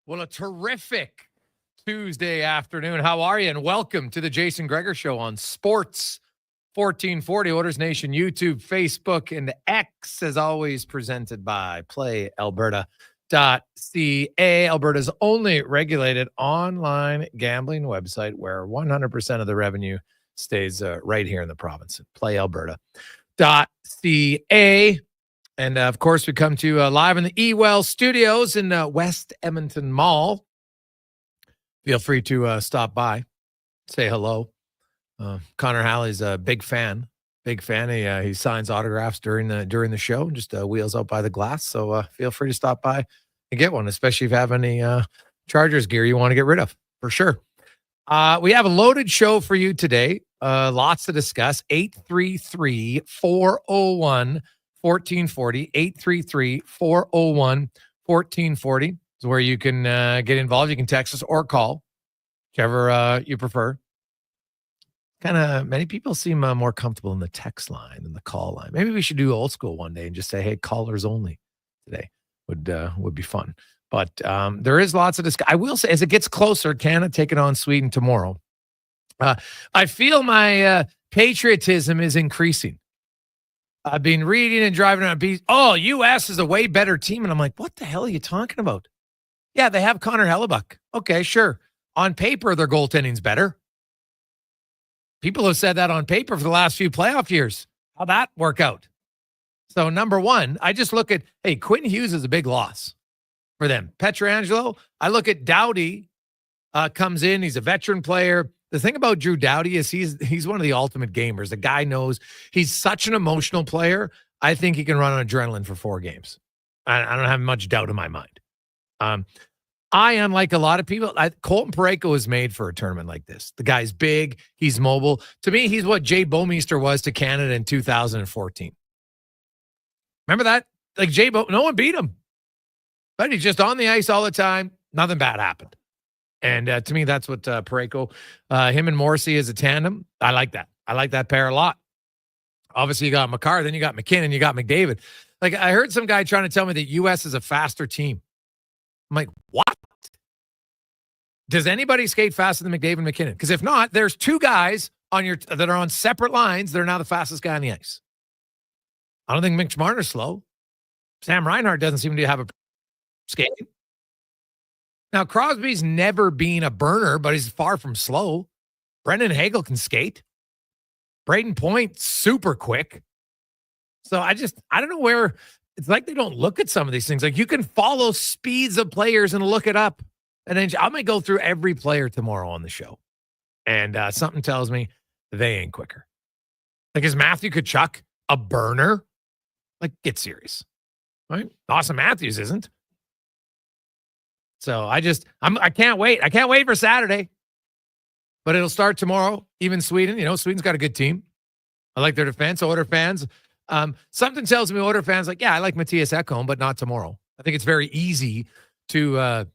Well, a terrific Tuesday afternoon. How are you? And welcome to the Jason Gregor Show on Sports 1440, Oilers Nation, YouTube, Facebook, and X, as always, presented by PlayAlberta.ca, Alberta's only regulated online gambling website where 100% of the revenue stays right here in the province. PlayAlberta.ca. And, of course, we come to you live in the eWell studios in West Edmonton Mall. Feel free to stop by, say hello. Connor Halley's a big fan. He signs autographs during the show, just wheels out by the glass. So feel free to stop by and get one, especially if you have any Chargers gear you want to get rid of, for sure. We have a loaded show for you today. Lots to discuss. 833-401-1440. 833-401-1440 is where you can get involved. You can text us or call, whichever you prefer. Many people seem more comfortable in the text line than the call line. Maybe we should do old school one day and just say, hey, callers only today would be fun. But there is lots of discussion. I will say, as it gets closer, Canada taking on Sweden tomorrow. I feel my patriotism is increasing. I've been reading and driving around. U.S. is a way better team. And I'm like, what the hell are you talking about? Yeah, they have Connor Halley. Okay, sure. On paper, their goaltending's better. People have said that on paper for the last few playoff years. How'd that work out? So, number one, I just look at, hey, Quinn Hughes is a big loss for them. Pietrangelo, I look at Doughty, comes in. He's a veteran player. The thing about Drew Doughty is he's one of the ultimate gamers. The guy knows he's such an emotional player. I think he can run on adrenaline for 4 games. I don't have much doubt in my mind. Unlike a lot of people, Colton Parayko was made for a tournament like this. The guy's big. He's mobile. To me, he's what Jay Bouwmeester was to Canada in 2014. Remember that? Like no one beat him. But he's just on the ice all the time. Nothing bad happened. And to me, that's what Parayko, him and Morrissey as a tandem. I like that. I like that pair a lot. Obviously, you got McCarthy, then you got McKinnon, you got McDavid. Like, I heard some guy trying to tell me that U.S. is a faster team. I'm like, what? Does anybody skate faster than McDavid and McKinnon? Because if not, there's 2 guys that are on separate lines. They're now the fastest guy on the ice. I don't think Mitch Marner's slow. Sam Reinhart doesn't seem to have a skating. Now, Crosby's never been a burner, but he's far from slow. Brendan Hagel can skate. Braden Point, super quick. So I don't know where, it's like they don't look at some of these things. Like, you can follow speeds of players and look it up. And then I'm going to go through every player tomorrow on the show. And something tells me they ain't quicker. Like, is Matthew Tkachuk a burner? Like, get serious. Right? Austin Matthews isn't. So I can't wait. I can't wait for Saturday. But it'll start tomorrow. Even Sweden. Sweden's got a good team. I like their defense. Oilers fans. Something tells me Oilers fans like, yeah, I like Matthias Ekholm, but not tomorrow. I think it's very easy to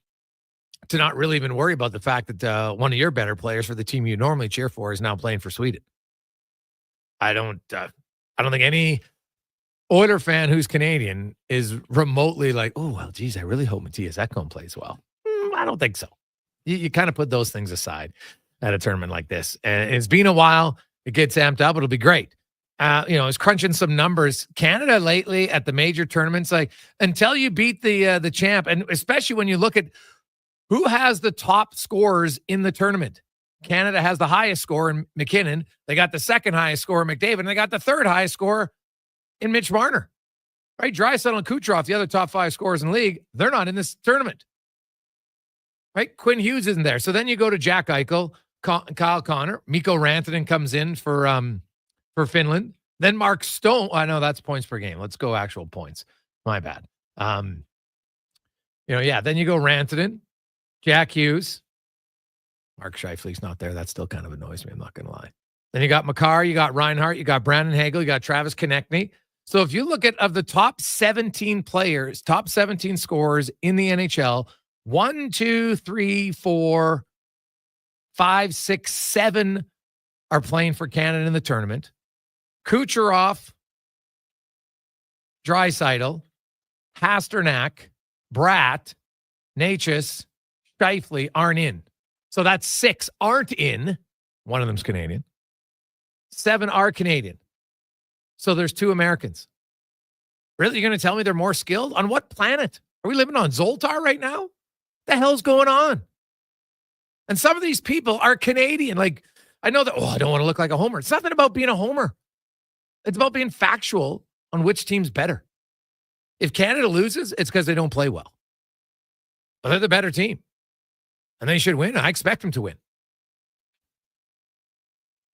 not really even worry about the fact that one of your better players for the team you normally cheer for is now playing for Sweden. I don't think any Oiler fan who's Canadian is remotely like, oh, well, geez, I really hope Matthias Ekholm plays well. I don't think so. You kind of put those things aside at a tournament like this. And it's been a while. It gets amped up. It'll be great. It's crunching some numbers. Canada lately at the major tournaments, like, until you beat the champ, and especially when you look at who has the top scorers in the tournament. Canada has the highest score in McKinnon. They got the second highest score in McDavid. And they got the third highest score in Mitch Marner. Right? Draisaitl and Kucherov, the other top 5 scorers in the league, they're not in this tournament. Right? Quinn Hughes isn't there. So then you go to Jack Eichel, Kyle Connor, Mikko Rantanen comes in for Finland. Then Mark Stone. I know that's points per game. Let's go actual points. My bad. Then you go Rantanen, Jack Hughes. Mark Scheifele's not there. That still kind of annoys me. I'm not going to lie. Then you got Makar, you got Reinhart, you got Brandon Hagel, you got Travis Konechny. So if you look at of the top 17 players, top 17 scorers in the NHL, 1, 2, 3, 4, 5, 6, 7 are playing for Canada in the tournament. Kucherov, Draisaitl, Pasternak, Bratt, Necas, Scheifele aren't in. So that's 6 aren't in. One of them's Canadian. 7 are Canadian. So there's 2 Americans. Really? You're going to tell me they're more skilled? On what planet? Are we living on Zoltar right now? What the hell's going on? And some of these people are Canadian. Like, I know that, I don't want to look like a homer. It's nothing about being a homer. It's about being factual on which team's better. If Canada loses, it's because they don't play well. But they're the better team. And they should win. I expect them to win.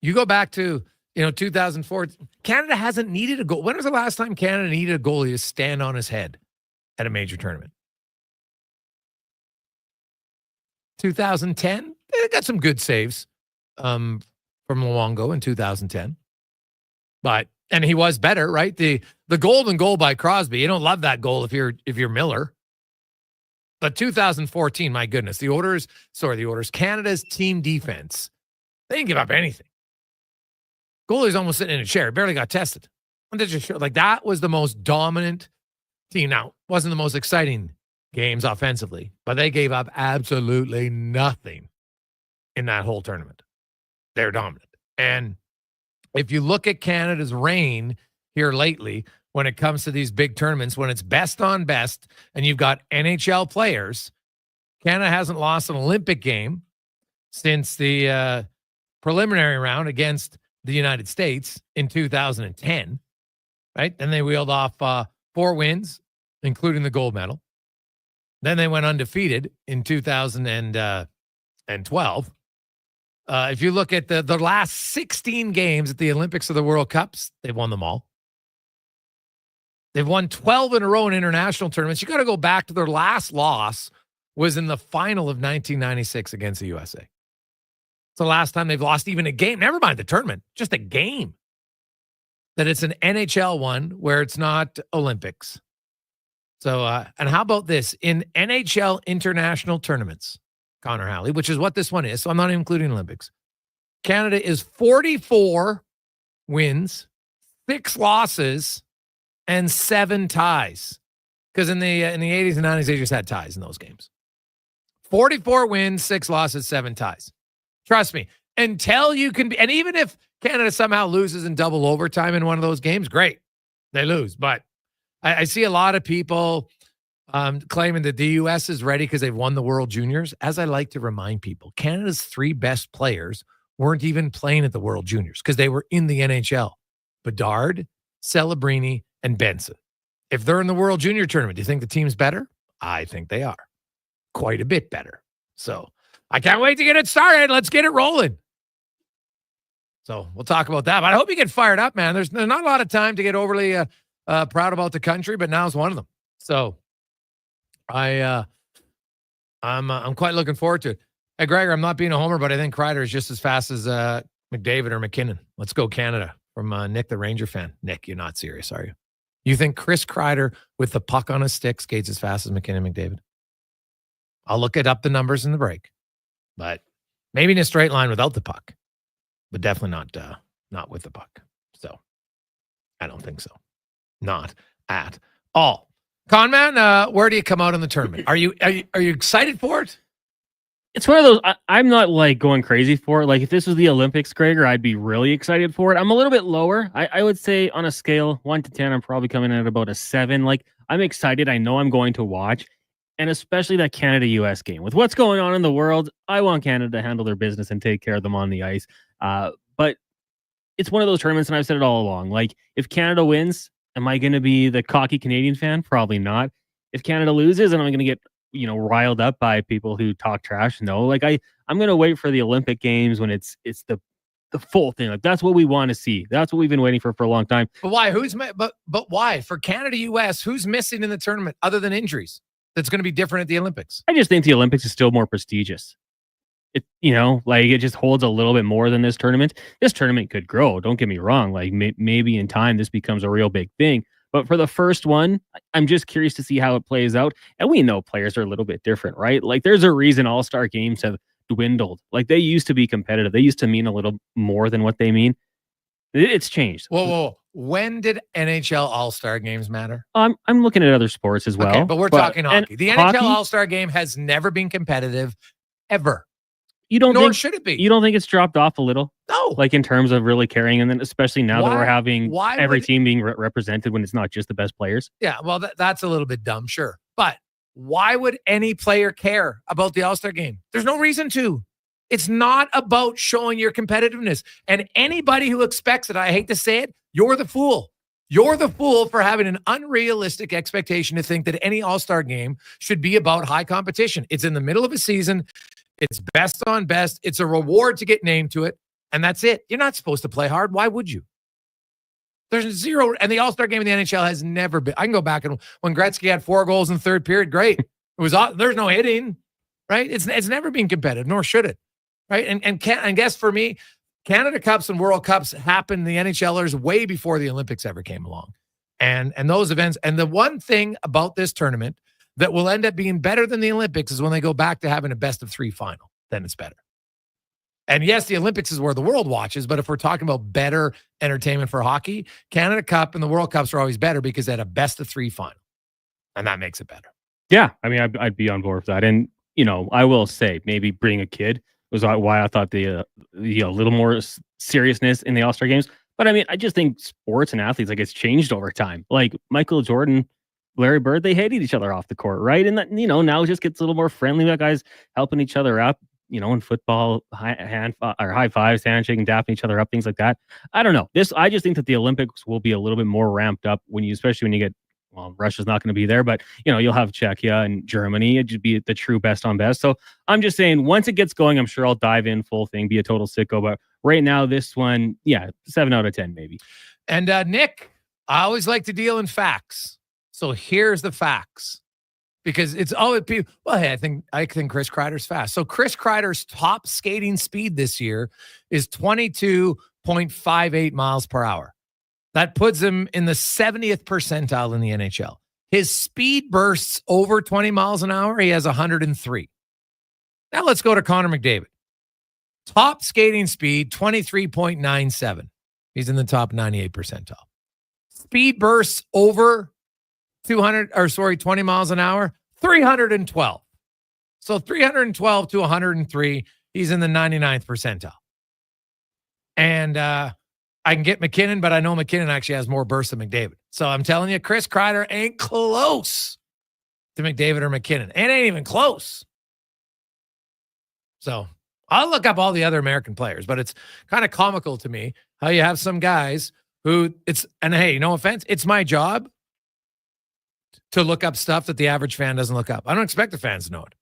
You go back to, 2004. Canada hasn't needed a goal. When was the last time Canada needed a goalie to stand on his head at a major tournament? 2010. They got some good saves from Luongo in 2010. And he was better, right? The golden goal by Crosby. You don't love that goal if you're Miller. But 2014, my goodness, the Oilers, Canada's team defense, they didn't give up anything. Goalie's almost sitting in a chair, barely got tested. And they just like that was the most dominant team. Now, wasn't the most exciting games offensively, but they gave up absolutely nothing in that whole tournament. They're dominant. And if you look at Canada's reign here lately, when it comes to these big tournaments, when it's best on best and you've got NHL players, Canada hasn't lost an Olympic game since the preliminary round against the United States in 2010, right? Then they wheeled off 4 wins, including the gold medal. Then they went undefeated in 2012. If you look at the last 16 games at the Olympics or the World Cups, they've won them all. They've won 12 in a row in international tournaments. You got to go back to their last loss was in the final of 1996 against the USA. It's the last time they've lost even a game. Never mind the tournament, just a game. That it's an NHL one where it's not Olympics. So, and how about this? In NHL international tournaments, Connor Halley, which is what this one is, so I'm not even including Olympics, Canada is 44 wins, 6 losses, and 7 ties. Because in the 80s and 90s, they just had ties in those games. 44 wins, 6 losses, 7 ties. Trust me, until you can be, and even if Canada somehow loses in double overtime in one of those games, great. They lose. But I see a lot of people claiming that the U.S. is ready because they've won the World Juniors. As I like to remind people, Canada's 3 best players weren't even playing at the World Juniors because they were in the NHL. Bedard, Celebrini, and Benson. If they're in the World Junior Tournament, do you think the team's better? I think they are. Quite a bit better. So I can't wait to get it started. Let's get it rolling. So we'll talk about that. But I hope you get fired up, man. There's not a lot of time to get overly proud about the country, but now's one of them. So I'm quite looking forward to it. Hey, Gregor, I'm not being a homer, but I think Kreider is just as fast as McDavid or McKinnon. Let's go Canada from Nick, the Ranger fan. Nick, you're not serious, are you? You think Chris Kreider with the puck on his stick skates as fast as McKinnon McDavid? I'll look it up the numbers in the break. But maybe in a straight line without the puck, but definitely not with the puck. So I don't think so. Not at all. Conman, where do you come out in the tournament? Are you excited for it? It's one of those, I'm not like going crazy for it. Like if this was the Olympics, Gregor, I'd be really excited for it. I'm a little bit lower. I would say on a scale 1 to 10, I'm probably coming in at about a 7. Like I'm excited. I know I'm going to watch. And especially that Canada-US game. With what's going on in the world, I want Canada to handle their business and take care of them on the ice. But it's one of those tournaments, and I've said it all along. Like, if Canada wins, am I going to be the cocky Canadian fan? Probably not. If Canada loses, and I'm going to get, riled up by people who talk trash? No. Like, I'm going to wait for the Olympic Games when it's the full thing. Like, that's what we want to see. That's what we've been waiting for a long time. But why? But why? For Canada-US, who's missing in the tournament other than injuries? That's going to be different at the Olympics. I just think the Olympics is still more prestigious. It just holds a little bit more than this tournament. This tournament could grow. Don't get me wrong. Like maybe in time, this becomes a real big thing. But for the first one, I'm just curious to see how it plays out. And we know players are a little bit different, right? Like there's a reason all-star games have dwindled. Like they used to be competitive. They used to mean a little more than what they mean. It's changed. Whoa. When did NHL All-Star games matter? I'm looking at other sports as well. Okay, but we're talking hockey. The hockey, NHL All-Star game has never been competitive, ever. Nor should it be. You don't think it's dropped off a little? No. Like in terms of really caring, and then especially now that we're having every team being represented when it's not just the best players. Yeah, well, that's a little bit dumb, sure. But why would any player care about the All-Star game? There's no reason to. It's not about showing your competitiveness. And anybody who expects it, I hate to say it, you're the fool. You're the fool for having an unrealistic expectation to think that any All-Star game should be about high competition. It's in the middle of a season. It's best on best. It's a reward to get named to it. And that's it. You're not supposed to play hard. Why would you? There's zero. And the All-Star game in the NHL has never been. I can go back and when Gretzky had 4 goals in third period, great. There's no hitting, right? It's never been competitive, nor should it. Right. And guess for me, Canada Cups and World Cups happened, the NHLers, way before the Olympics ever came along. And those events. And the one thing about this tournament that will end up being better than the Olympics is when they go back to having a best of 3 final. Then it's better. And yes, the Olympics is where the world watches. But if we're talking about better entertainment for hockey, Canada Cup and the World Cups are always better because they had a best of 3 final. And that makes it better. Yeah. I mean, I'd be on board with that. And, I will say maybe bring a kid was why I thought the little more seriousness in the All-Star games. But I mean, I just think sports and athletes, like, it's changed over time. Like Michael Jordan, Larry Bird, they hated each other off the court, right? And that, now it just gets a little more friendly. That guys helping each other up, in football, high fives, handshaking, dapping each other up, things like that. I don't know. I just think that the Olympics will be a little bit more ramped up especially when you get, well, Russia's not going to be there, but you'll have Czechia and Germany. It'd be the true best on best. So I'm just saying, once it gets going, I'm sure I'll dive in full thing, be a total sicko. But right now, this one, 7 out of 10, maybe. And Nick, I always like to deal in facts. So here's the facts, because it's always people. Well, hey, I think Chris Kreider's fast. So Chris Kreider's top skating speed this year is 22.58 miles per hour. That puts him in the 70th percentile in the NHL. His speed bursts over 20 miles an hour. He has 103. Now let's go to Connor McDavid. Top skating speed, 23.97. He's in the top 98 percentile. Speed bursts over 20 miles an hour, 312. So 312 to 103, he's in the 99th percentile. And I can get McKinnon, but I know McKinnon actually has more bursts than McDavid. So I'm telling you, Chris Kreider ain't close to McDavid or McKinnon. It ain't even close. So I'll look up all the other American players, but it's kind of comical to me how you have some guys who and hey, no offense, it's my job to look up stuff that the average fan doesn't look up. I don't expect the fans to know it.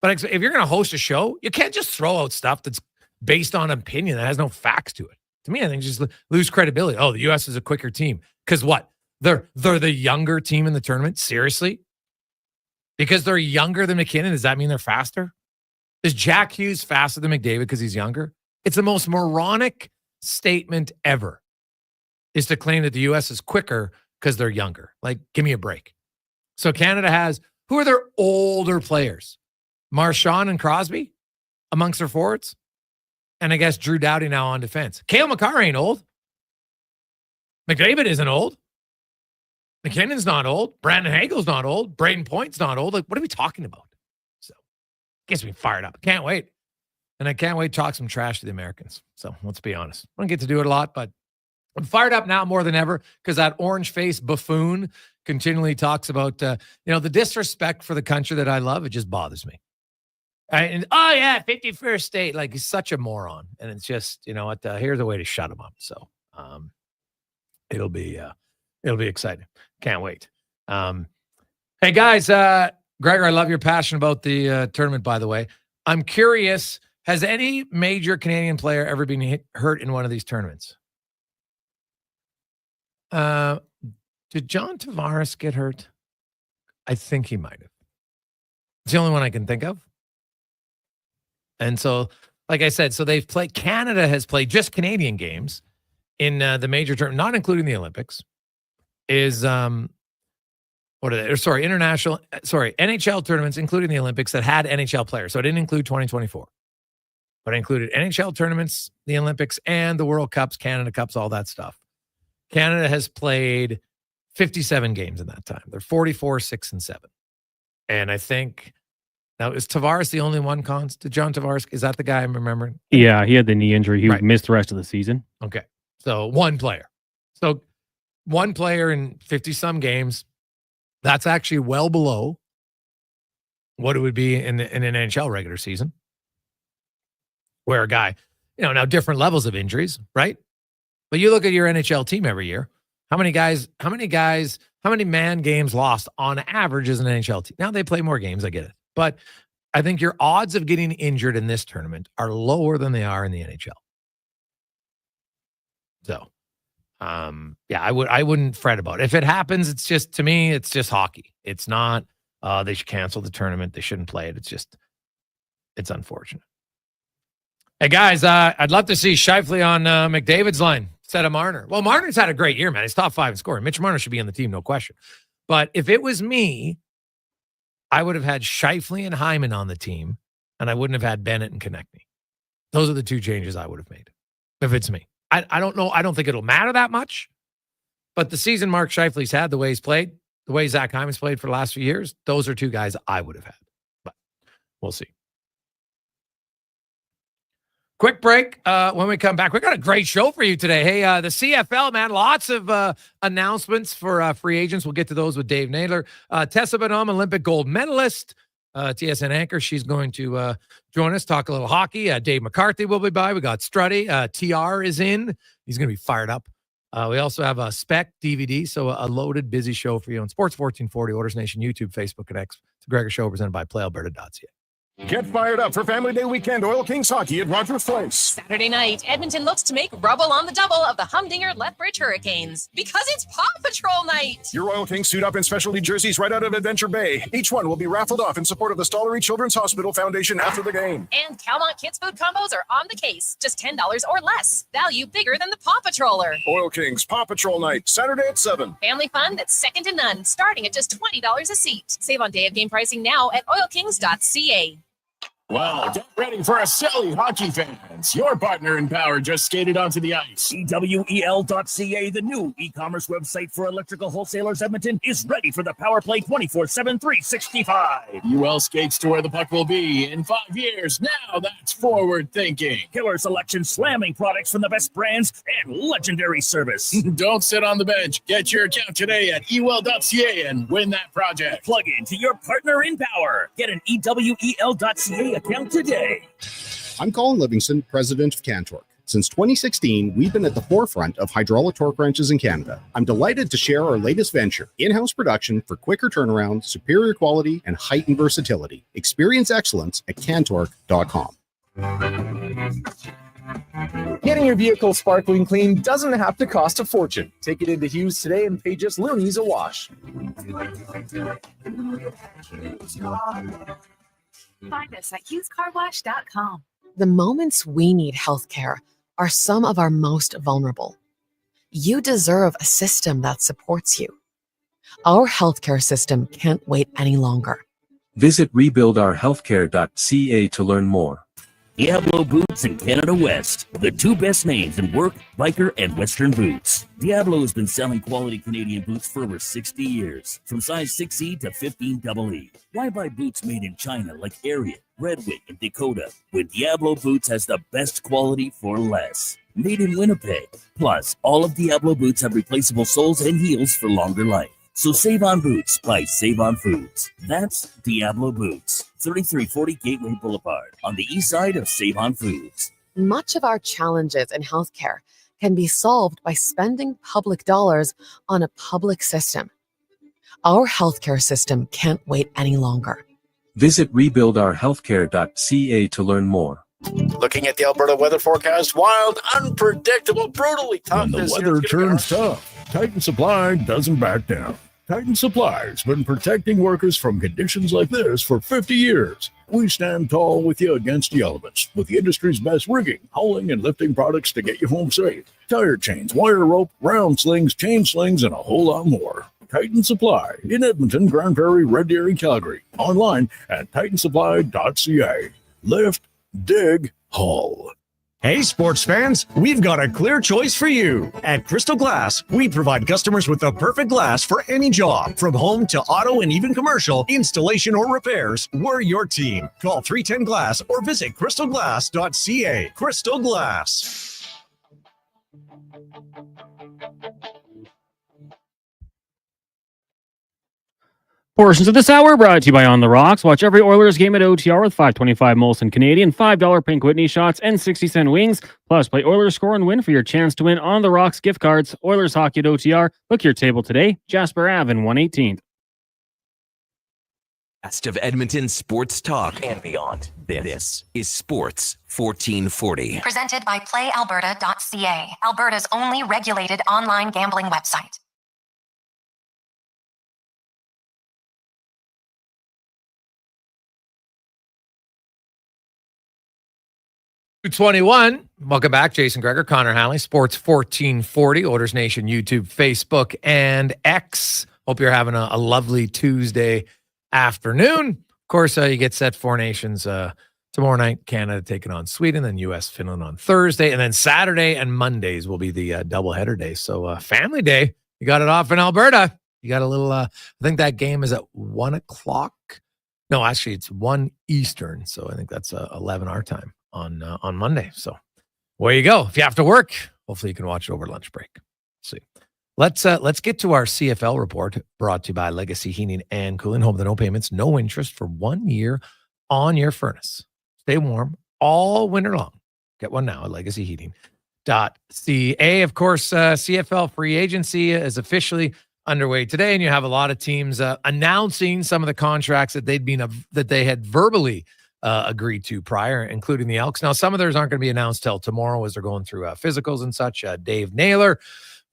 But if you're going to host a show, you can't just throw out stuff that's based on opinion that has no facts to it. To me, I think just lose credibility. Oh, the U.S. is a quicker team. Because what? They're the younger team in the tournament? Seriously? Because they're younger than McKinnon, does that mean they're faster? Is Jack Hughes faster than McDavid because he's younger? It's the most moronic statement ever, is to claim that the U.S. is quicker because they're younger. Like, give me a break. So Canada has, who are their older players? Marchand and Crosby amongst their forwards? And I guess Drew Doughty now on defense. Cale Makar ain't old. McDavid isn't old. McKinnon's not old. Brandon Hagel's not old. Braden Point's not old. Like, what are we talking about? So, gets me fired up. Can't wait. And I can't wait to talk some trash to the Americans. So, let's be honest. I don't get to do it a lot, but I'm fired up now more than ever because that orange-faced buffoon continually talks about, the disrespect for the country that I love. It just bothers me. And 51st state, like, he's such a moron, and it's just, here's a way to shut him up. So it'll be exciting. Can't wait. Hey guys, Gregor, I love your passion about the tournament. By the way, I'm curious: has any major Canadian player ever been hurt in one of these tournaments? Did John Tavares get hurt? I think he might have. It's the only one I can think of. And so, like I said, Canada has played just Canadian games in the major tournament, not including the Olympics, is NHL tournaments, including the Olympics, that had NHL players. So it didn't include 2024. but I included NHL tournaments, the Olympics, and the World Cups, Canada Cups, all that stuff. Canada has played 57 games in that time. They're 44, 6, and 7. And I think, now is Tavares the only one, Cons? Did John Tavares, is that the guy I'm remembering? Yeah, he had the knee injury. He missed the rest of the season. Okay. So one player. So one player in 50-some games. That's actually well below what it would be in an NHL regular season, where a guy, now different levels of injuries, right? But you look at your NHL team every year. How many man games lost on average as an NHL team? Now they play more games, I get it. But I think your odds of getting injured in this tournament are lower than they are in the NHL. So, I wouldn't fret about it. If it happens, it's just, to me, it's just hockey. It's not, they should cancel the tournament. They shouldn't play it. It's unfortunate. Hey, guys, I'd love to see Scheifele on McDavid's line instead of Marner. Well, Marner's had a great year, man. He's top 5 in scoring. Mitch Marner should be on the team, no question. But if it was me, I would have had Scheifele and Hyman on the team, and I wouldn't have had Bennett and Konechny. Those are the 2 changes I would have made if it's me. I don't know. I don't think it'll matter that much. But the season Mark Scheifele's had, the way he's played, the way Zach Hyman's played for the last few years, those are 2 guys I would have had. But we'll see. Quick break. When we come back, we got a great show for you today. Hey, the CFL, man, lots of announcements for free agents. We'll get to those with Dave Naylor. Tessa Bonhomme, Olympic gold medalist, TSN anchor. She's going to join us, talk a little hockey. Dave McCarthy will be by. We got Struddy. TR is in. He's going to be fired up. We also have a Spec DVD, so a loaded, busy show for you on Sports 1440, Oilers Nation, YouTube, Facebook, and X. It's a Gregor Show presented by PlayAlberta.ca. Get fired up for Family Day weekend Oil Kings hockey at Rogers Place. Saturday night, Edmonton looks to make rubble on the double of the Humdinger Lethbridge Hurricanes because it's Paw Patrol night. Your Oil Kings suit up in specialty jerseys right out of Adventure Bay. Each one will be raffled off in support of the Stollery Children's Hospital Foundation after the game. And Calmont Kids Food combos are on the case. Just $10 or less. Value bigger than the Paw Patroller. Oil Kings Paw Patrol night, Saturday at 7. Family fun that's second to none, starting at just $20 a seat. Save on day of game pricing now at oilkings.ca. Well, get ready for a silly hockey fans. Your partner in power just skated onto the ice. EWEL.ca, the new e-commerce website for electrical wholesalers Edmonton, is ready for the power play 24/7, 365. UL skates to where the puck will be in 5 years. Now that's forward thinking. Killer selection, slamming products from the best brands, and legendary service. Don't sit on the bench. Get your account today at EWEL.ca and win that project. Plug into your partner in power. Get an EWEL.ca account today. I'm Colin Livingston, president of Cantork. Since 2016, we've been at the forefront of hydraulic torque wrenches in Canada. I'm delighted to share our latest venture, in-house production for quicker turnaround, superior quality, and heightened versatility. Experience excellence at Cantork.com. Getting your vehicle sparkling clean doesn't have to cost a fortune. Take it into Hughes today and pay just loonies a wash. Find us at HughesCarWash.com. The moments we need healthcare are some of our most vulnerable. You deserve a system that supports you. Our healthcare system can't wait any longer. Visit rebuildourhealthcare.ca to learn more. Diablo Boots and Canada West, the 2 best names in work, biker, and western boots. Diablo has been selling quality Canadian boots for over 60 years, from size 6E to 15EE. Why buy boots made in China like Ariat, Redwing, and Dakota, when Diablo Boots has the best quality for less? Made in Winnipeg. Plus, all of Diablo Boots have replaceable soles and heels for longer life. So save on boots by Save on Foods. That's Diablo Boots, 3340 Gateway Boulevard, on the east side of Save on Foods. Much of our challenges in healthcare can be solved by spending public dollars on a public system. Our healthcare system can't wait any longer. Visit rebuildourhealthcare.ca to learn more. Looking at the Alberta weather forecast, wild, unpredictable, brutally tough. When the weather turns tough, Titan Supply doesn't back down. Titan Supply has been protecting workers from conditions like this for 50 years. We stand tall with you against the elements with the industry's best rigging, hauling, and lifting products to get you home safe. Tire chains, wire rope, round slings, chain slings, and a whole lot more. Titan Supply in Edmonton, Grand Prairie, Red Deer, and Calgary. Online at titansupply.ca. Lift, dig, Hall. Hey, sports fans, we've got a clear choice for you. At Crystal Glass, we provide customers with the perfect glass for any job. From home to auto and even commercial, installation or repairs, we're your team. Call 310 Glass or visit crystalglass.ca. Crystal Glass. Portions of this hour brought to you by On the Rocks. Watch every Oilers game at OTR with $5.25 Molson Canadian, $5 Pink Whitney shots, and 60-cent wings. Plus, play Oilers score and win for your chance to win On the Rocks gift cards. Oilers hockey at OTR. Book your table today. Jasper Ave in 118th. Best of Edmonton sports talk and beyond. This is Sports 1440. Presented by PlayAlberta.ca, Alberta's only regulated online gambling website. 221. Welcome back. Jason Gregor, Connor Halley, Sports 1440, Oilers Nation, YouTube, Facebook, and X. Hope you're having a lovely Tuesday afternoon. Of course, you get set Four Nations tomorrow night. Canada taking on Sweden, then U.S., Finland on Thursday, and then Saturday and Mondays will be the doubleheader day. So family day. You got it off in Alberta. You got a little, I think that game is at 1 o'clock. No, actually, it's 1 Eastern. So I think that's 11 our time on Monday. So where you go. If you have to work, hopefully you can watch it over lunch break. See. Let's get to our CFL report brought to you by Legacy Heating and Cooling. Home with no payments, no interest for 1 year on your furnace. Stay warm all winter long. Get one now at legacyheating.ca. Of course, CFL free agency is officially underway today, and you have a lot of teams announcing some of the contracts that they had verbally agreed to prior, including the Elks. Now, some of theirs aren't going to be announced till tomorrow as they're going through physicals and such. Dave Naylor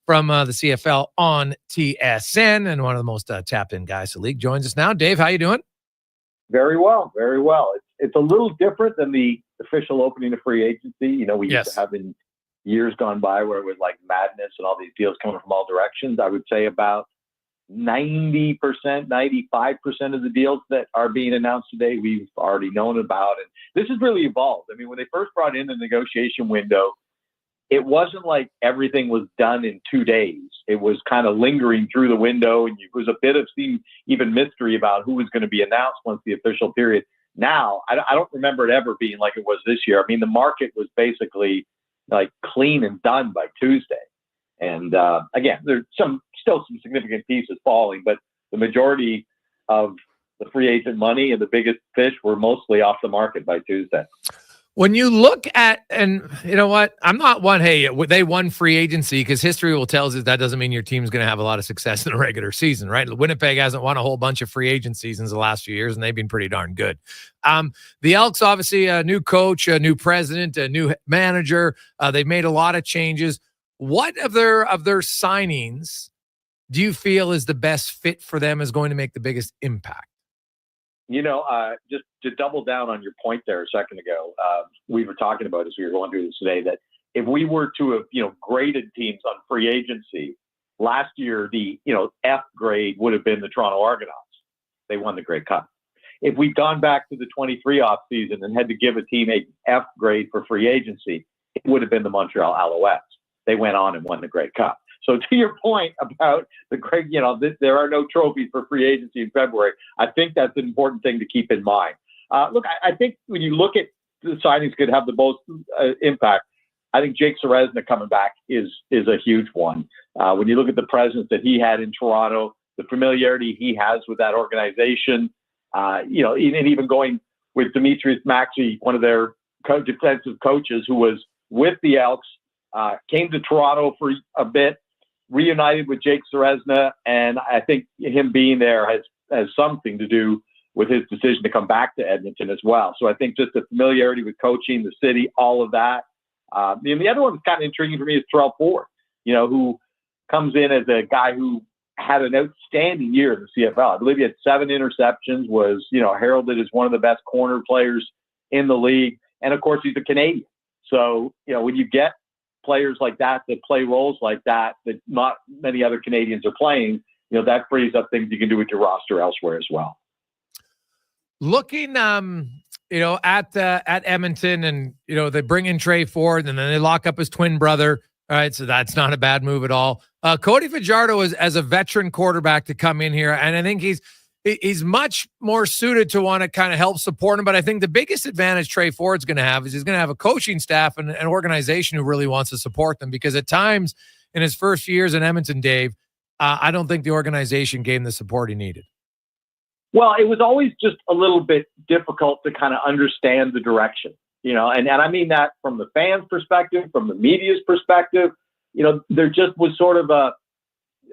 from the CFL on TSN and one of the most tapped-in guys in the league joins us now. Dave, how you doing? Very well, very well. It's a little different than the official opening of free agency. You know, we used to have in years gone by where it was like madness and all these deals coming from all directions. I would say about 90%, 95% of the deals that are being announced today, we've already known about. And this has really evolved. I mean, when they first brought in the negotiation window, it wasn't like everything was done in 2 days. It was kind of lingering through the window, and it was a bit of even mystery about who was going to be announced once the official period. Now, I don't remember it ever being like it was this year. I mean, the market was basically like clean and done by Tuesday. And again, there's still some significant pieces falling, but the majority of the free agent money and the biggest fish were mostly off the market by Tuesday. When you look at, and you know what, I'm not one, hey, they won free agency, because history will tell us that doesn't mean your team's going to have a lot of success in a regular season, right? Winnipeg hasn't won a whole bunch of free agent seasons the last few years, and they've been pretty darn good. The Elks, obviously, a new coach, a new president, a new manager. They've made a lot of changes. What of their signings do you feel is the best fit for them, is going to make the biggest impact? You know, just to double down on your point there a second ago, we were talking about as we were going through this today, that if we were to have, graded teams on free agency last year, the, F grade would have been the Toronto Argonauts. They won the Grey Cup. If we'd gone back to the 23 off season and had to give a team a F grade for free agency, it would have been the Montreal Alouettes. They went on and won the Grey Cup. So to your point about the Greg, there are no trophies for free agency in February. I think that's an important thing to keep in mind. Look, I think when you look at the signings could have the most impact, I think Jake Seresna coming back is a huge one. When you look at the presence that he had in Toronto, the familiarity he has with that organization, and even going with Demetrius Maxey, one of their defensive coaches who was with the Elks, came to Toronto for a bit, reunited with Jake Seresna, and I think him being there has something to do with his decision to come back to Edmonton as well. So I think just the familiarity with coaching, the city, all of that. And the other one that's kind of intriguing for me is Terrell Ford, who comes in as a guy who had an outstanding year in the CFL. I believe he had 7 interceptions, was, heralded as one of the best corner players in the league. And of course, he's a Canadian. So, when you get players like that play roles like that not many other Canadians are playing, that frees up things you can do with your roster elsewhere as well. Looking at Edmonton, and they bring in Trey Ford, and then they lock up his twin brother. All right, so that's not a bad move at all. Cody Fajardo is as a veteran quarterback to come in here, and I think he's much more suited to want to kind of help support him. But I think the biggest advantage Trey Ford's going to have is he's going to have a coaching staff and an organization who really wants to support them. Because at times in his first few years in Edmonton, Dave, I don't think the organization gave him the support he needed. Well, it was always just a little bit difficult to kind of understand the direction, and I mean that from the fans' perspective, from the media's perspective. There just was sort of a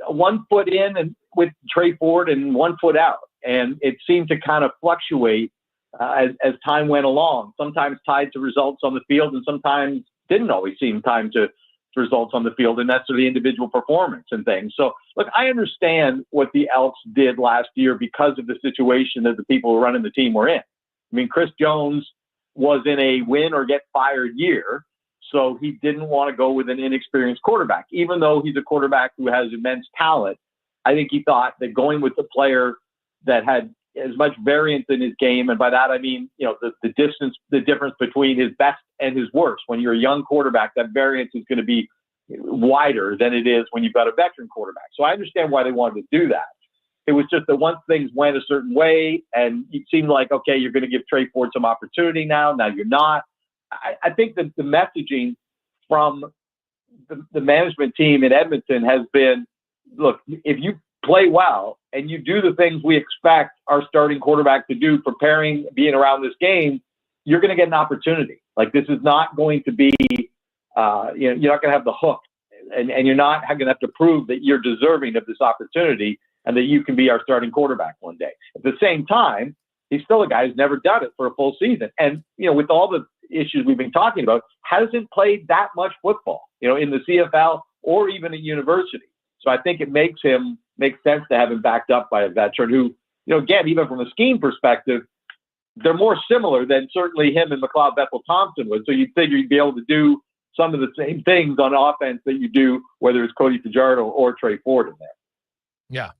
1 foot in and with Trey Ford and 1 foot out. And it seemed to kind of fluctuate as time went along, sometimes tied to results on the field and sometimes didn't always seem tied to results on the field, and that's the individual performance and things. So, look, I understand what the Elks did last year because of the situation that the people who are running the team were in. I mean, Chris Jones was in a win or get fired year, so he didn't want to go with an inexperienced quarterback. Even though he's a quarterback who has immense talent, I think he thought that going with the player that had as much variance in his game, and by that I mean, the difference between his best and his worst. When you're a young quarterback, that variance is going to be wider than it is when you've got a veteran quarterback. So I understand why they wanted to do that. It was just that once things went a certain way, and it seemed like, okay, you're going to give Trey Ford some opportunity now you're not. I think that the messaging from the management team in Edmonton has been, look, if you play well and you do the things we expect our starting quarterback to do, preparing, being around this game, you're going to get an opportunity. Like, this is not going to be, you're not going to have the hook, and you're not going to have to prove that you're deserving of this opportunity and that you can be our starting quarterback one day. At the same time, he's still a guy who's never done it for a full season. And, with all the issues we've been talking about, hasn't played that much football, in the CFL or even at university. So I think it makes sense to have him backed up by a veteran who, again, even from a scheme perspective, they're more similar than certainly him and McLeod Bethel-Thompson was. So you'd figure you'd be able to do some of the same things on offense that you do, whether it's Cody Fajardo or Trey Ford in there. Yeah.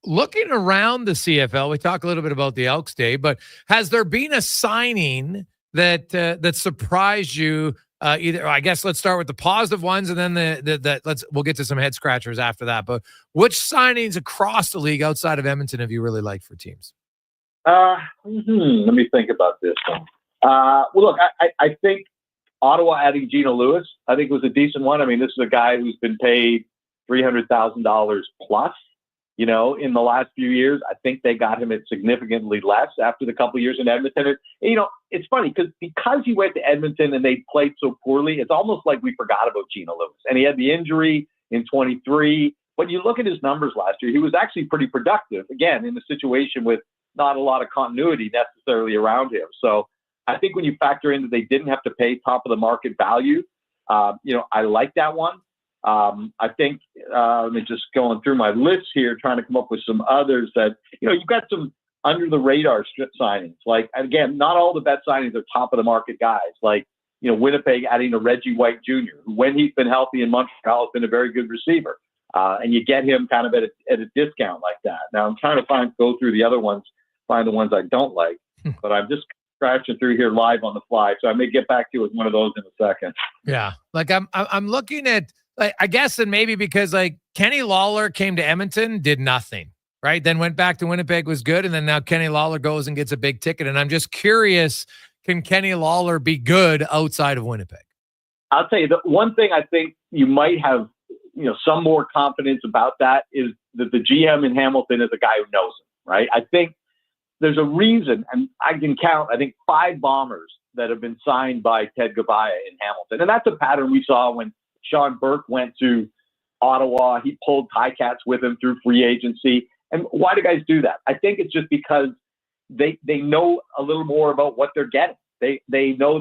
Looking around the CFL, we talk a little bit about the Elks Day, but has there been a signing that surprised you? Either, I guess, let's start with the positive ones, and then we'll get to some head scratchers after that. But which signings across the league outside of Edmonton have you really liked for teams? Let me think about this one. Well, look, I think Ottawa adding Gino Lewis, I think was a decent one. I mean, this is a guy who's been paid $300,000 plus. In the last few years, I think they got him at significantly less after the couple of years in Edmonton. And, it's funny because he went to Edmonton and they played so poorly, it's almost like we forgot about Gino Lewis. And he had the injury in 23. But you look at his numbers last year, he was actually pretty productive, again, in a situation with not a lot of continuity necessarily around him. So I think when you factor in that they didn't have to pay top of the market value, I like that one. I think, let me just going through my list here, trying to come up with some others that, you've got some under the radar signings. Like, again, not all the best signings are top of the market guys. Like, Winnipeg adding a Reggie White Jr., who, when he's been healthy in Montreal, has been a very good receiver. And you get him kind of at a discount like that. Now I'm trying to go through the other ones, find the ones I don't like, but I'm just scratching through here live on the fly. So I may get back to you with one of those in a second. Yeah. Like I'm looking at, like, I guess, and maybe because like Kenny Lawler came to Edmonton, did nothing, right? Then went back to Winnipeg, was good. And then now Kenny Lawler goes and gets a big ticket. And I'm just curious, can Kenny Lawler be good outside of Winnipeg? I'll tell you, the one thing I think you might have, some more confidence about that is that the GM in Hamilton is a guy who knows him, right? I think there's a reason, and I can count, 5 Bombers that have been signed by Ted Gavaya in Hamilton. And that's a pattern we saw when Sean Burke went to Ottawa. He pulled Ticats with him through free agency. And why do guys do that? I think it's just because they know a little more about what they're getting. They know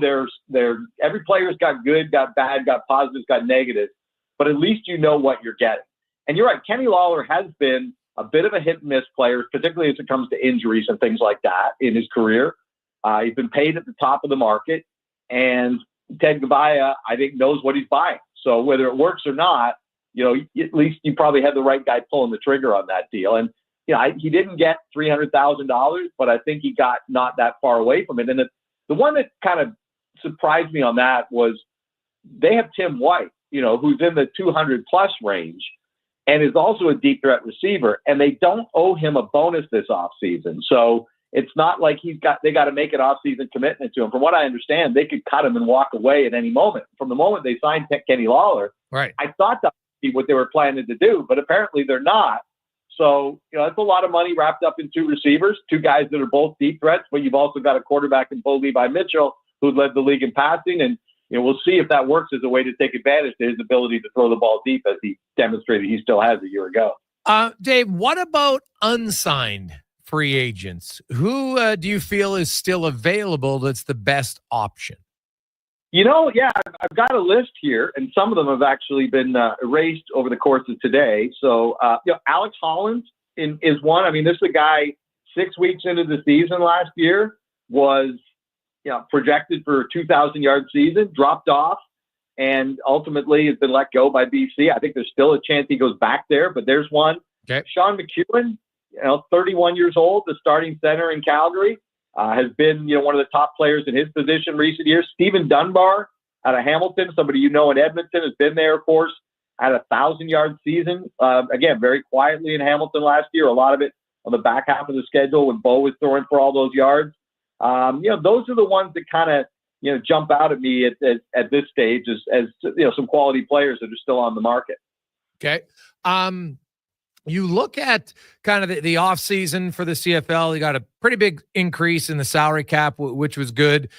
every player's got good, got bad, got positives, got negatives, but at least you know what you're getting. And you're right, Kenny Lawler has been a bit of a hit and miss player, particularly as it comes to injuries and things like that in his career. He's been paid at the top of the market, and Ted Gavaya, I think, knows what he's buying. So whether it works or not, at least you probably had the right guy pulling the trigger on that deal. And he didn't get $300,000, but I think he got not that far away from it. And the one that kind of surprised me on that was they have Tim White, who's in the 200+ range and is also a deep threat receiver, and they don't owe him a bonus this offseason. So it's not like they got to make an offseason commitment to him. From what I understand, they could cut him and walk away at any moment. From the moment they signed Kenny Lawler, right? I thought that would be what they were planning to do, but apparently they're not. So, that's a lot of money wrapped up in 2 receivers, 2 guys that are both deep threats, but you've also got a quarterback in Bo Levi Mitchell who led the league in passing. And, we'll see if that works as a way to take advantage of his ability to throw the ball deep as he demonstrated he still has a year ago. Dave, what about unsigned free agents? Who do you feel is still available that's the best option? Yeah, I've got a list here, and some of them have actually been erased over the course of today. So, Alex Hollins is one. I mean, this is a guy 6 weeks into the season last year was, projected for a 2,000-yard season, dropped off, and ultimately has been let go by BC. I think there's still a chance he goes back there, but there's one. Okay. Sean McEwen, 31 years old, the starting center in Calgary. Has been, one of the top players in his position in recent years. Stephen Dunbar out of Hamilton, somebody in Edmonton, has been there, of course, had a 1,000-yard season. Again, very quietly in Hamilton last year, a lot of it on the back half of the schedule when Bo was throwing for all those yards. Those are the ones that kind of, jump out at me at this stage as some quality players that are still on the market. Okay. You look at kind of the offseason for the CFL, you got a pretty big increase in the salary cap, which was good.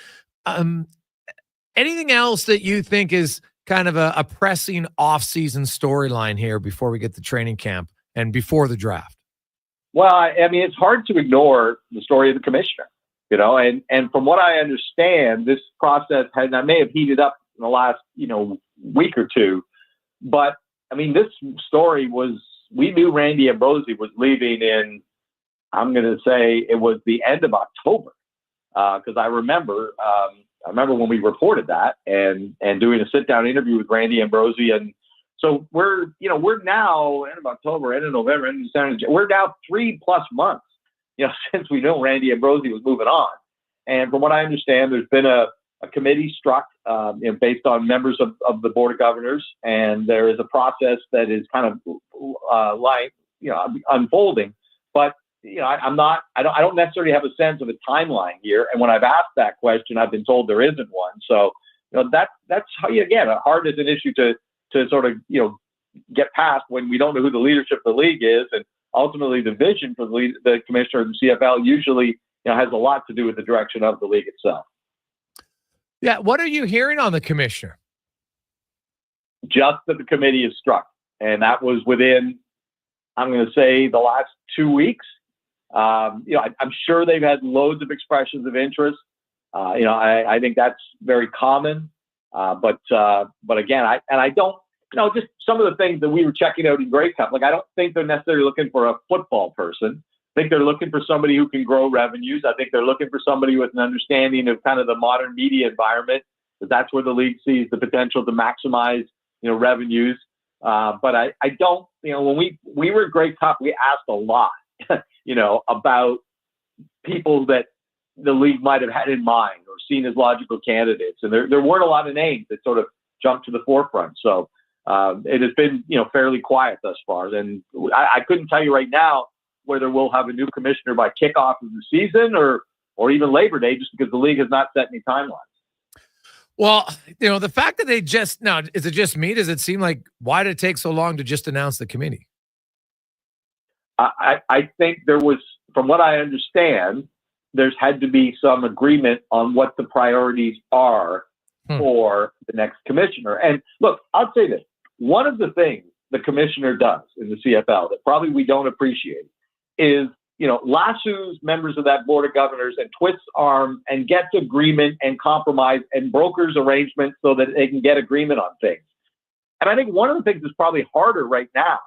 Anything else that you think is kind of a pressing offseason storyline here before we get to training camp and before the draft? Well, I mean, it's hard to ignore the story of the commissioner, and from what I understand, this process I may have heated up in the last, week or two, but I mean, this story was, we knew Randy Ambrosie was leaving in, I'm going to say it was the end of October. Cause I remember when we reported that and doing a sit down interview with Randy Ambrosie. And so we're now end of October, end of November, end of December, we're now 3+ months, since we know Randy Ambrosie was moving on. And from what I understand, there's been a committee struck based on members of the Board of Governors, and there is a process that is kind of unfolding. But I don't necessarily have a sense of a timeline here. And when I've asked that question, I've been told there isn't one. So that's how hard as an issue to sort of get past when we don't know who the leadership of the league is, and ultimately the vision for the commissioner of the CFL usually has a lot to do with the direction of the league itself. Yeah. What are you hearing on the commissioner? Just that the committee is struck. And that was within, I'm going to say, the last 2 weeks. I'm sure they've had loads of expressions of interest. I think that's very common. But again, I don't, just some of the things that we were checking out in Grey Cup, I don't think they're necessarily looking for a football person. I think they're looking for somebody who can grow revenues. I think they're looking for somebody with an understanding of kind of the modern media environment, because that's where the league sees the potential to maximize, revenues. But I don't, when we were at Grey Cup, we asked a lot, about people that the league might have had in mind or seen as logical candidates. And there weren't a lot of names that sort of jumped to the forefront. So it has been, fairly quiet thus far. And I couldn't tell you right now whether we'll have a new commissioner by kickoff of the season or even Labor Day, just because the league has not set any timelines. Well, the fact that is it just me? Does it seem like, why did it take so long to just announce the committee? I think there was, from what I understand, there's had to be some agreement on what the priorities are for the next commissioner. And look, I'll say this. One of the things the commissioner does in the CFL that probably we don't appreciate is, lassos members of that Board of Governors and twists arms and gets agreement and compromise and brokers arrangements so that they can get agreement on things. And I think one of the things that's probably harder right now,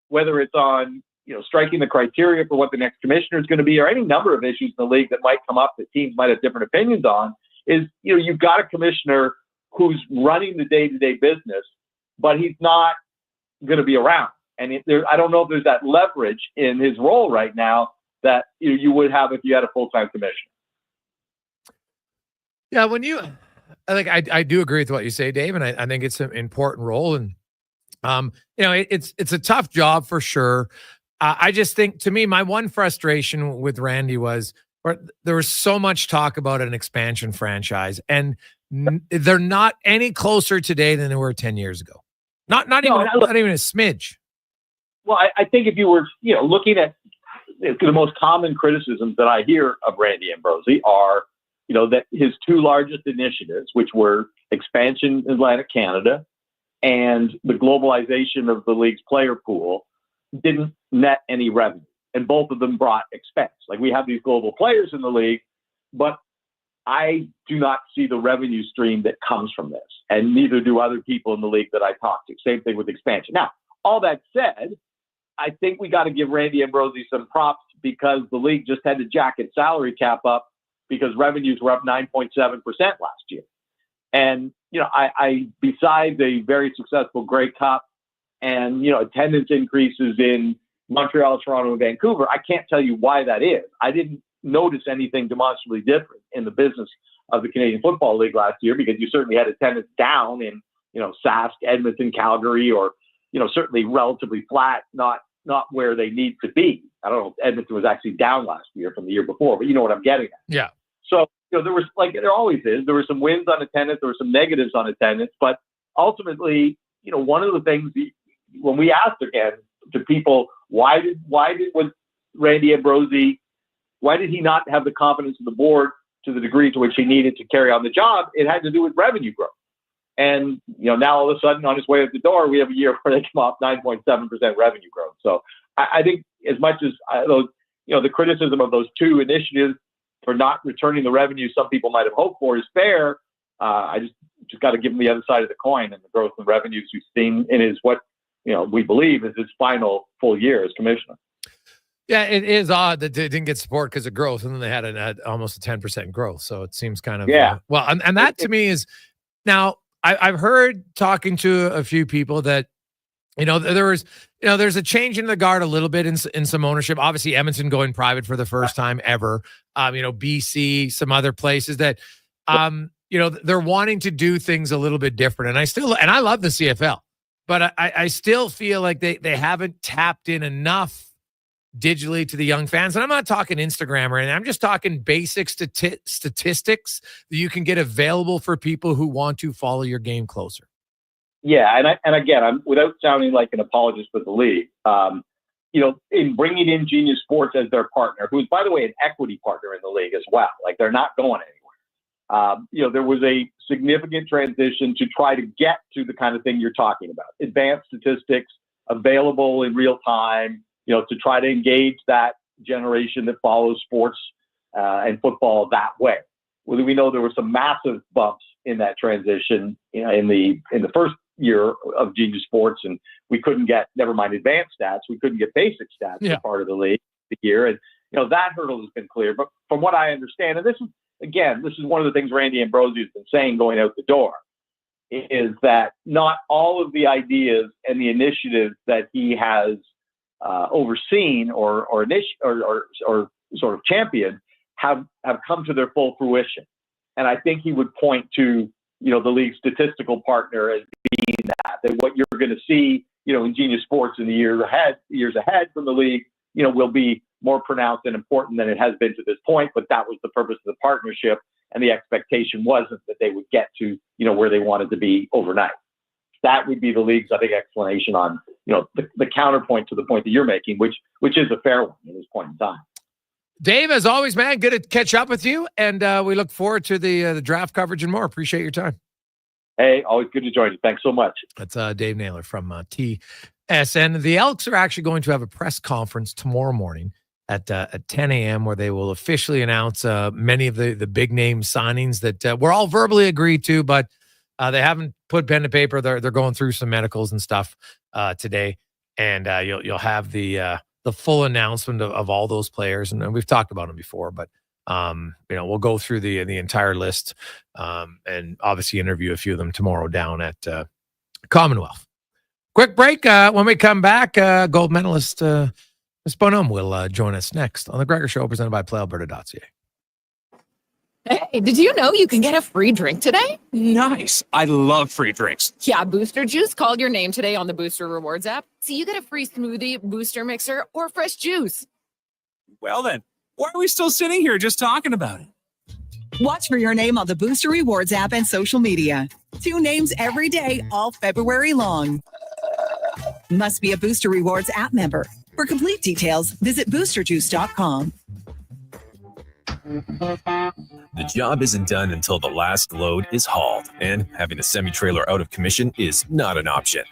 whether it's on, striking the criteria for what the next commissioner is going to be, or any number of issues in the league that might come up that teams might have different opinions on, is, you've got a commissioner who's running the day-to-day business, but he's not going to be around. And I don't know if there's that leverage in his role right now that you would have if you had a full-time commissioner. Yeah, I do agree with what you say, Dave, and I think it's an important role. And it's a tough job for sure. I just think, to me, my one frustration with Randy was there was so much talk about an expansion franchise, and they're not any closer today than they were 10 years ago. Not even a smidge. Well, I think if you were looking at the most common criticisms that I hear of Randy Ambrosie are, that his two largest initiatives, which were expansion in Atlantic Canada and the globalization of the league's player pool, didn't net any revenue. And both of them brought expense. Like, we have these global players in the league, but I do not see the revenue stream that comes from this. And neither do other people in the league that I talk to. Same thing with expansion. Now, all that said, I think we got to give Randy Ambrosie some props because the league just had to jack its salary cap up because revenues were up 9.7% last year. And, I besides a very successful Grey Cup and, attendance increases in Montreal, Toronto, and Vancouver, I can't tell you why that is. I didn't notice anything demonstrably different in the business of the Canadian Football League last year, because you certainly had attendance down in, Sask, Edmonton, Calgary, or, certainly relatively flat, not where they need to be. I don't know if Edmonton was actually down last year from the year before, but you know what I'm getting at. Yeah. So, there was, like there always is, there were some wins on attendance, there were some negatives on attendance, but ultimately, one of the things when we asked again to people, why did Randy Ambrosie, why did he not have the confidence of the board to the degree to which he needed to carry on the job? It had to do with revenue growth. And, now all of a sudden on his way out the door, we have a year where they come off 9.7% revenue growth. So I think as much as the criticism of those two initiatives for not returning the revenue some people might have hoped for is fair, I just got to give him the other side of the coin, and the growth in revenues we've seen in his we believe is his final full year as commissioner. Yeah, it is odd that they didn't get support because of growth, and then they had almost a 10% growth. So it seems kind of and that to me is now. I've heard talking to a few people that, there's a change in the guard a little bit in some ownership. Obviously, Edmonton going private for the first time ever. BC, some other places that, they're wanting to do things a little bit different. And I love the CFL, but I still feel like they haven't tapped in enough digitally to the young fans. And I'm not talking Instagram or anything. I'm just talking basic statistics that you can get available for people who want to follow your game closer. Yeah. And again, I'm without sounding like an apologist for the league, in bringing in Genius Sports as their partner, who's, by the way, an equity partner in the league as well. Like, they're not going anywhere. There was a significant transition to try to get to the kind of thing you're talking about. Advanced statistics available in real time, to try to engage that generation that follows sports and football that way. Well, we know there were some massive bumps in that transition, in the first year of Genius Sports, and we couldn't get, never mind advanced stats, we couldn't get basic stats as part of the league the year. And, that hurdle has been clear. But from what I understand, and this is one of the things Randy Ambrosie has been saying going out the door, is that not all of the ideas and the initiatives that he has overseen or sort of championed have come to their full fruition. And I think he would point to, the league's statistical partner as being that what you're going to see, in Genius Sports in the years ahead from the league, will be more pronounced and important than it has been to this point. But that was the purpose of the partnership. And the expectation wasn't that they would get to, where they wanted to be overnight. That would be the league's, I think, explanation on, the counterpoint to the point that you're making, which is a fair one at this point in time. Dave, as always, man, good to catch up with you, and we look forward to the draft coverage and more. Appreciate your time. Hey, always good to join you. Thanks so much. That's Dave Naylor from TSN. The Elks are actually going to have a press conference tomorrow morning at 10 a.m. where they will officially announce many of the big name signings that were all verbally agreed to, but they haven't put pen to paper. They're going through some medicals and stuff today, and you'll have the full announcement of all those players, and we've talked about them before. But we'll go through the entire list, and obviously interview a few of them tomorrow down at Commonwealth. Quick break. When we come back, gold medalist Ms. Bonhomme will join us next on the Gregor Show, presented by PlayAlberta.ca. Hey, did you know you can get a free drink today? Nice. I love free drinks. Yeah, Booster Juice called your name today on the Booster Rewards app. So you get a free smoothie, booster mixer, or fresh juice. Well then, why are we still sitting here just talking about it? Watch for your name on the Booster Rewards app and social media. 2 names every day, all February long. Must be a Booster Rewards app member. For complete details, visit boosterjuice.com. The job isn't done until the last load is hauled, and having a semi-trailer out of commission is not an option.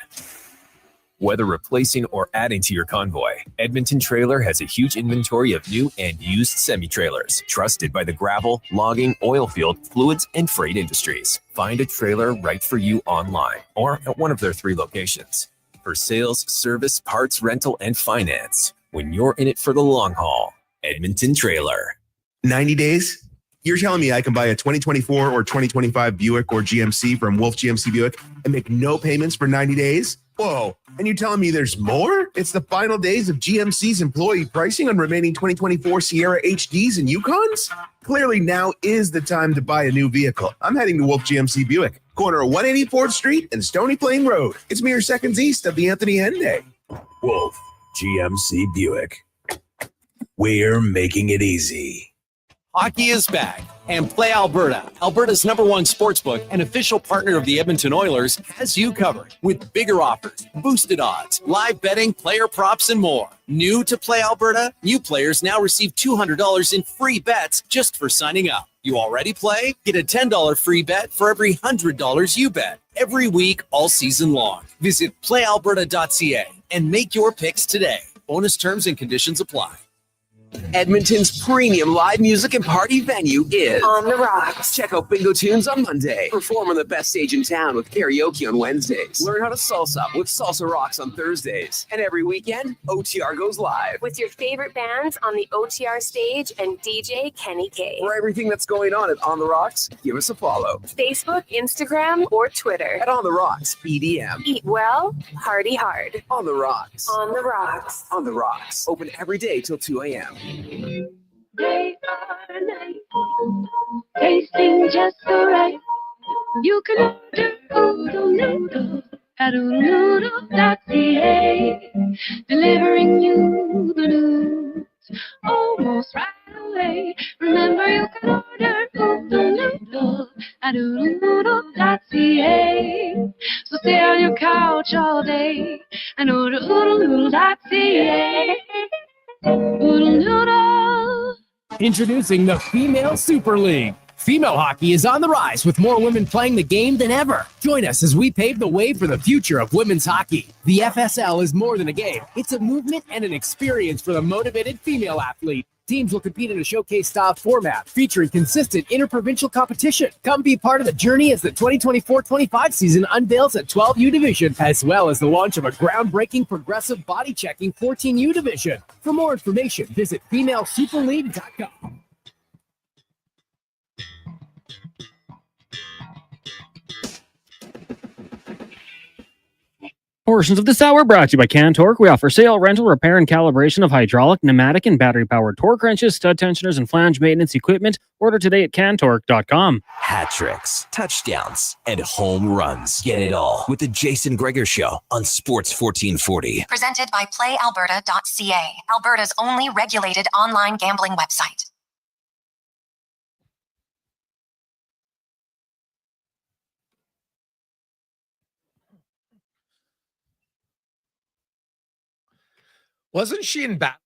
Whether replacing or adding to your convoy, Edmonton Trailer has a huge inventory of new and used semi-trailers, trusted by the gravel, logging, oil field, fluids, and freight industries. Find a trailer right for you online or at one of their 3 locations. For sales, service, parts, rental, and finance, when you're in it for the long haul, Edmonton Trailer. 90 days? You're telling me I can buy a 2024 or 2025 Buick or GMC from Wolf GMC Buick and make no payments for 90 days? Whoa. And you're telling me there's more? It's the final days of GMC's employee pricing on remaining 2024 Sierra HDs and Yukons? Clearly now is the time to buy a new vehicle. I'm heading to Wolf GMC Buick, corner of 184th Street and Stony Plain Road. It's mere seconds east of the Anthony Henday. Wolf GMC Buick. We're making it easy. Hockey is back, and Play Alberta, Alberta's #1 sportsbook and official partner of the Edmonton Oilers, has you covered with bigger offers, boosted odds, live betting, player props, and more. New to Play Alberta, new players now receive $200 in free bets just for signing up. You already play? Get a $10 free bet for every $100 you bet every week all season long. Visit playalberta.ca and make your picks today. Bonus terms and conditions apply. Edmonton's premium live music and party venue is On the Rocks. Check out Bingo Tunes on Monday. Perform on the best stage in town with karaoke on Wednesdays. Learn how to salsa with Salsa Rocks on Thursdays. And every weekend, OTR goes live. With your favorite bands on the OTR stage and DJ Kenny K. For everything that's going on at On the Rocks, give us a follow. Facebook, Instagram, or Twitter. At On the Rocks, EDM. Eat well, party hard. On the Rocks. On the Rocks. On the Rocks. Open every day till 2 a.m. Day or night, tasting just so right. You can order Oodle Noodle at oodlenoodle.ca, delivering you the news almost right away. Remember, you can order Oodle Noodle at oodlenoodle.ca. So stay on your couch all day and order oodlenoodle.ca. Oodle Noodle. Introducing the Female Super League. Female hockey is on the rise with more women playing the game than ever. Join us as we pave the way for the future of women's hockey. The FSL is more than a game. It's a movement and an experience for the motivated female athlete. Teams will compete in a showcase-style format featuring consistent interprovincial competition. Come be part of the journey as the 2024-25 season unveils a 12U division, as well as the launch of a groundbreaking progressive body-checking 14U division. For more information, visit FemaleSuperLeague.com. Portions of this hour brought to you by Cantork. We offer sale, rental, repair, and calibration of hydraulic, pneumatic, and battery-powered torque wrenches, stud tensioners, and flange maintenance equipment. Order today at cantork.com. Hat tricks, touchdowns, and home runs. Get it all with the Jason Gregor Show on Sports 1440. Presented by PlayAlberta.ca, Alberta's only regulated online gambling website. Wasn't she in bat?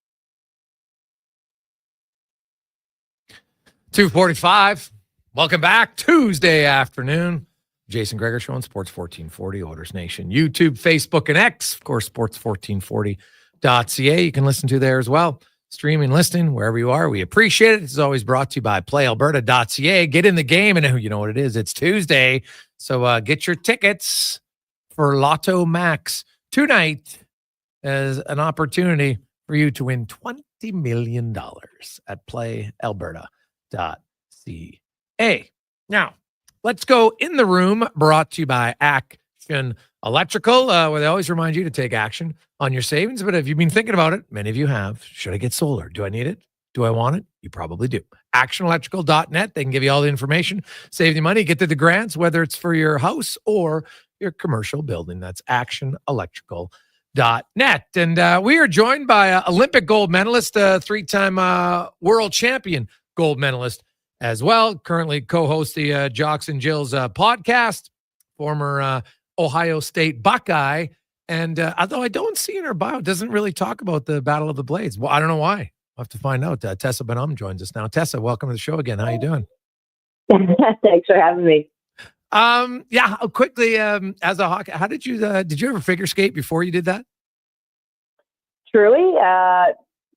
2:45. Welcome back. Tuesday afternoon. Jason Gregor Show on Sports 1440, Oilers Nation, YouTube, Facebook, and X. Of course, sports1440.ca. You can listen to there as well. Streaming, listening, wherever you are. We appreciate it. This is always brought to you by PlayAlberta.ca. Get in the game, and you know what it is. It's Tuesday. So get your tickets for Lotto Max tonight as an opportunity for you to win $20 million at PlayAlberta.ca. Now, let's go in the room, brought to you by Action Electrical, where they always remind you to take action on your savings. But if you've been thinking about it, many of you have. Should I get solar? Do I need it? Do I want it? You probably do. Actionelectrical.net. They can give you all the information, save you money, get to the grants, whether it's for your house or your commercial building. That's actionelectrical.net. And we are joined by Olympic gold medalist, three-time world champion gold medalist as well. Currently co-hosts the Jocks and Jills podcast, former Ohio State Buckeye. And although I don't see in her bio, it doesn't really talk about the Battle of the Blades. Well, I don't know why. We'll have to find out. Tessa Benham joins us now. Tessa, welcome to the show again. How you doing? Thanks for having me. Yeah, quickly, as a hockey, how did you ever figure skate before you did that? Truly,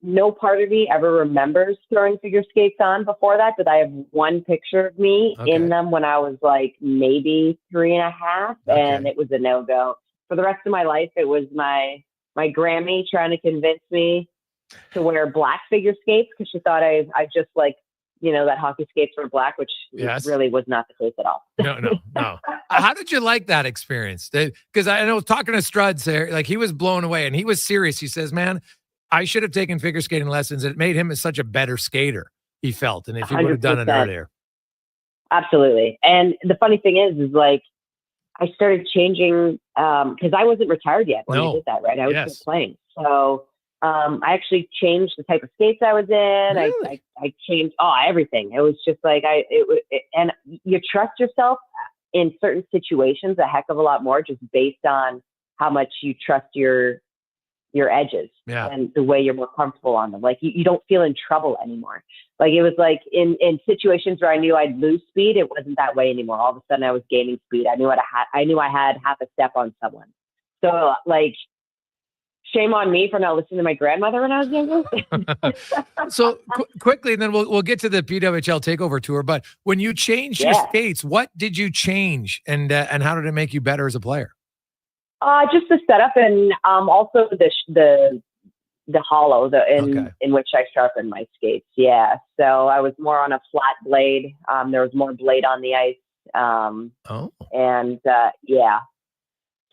no part of me ever remembers throwing figure skates on before that, but I have one picture of me in them when I was like maybe 3.5, and it was a no-go. For the rest of my life, it was my Grammy trying to convince me to wear black figure skates because she thought I just like, that hockey skates were black, which really was not the case at all. No. How did you like that experience? Because I know talking to Struds there, like he was blown away and he was serious. He says, man, I should have taken figure skating lessons. It made him such a better skater, he felt. And if he would have done it earlier. Absolutely. And the funny thing is like, I started changing because I wasn't retired yet when I did that, right? I was still playing. So I actually changed the type of skates I was in. Really? I changed everything. It was just like and you trust yourself in certain situations a heck of a lot more just based on how much you trust your edges and the way you're more comfortable on them. Like you don't feel in trouble anymore. Like it was like in situations where I knew I'd lose speed, it wasn't that way anymore. All of a sudden I was gaining speed. I knew I had half a step on someone. So like, shame on me for not listening to my grandmother when I was younger. So quickly, and then we'll get to the PWHL takeover tour. But when you changed your skates, what did you change, and how did it make you better as a player? Just the setup, and also the hollow in which I sharpened my skates. Yeah, so I was more on a flat blade. There was more blade on the ice. And yeah,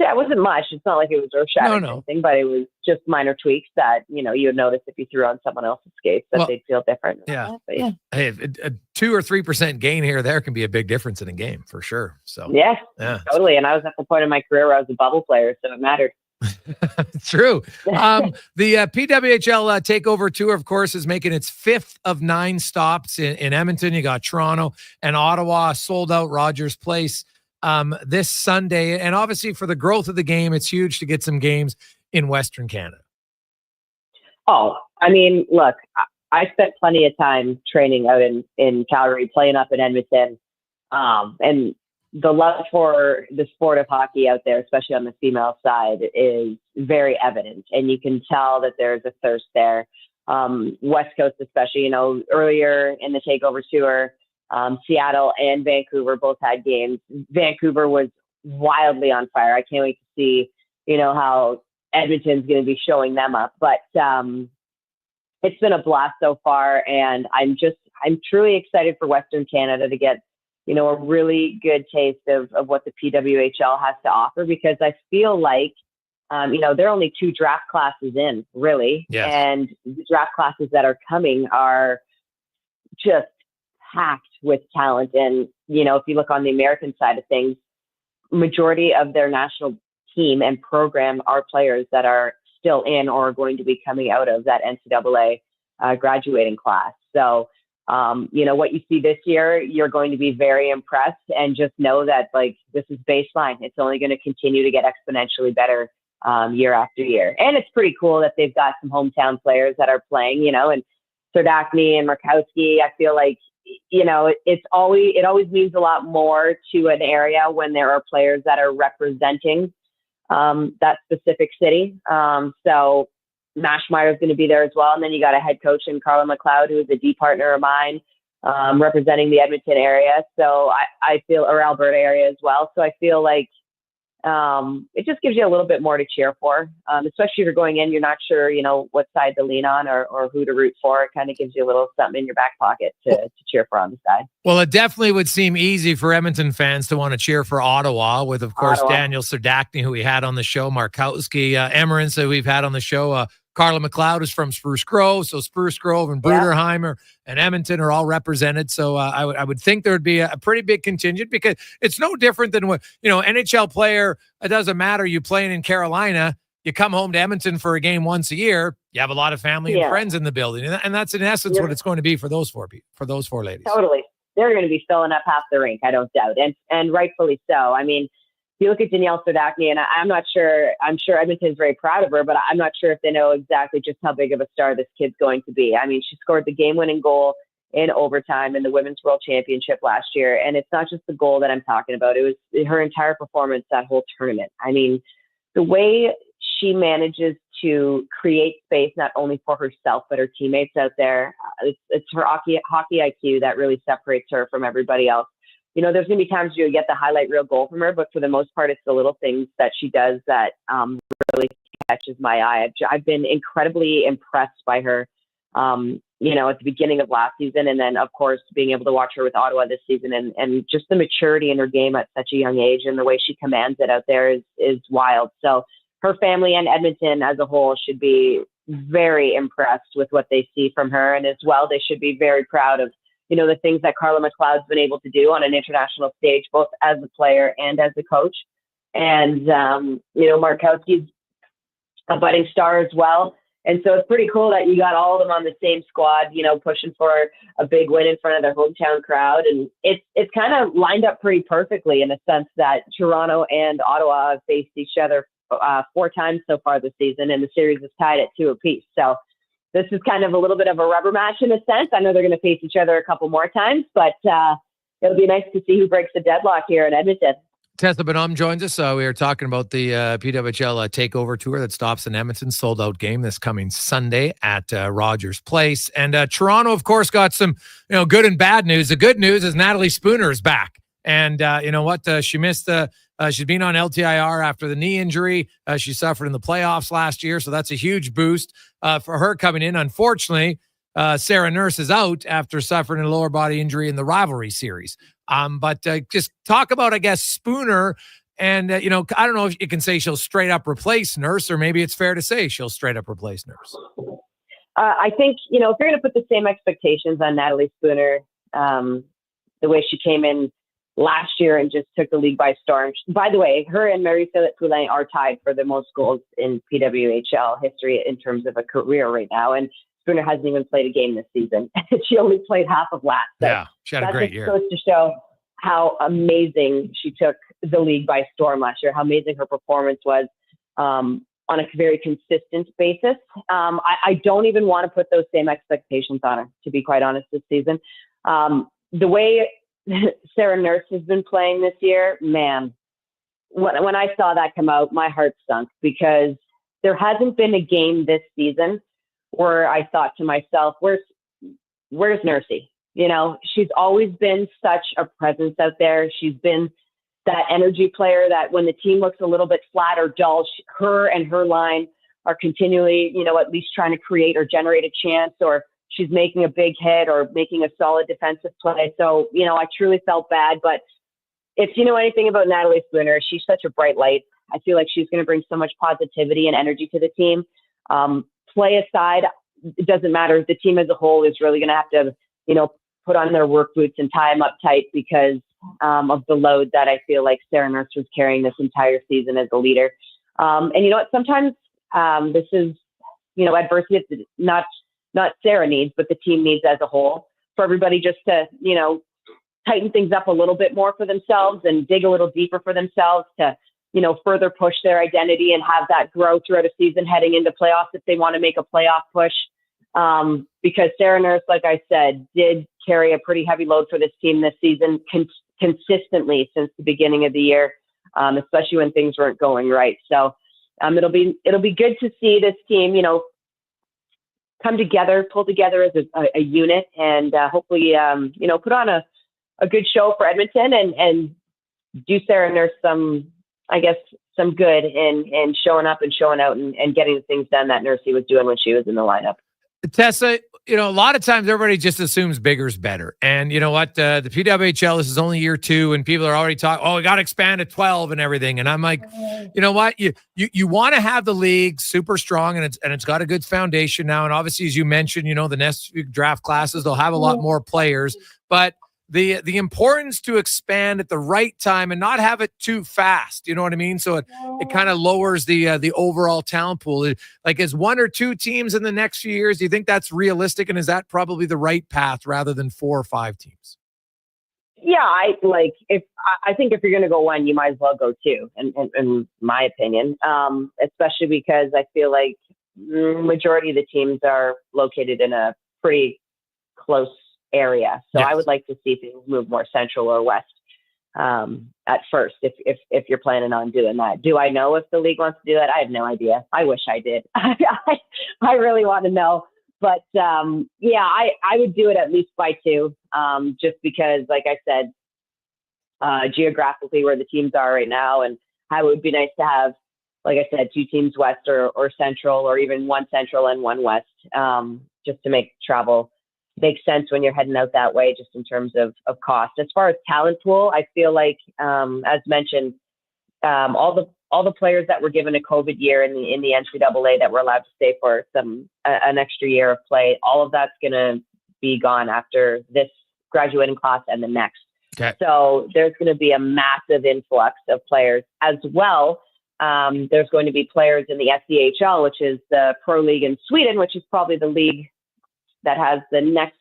it wasn't much. It's not like it was earth-shattering or anything, but it was just minor tweaks that, you would notice if you threw on someone else's skates that they'd feel different. Yeah. But yeah. Hey, a 2 or 3% gain here or there can be a big difference in a game for sure. So yeah, totally. And I was at the point in my career where I was a bubble player, so it mattered. True. The PWHL takeover tour, of course, is making its 5th of 9 stops in Edmonton. You got Toronto and Ottawa, sold out Rogers Place this Sunday. And obviously for the growth of the game, it's huge to get some games in Western Canada. Oh, I mean, look, I spent plenty of time training out in Calgary, playing up in Edmonton. And the love for the sport of hockey out there, especially on the female side, is very evident. And you can tell that there's a thirst there. West Coast, especially, earlier in the takeover tour, Seattle and Vancouver both had games. Vancouver was wildly on fire. I can't wait to see, how Edmonton's going to be showing them up. But it's been a blast so far, and I'm truly excited for Western Canada to get, a really good taste of what the PWHL has to offer, because I feel like, there are only 2 draft classes in, really. Yes. And the draft classes that are coming are just packed with talent. And, if you look on the American side of things, majority of their national team and program are players that are still in or are going to be coming out of that NCAA graduating class. So, what you see this year, you're going to be very impressed, and just know that this is baseline. It's only going to continue to get exponentially better year after year. And it's pretty cool that they've got some hometown players that are playing, and Serdachny and Markowski. I feel like, it always means a lot more to an area when there are players that are representing that specific city. So Mashmeyer is going to be there as well. And then you got a head coach in Carla McLeod, who is a D partner of mine, representing the Edmonton area. So I feel, or Alberta area as well. So I feel like it just gives you a little bit more to cheer for, especially if you're going in, you're not sure, what side to lean on or who to root for. It kind of gives you a little something in your back pocket to cheer for on the side. Well, it definitely would seem easy for Edmonton fans to want to cheer for Ottawa with, of course, Daniel Serdachny, who we had on the show, Markowski, Emmerance, that we've had on the show. Carla McLeod is from Spruce Grove, so Spruce Grove and Bruderheimer and Edmonton are all represented. So I would think there would be a pretty big contingent, because it's no different than what, NHL player, it doesn't matter, you playing in Carolina, you come home to Edmonton for a game once a year, you have a lot of family and friends in the building. And that's in essence what it's going to be for those four people, for those four ladies. Totally. They're going to be filling up half the rink, I don't doubt. And rightfully so. I mean, if you look at Danielle Serdachny, and I'm sure Edmonton's very proud of her, but I'm not sure if they know exactly just how big of a star this kid's going to be. I mean, she scored the game-winning goal in overtime in the Women's World Championship last year. And it's not just the goal that I'm talking about. It was her entire performance that whole tournament. I mean, the way she manages to create space, not only for herself, but her teammates out there, it's her hockey IQ that really separates her from everybody else. There's going to be times you'll get the highlight reel goal from her, but for the most part, it's the little things that she does that really catches my eye. I've been incredibly impressed by her, at the beginning of last season. And then, of course, being able to watch her with Ottawa this season and just the maturity in her game at such a young age and the way she commands it out there is wild. So her family and Edmonton as a whole should be very impressed with what they see from her. And as well, they should be very proud of the things that Carla McLeod's been able to do on an international stage, both as a player and as a coach. And, Markowski's a budding star as well. And so it's pretty cool that you got all of them on the same squad, pushing for a big win in front of their hometown crowd. And it's kind of lined up pretty perfectly in a sense that Toronto and Ottawa have faced each other 4 times so far this season, and the series is tied at 2 apiece. So this is kind of a little bit of a rubber match in a sense. I know they're going to face each other a couple more times, but it'll be nice to see who breaks the deadlock here in Edmonton. Tessa Bonhomme joins us. We are talking about the PWHL takeover tour that stops in Edmonton, sold out game this coming Sunday at Rogers Place. And Toronto, of course, got some good and bad news. The good news is Natalie Spooner is back. And you know what? She missed she's been on LTIR after the knee injury. She suffered in the playoffs last year, so that's a huge boost for her coming in. Unfortunately, Sarah Nurse is out after suffering a lower body injury in the rivalry series. But just talk about, I guess, Spooner. And, I don't know if you can say she'll straight up replace Nurse, or maybe it's fair to say she'll straight up replace Nurse. I think, if you're going to put the same expectations on Natalie Spooner, the way she came in last year and just took the league by storm. By the way, her and Marie-Philip Poulin are tied for the most goals in PWHL history in terms of a career right now. And Spooner hasn't even played a game this season. She only played half of last. So yeah, she had a great year. That just goes to show how amazing she took the league by storm last year, how amazing her performance was on a very consistent basis. I don't even want to put those same expectations on her, to be quite honest, this season. The way Sarah Nurse has been playing this year, man, when I saw that come out, my heart sunk, because there hasn't been a game this season where I thought to myself, where's Nursey? She's always been such a presence out there. She's been that energy player that when the team looks a little bit flat or dull, her and her line are continually, at least trying to create or generate a chance, or she's making a big hit or making a solid defensive play. So, I truly felt bad. But if you know anything about Natalie Spooner, she's such a bright light. I feel like she's going to bring so much positivity and energy to the team. Play aside, it doesn't matter. The team as a whole is really going to have to, put on their work boots and tie them up tight because of the load that I feel like Sarah Nurse was carrying this entire season as a leader. And you know what? Sometimes this is, adversity that not Sarah needs, but the team needs as a whole, for everybody just to, tighten things up a little bit more for themselves and dig a little deeper for themselves to, further push their identity and have that grow throughout a season heading into playoffs if they want to make a playoff push. Because Sarah Nurse, like I said, did carry a pretty heavy load for this team this season consistently since the beginning of the year, especially when things weren't going right. So it'll be good to see this team, come together, pull together as a unit, and hopefully, put on a good show for Edmonton and do Sarah Nurse some I guess, some good in showing up and showing out and getting the things done that Nursey was doing when she was in the lineup. Tessa, a lot of times everybody just assumes bigger's better. And you know what? The PWHL, this is only year 2, and people are already talking, we got to expand to 12 and everything. And I'm like, you know what? You want to have the league super strong, and it's got a good foundation now. And obviously, as you mentioned, the next few draft classes, they'll have a lot more players. But the importance to expand at the right time and not have it too fast, you know what I mean? So it kind of lowers the overall talent pool. Like, as 1 or 2 teams in the next few years, do you think that's realistic? And is that probably the right path rather than 4 or 5 teams? Yeah, I think if you're going to go 1, you might as well go 2, in my opinion, especially because I feel like majority of the teams are located in a pretty close area. So I would like to see things move more central or west at first, if you're planning on doing that. Do I know if the league wants to do that? I have no idea. I wish I did. I really want to know. But I would do it at least by 2, just because, like I said, geographically where the teams are right now, and how it would be nice to have, like I said, 2 teams west or central, or even 1 central and 1 west, just to make travel make sense when you're heading out that way, just in terms of cost. As far as talent pool, I feel like, as mentioned, all the players that were given a COVID year in the NCAA that were allowed to stay for an extra year of play, all of that's going to be gone after this graduating class and the next. Okay. So there's going to be a massive influx of players as well. There's going to be players in the SEHL, which is the pro league in Sweden, which is probably the league that has the next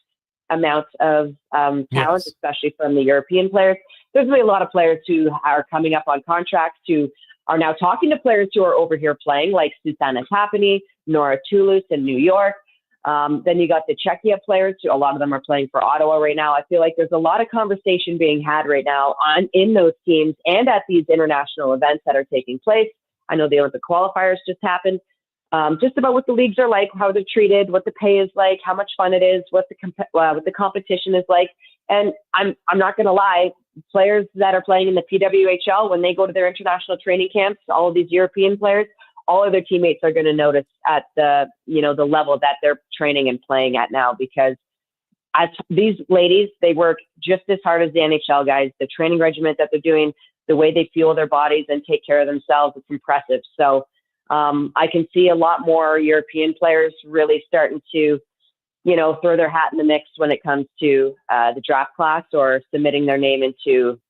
amount of talent, especially from the European players. There's going to be a lot of players who are coming up on contracts, who are now talking to players who are over here playing, like Susanna Tapani, Nora Toulouse in New York. Then you got the Czechia players, who a lot of them are playing for Ottawa right now. I feel like there's a lot of conversation being had right now in those teams and at these international events that are taking place. I know the Olympic qualifiers just happened. Just about what the leagues are like, how they're treated, what the pay is like, how much fun it is, what the competition is like. And I'm not going to lie, players that are playing in the PWHL, when they go to their international training camps, all of these European players, all of their teammates are going to notice at the level that they're training and playing at now, because as these ladies, they work just as hard as the NHL guys. The training regimen that they're doing, the way they fuel their bodies and take care of themselves, it's impressive. So I can see a lot more European players really starting to, throw their hat in the mix when it comes to the draft class, or submitting their name into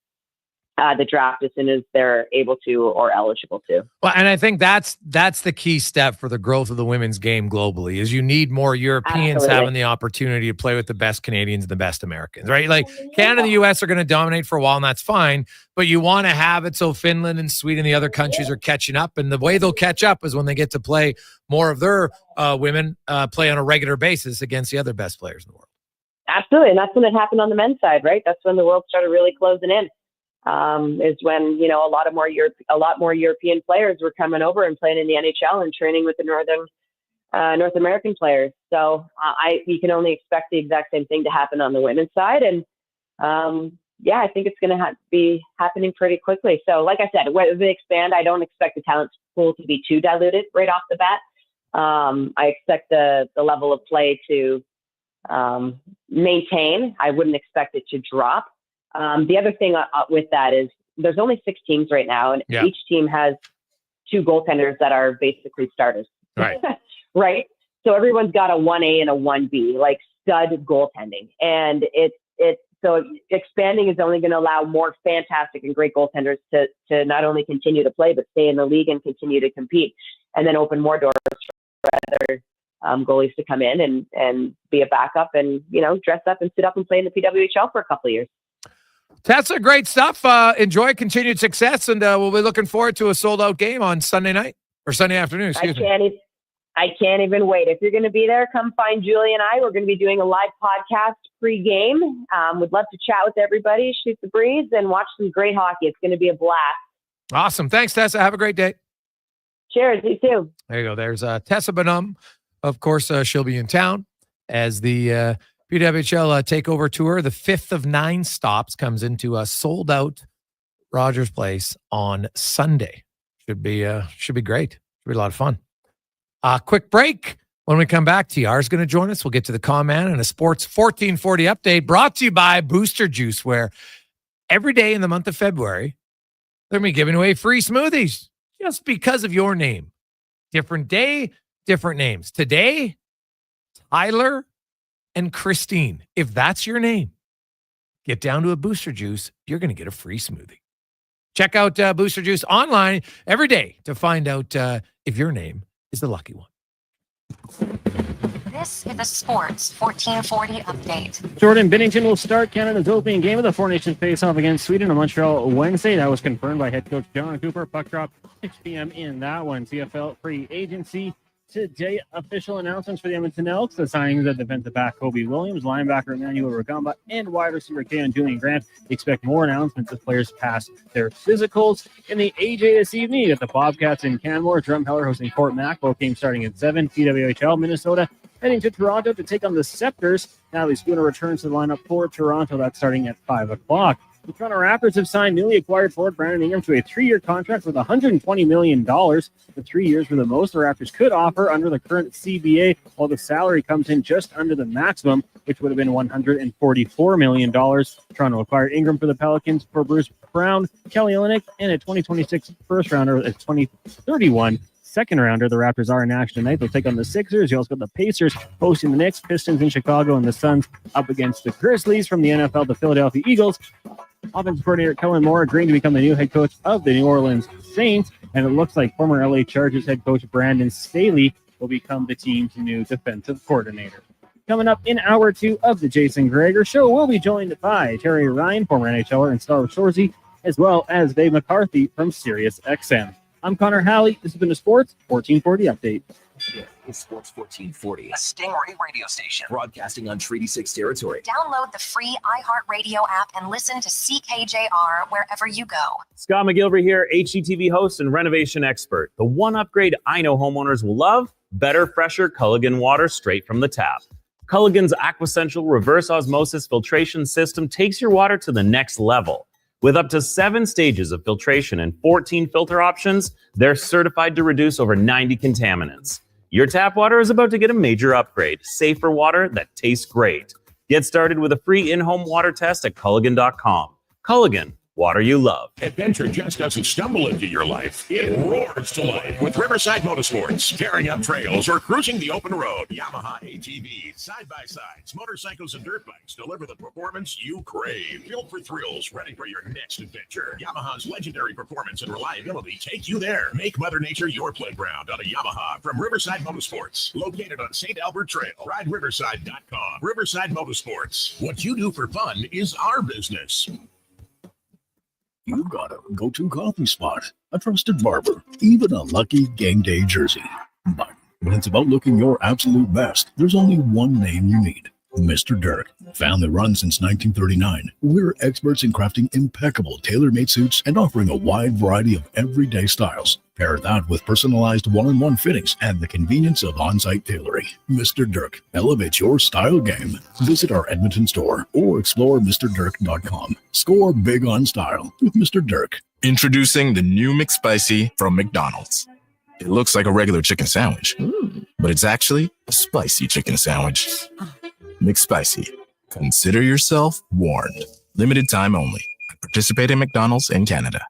the draft as soon as they're able to or eligible to. Well, and I think that's the key step for the growth of the women's game globally, is you need more Europeans having the opportunity to play with the best Canadians and the best Americans, right? Like Canada and the US are going to dominate for a while, and that's fine, but you want to have it so Finland and Sweden, the other countries, are catching up. And the way they'll catch up is when they get to play more of their women play on a regular basis against the other best players in the world. Absolutely. And that's when it happened on the men's side, right? That's when the world started really closing in. Is when, a lot more European players were coming over and playing in the NHL and training with the North American players. So we can only expect the exact same thing to happen on the women's side. And I think it's going to be happening pretty quickly. So like I said, when they expand, I don't expect the talent pool to be too diluted right off the bat. I expect the level of play to maintain. I wouldn't expect it to drop. The other thing with that is there's only 6 teams right now, and each team has 2 goaltenders that are basically starters. Right. Right. So everyone's got a 1A and a 1B, like stud goaltending. And so expanding is only going to allow more fantastic and great goaltenders to not only continue to play, but stay in the league and continue to compete, and then open more doors for other goalies to come in and be a backup and, dress up and sit up and play in the PWHL for a couple of years. Tessa, great stuff. Enjoy continued success, and we'll be looking forward to a sold-out game on Sunday night, or Sunday afternoon, excuse me. I can't even wait. If you're going to be there, come find Julie and I. We're going to be doing a live podcast pre-game. We'd love to chat with everybody, shoot the breeze, and watch some great hockey. It's going to be a blast. Awesome. Thanks, Tessa. Have a great day. Cheers. You too. There you go. There's Tessa Bonhomme. Of course, she'll be in town as the PWHL Takeover Tour. The 5th of 9 stops comes into a sold-out Rogers Place on Sunday. Should be great. Should be a lot of fun. Quick break. When we come back, TR is going to join us. We'll get to the comment and a Sports 1440 update brought to you by Booster Juice, where every day in the month of February, they're going to be giving away free smoothies just because of your name. Different day, different names. Today, Tyler and Christine. If that's your name, get down to a Booster Juice. You're going to get a free smoothie. Check out Booster Juice online every day to find out if your name is the lucky one. This is the Sports 1440 update. Jordan Binnington will start Canada's opening game of the Four Nations face-off against Sweden on Montreal Wednesday. That was confirmed by head coach John Cooper. Puck drop 6 p.m. in that one. CFL free agency today. Official announcements for the Edmonton Elks. The signings of defensive back Kobe Williams, linebacker Emmanuel Rugamba, and wide receiver Keon Julian Grant. Expect more announcements as players pass their physicals. In the AJ this evening, you got the Bobcats in Canmore. Drumheller hosting Fort Mac. Both games starting at 7. PWHL, Minnesota heading to Toronto to take on the Scepters. Natalie Spooner returns to the lineup for Toronto. That's starting at 5 o'clock. The Toronto Raptors have signed newly acquired forward Brandon Ingram to a 3-year contract with $120 million. The 3 years were the most the Raptors could offer under the current CBA, while the salary comes in just under the maximum, which would have been $144 million. Toronto acquired Ingram for the Pelicans for Bruce Brown, Kelly Olynyk, and a 2026 first rounder, a 2031 second rounder. The Raptors are in action tonight. They'll take on the Sixers. You also got the Pacers hosting the Knicks, Pistons in Chicago, and the Suns up against the Grizzlies. From the NFL, the Philadelphia Eagles. Offensive coordinator Kellen Moore agreeing to become the new head coach of the New Orleans Saints. And it looks like former LA Chargers head coach Brandon Staley will become the team's new defensive coordinator. Coming up in hour 2 of the Jason Gregor Show, we'll be joined by Terry Ryan, former NHLer and Star Shorzy, as well as Dave McCarthy from Sirius XM. I'm Connor Halley. This has been a Sports 1440 update. It's Sports 1440, a Stingray radio station broadcasting on Treaty 6 territory. Download the free iHeartRadio app and listen to CKJR wherever you go. Scott McGilvery here, HGTV host and renovation expert. The one upgrade I know homeowners will love: better, fresher Culligan water straight from the tap. Culligan's Aquacentral reverse osmosis filtration system takes your water to the next level. With up to 7 stages of filtration and 14 filter options, they're certified to reduce over 90 contaminants. Your tap water is about to get a major upgrade. Safer water that tastes great. Get started with a free in-home water test at Culligan.com. Culligan, water you love. Adventure just doesn't stumble into your life. It roars to life with Riverside Motorsports. Tearing up trails or cruising the open road. Yamaha ATVs, side-by-sides, motorcycles, and dirt bikes deliver the performance you crave. Built for thrills, ready for your next adventure. Yamaha's legendary performance and reliability take you there. Make Mother Nature your playground on a Yamaha from Riverside Motorsports. Located on St. Albert Trail. RideRiverside.com. Riverside Motorsports. What you do for fun is our business. You've got a go-to coffee spot, a trusted barber, even a lucky game day jersey. But when it's about looking your absolute best, there's only one name you need: Mr. Dirk. Family run since 1939, we're experts in crafting impeccable tailor-made suits and offering a wide variety of everyday styles. Pair that with personalized one-on-one fittings and the convenience of on-site tailoring. Mr. Dirk elevates your style game. Visit our Edmonton store or explore MrDirk.com. Score big on style with Mr. Dirk. Introducing the new McSpicy from McDonald's. It looks like a regular chicken sandwich, but it's actually a spicy chicken sandwich. McSpicy. Consider yourself warned. Limited time only. Participate in McDonald's in Canada.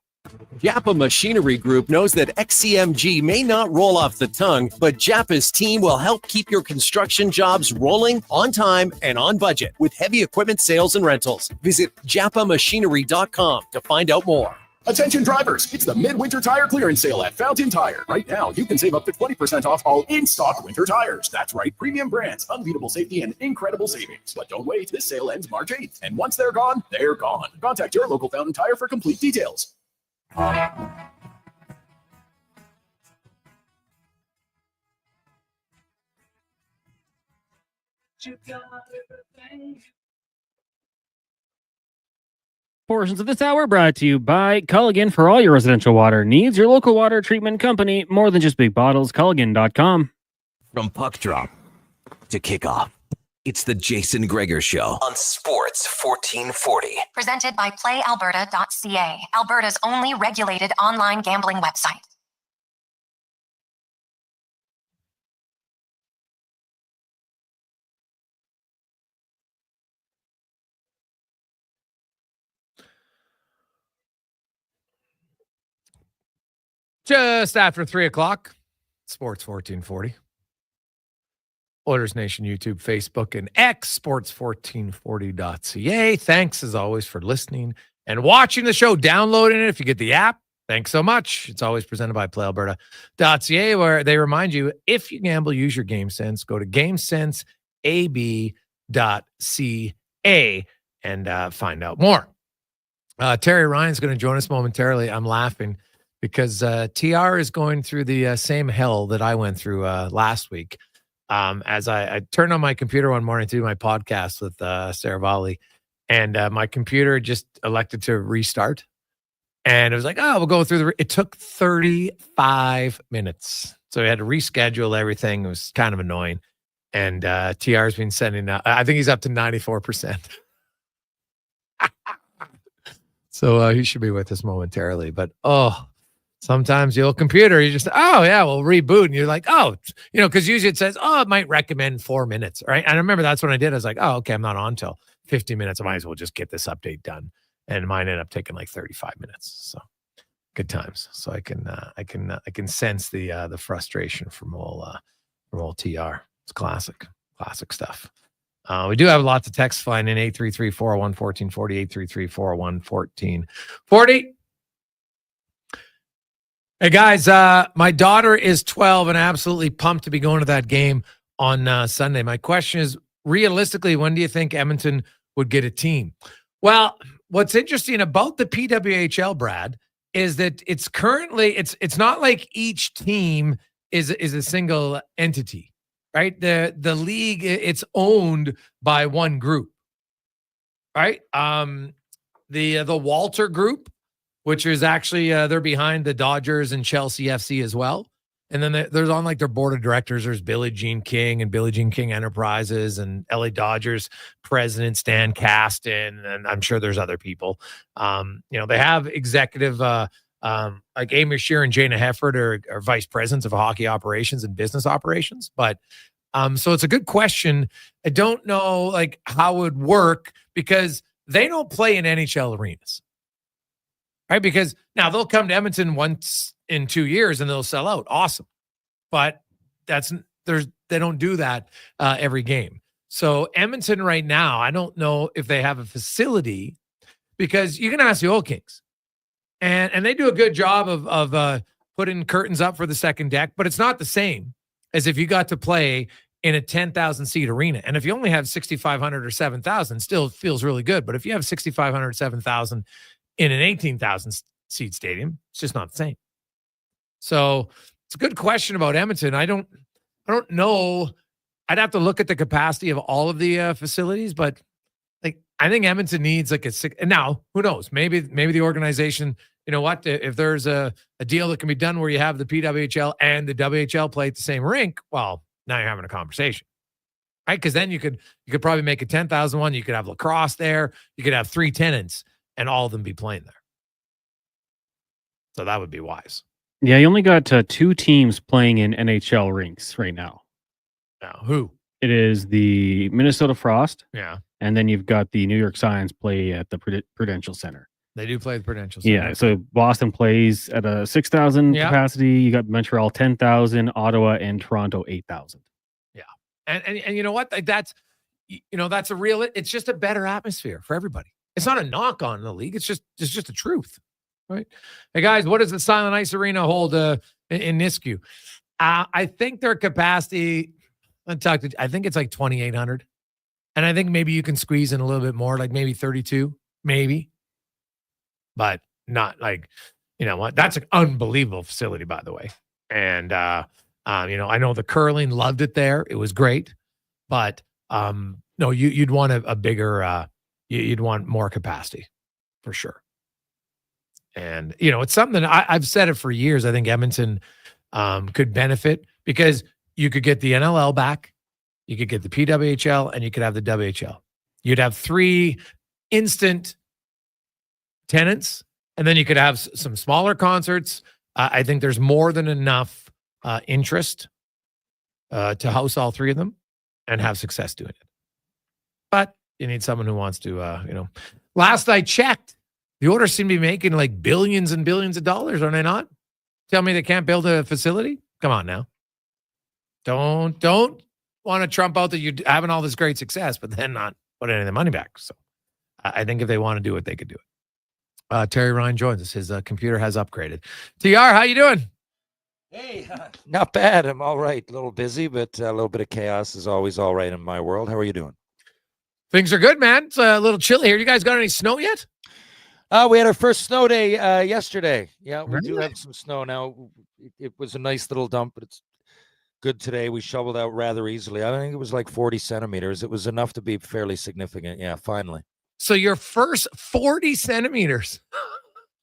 Japa Machinery Group knows that XCMG may not roll off the tongue, but Japa's team will help keep your construction jobs rolling on time and on budget with heavy equipment sales and rentals. Visit japamachinery.com to find out more. Attention drivers, it's the midwinter tire clearance sale at Fountain Tire. Right now, you can save up to 20% off all in-stock winter tires. That's right, premium brands, unbeatable safety, and incredible savings. But don't wait, this sale ends March 8th. And once they're gone, they're gone. Contact your local Fountain Tire for complete details. Portions of this hour brought to you by Culligan. For all your residential water needs, your local water treatment company, more than just big bottles. Culligan.com. From puck drop to kickoff, It's the Jason Gregor Show on Sports 1440. Presented by PlayAlberta.ca, Alberta's only regulated online gambling website. Just after 3 o'clock, Sports 1440. Oilers Nation, YouTube, Facebook, and X, sports1440.ca. Thanks, as always, for listening and watching the show, downloading it if you get the app. Thanks so much. It's always presented by PlayAlberta.ca, where they remind you, if you gamble, use your Game Sense. Go to GameSenseAB.ca and find out more. Terry Ryan's going to join us momentarily. I'm laughing because TR is going through the same hell that I went through last week. As I turned on my computer one morning to do my podcast with Sarah Volley, and my computer just elected to restart. And it was like, oh, we'll go through it took 35 minutes. So we had to reschedule everything. It was kind of annoying. And TR's been sending out, I think he's up to 94%. So he should be with us momentarily. But sometimes the old computer, you just, we'll reboot. And you're like, because usually it says, it might recommend 4 minutes, right? And I remember that's when I did. I was like, okay, I'm not on till 50 minutes. I might as well just get this update done. And mine ended up taking like 35 minutes. So good times. So I can sense the frustration from old TR. It's classic stuff. We do have lots of texts flying in. 833-401-1440, 833-401-1440. Hey guys, my daughter is 12 and absolutely pumped to be going to that game on Sunday. My question is, realistically, when do you think Edmonton would get a team? Well, what's interesting about the PWHL, Brad, is that it's currently it's not like each team is a single entity, right? The league, it's owned by one group, right? The Walter Group, which is actually they're behind the Dodgers and Chelsea FC as well. And then there's on like their board of directors, there's Billie Jean King and Billie Jean King Enterprises and LA Dodgers president Stan Kasten, and I'm sure there's other people. They have executive like Amy Shear and Jana Hefford are vice presidents of hockey operations and business operations. But so it's a good question. I don't know like how it would work because they don't play in NHL arenas. Right, because now they'll come to Edmonton once in 2 years and they'll sell out. Awesome, but they don't do that every game. So Edmonton right now, I don't know if they have a facility because you can ask the Oil Kings, and they do a good job of putting curtains up for the second deck, but it's not the same as if you got to play in a 10,000 seat arena. And if you only have 6,500 or 7,000, still feels really good. But if you have 6,500, 7,000 in an 18,000 seat stadium, it's just not the same. So it's a good question about Edmonton. I don't know. I'd have to look at the capacity of all of the facilities, but like I think Edmonton needs like and now who knows? Maybe the organization, you know what? If there's a deal that can be done where you have the PWHL and the WHL play at the same rink, well, now you're having a conversation, right? Because then you could probably make a 10,000 one. You could have lacrosse there. You could have 3 tenants. And all of them be playing there. So that would be wise. Yeah, you only got 2 teams playing in NHL rinks right now. Now, who? It is the Minnesota Frost. Yeah. And then you've got the New York Science play at the Prudential Center. They do play the Prudential Center. Yeah, so Boston plays at a 6,000 capacity. You got Montreal 10,000, Ottawa and Toronto 8,000. Yeah. And you know what? Like that's a real, it's just a better atmosphere for everybody. It's not a knock on the league. It's just the truth, right? Hey guys, what does the Silent Ice Arena hold in Nisku? I think their capacity, I think it's like 2,800, and I think maybe you can squeeze in a little bit more, like maybe 32, maybe, but not like, you know what? That's an unbelievable facility, by the way. And I know the curling loved it there. It was great, but no, you'd want a bigger. You'd want more capacity for sure. And, it's something I've said it for years. I think Edmonton could benefit because you could get the NLL back. you could get the PWHL, and you could have the WHL. You'd have 3 instant tenants, and then you could have some smaller concerts. I think there's more than enough interest to house all 3 of them and have success doing it. But you need someone who wants to, Last I checked, the Oilers seem to be making like billions and billions of dollars, are they not? Tell me they can't build a facility? Come on now. Don't want to trump out that you're having all this great success, but then not put any of the money back. So I think if they want to do it, they could do it. Terry Ryan joins us. His computer has upgraded. TR, how you doing? Hey, not bad. I'm all right. A little busy, but a little bit of chaos is always all right in my world. How are you doing? Things are good, man. It's a little chilly here. You guys got any snow yet? We had our first snow day yesterday. Yeah, we do Really? have some snow now. It was a nice little dump, but it's good today. We shoveled out rather easily. I think it was like 40 centimeters. It was enough to be fairly significant. Yeah, finally. So your first 40 centimeters.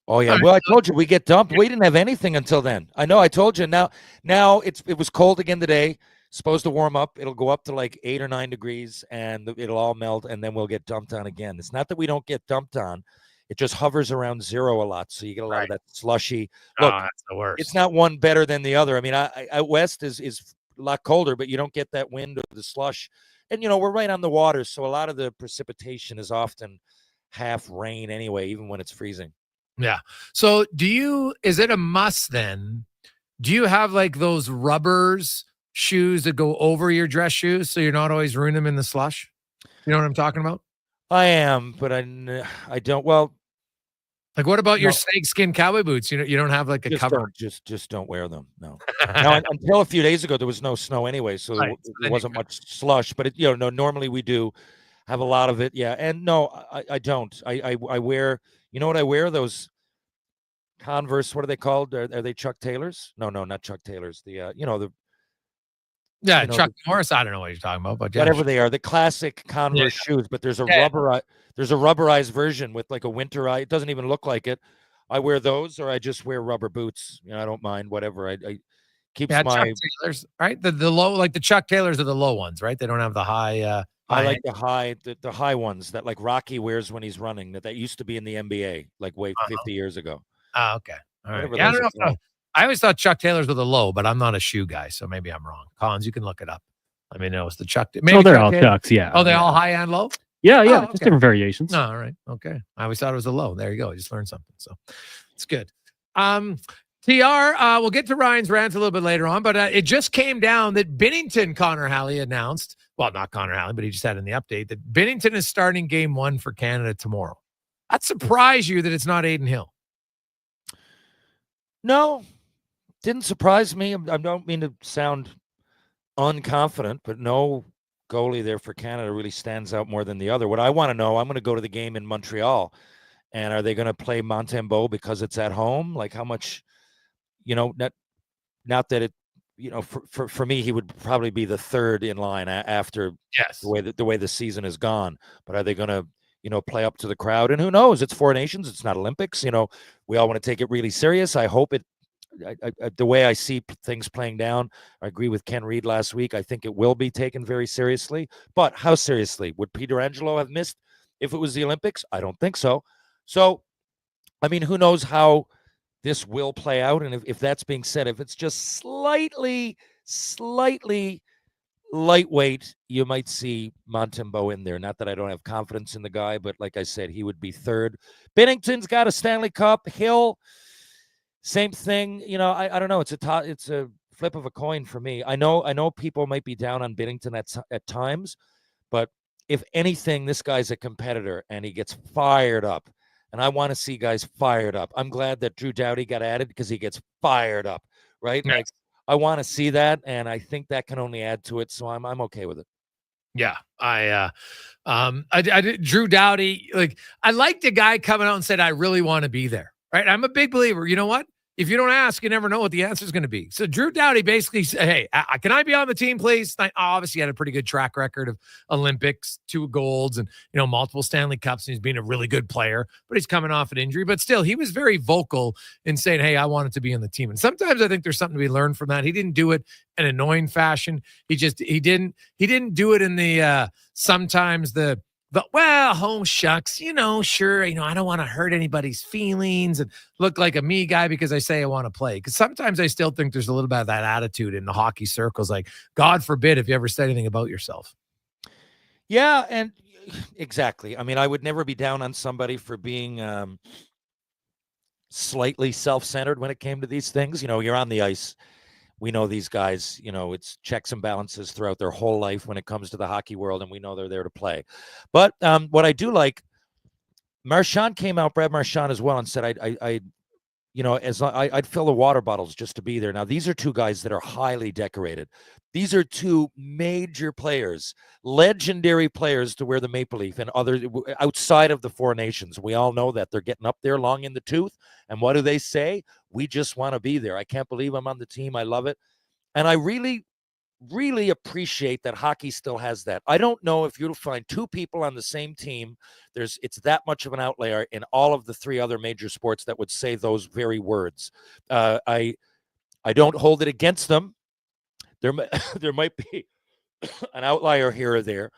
Oh yeah. Well, I told you we get dumped. We didn't have anything until then. I know. I told you. Now it was cold again today. Supposed to warm up. It'll go up to like 8 or 9 degrees, and it'll all melt, and then we'll get dumped on again. It's not that we don't get dumped on. It just hovers around 0 a lot, so you get a lot of that slushy. Look, that's the worst. It's not one better than the other. I mean, out west is a lot colder, but you don't get that wind or the slush. And we're right on the water, so a lot of the precipitation is often half rain anyway, even when it's freezing. Yeah. So is it a must then? Do you have like those rubbers shoes that go over your dress shoes so you're not always ruining them in the slush? You know what I'm talking about? I am, but I don't. Well, like what about your snakeskin cowboy boots? You don't have like a cover. Just don't wear them. No. Now, until a few days ago, there was no snow anyway, so there wasn't much slush. But normally we do have a lot of it. Yeah, and no, I don't. I wear. You know what I wear? Those Converse. What are they called? Are they Chuck Taylors? No, not Chuck Taylors. Chuck Norris. I don't know what you're talking about, but yeah, whatever they are, the classic Converse shoes. But there's a rubberized version with like a winter eye. It doesn't even look like it. I wear those, or I just wear rubber boots. I don't mind whatever. I keeps my Chuck Taylors, right? The low, like the Chuck Taylors are the low ones, right? They don't have the high. I like the high ones that like Rocky wears when he's running. That used to be in the NBA like 50 years ago. Oh, okay. All right. Yeah, I don't know. I always thought Chuck Taylors were the low, but I'm not a shoe guy, so maybe I'm wrong. Collins, you can look it up. Let me know. It's the Chuck. Maybe they're all Chucks, yeah. Oh, they're all high and low? Yeah, okay. Just different variations. No, all right. Okay. I always thought it was a low. There you go. I just learned something. So it's good. TR, we'll get to Ryan's rants a little bit later on, but it just came down that Binnington, Connor Halley announced, well, not Connor Halley, but he just had in the update that Binnington is starting game 1 for Canada tomorrow. That surprised you that it's not Aiden Hill? No, didn't surprise me. I don't mean to sound unconfident, but no goalie there for Canada really stands out more than the other. What I want to know, I'm going to go to the game in Montreal, and are they going to play Montembeault because it's at home? Like how much, not that it, for me, he would probably be the third in line after the way the season is gone. But are they going to, play up to the crowd? And who knows? It's 4 nations. It's not Olympics. We all want to take it really serious. I hope it. The way I see things playing down, I agree with Ken Reed last week. I think it will be taken very seriously. But how seriously? Would Peter Angelo have missed if it was the Olympics? I don't think so. So, I mean, who knows how this will play out? And if that's being said, if it's just slightly lightweight, you might see Montembeault in there. Not that I don't have confidence in the guy, but like I said, he would be third. Binnington's got a Stanley Cup. Hill, same thing. I don't know. It's a flip of a coin for me. I know people might be down on Binnington at times, but if anything, this guy's a competitor and he gets fired up. And I want to see guys fired up. I'm glad that Drew Doughty got added because he gets fired up, right? Yes. Like, I want to see that, and I think that can only add to it. So I'm okay with it. Yeah, I did Drew Doughty. Like, I liked the guy coming out and said, "I really want to be there." Right? I'm a big believer. You know what? if you don't ask, you never know what the answer is going to be. So Drew Doughty basically said, hey, can I be on the team, please? Obviously, he had a pretty good track record of Olympics, 2 golds, and, multiple Stanley Cups, and he's been a really good player, but he's coming off an injury. But still, he was very vocal in saying, hey, I wanted to be on the team. And sometimes I think there's something to be learned from that. He didn't do it in an annoying fashion. He didn't do it in the sometimes the oh, shucks, sure, I don't want to hurt anybody's feelings and look like a me guy because I say I want to play. Because sometimes I still think there's a little bit of that attitude in the hockey circles. Like, God forbid if you ever said anything about yourself. Yeah, and exactly. I mean, I would never be down on somebody for being slightly self-centered when it came to these things. You're on the ice. We know these guys, it's checks and balances throughout their whole life when it comes to the hockey world, and we know they're there to play. But what I do like, Marchand came out, Brad Marchand as well, and said, I'd fill the water bottles just to be there. Now, these are 2 guys that are highly decorated. These are 2 major players, legendary players to wear the Maple Leaf and other outside of the 4 nations. We all know that they're getting up there long in the tooth. And what do they say? We just want to be there. I can't believe I'm on the team. I love it. And I really, really appreciate that hockey still has that. I don't know if you'll find 2 people on the same team. It's that much of an outlier in all of the 3 other major sports that would say those very words. I don't hold it against them. There might be an outlier here or there,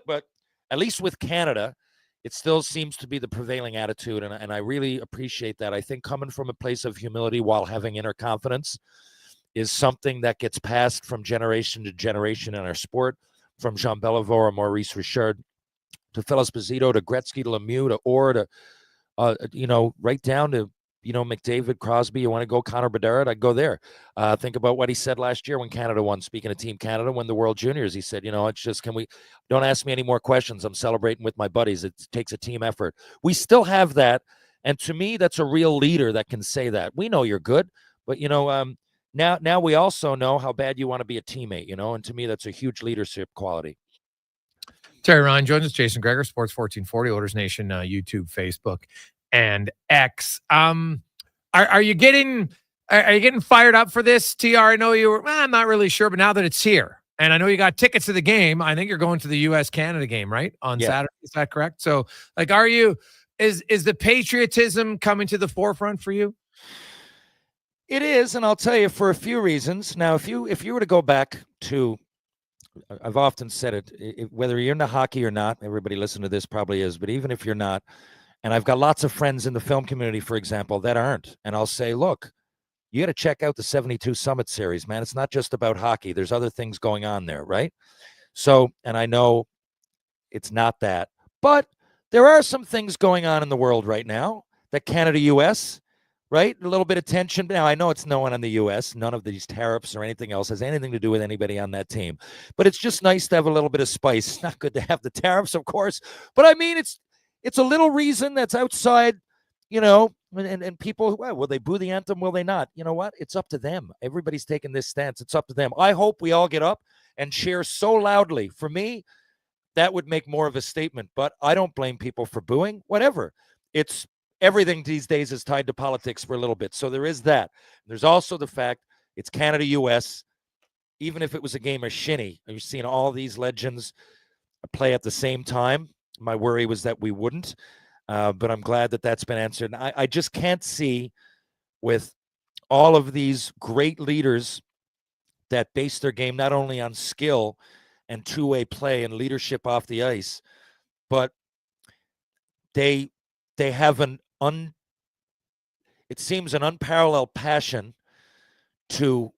but at least with Canada, it still seems to be the prevailing attitude, and I really appreciate that. I think coming from a place of humility while having inner confidence is something that gets passed from generation to generation in our sport, from Jean Beliveau or Maurice Richard to Phil Esposito to Gretzky to Lemieux to Orr to, right down to, McDavid, Crosby. You want to go Connor Bedard? I'd go there. Think about what he said last year when Canada won. Speaking of Team Canada, when the World Juniors, he said, it's just, don't ask me any more questions. I'm celebrating with my buddies. It takes a team effort. We still have that. And to me, that's a real leader that can say that. We know you're good, but, now we also know how bad you want to be a teammate, and to me, that's a huge leadership quality. Terry Ryan joins us, Jason Gregor, Sports 1440, Oilers Nation, YouTube, Facebook, and X. Are you getting fired up for this, TR? I know you were, I'm not really sure, but now that it's here, and I know you got tickets to the game, I think you're going to the U.S.-Canada game, right? On Saturday, is that correct? So, is the patriotism coming to the forefront for you? It is, and I'll tell you for a few reasons. Now, if you were to go back to, I've often said it, whether you're into hockey or not, everybody listening to this probably is, but even if you're not, and I've got lots of friends in the film community, for example, that aren't, and I'll say, look, you got to check out the 72 Summit Series, man. It's not just about hockey. There's other things going on there, right? So, and I know it's not that, but there are some things going on in the world right now that Canada-US, right? A little bit of tension. Now, I know it's no one in the U.S. None of these tariffs or anything else has anything to do with anybody on that team. But it's just nice to have a little bit of spice. It's not good to have the tariffs, of course. But, I mean, it's a little reason that's outside, and people, well, will they boo the anthem? Will they not? You know what? It's up to them. Everybody's taking this stance. It's up to them. I hope we all get up and cheer so loudly. For me, that would make more of a statement. But I don't blame people for booing. Whatever. Everything these days is tied to politics for a little bit. So there is that. There's also the fact it's Canada-US. Even if it was a game of shinny, you're seeing all these legends play at the same time. My worry was that we wouldn't, but I'm glad that that's been answered. And I just can't see with all of these great leaders that base their game not only on skill and two-way play and leadership off the ice, but they have it seems an unparalleled passion to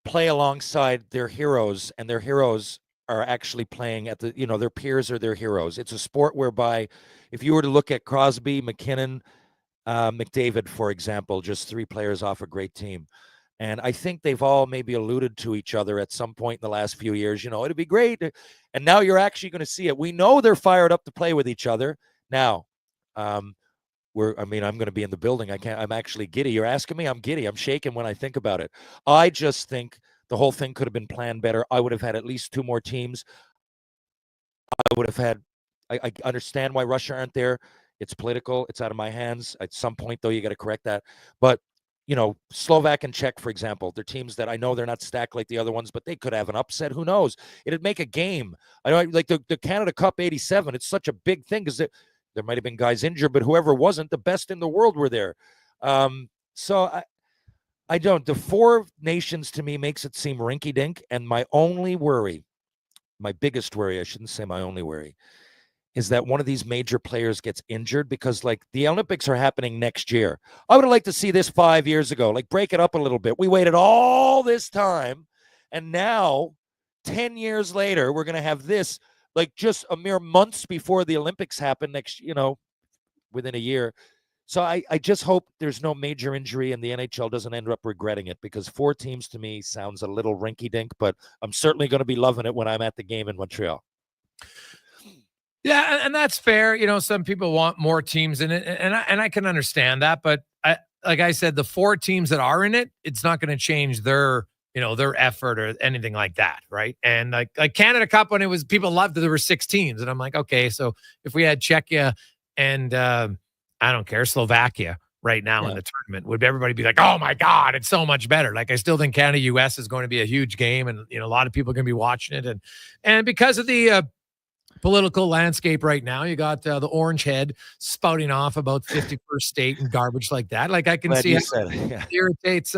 play alongside their heroes, and their heroes are actually playing at their peers are their heroes. It's a sport whereby if you were to look at Crosby, McKinnon, McDavid, for example, just 3 players off a great team. And I think they've all maybe alluded to each other at some point in the last few years, it'd be great. And now you're actually going to see it. We know they're fired up to play with each other. Now, I'm going to be in the building. I'm actually giddy. You're asking me? I'm giddy. I'm shaking when I think about it. I just think the whole thing could have been planned better. I would have had at least 2 more teams. I understand why Russia aren't there. It's political. It's out of my hands. At some point, though, you got to correct that. But Slovak and Czech, for example, they're teams that I know they're not stacked like the other ones, but they could have an upset. Who knows? It'd make a game. I know, like the Canada Cup '87. It's such a big thing because there might have been guys injured, but whoever wasn't, the best in the world were there. So I don't. The 4 nations to me makes it seem rinky-dink, and my biggest worry, I shouldn't say my only worry, is that one of these major players gets injured because, like, the Olympics are happening next year. I would have liked to see this 5 years ago, like break it up a little bit. We waited all this time, and now 10 years later, we're going to have this, like, just a mere months before the Olympics happen next, within a year. So I just hope there's no major injury and the NHL doesn't end up regretting it, because 4 teams to me sounds a little rinky-dink, but I'm certainly going to be loving it when I'm at the game in Montreal. Yeah, and that's fair. Some people want more teams in it, and I can understand that. But like I said, the 4 teams that are in it, it's not going to change their effort or anything like that, right? And like Canada Cup, when it was, people loved that there were 6 teams, and I'm like, okay, so if we had Czechia and I don't care, Slovakia right now in the tournament, would everybody be like, oh my God, it's so much better? Like, I still think Canada-US is going to be a huge game, and a lot of people are going to be watching it, and because of the political landscape right now, you got the orange head spouting off about 51st state and garbage like that. Like, I can see how it irritates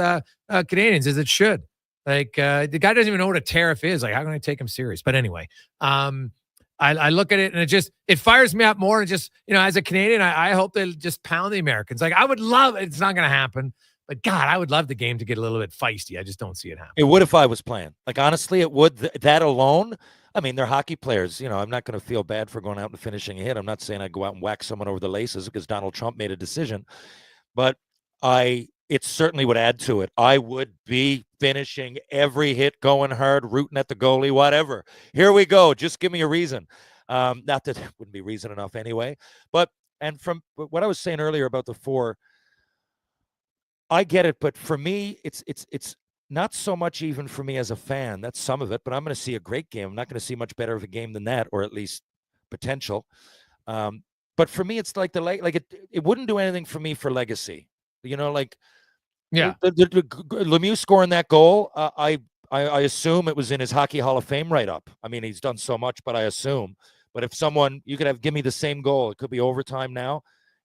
Canadians, as it should. Like, the guy doesn't even know what a tariff is. Like, how can I take him serious? But anyway, I look at it and it fires me up more. And just, as a Canadian, I hope they just pound the Americans. Like, I would love, it's not going to happen, but God, I would love the game to get a little bit feisty. I just don't see it happen. It would if I was playing. Like, honestly, it would. That alone, I mean, they're hockey players. I'm not going to feel bad for going out and finishing a hit. I'm not saying I'd go out and whack someone over the laces because Donald Trump made a decision, but it certainly would add to it. I would be finishing every hit, going hard, rooting at the goalie, whatever. Here we go. Just give me a reason. Not that it wouldn't be reason enough anyway. And from what I was saying earlier about the 4, I get it. But for me, it's not so much even for me as a fan. That's some of it. But I'm going to see a great game. I'm not going to see much better of a game than that, or at least potential. But for me, it's like it wouldn't do anything for me for legacy. Yeah, Lemieux scoring that goal, I assume it was in his Hockey Hall of Fame write-up. I mean, he's done so much, but I assume. But if you could give me the same goal, it could be overtime now.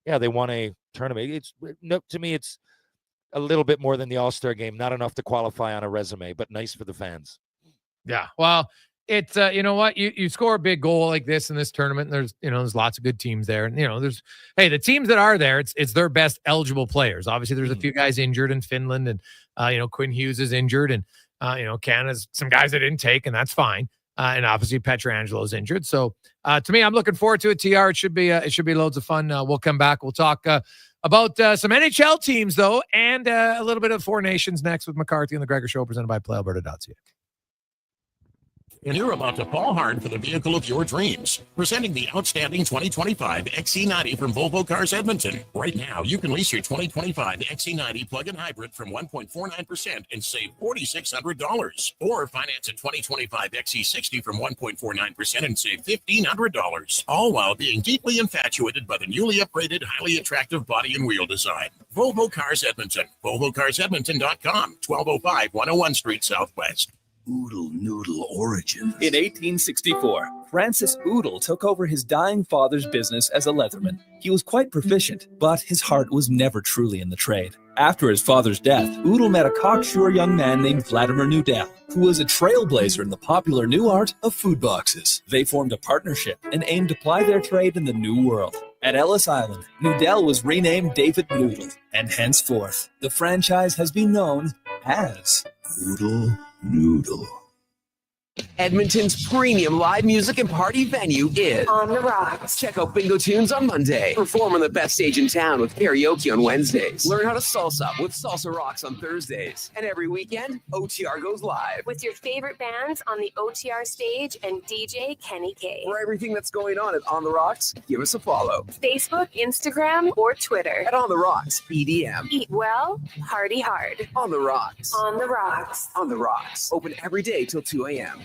Yeah, they won a tournament. To me, it's a little bit more than the All-Star game. Not enough to qualify on a resume, but nice for the fans. Yeah, well, it's you know what, you score a big goal like this in this tournament, and there's lots of good teams there, and the teams that are there, it's their best eligible players. Obviously, there's a few guys injured in Finland, and Quinn Hughes is injured, and Canada's some guys that didn't take, and that's fine. And obviously Petrangelo's injured. So to me, I'm looking forward to it. TR, it should be loads of fun. We'll come back. We'll talk about some NHL teams though, and a little bit of 4 nations next with McCarthy and the Gregor Show, presented by PlayAlberta.ca. And you're about to fall hard for the vehicle of your dreams. Presenting the outstanding 2025 XC90 from Volvo Cars Edmonton. Right now, you can lease your 2025 XC90 plug-in hybrid from 1.49% and save $4,600. Or finance a 2025 XC60 from 1.49% and save $1,500. All while being deeply infatuated by the newly upgraded, highly attractive body and wheel design. Volvo Cars Edmonton. VolvoCarsEdmonton.com. 1205 101 Street Southwest. Oodle noodle origins. In 1864, Francis Oodle took over his dying father's business as a leatherman. He was quite proficient, but his heart was never truly in the trade. After his father's death, Oodle met a cocksure young man named Vladimir Nudel, who was a trailblazer in the popular new art of food boxes. They formed a partnership and aimed to ply their trade in the new world. At Ellis Island, Nudel was renamed David Noodle, and henceforth, the franchise has been known as Oodle Noodle. Edmonton's premium live music and party venue is On the Rocks. Check out Bingo Tunes on Monday. Perform on the best stage in town with karaoke on Wednesdays. Learn how to salsa with Salsa Rocks on Thursdays. And every weekend, OTR goes live. With your favorite bands on the OTR stage and DJ Kenny K. For everything that's going on at On the Rocks, give us a follow. Facebook, Instagram, or Twitter. At On the Rocks, EDM. Eat well, party hard. On the Rocks. On the Rocks. On the Rocks. Open every day till 2 a.m.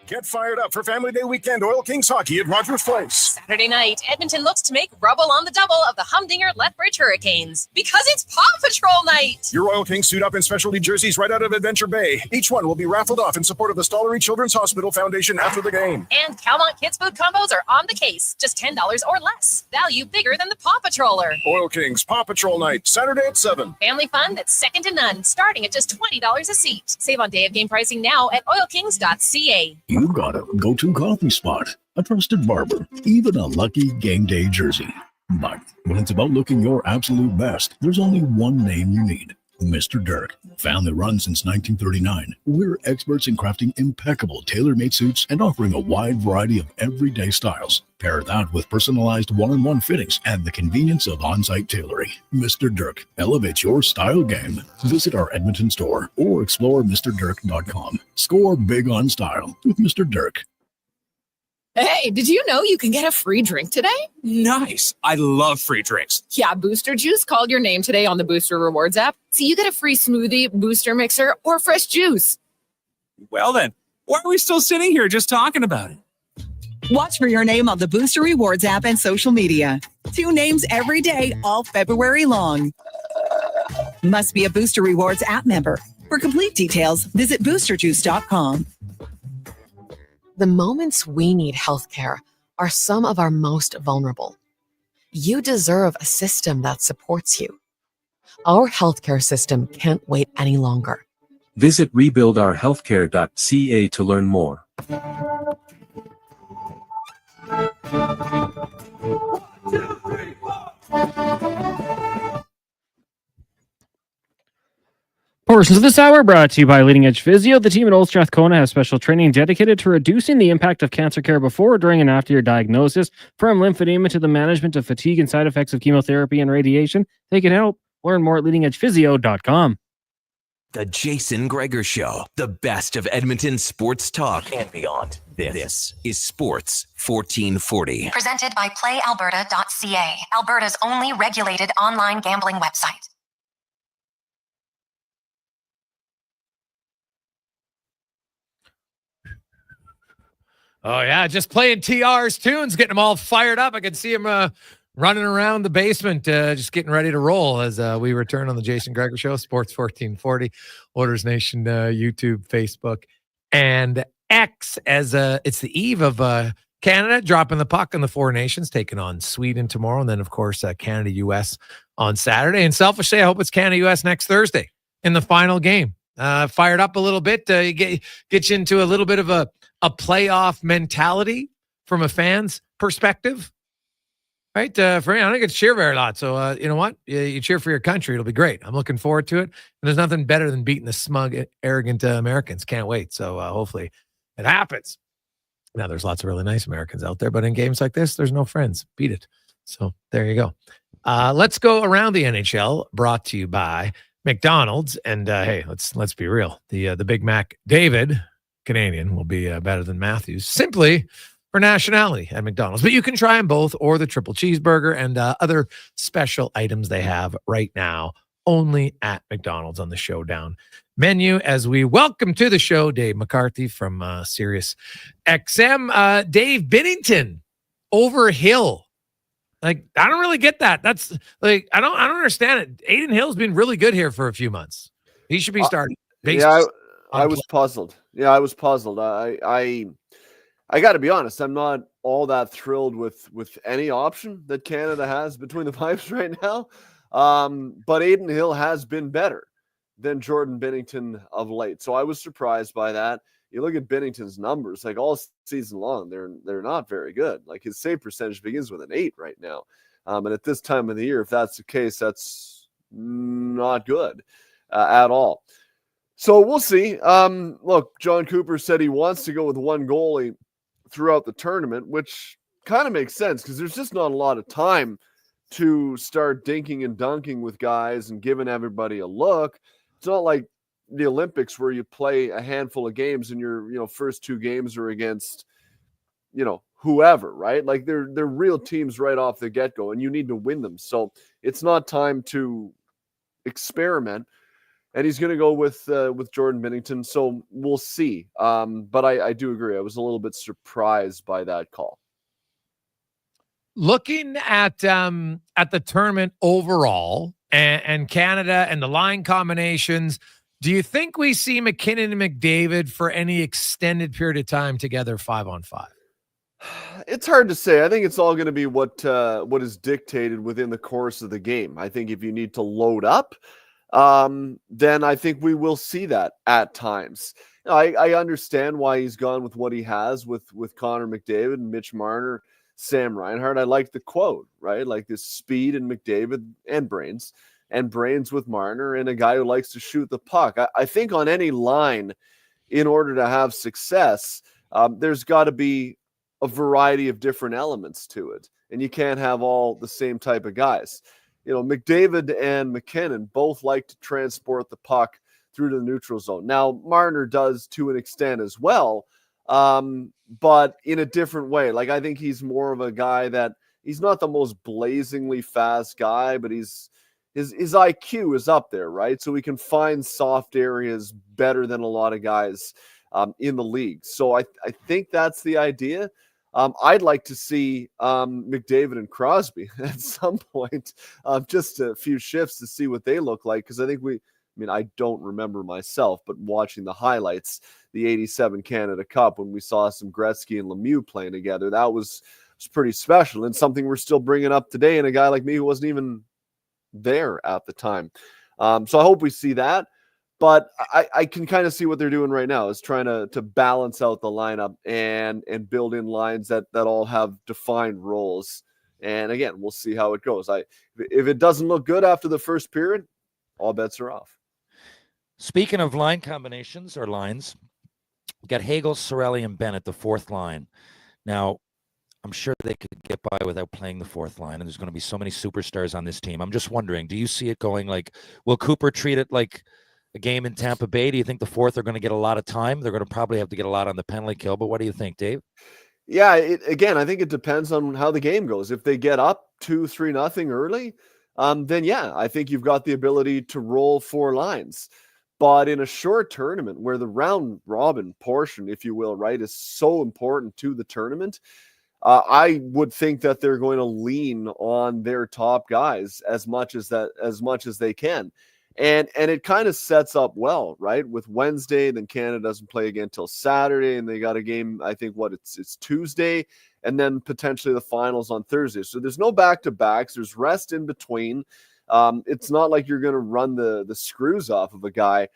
Get fired up for Family Day weekend Oil Kings hockey at Rogers Place. Saturday night, Edmonton looks to make rubble on the double of the Humdinger Lethbridge Hurricanes because it's Paw Patrol night. Your Oil Kings suit up in specialty jerseys right out of Adventure Bay. Each one will be raffled off in support of the Stollery Children's Hospital Foundation after the game. And Calmont Kids Food combos are on the case, just $10 or less. Value bigger than the Paw Patroller. Oil Kings Paw Patrol night, Saturday at 7. Family fun that's second to none, starting at just $20 a seat. Save on day of game pricing now at oilkings.ca. You got a go-to coffee spot, a trusted barber, even a lucky game day jersey. But when it's about looking your absolute best, there's only one name you need. Mr. Dirk. Family run since 1939. We're experts in crafting impeccable tailor-made suits and offering a wide variety of everyday styles. Pair that with personalized one-on-one fittings and the convenience of on-site tailoring. Mr. Dirk elevates your style game. Visit our Edmonton store or explore MrDirk.com. Score big on style with Mr. Dirk. Hey, did you know you can get a free drink today? Nice. I love free drinks. Yeah, Booster Juice called your name today on the Booster Rewards app, so you get a free smoothie, booster mixer, or fresh juice. Well then, why are we still sitting here just talking about it? Watch for your name on the Booster Rewards app and social media. 2 names every day, all February long. Must be a Booster Rewards app member. For complete details, visit boosterjuice.com. The moments we need healthcare are some of our most vulnerable. You deserve a system that supports you. Our healthcare system can't wait any longer. Visit rebuildourhealthcare.ca to learn more. Portions of this hour brought to you by Leading Edge Physio. The team at Old Strathcona has special training dedicated to reducing the impact of cancer care before, during, and after your diagnosis. From lymphedema to the management of fatigue and side effects of chemotherapy and radiation, they can help. Learn more at leadingedgephysio.com. The Jason Gregor Show, the best of Edmonton sports talk and beyond. This is Sports 1440. Presented by PlayAlberta.ca, Alberta's only regulated online gambling website. Oh, yeah, just playing TR's tunes, getting them all fired up. I can see him running around the basement, just getting ready to roll as we return on the Jason Gregor Show, Sports 1440, Oilers Nation, YouTube, Facebook, and X, as it's the eve of Canada dropping the puck in the Four Nations, taking on Sweden tomorrow, and then, of course, Canada-US on Saturday. And selfishly, I hope it's Canada-US next Thursday in the final game. Fired up a little bit, get you into a little bit of a playoff mentality from a fan's perspective, right? For me, I don't get to cheer very a lot. So, you know what? You cheer for your country. It'll be great. I'm looking forward to it. And there's nothing better than beating the smug, arrogant Americans. Can't wait. So hopefully it happens. Now, there's lots of really nice Americans out there, but in games like this, there's no friends. Beat it. So there you go. Let's go around the NHL, brought to you by McDonald's. And hey, let's be real. The Big Mac David Canadian will be better than Matthews simply for nationality at McDonald's. But you can try them both, or the triple cheeseburger and other special items they have right now only at McDonald's on the Showdown menu. As we welcome to the show Dave McCarthy from Sirius XM. Dave Binnington over Hill. Like, I don't really get that. That's like, I don't understand it. Aiden Hill's been really good here for a few months. He should be starting. Yeah, I was puzzled. Yeah, I was puzzled. I got to be honest. I'm not all that thrilled with any option that Canada has between the pipes right now. But Aiden Hill has been better than Jordan Binnington of late. So I was surprised by that. You look at Binnington's numbers, like all season long, they're not very good. Like his save percentage begins with an 8 right now. And at this time of the year, if that's the case, that's not good at all. So we'll see. Look, John Cooper said he wants to go with one goalie throughout the tournament, which kind of makes sense because there's just not a lot of time to start dinking and dunking with guys and giving everybody a look. It's not like the Olympics where you play a handful of games and your first 2 games are against whoever, right? Like they're real teams right off the get-go and you need to win them. So it's not time to experiment. and he's going to go with Jordan Binnington. So we'll see. But I do agree. I was a little bit surprised by that call. Looking at the tournament overall and Canada and the line combinations, do you think we see McKinnon and McDavid for any extended period of time together 5-on-5? It's hard to say. I think it's all going to be what is dictated within the course of the game. I think if you need to load up, then I think we will see that at times. I understand why he's gone with what he has with Connor McDavid and Mitch Marner, Sam Reinhart. I like the quote, right? Like this speed in McDavid and brains with Marner, and a guy who likes to shoot the puck. I think on any line, in order to have success, there's got to be a variety of different elements to it, and you can't have all the same type of guys. McDavid and McKinnon both like to transport the puck through to the neutral zone. Now, Marner does to an extent as well, but in a different way. Like, I think he's more of a guy that he's not the most blazingly fast guy, but his IQ is up there, right? So he can find soft areas better than a lot of guys in the league. So I think that's the idea. I'd like to see McDavid and Crosby at some point, just a few shifts to see what they look like. Because I think I don't remember myself, but watching the highlights, the 87 Canada Cup, when we saw some Gretzky and Lemieux playing together, that was pretty special, and something we're still bringing up today in a guy like me who wasn't even there at the time. So I hope we see that. But I can kind of see what they're doing right now is trying to balance out the lineup and build in lines that all have defined roles. And again, we'll see how it goes. If it doesn't look good after the first period, all bets are off. Speaking of line combinations or lines, we got Hagel, Cirelli, and Bennett, the fourth line. Now, I'm sure they could get by without playing the fourth line, and there's going to be so many superstars on this team. I'm just wondering, do you see it going like, will Cooper treat it like a game in Tampa Bay? Do you think the fourth are going to get a lot of time? They're going to probably have to get a lot on the penalty kill, but what do you think, Dave? Yeah, again, I think it depends on how the game goes. If they get up 2-3-0 early, then yeah, I think you've got the ability to roll four lines. But in a short tournament where the round robin portion, if you will, right, is so important to the tournament, I would think that they're going to lean on their top guys as much as they can. And it kind of sets up well, right? With Wednesday, then Canada doesn't play again till Saturday, and they got a game, I think, it's Tuesday, and then potentially the finals on Thursday. So there's no back-to-backs. There's rest in between. It's not like you're going to run the screws off of a guy.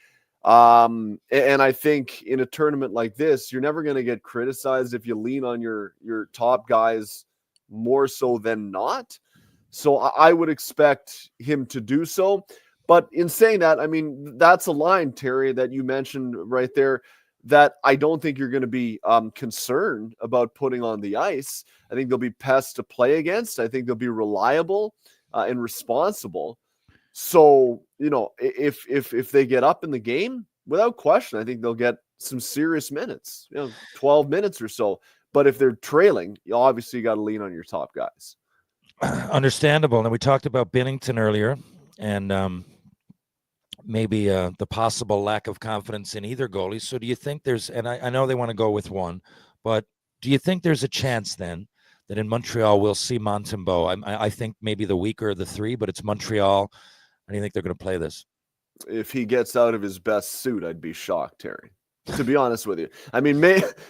And I think in a tournament like this, you're never going to get criticized if you lean on your top guys more so than not. So I would expect him to do so. But in saying that, I mean, that's a line, Terry, that you mentioned right there that I don't think you're going to be concerned about putting on the ice. I think they'll be pests to play against. I think they'll be reliable and responsible. So, if they get up in the game, without question, I think they'll get some serious minutes, 12 minutes or so. But if they're trailing, you obviously got to lean on your top guys. Understandable. And we talked about Binnington earlier, and maybe the possible lack of confidence in either goalie. So do you think and I know they want to go with one, but do you think there's a chance then that in Montreal we'll see Montembeault? I think maybe the weaker of the three, but it's Montreal. How do you think they're going to play this? If he gets out of his best suit, I'd be shocked, Terry, to be honest with you. I mean,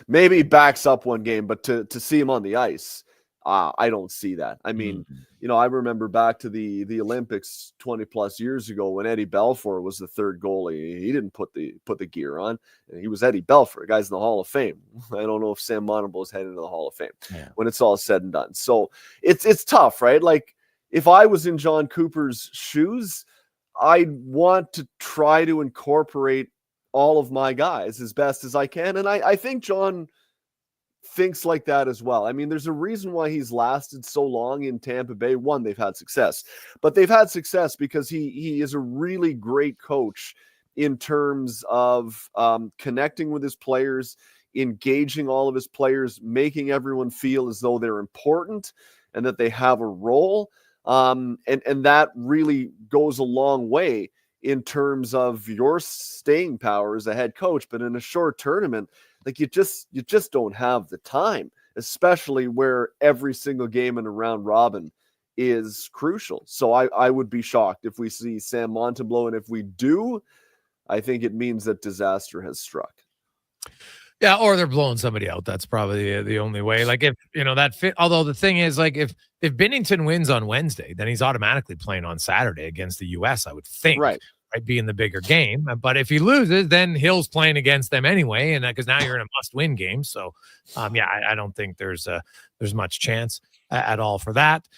maybe he backs up one game, but to see him on the ice, I don't see that. I mean, I remember back to the Olympics 20 plus years ago when Eddie Belfour was the third goalie. He didn't put the gear on, and he was Eddie Belfour, guy's in the Hall of Fame. I don't know if Sam Montembeault is heading to the Hall of Fame when it's all said and done. So it's tough, right? Like, if I was in John Cooper's shoes, I'd want to try to incorporate all of my guys as best as I can. And I think John thinks like that as well. I mean, there's a reason why he's lasted so long in Tampa Bay. One, they've had success, but they've had success because he is a really great coach in terms of connecting with his players, engaging all of his players, making everyone feel as though they're important and that they have a role. And that really goes a long way in terms of your staying power as a head coach, but in a short tournament, like you just don't have the time, especially where every single game in a round robin is crucial. So I would be shocked if we see Sam Montembeault, and if we do, I think it means that disaster has struck. Yeah, or they're blowing somebody out. That's probably the only way. Like if that fit. Although the thing is, like if Binnington wins on Wednesday, then he's automatically playing on Saturday against the U.S. I would think, right, being the bigger game. But if he loses, then Hill's playing against them anyway, and because now you're in a must-win game. So, I don't think there's much chance at all for that.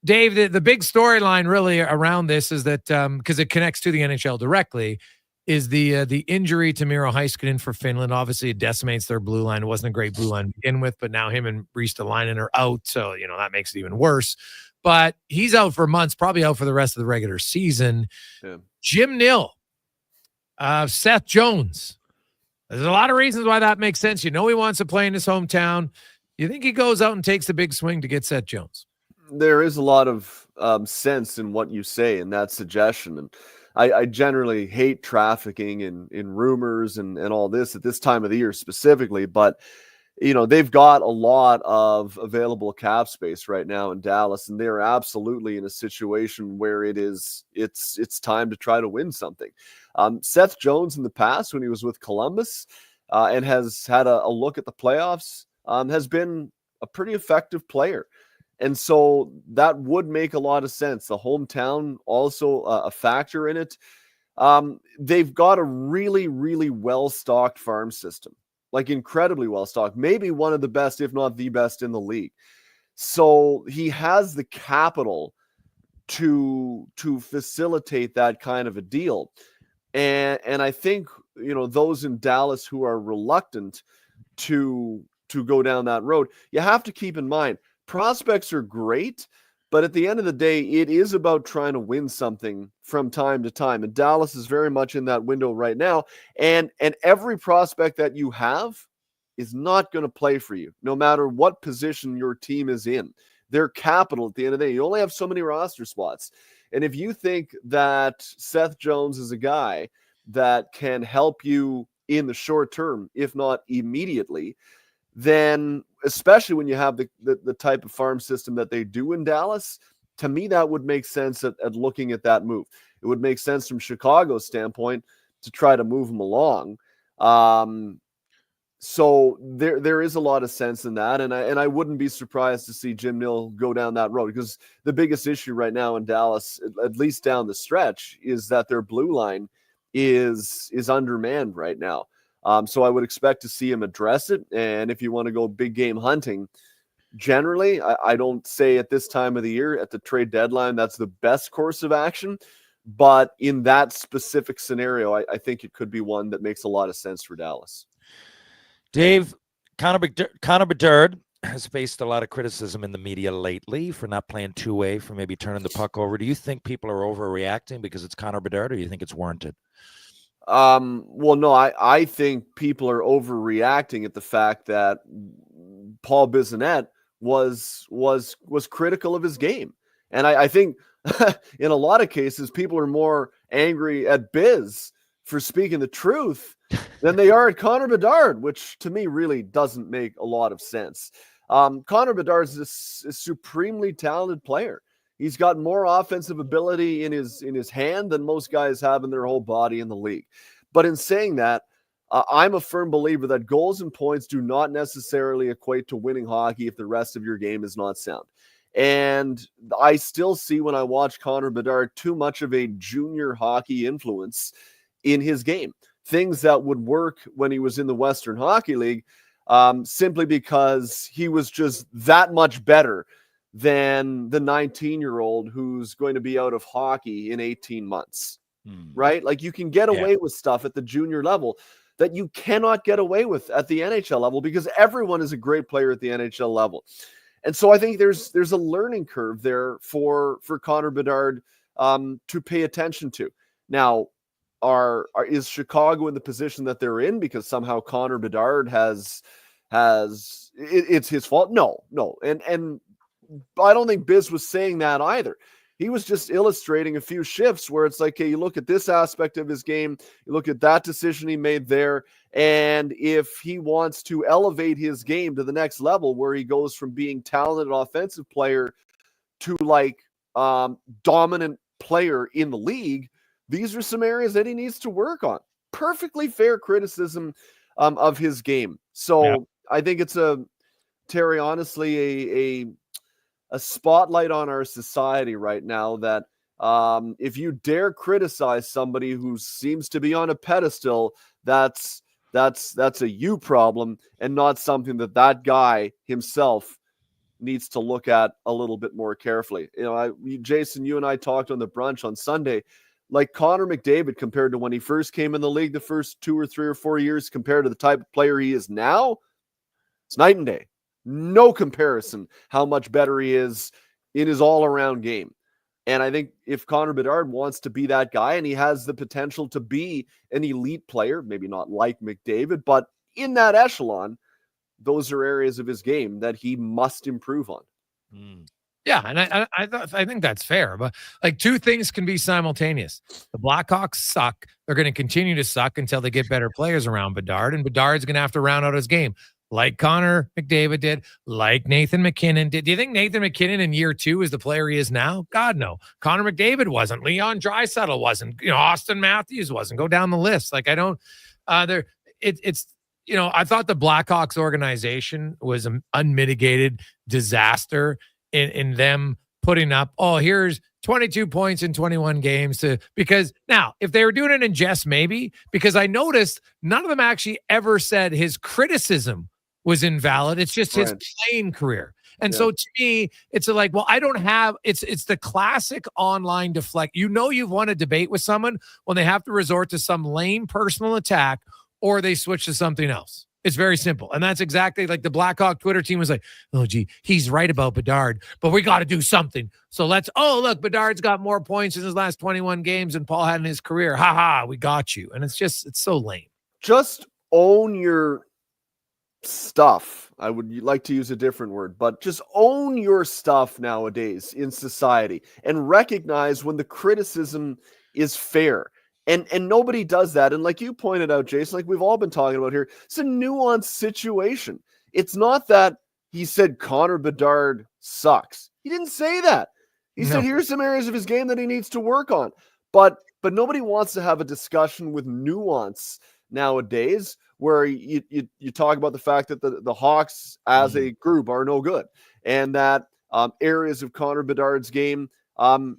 Dave, the big storyline really around this is that because it connects to the NHL directly, is the injury to Miro Heiskanen for Finland. Obviously, it decimates their blue line. It wasn't a great blue line to begin with, but now him and Ristolainen are out, so that makes it even worse. But he's out for months, probably out for the rest of the regular season. Yeah. Jim Nill, Seth Jones. There's a lot of reasons why that makes sense. He wants to play in his hometown. You think he goes out and takes the big swing to get Seth Jones? There is a lot of sense in what you say in that suggestion, and I generally hate trafficking in rumors and all this at this time of the year specifically, but they've got a lot of available cap space right now in Dallas, and they're absolutely in a situation where it's time to try to win something. Seth Jones in the past, when he was with Columbus and has had a look at the playoffs, has been a pretty effective player. And so that would make a lot of sense. The hometown also a factor in it. They've got a really, really well-stocked farm system, like incredibly well-stocked, maybe one of the best, if not the best in the league. So he has the capital to facilitate that kind of a deal. And I think, those in Dallas who are reluctant to go down that road, you have to keep in mind, prospects are great, but at the end of the day, it is about trying to win something from time to time. And Dallas is very much in that window right now. And every prospect that you have is not going to play for you, no matter what position your team is in. Their capital at the end of the day, you only have so many roster spots. And if you think that Seth Jones is a guy that can help you in the short term, if not immediately, then especially when you have the type of farm system that they do in Dallas, to me, that would make sense at looking at that move. It would make sense from Chicago's standpoint to try to move him along. So there is a lot of sense in that. And I wouldn't be surprised to see Jim Nill go down that road, because the biggest issue right now in Dallas, at least down the stretch, is that their blue line is undermanned right now. So I would expect to see him address it. And if you want to go big game hunting, generally, I don't say at this time of the year, at the trade deadline, that's the best course of action. But in that specific scenario, I think it could be one that makes a lot of sense for Dallas. Dave, Connor Bedard has faced a lot of criticism in the media lately for not playing two-way, for maybe turning the puck over. Do you think people are overreacting because it's Connor Bedard, or do you think it's warranted? Well, no, I think people are overreacting at the fact that Paul Bissonnette was critical of his game. And I think in a lot of cases, people are more angry at Biz for speaking the truth than they are at Connor Bedard, which to me really doesn't make a lot of sense. Connor Bedard is a supremely talented player. He's got more offensive ability in his hand than most guys have in their whole body in the league. But in saying that, I'm a firm believer that goals and points do not necessarily equate to winning hockey if the rest of your game is not sound. And I still see, when I watch Connor Bedard, too much of a junior hockey influence in his game. Things that would work when he was in the Western Hockey League, simply because he was just that much better than the 19-year-old who's going to be out of hockey in 18 months, right? Like, you can get away with stuff at the junior level that you cannot get away with at the NHL level, because everyone is a great player at the NHL level. And so I think there's a learning curve there for Connor Bedard to pay attention to. Now, is Chicago in the position that they're in because somehow Connor Bedard has it's his fault? No. And I don't think Biz was saying that either. he was just illustrating a few shifts where it's like, hey, you look at this aspect of his game, you look at that decision he made there, and if he wants to elevate his game to the next level where he goes from being talented offensive player to like dominant player in the league, these are some areas that he needs to work on. Perfectly fair criticism of his game. So I think it's Terry, honestly, a spotlight on our society right now that if you dare criticize somebody who seems to be on a pedestal, that's a you problem and not something that guy himself needs to look at a little bit more carefully. Jason, you and I talked on the brunch on Sunday, like Connor McDavid compared to when he first came in the league the first 2 or 3 or 4 years compared to the type of player he is now, it's night and day. No comparison how much better he is in his all-around game. And I think if Connor Bedard wants to be that guy, and he has the potential to be an elite player, maybe not like McDavid, but in that echelon, those are areas of his game that he must improve on. Yeah, and I think that's fair. But like, two things can be simultaneous. The Blackhawks suck. They're going to continue to suck until they get better players around Bedard, and Bedard's going to have to round out his game. Like Connor McDavid did, like Nathan McKinnon did. Do you think Nathan McKinnon in year 2 is the player he is now? God, no. Connor McDavid wasn't. Leon Draisaitl wasn't. Austin Matthews wasn't. Go down the list. Like, I don't. It's. I thought the Blackhawks organization was an unmitigated disaster in them putting up. Oh, here's 22 points in 21 games because now if they were doing it in jest, maybe, because I noticed none of them actually ever said his criticism was invalid. It's just his playing career. And so to me, it's like, well, I don't have, it's the classic online deflect. You've won a debate with someone when they have to resort to some lame personal attack or they switch to something else. It's very simple. And that's exactly like the Blackhawk Twitter team was like, oh, gee, he's right about Bedard, but we got to do something. So look, Bedard's got more points in his last 21 games than Paul had in his career. Ha ha, we got you. And it's so lame. Just own your stuff. I would like to use a different word, but just own your stuff nowadays in society and recognize when the criticism is fair. And nobody does that. And like you pointed out, Jason, like we've all been talking about here, it's a nuanced situation. It's not that he said Connor Bedard sucks. He didn't say that. He said, here's some areas of his game that he needs to work on. But nobody wants to have a discussion with nuance nowadays where you talk about the fact that the Hawks as a group are no good and that areas of Connor Bedard's game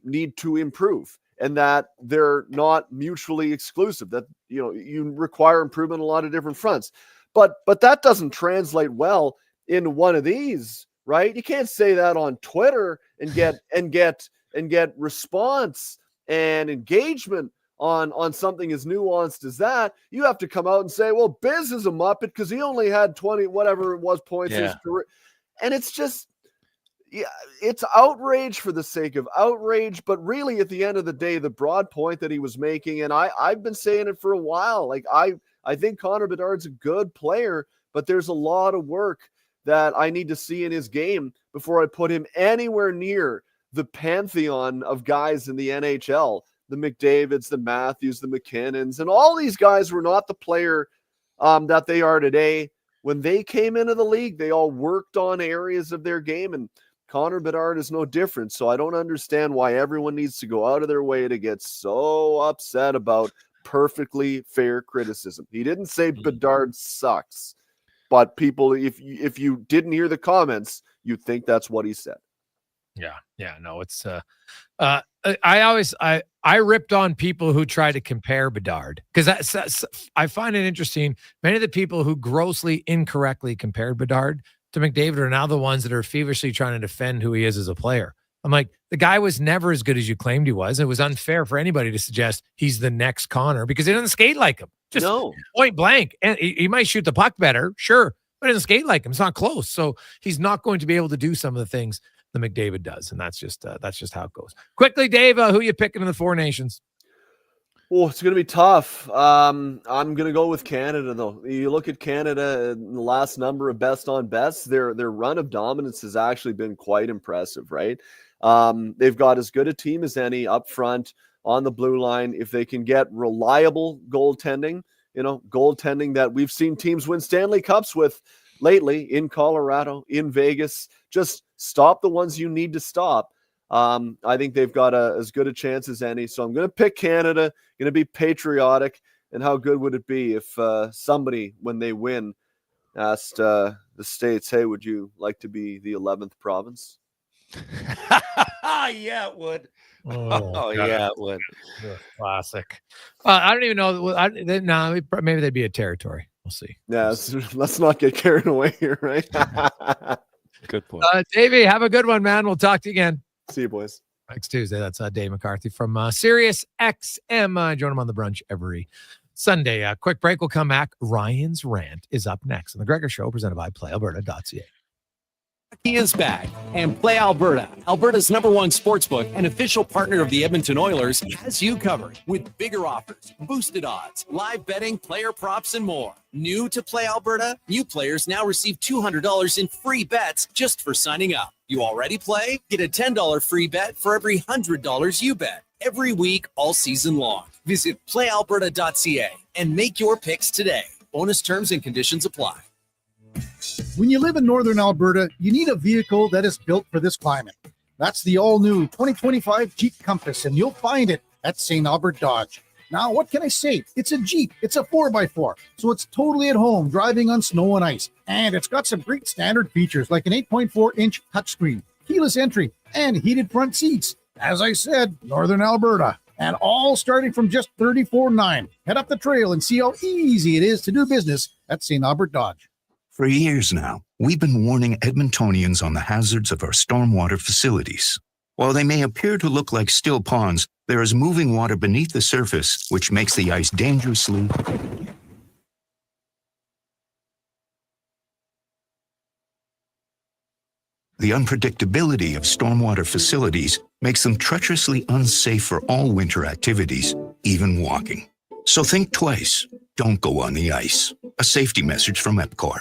need to improve. And that they're not mutually exclusive, that, you require improvement on a lot of different fronts. But that doesn't translate well in one of these, right? You can't say that on Twitter and get response and engagement on something as nuanced as that. You have to come out and say, well, Biz is a Muppet because he only had 20, whatever it was, points in his career. And it's just, it's outrage for the sake of outrage, but really at the end of the day, the broad point that he was making, and I've been saying it for a while, like I think Connor Bedard's a good player, but there's a lot of work that I need to see in his game before I put him anywhere near the pantheon of guys in the NHL, the McDavids, the Matthews, the McKinnons, and all these guys were not the player that they are today. When they came into the league, they all worked on areas of their game, and Connor Bedard is no different. So I don't understand why everyone needs to go out of their way to get so upset about perfectly fair criticism. He didn't say Bedard sucks, but people, if you didn't hear the comments, you'd think that's what he said. Yeah, no, it's I ripped on people who try to compare Bedard because I find it interesting. Many of the people who grossly incorrectly compared Bedard to McDavid are now the ones that are feverishly trying to defend who he is as a player. I'm like, the guy was never as good as you claimed he was. It was unfair for anybody to suggest he's the next Connor because he doesn't skate like him. Just point blank. And he might shoot the puck better, sure, but he doesn't skate like him. It's not close. So he's not going to be able to do some of the things that McDavid does. And that's just how it goes. Quickly, Dave, who you picking in the Four Nations? Oh, it's going to be tough. I'm going to go with Canada, though. You look at Canada in the last number of best on best, their run of dominance has actually been quite impressive, right? They've got as good a team as any up front on the blue line. If they can get reliable goaltending, goaltending that we've seen teams win Stanley Cups with lately in Colorado, in Vegas, just stop the ones you need to stop. I think they've got as good a chance as any. So I'm going to pick Canada, going to be patriotic. And how good would it be if somebody, when they win, asked the States, hey, would you like to be the 11th province? Yeah, it would. Yeah, it would. Classic. I don't even know. Maybe they'd be a territory. We'll see. Yeah, let's not get carried away here, right? Good point. Davey, have a good one, man. We'll talk to you again. See you, boys. Next Tuesday. That's Dave McCarthy from Sirius XM. Join him on the brunch every Sunday. A quick break. We'll come back. Ryan's Rant is up next on the Gregor Show, presented by PlayAlberta.ca. He is back, and Play Alberta, Alberta's #1 sportsbook and official partner of the Edmonton Oilers, has you covered with bigger offers, boosted odds, live betting, player props, and more. New to Play Alberta, new players now receive $200 in free bets just for signing up. You already play? Get a $10 free bet for every $100 you bet every week all season long. Visit playalberta.ca and make your picks today. Bonus terms and conditions apply. When you live in northern Alberta, you need a vehicle that is built for this climate. That's the all-new 2025 Jeep Compass, and you'll find it at St. Albert Dodge. Now, what can I say? It's a Jeep. It's a 4x4, so it's totally at home driving on snow and ice. And it's got some great standard features like an 8.4-inch touchscreen, keyless entry, and heated front seats. As I said, northern Alberta. And all starting from just $34,900. Head up the trail and see how easy it is to do business at St. Albert Dodge. For years now, we've been warning Edmontonians on the hazards of our stormwater facilities. While they may appear to look like still ponds, there is moving water beneath the surface, which makes the ice dangerously. The unpredictability of stormwater facilities makes them treacherously unsafe for all winter activities, even walking. So think twice. Don't go on the ice. A safety message from EPCOR.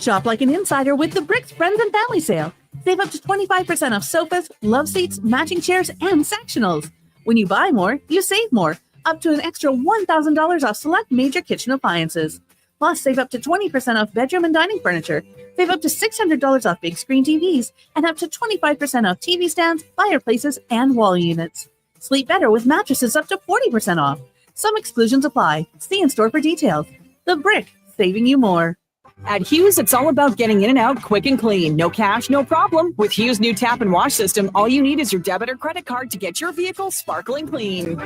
Shop like an insider with the Bricks Friends and Family Sale. Save up to 25% off sofas, love seats, matching chairs, and sectionals. When you buy more, you save more. Up to an extra $1,000 off select major kitchen appliances. Plus, save up to 20% off bedroom and dining furniture. Save up to $600 off big screen TVs. And up to 25% off TV stands, fireplaces, and wall units. Sleep better with mattresses up to 40% off. Some exclusions apply. See in store for details. The Brick, saving you more. At Hughes, it's all about getting in and out quick and clean. No cash, no problem. With Hughes' new tap and wash system, all you need is your debit or credit card to get your vehicle sparkling clean.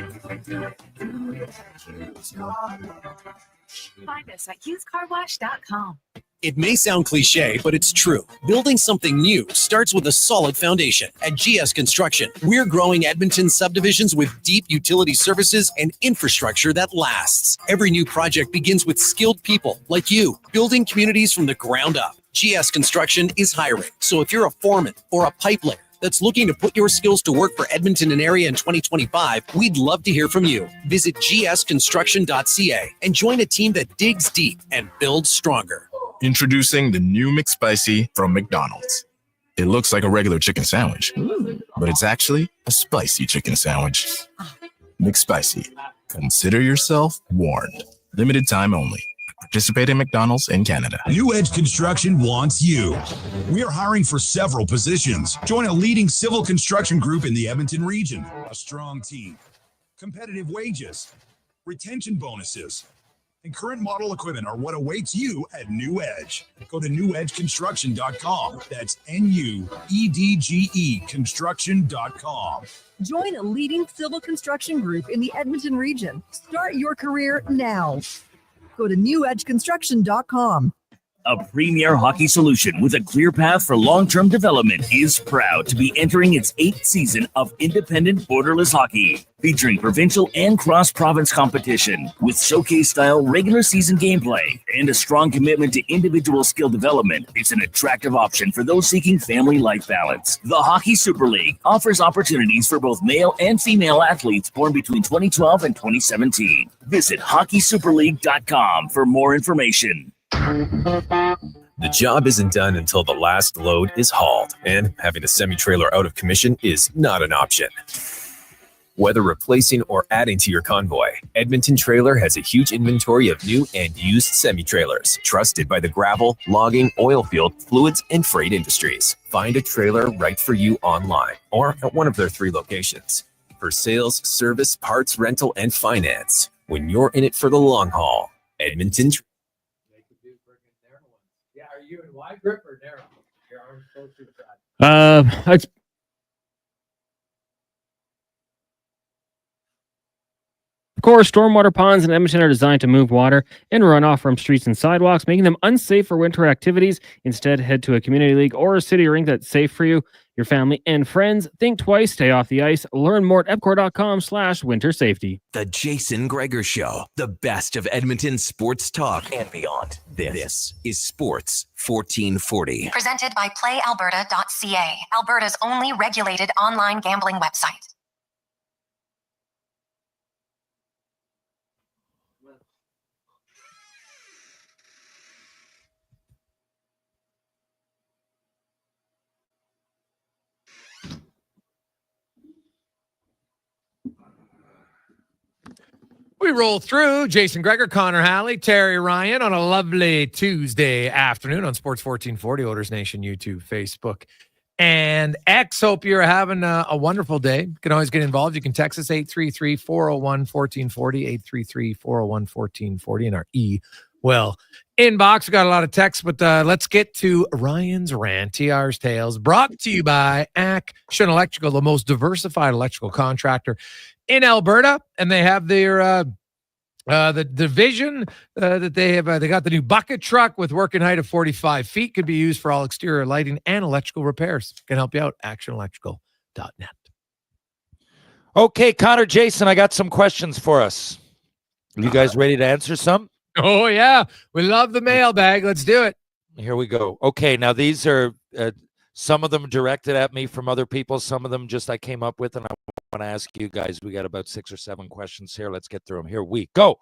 Find us at HughesCarWash.com. It may sound cliche, but it's true. Building something new starts with a solid foundation. At GS Construction, we're growing Edmonton subdivisions with deep utility services and infrastructure that lasts. Every new project begins with skilled people like you, building communities from the ground up. GS Construction is hiring. So if you're a foreman or a pipe layer that's looking to put your skills to work for Edmonton and area in 2025, we'd love to hear from you. Visit gsconstruction.ca and join a team that digs deep and builds stronger. Introducing the new McSpicy from McDonald's. It looks like a regular chicken sandwich, but it's actually a spicy chicken sandwich. McSpicy. Consider yourself warned. Limited time only. Participate in McDonald's in Canada. New Edge Construction wants you. We are hiring for several positions. Join a leading civil construction group in the Edmonton region. A strong team, competitive wages, retention bonuses, and current model equipment are what awaits you at New Edge. Go to newedgeconstruction.com. That's NUEDGE construction.com. Join a leading civil construction group in the Edmonton region. Start your career now. Go to newedgeconstruction.com. A premier hockey solution with a clear path for long-term development is proud to be entering its 8th season of independent borderless hockey, featuring provincial and cross-province competition with showcase-style regular season gameplay and a strong commitment to individual skill development. It's an attractive option for those seeking family life balance. The Hockey Super League offers opportunities for both male and female athletes born between 2012 and 2017. Visit hockeysuperleague.com for more information. The job isn't done until the last load is hauled, and having a semi-trailer out of commission is not an option. Whether replacing or adding to your convoy, Edmonton Trailer has a huge inventory of new and used semi-trailers, trusted by the gravel, logging, oil field, fluids, and freight industries. Find a trailer right for you online or at one of their 3 locations. For sales, service, parts, rental, and finance, when you're in it for the long haul, Edmonton. Yeah, are you in wide grip or narrow? Your arms close to the side. It's Of course, stormwater ponds in Edmonton are designed to move water and runoff from streets and sidewalks, making them unsafe for winter activities. Instead, head to a community league or a city rink that's safe for you, your family, and friends. Think twice, stay off the ice. Learn more at epcor.com/winter safety. The Jason Gregor Show, the best of Edmonton sports talk and beyond. This is Sports 1440. Presented by PlayAlberta.ca, Alberta's only regulated online gambling website. We roll through Jason Gregor, Connor Halley, Terry Ryan on a lovely Tuesday afternoon on Sports 1440, Oilers Nation, YouTube, Facebook, and X. Hope you're having a wonderful day. You can always get involved. You can text us 833-401-1440, 833-401-1440 in our inbox. We got a lot of texts, but let's get to Ryan's Rant, TR's Tales, brought to you by Action Electrical, the most diversified electrical contractor in Alberta, and they have their the division that they have. They got the new bucket truck with working height of 45 feet. Could be used for all exterior lighting and electrical repairs. Can help you out. ActionElectrical.net. Okay, Connor, Jason, I got some questions for us. Are you guys ready to answer some? Oh yeah, we love the mailbag. Let's do it. Here we go. Okay, now these are some of them directed at me from other people. Some of them just I came up with, and I want to ask you guys. We got about 6 or 7 questions here. Let's get through them. Here we go.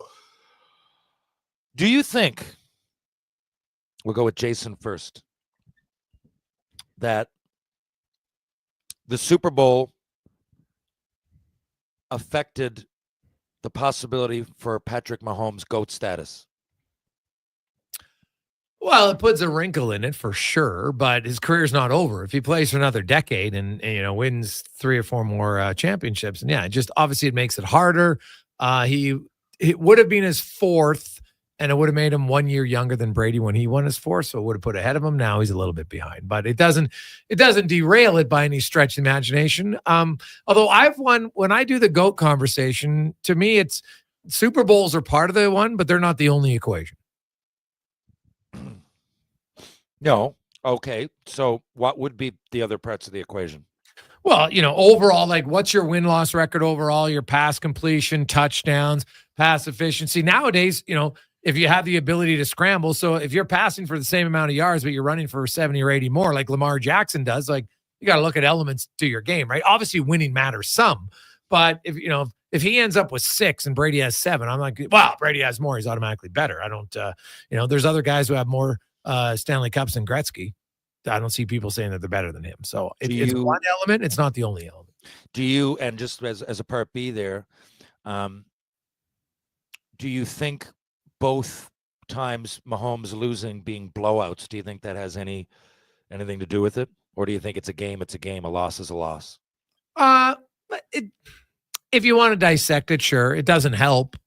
Do you think, we'll go with Jason first, that the Super Bowl affected the possibility for Patrick Mahomes' GOAT status? Well, it puts a wrinkle in it for sure, but his career's not over. If he plays for another decade and wins 3 or 4 more championships, and obviously it makes it harder. It would have been his 4th, and it would have made him 1 year younger than Brady when he won his 4th, so it would have put ahead of him. Now he's a little bit behind, but it doesn't derail it by any stretch of the imagination. Although when I do the GOAT conversation, to me, it's Super Bowls are part of the one, but they're not the only equation. No. Okay. So what would be the other parts of the equation? Well, overall, like what's your win-loss record overall, your pass completion, touchdowns, pass efficiency. Nowadays, if you have the ability to scramble, so if you're passing for the same amount of yards, but you're running for 70 or 80 more, like Lamar Jackson does, like you got to look at elements to your game, right? Obviously, winning matters some, but if he ends up with 6 and Brady has 7, I'm like, wow, Brady has more. He's automatically better. I don't, there's other guys who have more Stanley Cups than Gretzky. I don't see people saying that they're better than him. So it's one element. It's not the only element. Do you, and just as a part B there, do you think both times Mahomes losing being blowouts, do you think that has anything to do with it? Or do you think it's a game, a loss is a loss? If you want to dissect it, sure. It doesn't help.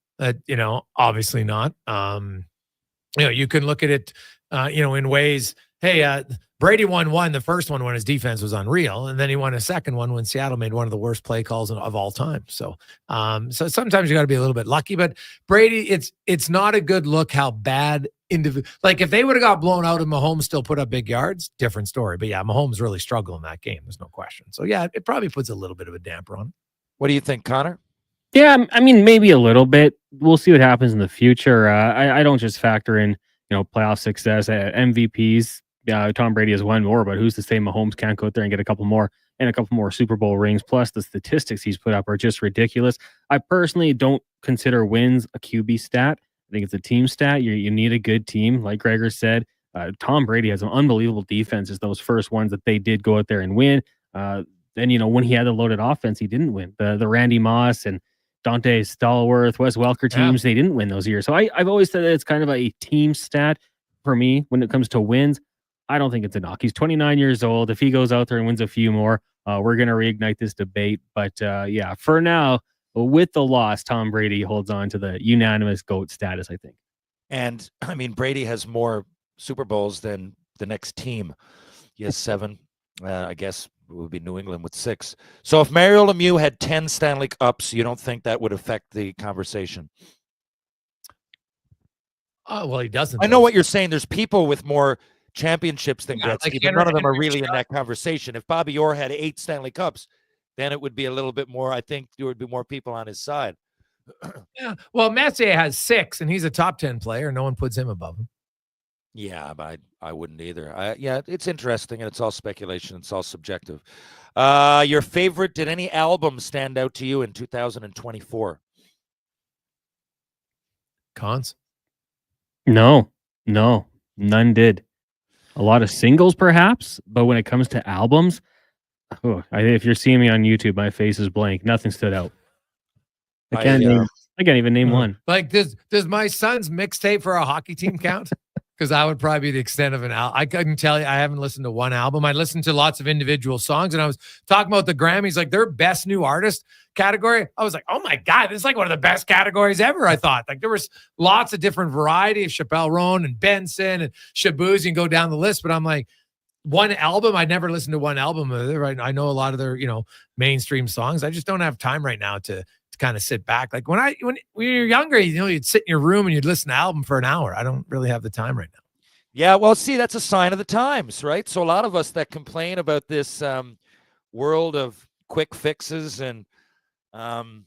Obviously not. You can look at it, in ways, hey, Brady won one, the first one when his defense was unreal, and then he won a second one when Seattle made one of the worst play calls of all time. So sometimes you got to be a little bit lucky, but Brady, it's not a good look how bad like if they would have got blown out and Mahomes still put up big yards, different story. But yeah, Mahomes really struggled in that game. There's no question. So yeah, it probably puts a little bit of a damper on it. What do you think, Connor? Yeah, I mean, maybe a little bit. We'll see what happens in the future. I don't just factor in, playoff success, MVPs. Tom Brady has won more, but who's to say Mahomes can't go out there and get a couple more Super Bowl rings? Plus, the statistics he's put up are just ridiculous. I personally don't consider wins a QB stat. I think it's a team stat. You need a good team, like Gregor said. Tom Brady has some unbelievable defenses. Those first ones that they did go out there and win. Then when he had the loaded offense, he didn't win. The Randy Moss and Dante Stallworth, Wes Welker teams, they didn't win those years. So I've always said that it's kind of a team stat for me when it comes to wins. I don't think it's a knock. He's 29 years old. If he goes out there and wins a few more, we're going to reignite this debate. But for now, with the loss, Tom Brady holds on to the unanimous GOAT status, I think. And I mean, Brady has more Super Bowls than the next team. He has 7. I guess it would be New England with 6. So if Mario Lemieux had 10 Stanley Cups, you don't think that would affect the conversation? Well, he doesn't. I know what you're saying. There's people with more championships than Gretzky, like but none of them are really in that conversation. If Bobby Orr had 8 Stanley Cups, then it would be a little bit more. I think there would be more people on his side. Yeah. Well, Messier has 6, and he's a top 10 player. No one puts him above him. Yeah, but I wouldn't either. Yeah, it's interesting, and it's all speculation. It's all subjective. Your favorite? Did any album stand out to you in 2024? Cons? No, none did. A lot of singles, perhaps, but when it comes to albums, if you're seeing me on YouTube, my face is blank. Nothing stood out. I can't even name one. Like, does my son's mixtape for a hockey team count? Because that would probably be the extent of an album. I couldn't tell you. I haven't listened to one album. I listened to lots of individual songs, and I was talking about the Grammys, like their best new artist category. I was like, oh my God, this is like one of the best categories ever, I thought. Like there was lots of different variety of Chappelle Roan and Benson and Shaboozey, and go down the list. But I'm like, one album, I never listened to one album of it. Right? I know a lot of their, mainstream songs. I just don't have time right now to kind of sit back. Like when you're younger, you'd sit in your room and you'd listen to an album for an hour. I don't really have the time right now. Yeah, well, see, that's a sign of the times, right? So a lot of us that complain about this world of quick fixes and 10,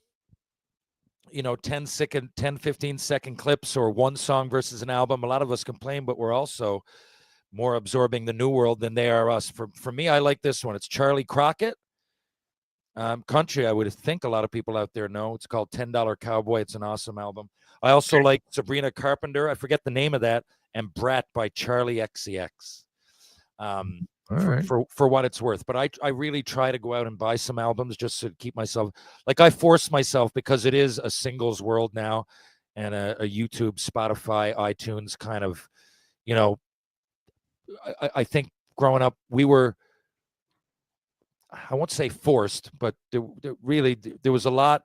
15-second clips or one song versus an album, a lot of us complain, but we're also more absorbing the new world than they are us. For me, I like this one. It's Charlie Crockett. Country, I would think a lot of people out there know. It's called $10 Cowboy. It's an awesome album. I also like Sabrina Carpenter. I forget the name of that. And Brat by Charlie XCX. For what it's worth. But I really try to go out and buy some albums just to keep myself, like I force myself because it is a singles world now and a YouTube, Spotify, iTunes kind of, I think growing up, we were, I won't say forced, but there was a lot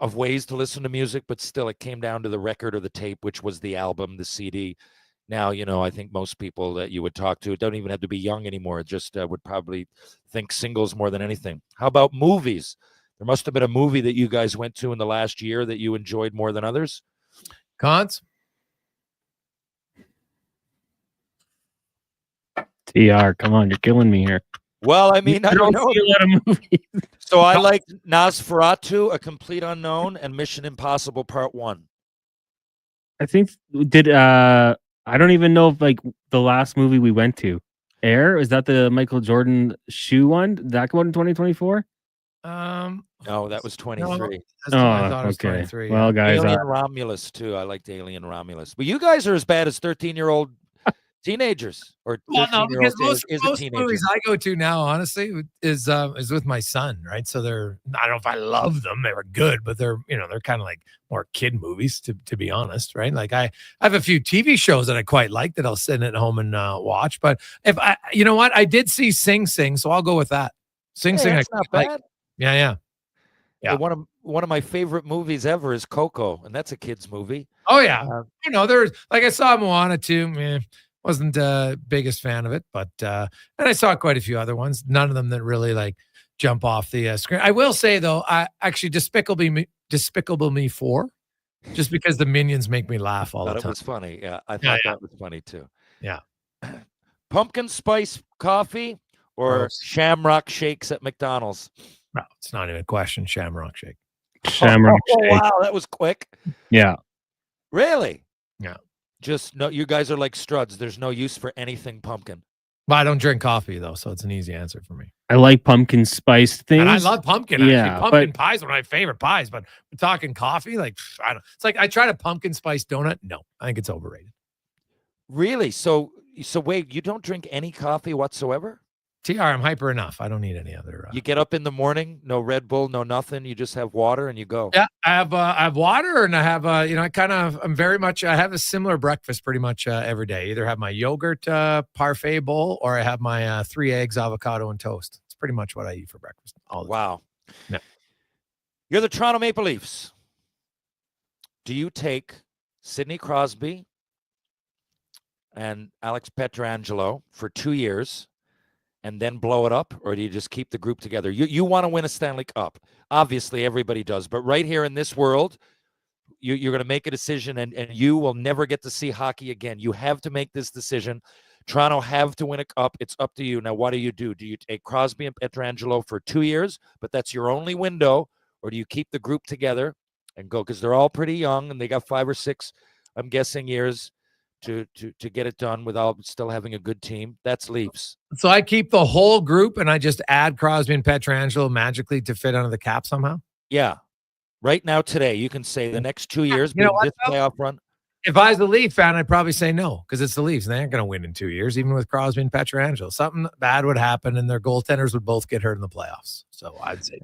of ways to listen to music, but still it came down to the record or the tape, which was the album, the CD. Now, I think most people that you would talk to don't even have to be young anymore. Just would probably think singles more than anything. How about movies? There must have been a movie that you guys went to in the last year that you enjoyed more than others. Cons? TR, come on, you're killing me here. Well, I mean, I don't know. See a lot of movies. So I like Nosferatu, A Complete Unknown, and Mission Impossible Part 1. I think I don't even know if like the last movie we went to, Air, is that the Michael Jordan shoe one? Did that come out in 2024? No, that was 23. No, that's what I thought it was 23. Well, guys, Alien Romulus too. I liked Alien Romulus, but you guys are as bad as 13-year-old teenagers or 13-year-old most movies I go to now, honestly, is with my son, right? So I don't know if I love them. They were good, but they're kind of like more kid movies to be honest, right? Like I have a few TV shows that I quite like that I'll sit at home and watch. But if I did see Sing Sing, so I'll go with that. Sing Sing, that's not bad. Like. Yeah. One of my favorite movies ever is Coco, and that's a kid's movie. Oh yeah, there's like I saw Moana too. Man, wasn't the biggest fan of it, but and I saw quite a few other ones. None of them that really like jump off the screen. I will say though, I actually Despicable Me 4, just because the Minions make me laugh all the time. It was funny. Yeah, I thought that was funny too. Yeah. Pumpkin spice coffee or Shamrock shakes at McDonald's? No, it's not even a question. Shamrock shake. Shamrock shake. Wow, that was quick. Yeah. Really? Yeah. Just no. You guys are like Struds. There's no use for anything pumpkin. Well, I don't drink coffee though, so it's an easy answer for me. I like pumpkin spice things. And I love pumpkin. Actually. Yeah, Pumpkin pie is one of my favorite pies. But we're talking coffee, like I don't. It's like I tried a pumpkin spice donut. No, I think it's overrated. Really? So wait, you don't drink any coffee whatsoever? TR, I'm hyper enough. I don't need any other. You get up in the morning, no Red Bull, no nothing. You just have water and you go. Yeah, I have water, and I have I'm very much. I have a similar breakfast pretty much every day. Either have my yogurt parfait bowl, or I have my 3 eggs, avocado, and toast. It's pretty much what I eat for breakfast. Wow. Yeah. You're the Toronto Maple Leafs. Do you take Sidney Crosby and Alex Pietrangelo for 2 years and then blow it up, or do you just keep the group together? You want to win a Stanley Cup. Obviously, everybody does. But right here in this world, you're going to make a decision, and you will never get to see hockey again. You have to make this decision. Toronto have to win a cup. It's up to you. Now, what do? Do you take Crosby and Pietrangelo for 2 years, but that's your only window, or do you keep the group together and go? Because they're all pretty young, and they got 5 or 6, I'm guessing, years to get it done without still having a good team. That's Leafs. So I keep the whole group, and I just add Crosby and Pietrangelo magically to fit under the cap somehow? Yeah. Right now, today, you can say the next 2 years, You know what, this playoff run. If I was the Leaf fan, I'd probably say no, because it's the Leafs. They aren't going to win in 2 years, even with Crosby and Pietrangelo. Something bad would happen, and their goaltenders would both get hurt in the playoffs. So I'd say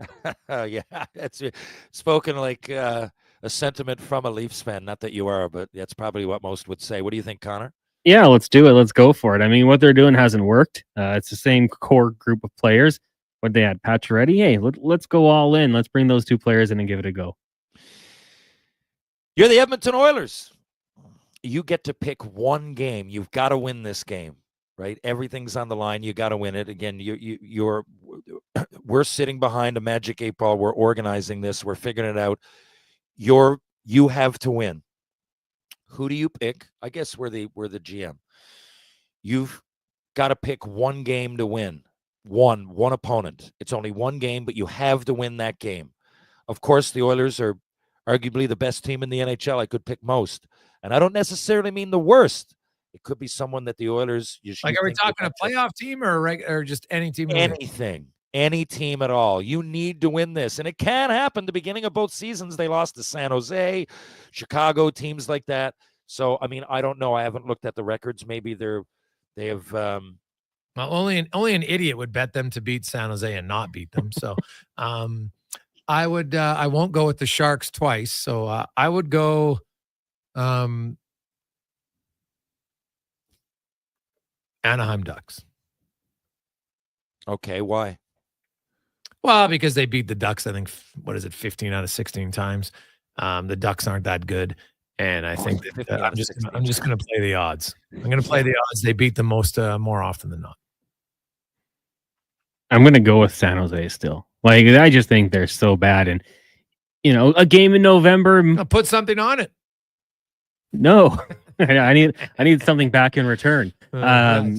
no. Yeah, that's spoken like a sentiment from a Leafs fan. Not that you are, but that's probably what most would say. What do you think, Connor? Yeah, let's do it. Let's go for it. I mean, what they're doing hasn't worked. It's the same core group of players. What they had, Pacioretty. Hey, let's go all in. Let's bring those 2 players in and give it a go. You're the Edmonton Oilers. You get to pick one game. You've got to win this game, right? Everything's on the line. You got to win it. Again, we're sitting behind a magic 8 ball. We're organizing this. We're figuring it out. You have to win. Who do you pick? I guess we're the GM. You've got to pick one game to win. One opponent. It's only one game, but you have to win that game. Of course, the Oilers are arguably the best team in the NHL. I could pick most. And I don't necessarily mean the worst. It could be someone that the Oilers... Are we talking a playoff team or just any team? Anything. Any team at all. You need to win this. And it can happen. The beginning of both seasons, they lost to San Jose, Chicago, teams like that. So, I mean, I don't know. I haven't looked at the records. Maybe they have... Well, only an idiot would bet them to beat San Jose and not beat them. So I won't go with the Sharks twice. So I would go... Anaheim Ducks. Okay, why? Well, because they beat the Ducks, I think, 15 out of 16 times. The Ducks aren't that good. And I think that I'm just going to play the odds. I'm going to play the odds. They beat them more often than not. I'm going to go with San Jose still. Like, I just think they're so bad. And, a game in November. I'll put something on it. No, I need something back in return for this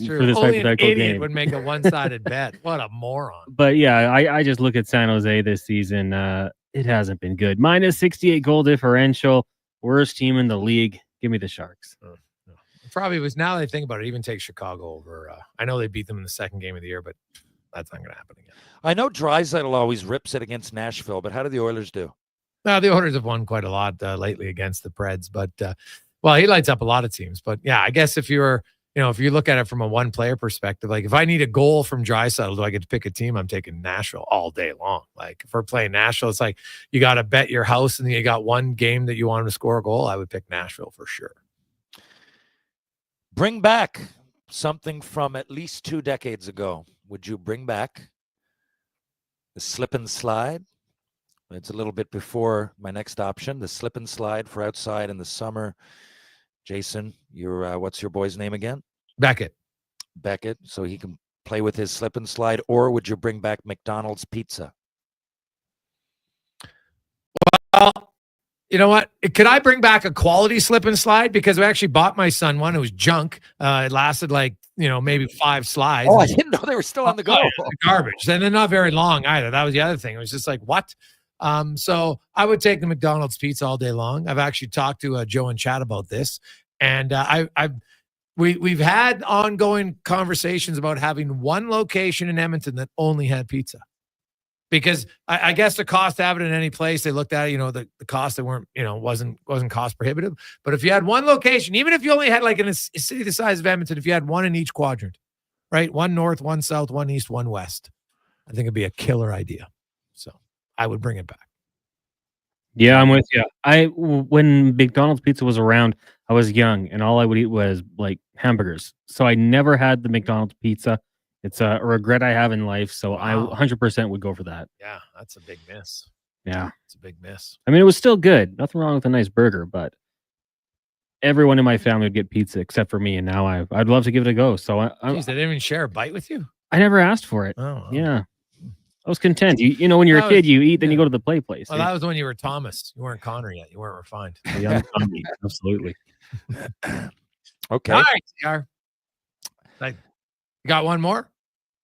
Only hypothetical an idiot game. would make a one-sided bet. What a moron! But yeah, I just look at San Jose this season. It hasn't been good. Minus 68 goal differential, worst team in the league. Give me the Sharks. Probably was. Now that I think about it, even take Chicago over. I know they beat them in the second game of the year, but that's not going to happen again. I know Draisaitl always rips it against Nashville, but how do the Oilers do? No, the Oilers have won quite a lot lately against the Preds, but he lights up a lot of teams. But yeah, I guess if you look at it from a one player perspective, like if I need a goal from Draisaitl, do I get to pick a team? I'm taking Nashville all day long. Like if we're playing Nashville, it's like you got to bet your house and you got one game that you want him to score a goal. I would pick Nashville for sure. Bring back something from at least 2 decades ago. Would you bring back the slip and slide? It's a little bit before my next option, the slip and slide for outside in the summer. Jason, what's your boy's name again? Beckett, so he can play with his slip and slide, or would you bring back McDonald's pizza? Well, you know what? Could I bring back a quality slip and slide? Because we actually bought my son one. It was junk. It lasted maybe 5 slides. Oh, I didn't know they were still on the go. Garbage. And they're not very long either. That was the other thing. It was just like, what? So I would take the McDonald's pizza all day long. I've actually talked to Joe and Chad about this, and we've had ongoing conversations about having one location in Edmonton that only had pizza. because I guess the cost to have it in any place, they looked at it, the cost that wasn't cost prohibitive. But if you had one location, even if you only had like in a city the size of Edmonton, if you had one in each quadrant, right? One north, one south, one east, one west, I think it'd be a killer idea. So I would bring it back. Yeah, I'm with you. When McDonald's pizza was around, I was young and all I would eat was like hamburgers. So I never had the McDonald's pizza. It's a regret I have in life. So I 100% would go for that. Yeah, that's a big miss. Yeah. It's a big miss. I mean, it was still good. Nothing wrong with a nice burger, but everyone in my family would get pizza except for me. And now I'd love to give it a go. So Jeez, they didn't even share a bite with you? I never asked for it. Oh. Yeah. I was content. When you're a kid, you eat, then you go to the play place. Well, that was when you were Thomas. You weren't Connor yet. You weren't refined. Young Tommy, absolutely. Okay. All right, CR. You got one more?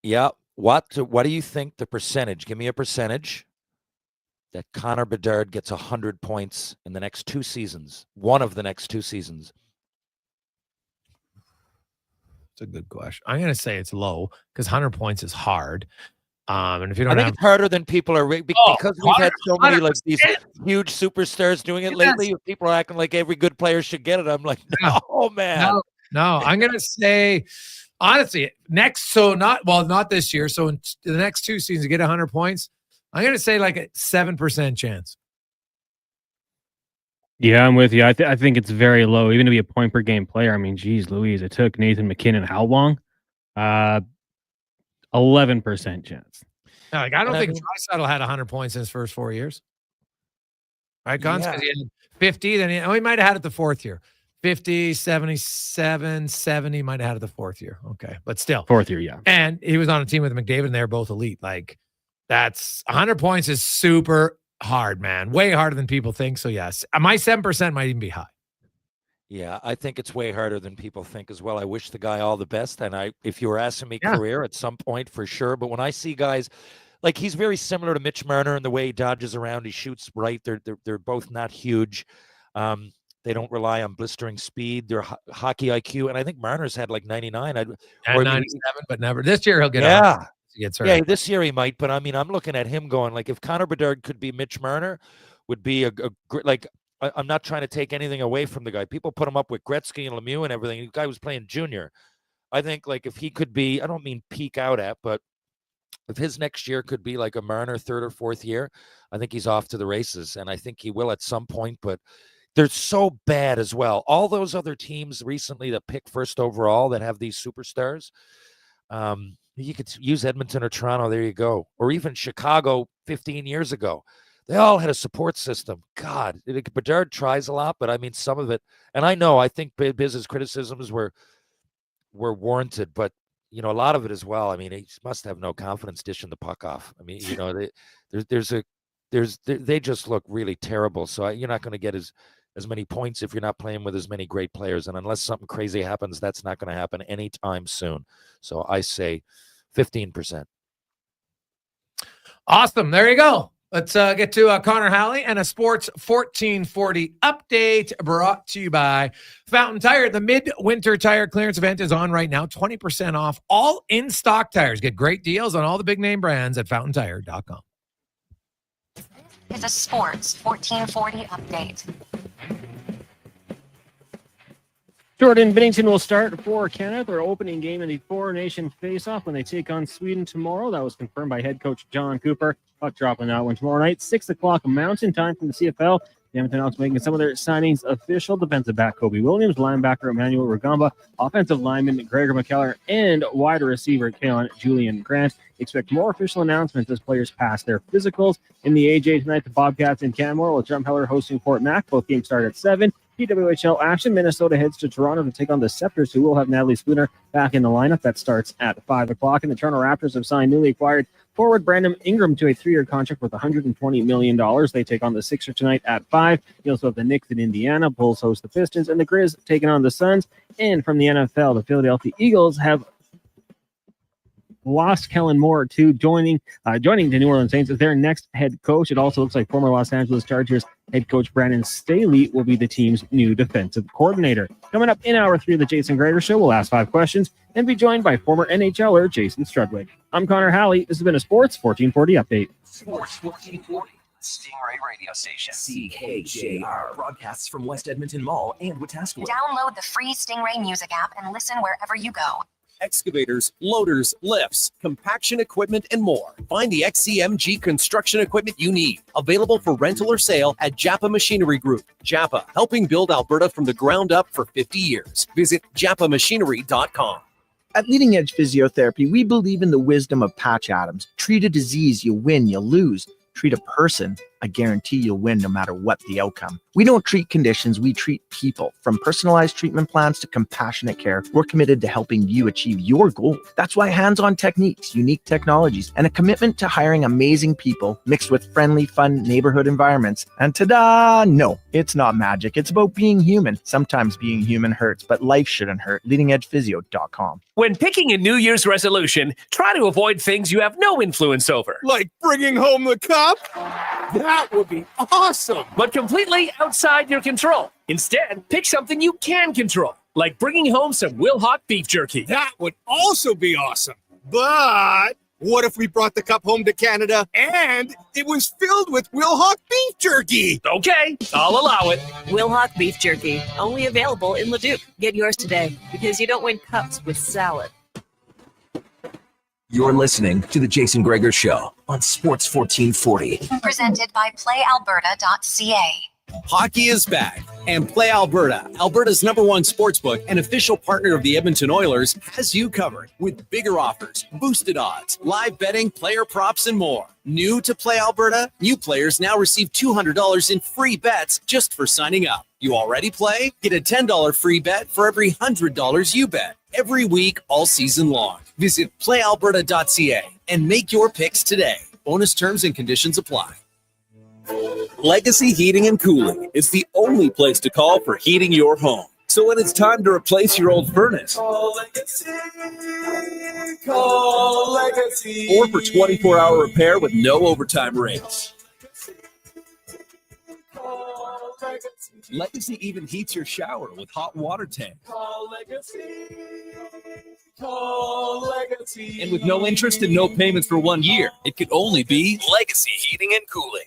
Yeah. What do you think the percentage? Give me a percentage that Connor Bedard gets 100 points in the next 2 seasons. One of the next 2 seasons. It's a good question. I'm going to say it's low because 100 points is hard. And if you don't, I think it's harder than people are because we've had so many like these huge superstars doing it lately. People are acting like every good player should get it. I'm like, oh man, no. I'm gonna say honestly, not this year. So in the next 2 seasons, to get 100 points, I'm gonna say like a 7% chance. Yeah, I'm with you. I think it's very low, even to be a point per game player. I mean, geez, Louise, it took Nathan McKinnon how long? 11% chance. No, I don't think Draisaitl had 100 points in his first 4 years. Right, Guns? Because he had 50, then he might have had it the 4th year. 50, 77, 70, might have had it the 4th year. Okay, but still. 4th year, yeah. And he was on a team with McDavid, and they're both elite. Like, that's 100 points is super hard, man. Way harder than people think. So, yes, my 7% might even be high. Yeah, I think it's way harder than people think as well. I wish the guy all the best. And if you were asking me career at some point, for sure. But when I see guys, like he's very similar to Mitch Marner in the way he dodges around. He shoots right. They're both not huge. They don't rely on blistering speed. They're hockey IQ. And I think Marner's had like 99. And 97, but never. This year he'll get Yeah, this year he might. But I mean, I'm looking at him going like if Connor Bedard could be Mitch Marner, would be a great, like, I'm not trying to take anything away from the guy. People put him up with Gretzky and Lemieux and everything. The guy was playing junior. I think like if he could be, I don't mean peak out at, but if his next year could be like a Marner 3rd or 4th year, I think he's off to the races. And I think he will at some point, but they're so bad as well. All those other teams recently that pick first overall that have these superstars, you could use Edmonton or Toronto. There you go. Or even Chicago 15 years ago. They all had a support system. God, Bedard tries a lot, but I mean, some of it, and I think Biz's criticisms were warranted, but a lot of it as well. I mean, he must have no confidence dishing the puck off. I mean, they just look really terrible. So you're not going to get as many points if you're not playing with as many great players. And unless something crazy happens, that's not going to happen anytime soon. So I say 15%. Awesome. There you go. Let's get to Connor Halley and a Sports 1440 update brought to you by Fountain Tire. The mid-winter tire clearance event is on right now. 20% off all in-stock tires. Get great deals on all the big-name brands at fountaintire.com. It's a Sports 1440 update. Jordan Binnington will start for Canada, their opening game in the four-nation face-off when they take on Sweden tomorrow. That was confirmed by head coach John Cooper. Puck dropping that one tomorrow night, 6 o'clock Mountain Time from the CFL. The Edmonton Elks making some of their signings official. Defensive back Kobe Williams, linebacker Emmanuel Rugamba, offensive lineman Gregor McKellar, and wide receiver Kalen Julian Grant. Expect more official announcements as players pass their physicals. In the AJ tonight, the Bobcats in Canmore with Drumheller hosting Fort Mac. Both games start at 7. PWHL action. Minnesota heads to Toronto to take on the Scepters, who will have Natalie Spooner back in the lineup. That starts at 5 o'clock. And the Toronto Raptors have signed newly acquired forward Brandon Ingram to a 3-year contract worth $120 million. They take on the Sixers tonight at 5. You also have the Knicks in Indiana. Bulls host the Pistons, and the Grizz taking on the Suns. And from the NFL, the Philadelphia Eagles have lost Kellen Moore to joining the New Orleans Saints as their next head coach. It also looks like former Los Angeles Chargers head coach Brandon Staley will be the team's new defensive coordinator. Coming up in hour 3 of the Jason Gregor Show, we'll ask 5 questions and be joined by former NHLer Jason Strudwick. I'm Connor Halley. This has been a Sports 1440 update. Sports 1440. Stingray Radio Station. CKJR. Broadcasts from West Edmonton Mall and Wetaskiwin. Download the free Stingray music app and listen wherever you go. Excavators, loaders, lifts, compaction equipment, and more. Find the XCMG construction equipment you need. Available for rental or sale at Japa Machinery Group. Japa, helping build Alberta from the ground up for 50 years. Visit japamachinery.com. At Leading Edge Physiotherapy, we believe in the wisdom of Patch Adams. Treat a disease, you win, you lose. Treat a person, I guarantee you'll win no matter what the outcome. We don't treat conditions, we treat people. From personalized treatment plans to compassionate care, we're committed to helping you achieve your goal. That's why hands-on techniques, unique technologies, and a commitment to hiring amazing people mixed with friendly, fun neighborhood environments. And ta-da! No, it's not magic. It's about being human. Sometimes being human hurts, but life shouldn't hurt. LeadingEdgePhysio.com. When picking a New Year's resolution, try to avoid things you have no influence over. Like bringing home the cup? That would be awesome. But completely outside your control. Instead, pick something you can control, like bringing home some Wilhock beef jerky. That would also be awesome. But what if we brought the cup home to Canada and it was filled with Wilhock beef jerky? Okay, I'll allow it. Wilhock beef jerky, only available in Leduc. Get yours today, because you don't win cups with salad. You're listening to The Jason Gregor Show on Sports 1440. Presented by PlayAlberta.ca. Hockey is back, and Play Alberta, Alberta's #1 sportsbook and official partner of the Edmonton Oilers, has you covered with bigger offers, boosted odds, live betting, player props, and more. New to Play Alberta? New players now receive $200 in free bets just for signing up. You already play? Get a $10 free bet for every $100 you bet. Every week, all season long. Visit playalberta.ca and make your picks today. Bonus terms and conditions apply. Legacy Heating and Cooling is the only place to call for heating your home. So when it's time to replace your old furnace, Call Legacy. Call Legacy. or for 24-hour repair with no overtime rates. Legacy even heats your shower with hot water tank. Call Legacy. Call Legacy. And with no interest and no payments for 1 year, it could only be Legacy Heating and Cooling.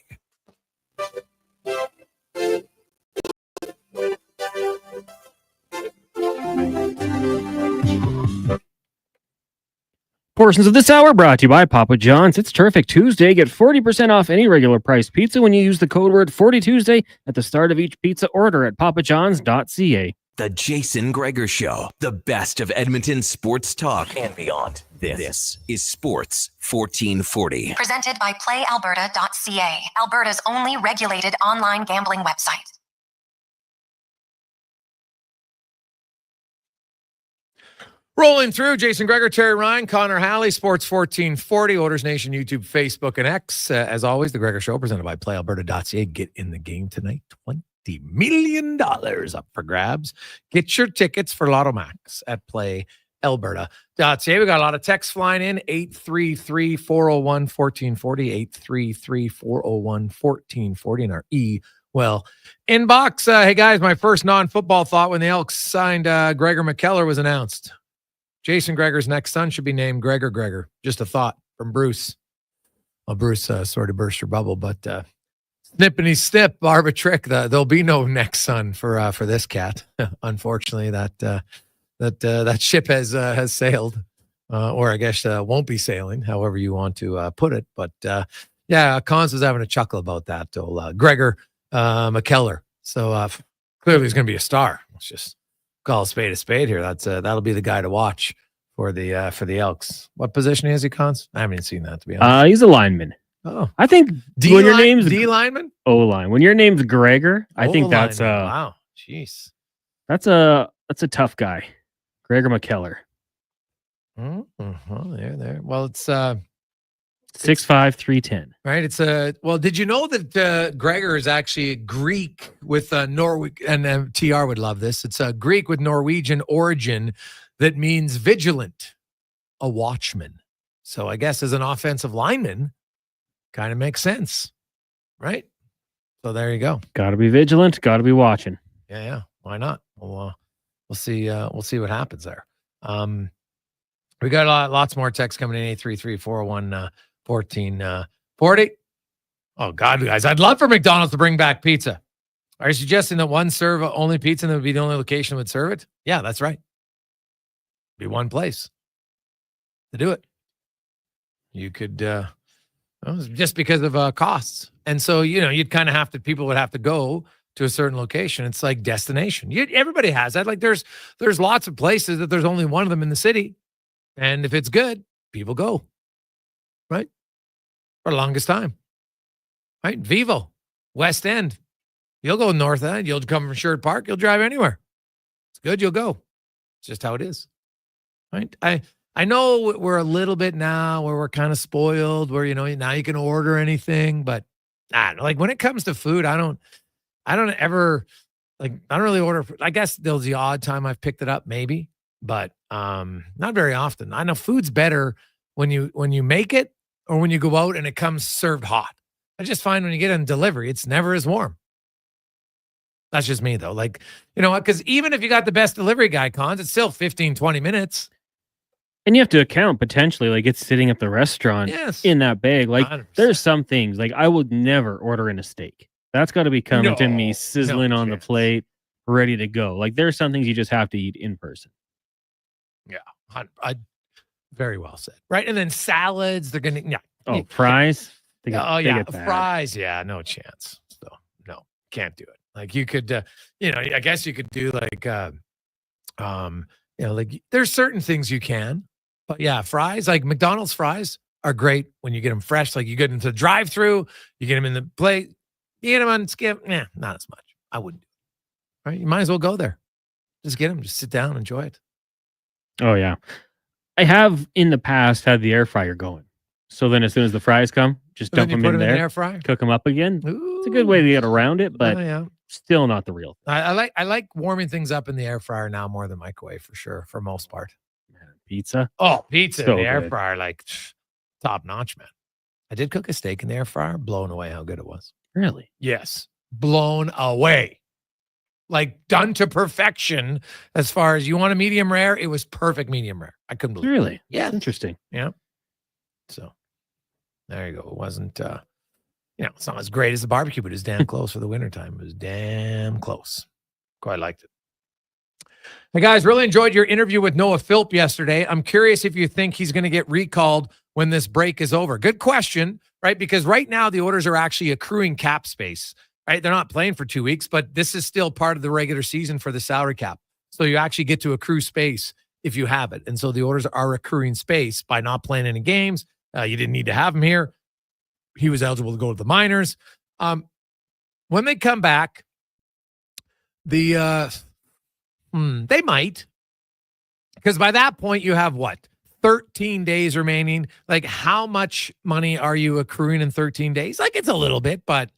Portions of this hour brought to you by Papa John's. It's Terrific Tuesday. Get 40% off any regular price pizza when you use the code word 40Tuesday at the start of each pizza order at papajohns.ca. The Jason Gregor Show, the best of Edmonton sports talk and beyond. This is Sports 1440. Presented by PlayAlberta.ca, Alberta's only regulated online gambling website. Rolling through, Jason Gregor, Terry Ryan, Connor Halley, Sports 1440, Oilers Nation, YouTube, Facebook, and X. As always, the Gregor Show presented by PlayAlberta.ca. Get in the game tonight. $20 million up for grabs. Get your tickets for Lotto Max at PlayAlberta.ca. We got a lot of texts flying in. 833-401-1440, 833-401-1440 in our inbox. Hey, guys, my first non-football thought when the Elks signed Gregor McKellar was announced. Jason Gregor's next son should be named Gregor. Just a thought from Bruce. Well, Bruce sort of burst your bubble, but snippity snip, arbitric. There'll be no next son for this cat. Unfortunately, that ship has sailed, or I guess won't be sailing, however you want to put it. But yeah, Cons was having a chuckle about that. Gregor McKellar. So clearly he's going to be a star. Let's just call a spade here. That'll be the guy to watch for the Elks. What position is he, Cons? I haven't even seen that, to be honest. He's a lineman. Oh, I think when your name's D lineman, O line. When your name's Gregor, I think that's wow. Jeez, that's a tough guy, Gregor McKellar. There. Well, it's 6'5", 310. Right. It's well, did you know that Gregor is actually Greek with Norwegian, and TR would love this. It's a Greek with Norwegian origin that means vigilant, a watchman. So I guess as an offensive lineman, kind of makes sense, right? So there you go. Got to be vigilant. Got to be watching. Yeah. Why not? We'll see. We'll see what happens there. We got lots more texts coming in. 833-401-1440. Oh God, guys, I'd love for McDonald's to bring back pizza. Are you suggesting that one serve only pizza and that would be the only location that would serve it? Yeah, that's right. Be one place to do it. You could, just because of costs. And so, you'd kind of have to, people would have to go to a certain location. It's like destination. Everybody has that. Like there's lots of places that there's only one of them in the city. And if it's good, people go, right? For the longest time, right? Vivo, West End. You'll go north end. You'll come from Sherwood Park. You'll drive anywhere. It's good. You'll go. It's just how it is, right? I know we're a little bit now where we're kind of spoiled, where now you can order anything, but like when it comes to food, I don't really order. I guess there's the odd time I've picked it up, maybe, but not very often. I know food's better when you make it or when you go out and it comes served hot. I just find when you get it on delivery, it's never as warm. That's just me though. Like, you know what? Because even if you got the best delivery guy, Cons, it's still 15, 20 minutes. And you have to account potentially like it's sitting at the restaurant in that bag. Like 100%. There's some things like I would never order in a steak. That's got to be coming to me sizzling on the plate, ready to go. Like there's some things you just have to eat in person. Yeah. I very well said. Right. And then salads, they're going to, fries. Fries. Yeah. No chance. So no, can't do it. Like you could, I guess you could do like, like there's certain things you can, but yeah, fries, like McDonald's fries are great when you get them fresh. Like you get into the drive-through, you get them in the plate, you get them on skip. Not as much. I wouldn't do it. Right? You might as well go there. Just get them, just sit down, enjoy it. Oh yeah. I have in the past had the air fryer going. So then as soon as the fries come, just dump them in there, the air fryer, cook them up again. It's a good way to get around it, but still not the real thing. I like warming things up in the air fryer now more than microwave for sure, for most part. Pizza? Oh, pizza in the air fryer, like top notch, man. I did cook a steak in the air fryer, blown away how good it was. Really? Yes. Blown away. Like done to perfection as far as you want a medium rare. It was perfect medium rare. I couldn't believe it. Really? Yeah. Interesting. Yeah. So there you go. It wasn't, it's not as great as the barbecue, but it's damn close for the wintertime. It was damn close. Quite liked it. Hey, guys, really enjoyed your interview with Noah Philp yesterday. I'm curious if you think he's going to get recalled when this break is over. Good question, right? Because right now the Oilers are actually accruing cap space, right? They're not playing for 2 weeks, but this is still part of the regular season for the salary cap. So you actually get to accrue space if you have it. And so the Oilers are accruing space by not playing any games. You didn't need to have him here. He was eligible to go to the minors. When they come back, they might, because by that point you have what, 13 days remaining. Like how much money are you accruing in 13 days? Like it's a little bit, but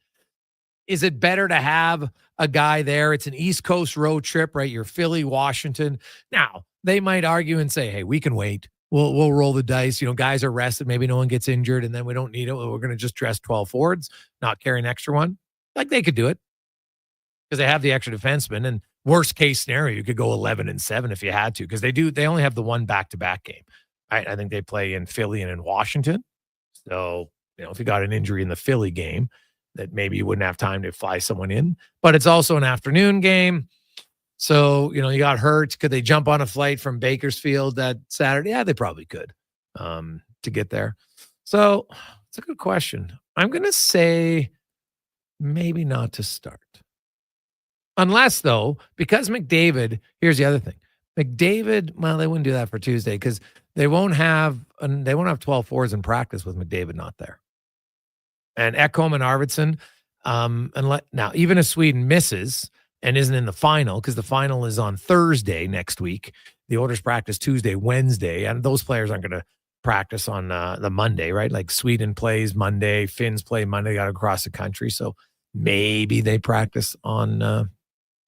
is it better to have a guy there? It's an East Coast road trip, right? You're Philly, Washington. Now they might argue and say, hey, we can wait. We'll roll the dice. Guys are rested. Maybe no one gets injured, and then we don't need it. We're going to just dress 12 forwards, not carry an extra one. Like they could do it because they have the extra defenseman. And worst case scenario, you could go 11-7 if you had to, because they only have the one back-to-back game. Right? I think they play in Philly and in Washington. So if you got an injury in the Philly game, that maybe you wouldn't have time to fly someone in. But it's also an afternoon game. So, you got hurt. Could they jump on a flight from Bakersfield that Saturday? Yeah, they probably could to get there. So it's a good question. I'm going to say maybe not to start. Unless, though, because McDavid, here's the other thing. McDavid, well, they wouldn't do that for Tuesday because they won't have 12 forwards in practice with McDavid not there. And Ekholm and Arvidsson, now, even if Sweden misses and isn't in the final, because the final is on Thursday next week. The Oilers practice Tuesday, Wednesday, and those players aren't going to practice on the Monday, right? Like Sweden plays Monday, Finns play Monday, got across the country. So maybe they practice on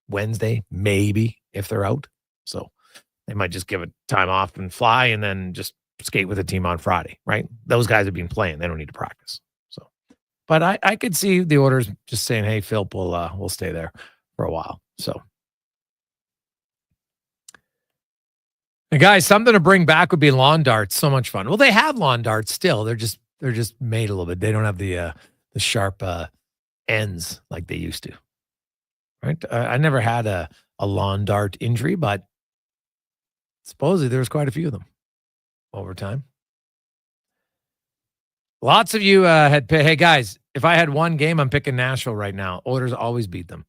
Wednesday, maybe if they're out. So they might just give it time off and fly and then just skate with the team on Friday, right? Those guys have been playing. They don't need to practice. So, but I could see the Oilers just saying, hey, Philp, we'll stay there for a while. So, and guys, something to bring back would be lawn darts. So much fun. Well, they have lawn darts still. They're just made a little bit. They don't have the sharp ends like they used to. Right? I never had a lawn dart injury, but supposedly there was quite a few of them over time. Lots of you hey guys, if I had one game, I'm picking Nashville right now. Oilers always beat them.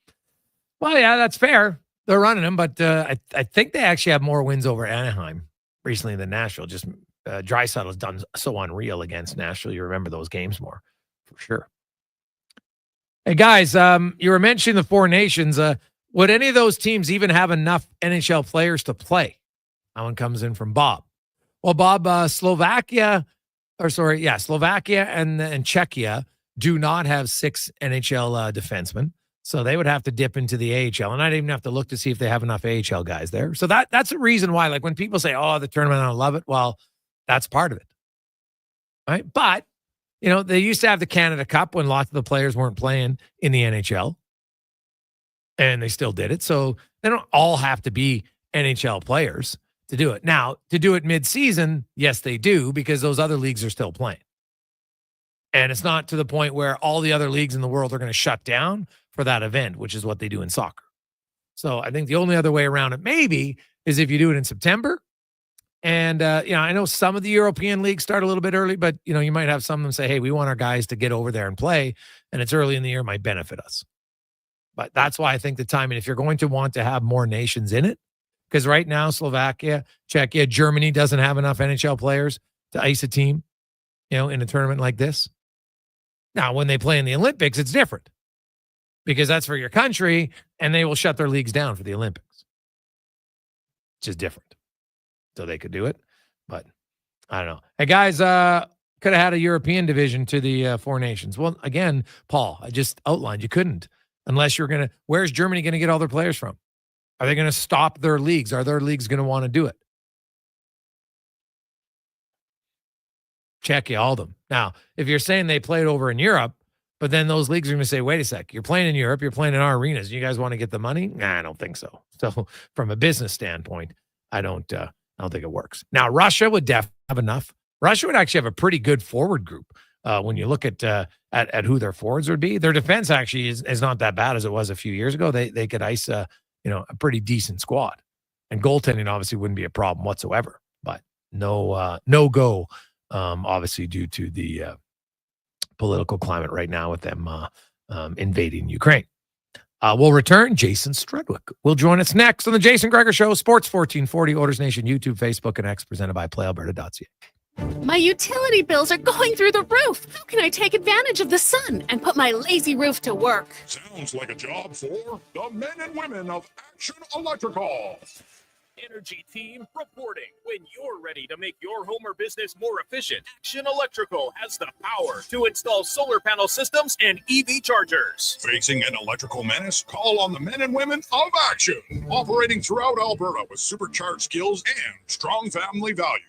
Well, yeah, that's fair. They're running them, but I think they actually have more wins over Anaheim recently than Nashville. Just Draisaitl's done so unreal against Nashville. You remember those games more, for sure. Hey, guys, you were mentioning the Four Nations. Would any of those teams even have enough NHL players to play? That one comes in from Bob. Well, Bob, Slovakia and Czechia do not have 6 NHL defensemen. So they would have to dip into the AHL. And I didn't even have to look to see if they have enough AHL guys there. So that's the reason why, like when people say, oh, the tournament, I don't love it. Well, that's part of it. Right. But, they used to have the Canada Cup when lots of the players weren't playing in the NHL. And they still did it. So they don't all have to be NHL players to do it. Now, to do it mid-season, yes, they do, because those other leagues are still playing. And it's not to the point where all the other leagues in the world are going to shut down for that event, which is what they do in soccer. So I think the only other way around it maybe is if you do it in September. And, I know some of the European leagues start a little bit early, but, you might have some of them say, hey, we want our guys to get over there and play. And it's early in the year, might benefit us. But that's why I think the timing, if you're going to want to have more nations in it, because right now, Slovakia, Czechia, Germany doesn't have enough NHL players to ice a team, in a tournament like this. Now, when they play in the Olympics, it's different because that's for your country and they will shut their leagues down for the Olympics, which is different. So they could do it, but I don't know. Hey, guys, could have had a European division to the Four Nations. Well, again, Paul, I just outlined you couldn't unless you're going to. Where's Germany going to get all their players from? Are they going to stop their leagues? Are their leagues going to want to do it? Czechia, all of them. Now, if you're saying they played over in Europe, but then those leagues are going to say, wait a sec, you're playing in Europe, you're playing in our arenas. You guys want to get the money? Nah, I don't think so. So from a business standpoint, I don't think it works. Now, Russia would definitely have enough. Russia would actually have a pretty good forward group. When you look at who their forwards would be, their defense actually is not that bad as it was a few years ago. They could ice a pretty decent squad, and goaltending obviously wouldn't be a problem whatsoever. But no go, obviously due to the political climate right now with them invading Ukraine. We'll return. Jason Strudwick will join us next on the Jason Gregor Show, Sports 1440, Oilers Nation, YouTube, Facebook, and X, presented by PlayAlberta.ca. My utility bills are going through the roof. How can I take advantage of the sun and put my lazy roof to work? Sounds like a job for the men and women of Action Electrical. Energy team reporting. When you're ready to make your home or business more efficient, Action Electrical has the power to install solar panel systems and EV chargers. Facing an electrical menace? Call on the men and women of Action. Operating throughout Alberta with supercharged skills and strong family values.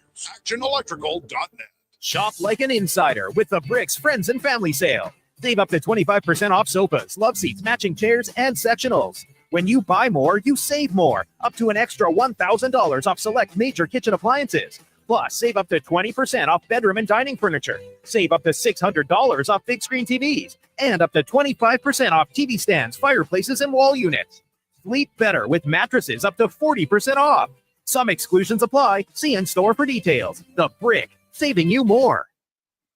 ActionElectrical.net. Shop like an insider with the Bricks Friends and Family Sale. Save up to 25% off sofas, love seats, matching chairs, and sectionals. When you buy more, you save more. Up to an extra $1,000 off select major kitchen appliances. Plus, save up to 20% off bedroom and dining furniture. Save up to $600 off big screen TVs. And up to 25% off TV stands, fireplaces, and wall units. Sleep better with mattresses up to 40% off. Some exclusions apply. See in store for details. The Brick, saving you more.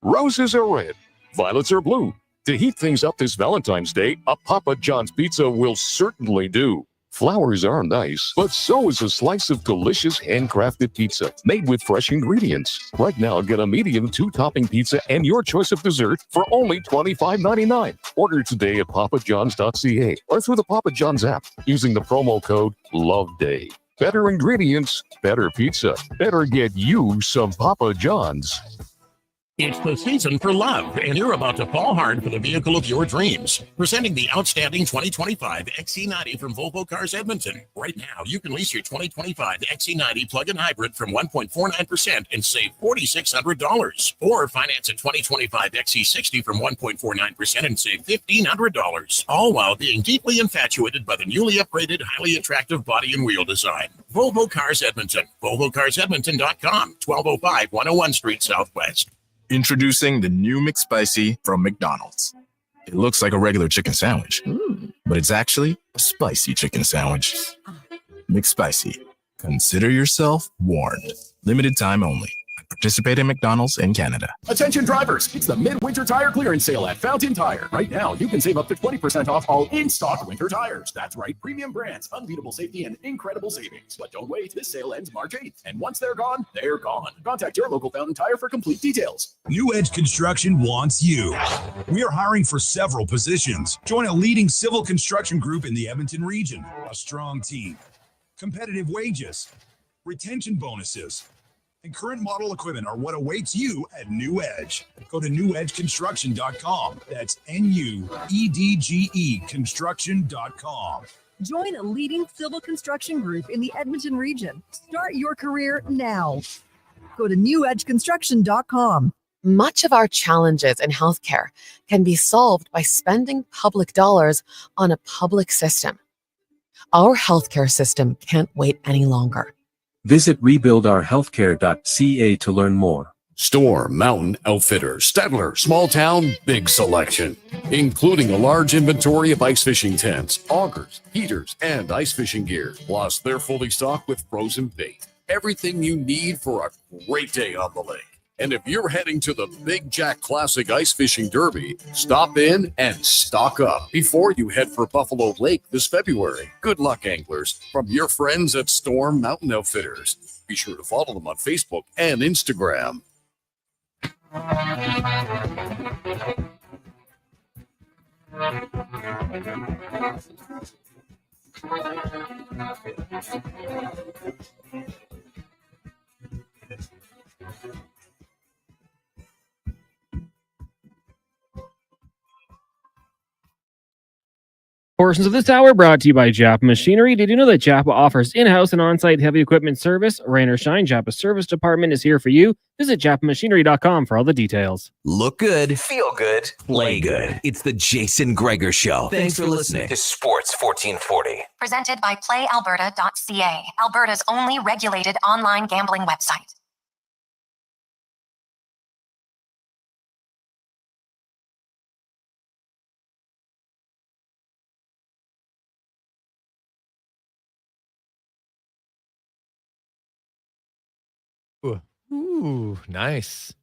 Roses are red, violets are blue. To heat things up this Valentine's Day, a Papa John's pizza will certainly do. Flowers are nice, but so is a slice of delicious handcrafted pizza made with fresh ingredients. Right now, get a medium 2-topping pizza and your choice of dessert for only $25.99. Order today at papajohns.ca or through the Papa John's app using the promo code LOVEDAY. Better ingredients, better pizza. Better get you some Papa John's. It's the season for love, and you're about to fall hard for the vehicle of your dreams. Presenting the outstanding 2025 XC90 from Volvo Cars Edmonton. Right now, you can lease your 2025 XC90 plug-in hybrid from 1.49% and save $4,600. Or finance a 2025 XC60 from 1.49% and save $1,500. All while being deeply infatuated by the newly upgraded, highly attractive body and wheel design. Volvo Cars Edmonton. VolvoCarsEdmonton.com. 1205 101 Street Southwest. Introducing the new McSpicy from McDonald's. It looks like a regular chicken sandwich, but it's actually a spicy chicken sandwich. McSpicy. Consider yourself warned. Limited time only. Participate in McDonald's in Canada. Attention drivers, it's the midwinter tire clearance sale at Fountain Tire. Right now, you can save up to 20% off all in-stock winter tires. That's right, premium brands, unbeatable safety, and incredible savings. But don't wait, this sale ends March 8th. And once they're gone, they're gone. Contact your local Fountain Tire for complete details. New Edge Construction wants you. We are hiring for several positions. Join a leading civil construction group in the Edmonton region. A strong team, competitive wages, retention bonuses, and current model equipment are what awaits you at New Edge. Go to newedgeconstruction.com. That's NUEDGE construction.com. Join a leading civil construction group in the Edmonton region. Start your career now. Go to newedgeconstruction.com. Much of our challenges in healthcare can be solved by spending public dollars on a public system. Our healthcare system can't wait any longer. Visit rebuildourhealthcare.ca to learn more. Storm Mountain Outfitters. Stadler, small town, big selection, including a large inventory of ice fishing tents, augers, heaters, and ice fishing gear. Plus, they're fully stocked with frozen bait. Everything you need for a great day on the lake. And if you're heading to the Big Jack Classic Ice Fishing Derby, stop in and stock up before you head for Buffalo Lake this February. Good luck, anglers, from your friends at Storm Mountain Outfitters. Be sure to follow them on Facebook and Instagram. Portions of this hour brought to you by Japa Machinery. Did you know that Japa offers in-house and on-site heavy equipment service? Rain or shine, Japa's service department is here for you. Visit japamachinery.com for all the details. Look good, feel good, play good. It's the Jason Gregor Show. Thanks for listening to Sports 1440. Presented by PlayAlberta.ca, Alberta's only regulated online gambling website. Ooh, nice.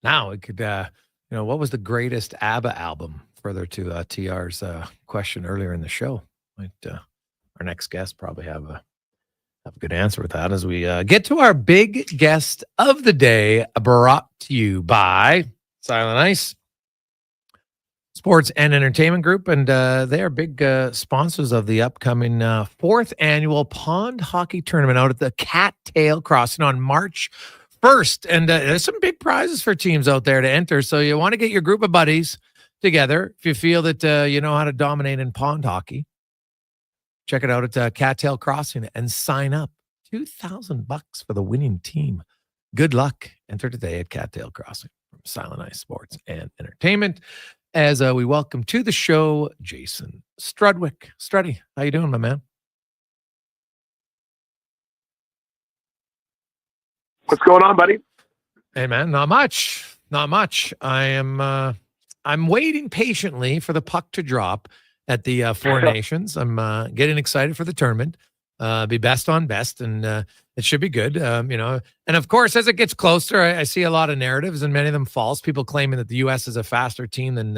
Now it could, what was the greatest ABBA album? Further to TR's question earlier in the show. Our next guest probably have a good answer with that as we get to our big guest of the day, brought to you by Silent Ice Sports and Entertainment Group, and they are big sponsors of the upcoming fourth annual pond hockey tournament out at the Cattail Crossing on March 1st. And there's some big prizes for teams out there to enter. So you want to get your group of buddies together if you feel that you know how to dominate in pond hockey. Check it out at Cattail Crossing and sign up. $2,000 for the winning team. Good luck. Enter today at Cattail Crossing from Silent Ice Sports and Entertainment. As we welcome to the show, Jason Strudwick. Struddy, how you doing, my man? What's going on, buddy? Hey, man, not much. I'm waiting patiently for the puck to drop at the Four Nations. I'm getting excited for the tournament. Be best on best, and it should be good. And of course, as it gets closer, I see a lot of narratives, and many of them false. People claiming that the U.S. is a faster team than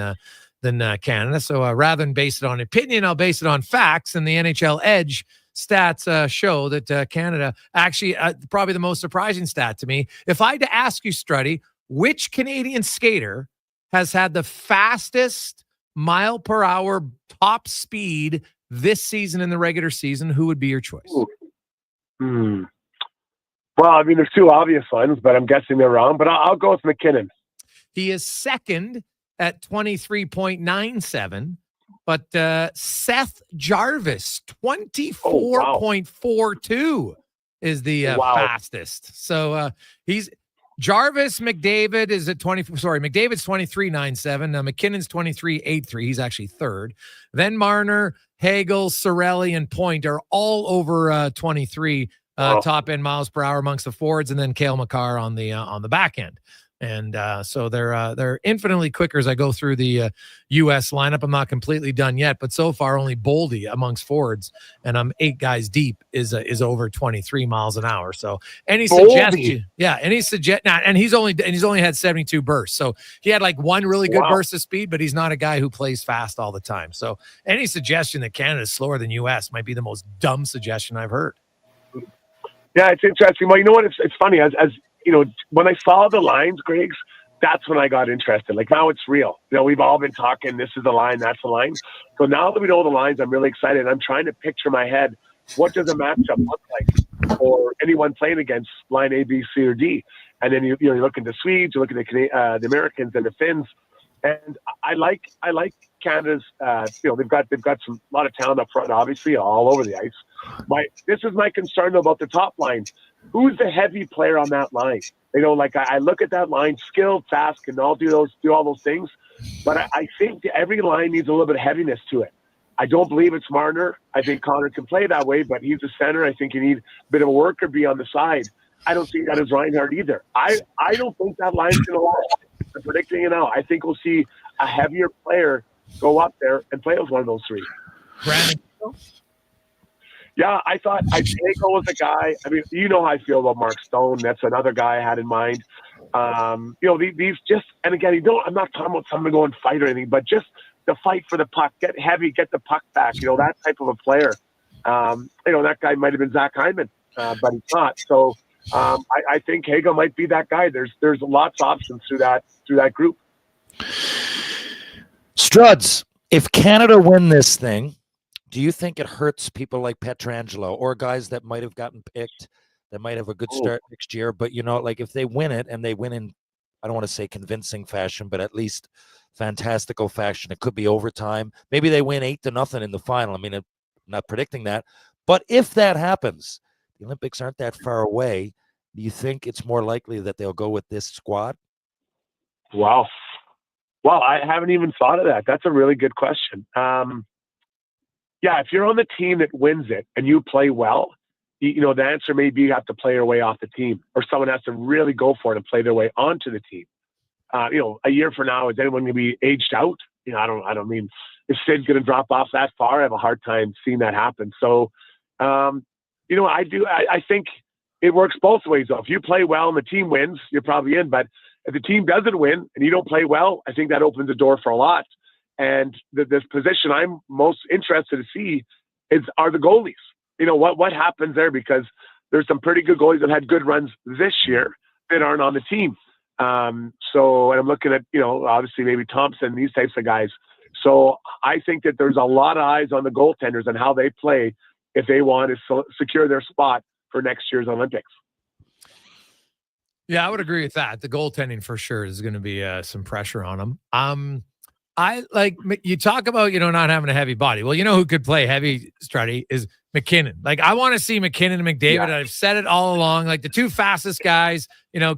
Canada. So rather than base it on opinion, I'll base it on facts. And the NHL Edge stats show that Canada actually probably the most surprising stat to me. If I had to ask you, Struddy, which Canadian skater has had the fastest mile per hour top speed this season in the regular season, who would be your choice? Well, I mean, there's two obvious ones, but I'm guessing they're wrong. But I'll go with McKinnon. He is second at 23.97, but Seth Jarvis, 24.42 is the fastest. So he's Jarvis. McDavid is at McDavid's 23.97. Now McKinnon's 23.83. He's actually third. Then Marner, Hagel, Cirelli, and Point are all over 23 top end miles per hour amongst the forwards, and then Cale Makar on the back end. And so they're infinitely quicker as I go through the U.S. lineup. I'm not completely done yet, but so far only Boldy amongst forwards, and I'm 8 guys deep, is over 23 miles an hour. So any suggestion, and he's only had 72 bursts. So he had like one really good burst of speed, but he's not a guy who plays fast all the time. So any suggestion that Canada is slower than U.S. might be the most dumb suggestion I've heard. Yeah, it's interesting. Well, you know what? It's funny as you know, when I saw the lines, Griggs, that's when I got interested. Like, now it's real. You know, we've all been talking, this is the line, that's the line. So now that we know the lines, I'm really excited. I'm trying to picture in my head, what does a matchup look like for anyone playing against line A, B, C, or D? And then you're looking at the Swedes, you're looking at the Americans and the Finns. And I like Canada's, they've got a lot of talent up front, obviously, all over the ice. This is my concern about the top line. Who's the heavy player on that line? You know, like I look at that line, skilled, fast, can all do all those things. But I think every line needs a little bit of heaviness to it. I don't believe it's Marner. I think Connor can play that way, but he's a center. I think you need a bit of a worker bee on the side. I don't see that as Reinhardt either. I don't think that line's going to last. I'm predicting it now. I think we'll see a heavier player go up there and play with one of those three. Brandon. Yeah, I thought Hagel was a guy. I mean, you know how I feel about Mark Stone. That's another guy I had in mind. These just, and again, I'm not talking about someone to go and fight or anything, but just the fight for the puck, get heavy, get the puck back. You know, that type of a player. That guy might have been Zach Hyman, but he's not. So I think Hagel might be that guy. There's lots of options through that group. Struds, if Canada win this thing, do you think it hurts people like Pietrangelo or guys that might have gotten picked that might have a good start next year? But, like if they win it and they win in, I don't want to say convincing fashion, but at least fantastical fashion. It could be overtime. Maybe they win 8-0 in the final. I mean, I'm not predicting that. But if that happens, the Olympics aren't that far away. Do you think it's more likely that they'll go with this squad? Wow. Well, I haven't even thought of that. That's a really good question. Yeah, if you're on the team that wins it and you play well, the answer may be you have to play your way off the team, or someone has to really go for it and play their way onto the team. A year from now, is anyone going to be aged out? I don't mean, is Sid going to drop off that far? I have a hard time seeing that happen. So, I think it works both ways, though. If you play well and the team wins, you're probably in. But if the team doesn't win and you don't play well, I think that opens the door for a lot. And this position I'm most interested to see are the goalies. What happens there, because there's some pretty good goalies that had good runs this year that aren't on the team. And I'm looking at, obviously maybe Thompson, these types of guys. So I think that there's a lot of eyes on the goaltenders and how they play if they want to secure their spot for next year's Olympics. Yeah, I would agree with that. The goaltending for sure is going to be some pressure on them. I like, you talk about, not having a heavy body. Well, who could play heavy, Struddy, is McKinnon. Like, I want to see McKinnon and McDavid. Yeah. I've said it all along. Like, the two fastest guys,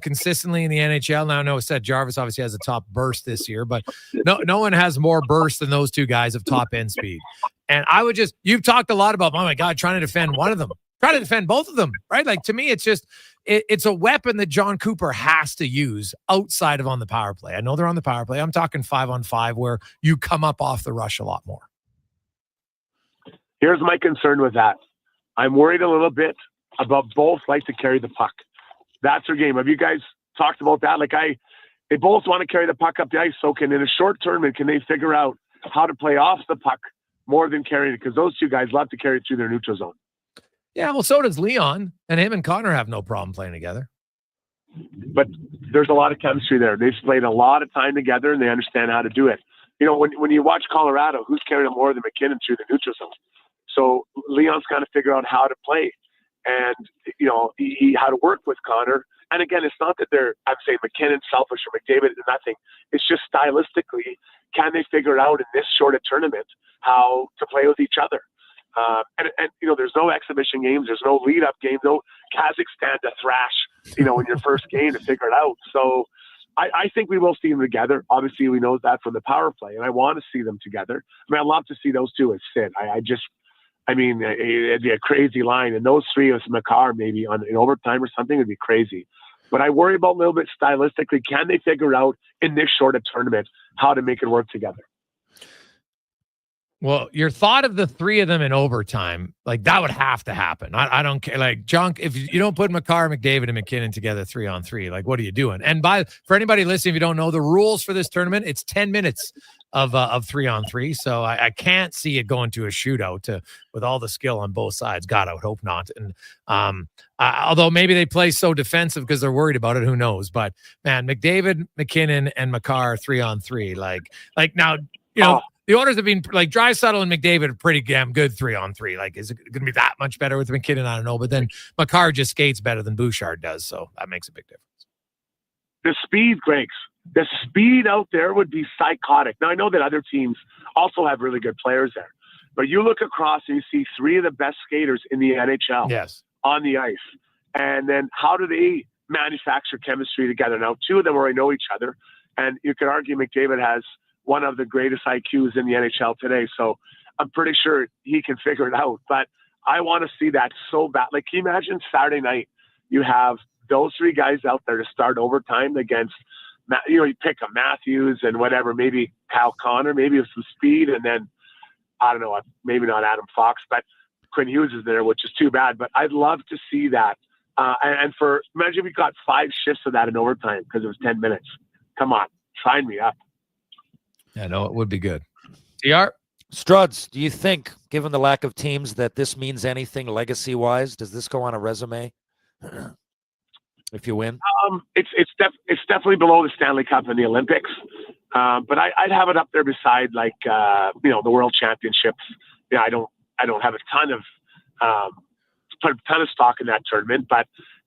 consistently in the NHL. Now, I know Seth Jarvis obviously has a top burst this year, but no one has more burst than those two guys of top end speed. And I would you've talked a lot about, oh my God, trying to defend one of them. Try to defend both of them, right? Like, to me, it's just, it's a weapon that John Cooper has to use outside of on the power play. I know they're on the power play. I'm talking 5-on-5 where you come up off the rush a lot more. Here's my concern with that. I'm worried a little bit about both like to carry the puck. That's their game. Have you guys talked about that? Like, they both want to carry the puck up the ice. So in a short tournament, can they figure out how to play off the puck more than carrying it? Because those two guys love to carry it through their neutral zone. Yeah, well, so does Leon, and him and Connor have no problem playing together. But there's a lot of chemistry there. They've played a lot of time together, and they understand how to do it. When you watch Colorado, who's carrying more than McKinnon through the neutral zone? So Leon's got to figure out how to play. And, you know, he had to work with Connor. And again, it's not that I'm saying McKinnon selfish or McDavid is nothing. It's just stylistically, can they figure out in this short a tournament how to play with each other? And you know, there's no exhibition games. There's no lead-up game. No Kazakhstan to thrash, you know, in your first game to figure it out. So I think we will see them together. Obviously, we know that from the power play, and I want to see them together. I mean, I'd love to see those two as Sid. I mean, it'd be a crazy line. And those three with Makar maybe in overtime or something would be crazy. But I worry about a little bit stylistically. Can they figure out in this short a tournament how to make it work together? Well, your thought of the three of them in overtime, like that would have to happen. I don't care. Like, Junk, if you don't put Makar, McDavid, and McKinnon together 3-on-3, like, what are you doing? And for anybody listening, if you don't know the rules for this tournament, it's 10 minutes of 3-on-3. So I can't see it going to a shootout with all the skill on both sides. God, I would hope not. And although maybe they play so defensive because they're worried about it, who knows? But man, McDavid, McKinnon, and Makar 3-on-3, like now, you know. The orders have been like Draisaitl and McDavid are pretty damn good 3-on-3. Like, is it going to be that much better with McKinnon? I don't know. But then Makar just skates better than Bouchard does. So that makes a big difference. The speed, Greg. The speed out there would be psychotic. Now, I know that other teams also have really good players there. But you look across and you see three of the best skaters in the NHL on the ice. And then how do they manufacture chemistry together? Now, two of them already know each other. And you could argue McDavid has one of the greatest IQs in the NHL today. So I'm pretty sure he can figure it out. But I want to see that so bad. Like, can you imagine Saturday night, you have those three guys out there to start overtime against, you know, you pick a Matthews and whatever, maybe Kyle Connor, maybe with some speed. And then, I don't know, maybe not Adam Fox, but Quinn Hughes is there, which is too bad. But I'd love to see that. Imagine if we got 5 shifts of that in overtime because it was 10 minutes. Come on, sign me up. Yeah, no, it would be good. TR? Struds, do you think, given the lack of teams, that this means anything legacy-wise? Does this go on a resume if you win? It's definitely below the Stanley Cup and the Olympics, but I'd have it up there beside you know, the World Championships. Yeah, I don't have a ton of stock in that tournament, but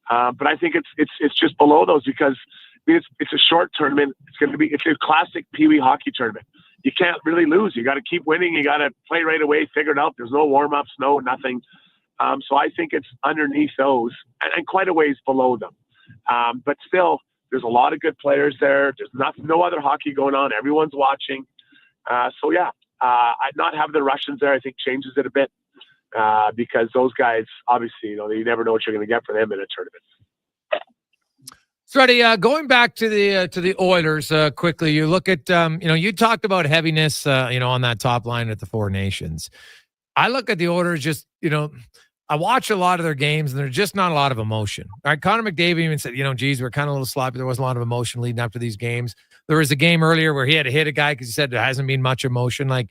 I think it's just below those because it's a short tournament. It's a classic Pee Wee hockey tournament. You can't really lose. You got to keep winning. You got to play right away, figure it out. There's no warm-ups, nothing. So I think it's underneath those and quite a ways below them. But still, there's a lot of good players there. There's no other hockey going on. Everyone's watching. So yeah, I'd not have the Russians there. I think changes it a bit because those guys, obviously, you know, you never know what you're going to get from them in a tournament. Struddy, going back to the Oilers quickly, you look at you know, you talked about heaviness you know, on that top line at the Four Nations. I look at the Oilers, just, you know, I watch a lot of their games and there's just not a lot of emotion. All right, Connor McDavid even said, you know, geez, we're kind of a little sloppy. There wasn't a lot of emotion leading up to these games. There was a game earlier where he had to hit a guy because he said there hasn't been much emotion. Like,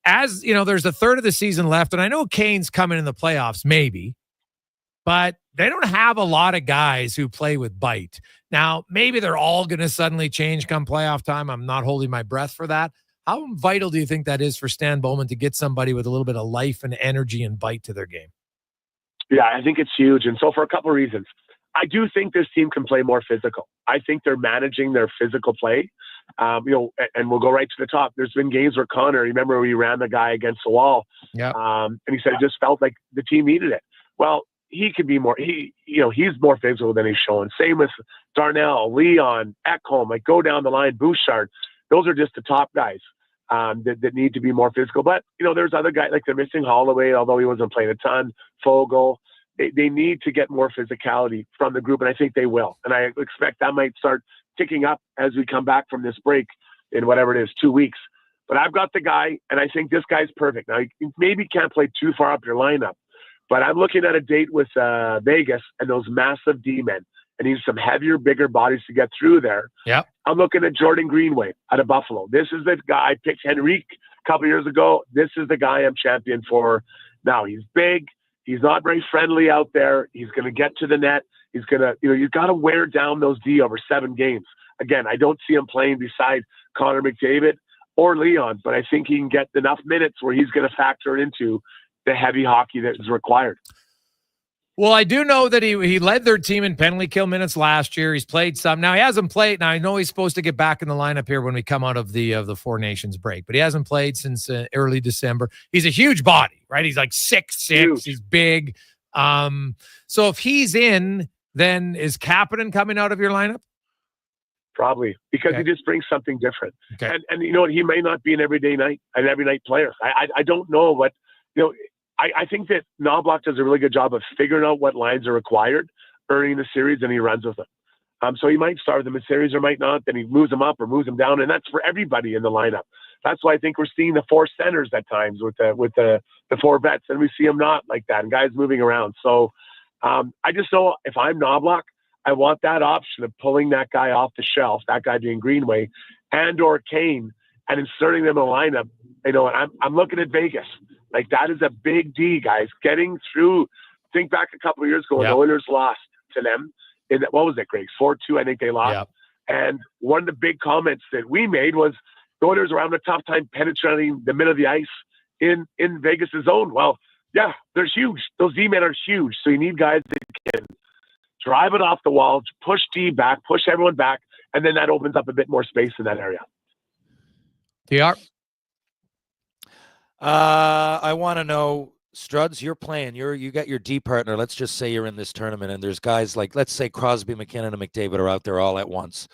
as you know, there's a third of the season left, and I know Kane's coming in the playoffs, maybe, but they don't have a lot of guys who play with bite. Now, maybe they're all going to suddenly change come playoff time. I'm not holding my breath for that. How vital do you think that is for Stan Bowman to get somebody with a little bit of life and energy and bite to their game? Yeah, I think it's huge. And so for a couple of reasons, I do think this team can play more physical. I think they're managing their physical play. You know, and we'll go right to the top. There's been games where Connor, remember we ran the guy against the wall. Yeah. And he said it just felt like the team needed it. Well, he could be more, he's more physical than he's showing. Same with Darnell, Leon, Ekholm, like go down the line, Bouchard. Those are just the top guys that need to be more physical. But, you know, there's other guys, like they're missing Holloway, although he wasn't playing a ton, Fogle. They need to get more physicality from the group, and I think they will. And I expect that might start ticking up as we come back from this break in whatever it is, 2 weeks. But I've got the guy, and I think this guy's perfect. Now, you maybe can't play too far up your lineup, but I'm looking at a date with Vegas and those massive D-men. And need some heavier, bigger bodies to get through there. Yeah, I'm looking at Jordan Greenway out of Buffalo. This is the guy I picked Henrique a couple years ago. This is the guy I'm champion for now. He's big. He's not very friendly out there. He's going to get to the net. He's going to, you know, you've got to wear down those D over 7 games. Again, I don't see him playing beside Connor McDavid or Leon, but I think he can get enough minutes where he's going to factor into the heavy hockey that is required. Well, I do know that he led their team in penalty kill minutes last year. He's played some. Now he hasn't played. Now I know he's supposed to get back in the lineup here when we come out of the Four Nations break, but he hasn't played since early December. He's a huge body, right? He's like 6'6". He's big. So if he's in, then is Kapanen coming out of your lineup? Probably, because he just brings something different. And you know what? He may not be an every night player. I don't know what, you know, I think that Knobloch does a really good job of figuring out what lines are required early in the series, and he runs with them. So he might start them in series or might not. Then he moves them up or moves them down, and that's for everybody in the lineup. That's why I think we're seeing the four centers at times with the four vets, and we see them not like that, and guys moving around. So I just know if I'm Knobloch, I want that option of pulling that guy off the shelf, that guy being Greenway, and or Kane, and inserting them in a lineup. You know, I'm looking at Vegas. Like, that is a big D, guys. Getting through. Think back a couple of years ago when the Oilers lost to them. What was it, Greg? 4-2, I think they lost. Yep. And one of the big comments that we made was the Oilers were having a tough time penetrating the middle of the ice in Vegas' zone. Well, yeah, they're huge. Those D-men are huge. So you need guys that can drive it off the wall, push D back, push everyone back, and then that opens up a bit more space in that area. TR? I want to know, Struds, you're playing. You got your D partner. Let's just say you're in this tournament, and there's guys like, let's say Crosby, McKinnon, and McDavid are out there all at once.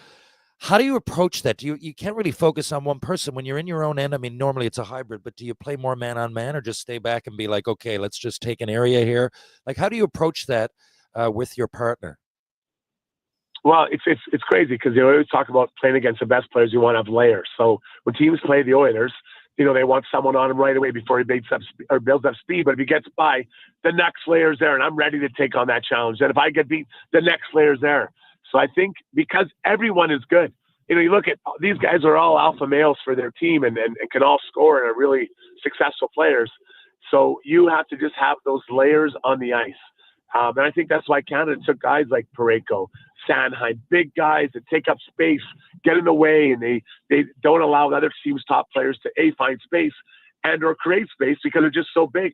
How do you approach that? You can't really focus on one person when you're in your own end. I mean, normally it's a hybrid, but do you play more man on man, or just stay back and be like, okay, let's just take an area here? Like, how do you approach that with your partner? Well, it's crazy because they always talk about playing against the best players. You want to have layers. So when teams play the Oilers, you know, they want someone on him right away before he builds up speed. But if he gets by, the next layer's there, and I'm ready to take on that challenge. And if I get beat, the next layer's there. So I think because everyone is good, you know, you look at these guys are all alpha males for their team and can all score and are really successful players. So you have to just have those layers on the ice. And I think that's why Canada took guys like Parayko, Sanheim, big guys that take up space, get in the way, and they don't allow the other team's top players to find space and or create space because they're just so big.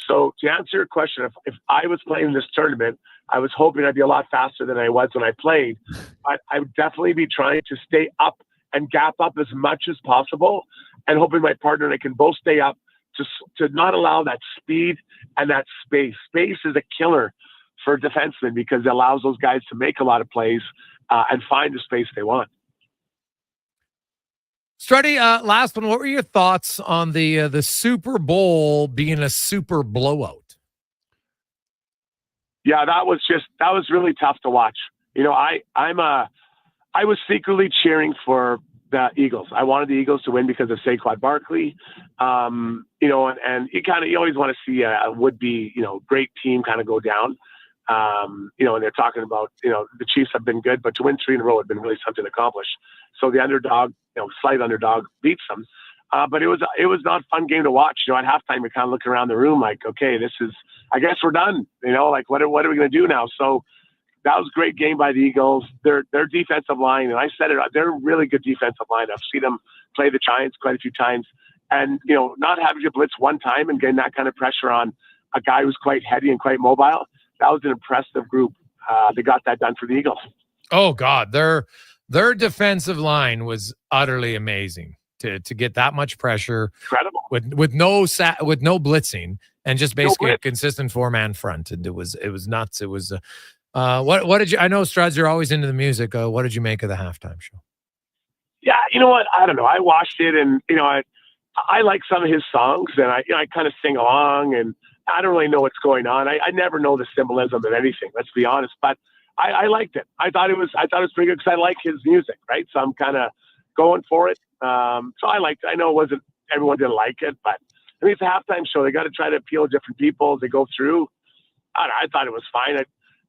So to answer your question, if I was playing this tournament, I was hoping I'd be a lot faster than I was when I played. But I would definitely be trying to stay up and gap up as much as possible, and hoping my partner and I can both stay up to not allow that speed and that space. Space is a killer for defensemen because it allows those guys to make a lot of plays and find the space they want. Struddy, last one. What were your thoughts on the Super Bowl being a super blowout? Yeah, that was really tough to watch. You know, I was secretly cheering for the Eagles. I wanted the Eagles to win because of Saquon Barkley. You know, and you always want to see a would-be, you know, great team kind of go down. You know, and they're talking about, you know, the Chiefs have been good, but to win 3 in a row had been really something to accomplish. So the underdog, you know, slight underdog beats them. But it was not a fun game to watch. You know, at halftime, you're kind of looking around the room like, okay, I guess we're done. You know, like what are we going to do now? So that was a great game by the Eagles. Their defensive line, and I said it, they're a really good defensive line. I've seen them play the Giants quite a few times. And, you know, not having to blitz one time and getting that kind of pressure on a guy who's quite heady and quite mobile, that was an impressive group. They got that done for the Eagles. Oh, God. Their defensive line was utterly amazing to get that much pressure. Incredible. With no blitzing and just basically a consistent 4-man front. And it was nuts. It was what did you, I know, Struds, you're always into the music. What did you make of the halftime show? Yeah, you know what? I don't know. I watched it, and, you know, I like some of his songs, and I kind of sing along, and I don't really know what's going on. I never know the symbolism of anything, let's be honest. But I liked it. I thought it was pretty good because I like his music, right? So I'm kind of going for it. So I liked it. I know everyone didn't like it, but I mean, it's a halftime show. They got to try to appeal to different people as they go through. I thought it was fine.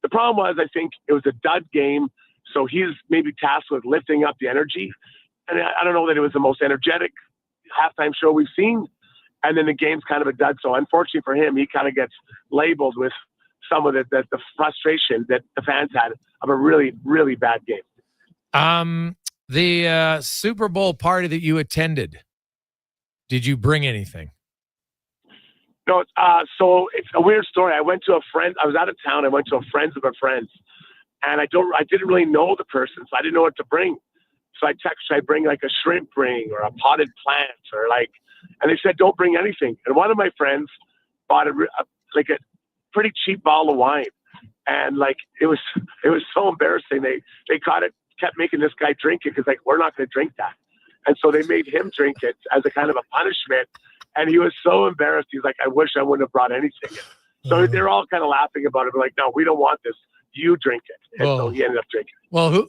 The problem was, I think it was a dud game, so he's maybe tasked with lifting up the energy. And I don't know that it was the most energetic halftime show we've seen. And then the game's kind of a dud. So unfortunately for him, he kind of gets labeled with some of the frustration that the fans had of a really, really bad game. The Super Bowl party that you attended, did you bring anything? No, so it's a weird story. I went to a friend. I was out of town. I went to a friend's of a friend's, and I didn't really know the person, so I didn't know what to bring. So I texted, I bring like a shrimp ring or a potted plant or like, and they said, don't bring anything. And one of my friends bought a pretty cheap bottle of wine. And like, it was so embarrassing. They kept making this guy drink it. Cause like, we're not going to drink that. And so they made him drink it as a kind of a punishment. And he was so embarrassed. He's like, I wish I wouldn't have brought anything. So they're all kind of laughing about it. But like, no, we don't want this. You drink it. And so he ended up drinking it. Well,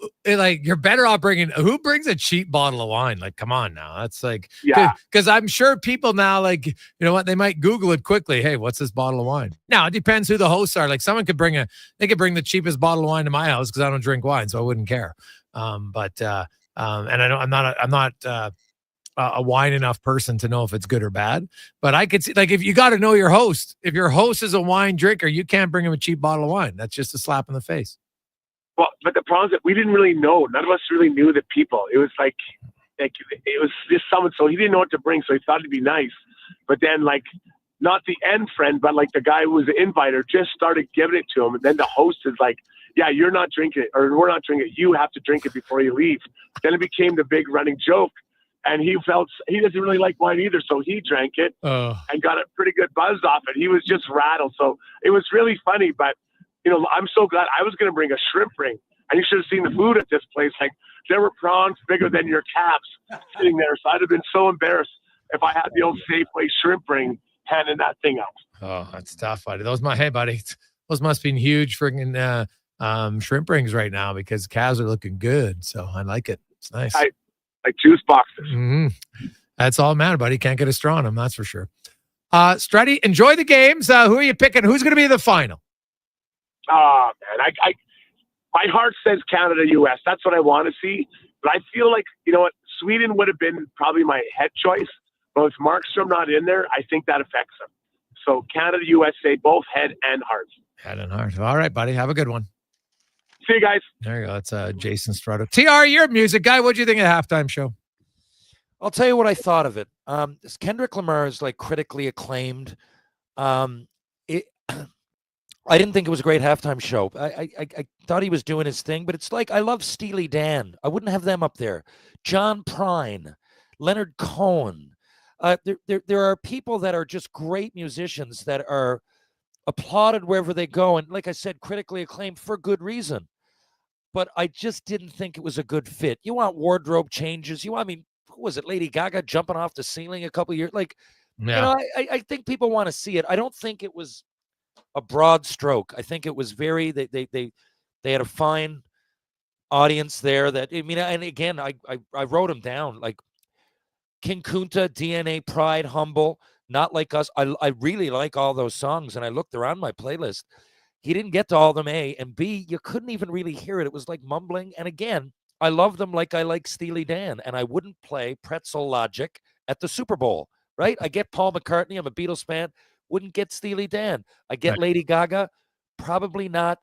you're better off who brings a cheap bottle of wine? Like, come on now. That's like, yeah. Because I'm sure people now, like, you know what, they might Google it quickly. Hey, what's this bottle of wine? Now, it depends who the hosts are. Like, someone could bring the cheapest bottle of wine to my house because I don't drink wine, so I wouldn't care. And I'm not a wine enough person to know if it's good or bad, but I could see, like, if you got to know your host, if your host is a wine drinker, you can't bring him a cheap bottle of wine. That's just a slap in the face. Well, but the problem is that we didn't really know. None of us really knew the people. It was like it was just someone, so he didn't know what to bring, so he thought it'd be nice. But then, like, not the end friend, but like the guy who was the inviter just started giving it to him. And then the host is like, yeah, you're not drinking it, or we're not drinking it. You have to drink it before you leave. Then it became the big running joke. And he doesn't really like wine either, so he drank it and got a pretty good buzz off it. He was just rattled, so it was really funny. But you know, I'm so glad. I was going to bring a shrimp ring, and you should have seen the food at this place. Like, there were prawns bigger than your calves sitting there. So I'd have been so embarrassed if I had the old Safeway shrimp ring handing that thing out. Oh, that's tough, buddy. Those must be huge friggin' shrimp rings right now because calves are looking good. So I like it. It's nice. Like juice boxes. Mm-hmm. That's all matter, buddy. Can't get a straw on them, that's for sure. Struddy, enjoy the games. Who are you picking? Who's going to be the final? Oh, man. My heart says Canada, US. That's what I want to see. But I feel like, you know what, Sweden would have been probably my head choice. But with Markstrom not in there, I think that affects him. So Canada, USA, both head and heart. Head and heart. All right, buddy. Have a good one. See you guys. There you go. That's Jason Struddy. TR, you're a music guy. What do you think of the halftime show? I'll tell you what I thought of it. This Kendrick Lamar is like critically acclaimed. I didn't think it was a great halftime show. I thought he was doing his thing, but it's like I love Steely Dan. I wouldn't have them up there. John Prine, Leonard Cohen. There are people that are just great musicians that are applauded wherever they go, and like I said, critically acclaimed for good reason. But I just didn't think it was a good fit. You want wardrobe changes. Who was it? Lady Gaga jumping off the ceiling a couple of years. Like, yeah. I think people want to see it. I don't think it was a broad stroke. I think it was very. They had a fine audience there. And again, I wrote them down like King Kunta, DNA, Pride, Humble, Not Like Us. I really like all those songs, and I looked around my playlist. He didn't get to all of them, A, and B, you couldn't even really hear it. It was like mumbling. And again, I love them like I like Steely Dan, and I wouldn't play Pretzel Logic at the Super Bowl, right? I get Paul McCartney. I'm a Beatles fan. Wouldn't get Steely Dan. I get right. Lady Gaga. Probably not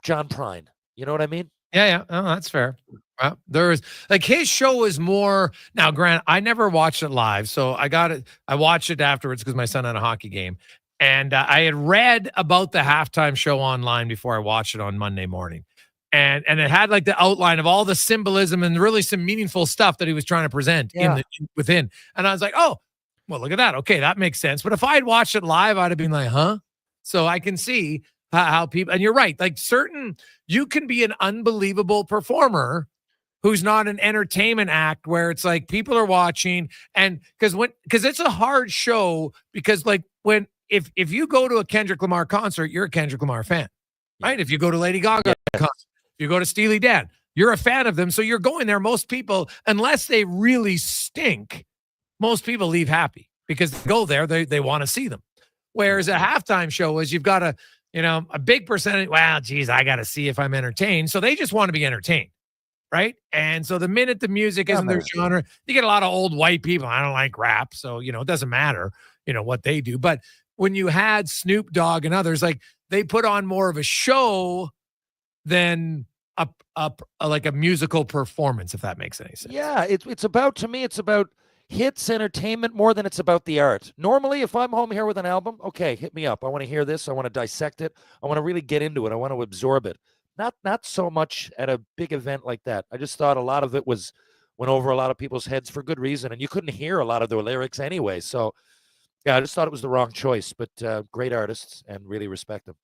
John Prine. You know what I mean? Yeah. Oh, that's fair. Well, there's like his show is more now. Grant, I never watched it live, so I watched it afterwards because my son had a hockey game. And I had read about the halftime show online before I watched it on Monday morning. And it had like the outline of all the symbolism and really some meaningful stuff that he was trying to present within. And I was like, oh, well, look at that. Okay, that makes sense. But if I had watched it live, I'd have been like, huh? So I can see how people, and you're right, like you can be an unbelievable performer who's not an entertainment act where it's like people are watching. And because it's a hard show because like if you go to a Kendrick Lamar concert, you're a Kendrick Lamar fan, right? If you go to Lady Gaga concert, if you go to Steely Dan, you're a fan of them. So you're going there. Most people, unless they really stink, most people leave happy because they go there. They want to see them. Whereas a halftime show is you've got a big percentage. Well, geez, I got to see if I'm entertained. So they just want to be entertained. Right. And so the minute the music isn't their genre, you get a lot of old white people. I don't like rap. So, it doesn't matter, what they do. But when you had Snoop Dogg and others, like they put on more of a show than like a musical performance, if that makes any sense. Yeah, it's about, to me, it's about hits entertainment more than it's about the art. Normally, if I'm home here with an album, okay, hit me up. I want to hear this. I want to dissect it. I want to really get into it. I want to absorb it. Not so much at a big event like that. I just thought a lot of it went over a lot of people's heads for good reason, and you couldn't hear a lot of their lyrics anyway. So, yeah, I just thought it was the wrong choice, but great artists and really respect them.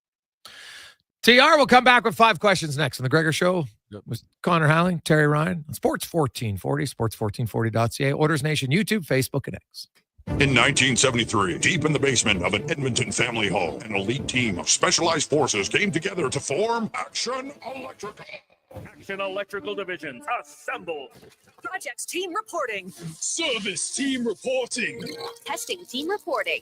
TR will come back with 5 questions next on The Gregor Show with Connor Halley, Terry Ryan, on Sports 1440, sports1440.ca, Orders Nation, YouTube, Facebook, and X. In 1973, deep in the basement of an Edmonton family home, an elite team of specialized forces came together to form Action Electrical. Action Electrical Divisions, assemble. Projects team reporting. Service team reporting. Testing team reporting.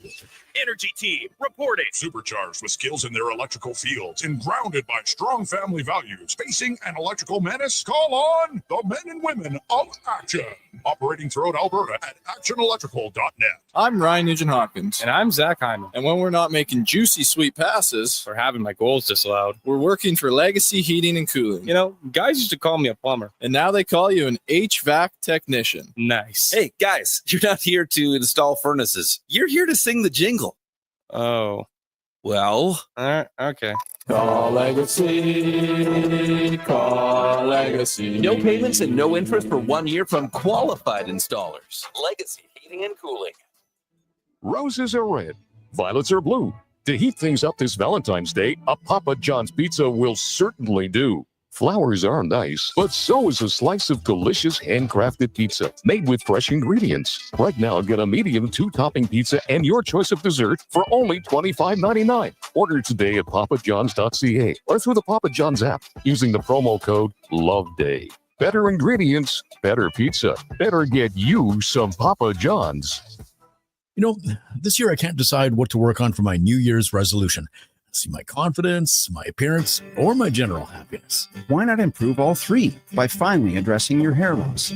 Energy team reporting. Supercharged with skills in their electrical fields and grounded by strong family values. Facing an electrical menace? Call on the men and women of Action. Operating throughout Alberta at actionelectrical.net. I'm Ryan Nugent-Hopkins. And I'm Zach Hyman. And when we're not making juicy, sweet passes or having my goals disallowed, we're working for Legacy Heating and Cooling. You know, guys used to call me a plumber. And now they call you an HVAC technician. Nice. Hey, guys, you're not here to install furnaces. You're here to sing the jingle. Oh. Well. Okay. Call Legacy. Call Legacy. No payments and no interest for 1 year from qualified installers. Legacy Heating and Cooling. Roses are red, violets are blue. To heat things up this Valentine's Day, a Papa John's pizza will certainly do. Flowers are nice, but so is a slice of delicious handcrafted pizza made with fresh ingredients. Right now, get a medium 2-topping pizza and your choice of dessert for only $25.99. Order today at papajohns.ca or through the Papa John's app using the promo code LOVEDAY. Better ingredients, better pizza. Better get you some Papa John's. You know, this year I can't decide what to work on for my New Year's resolution. See my confidence, my appearance, or my general happiness. Why not improve all three by finally addressing your hair loss?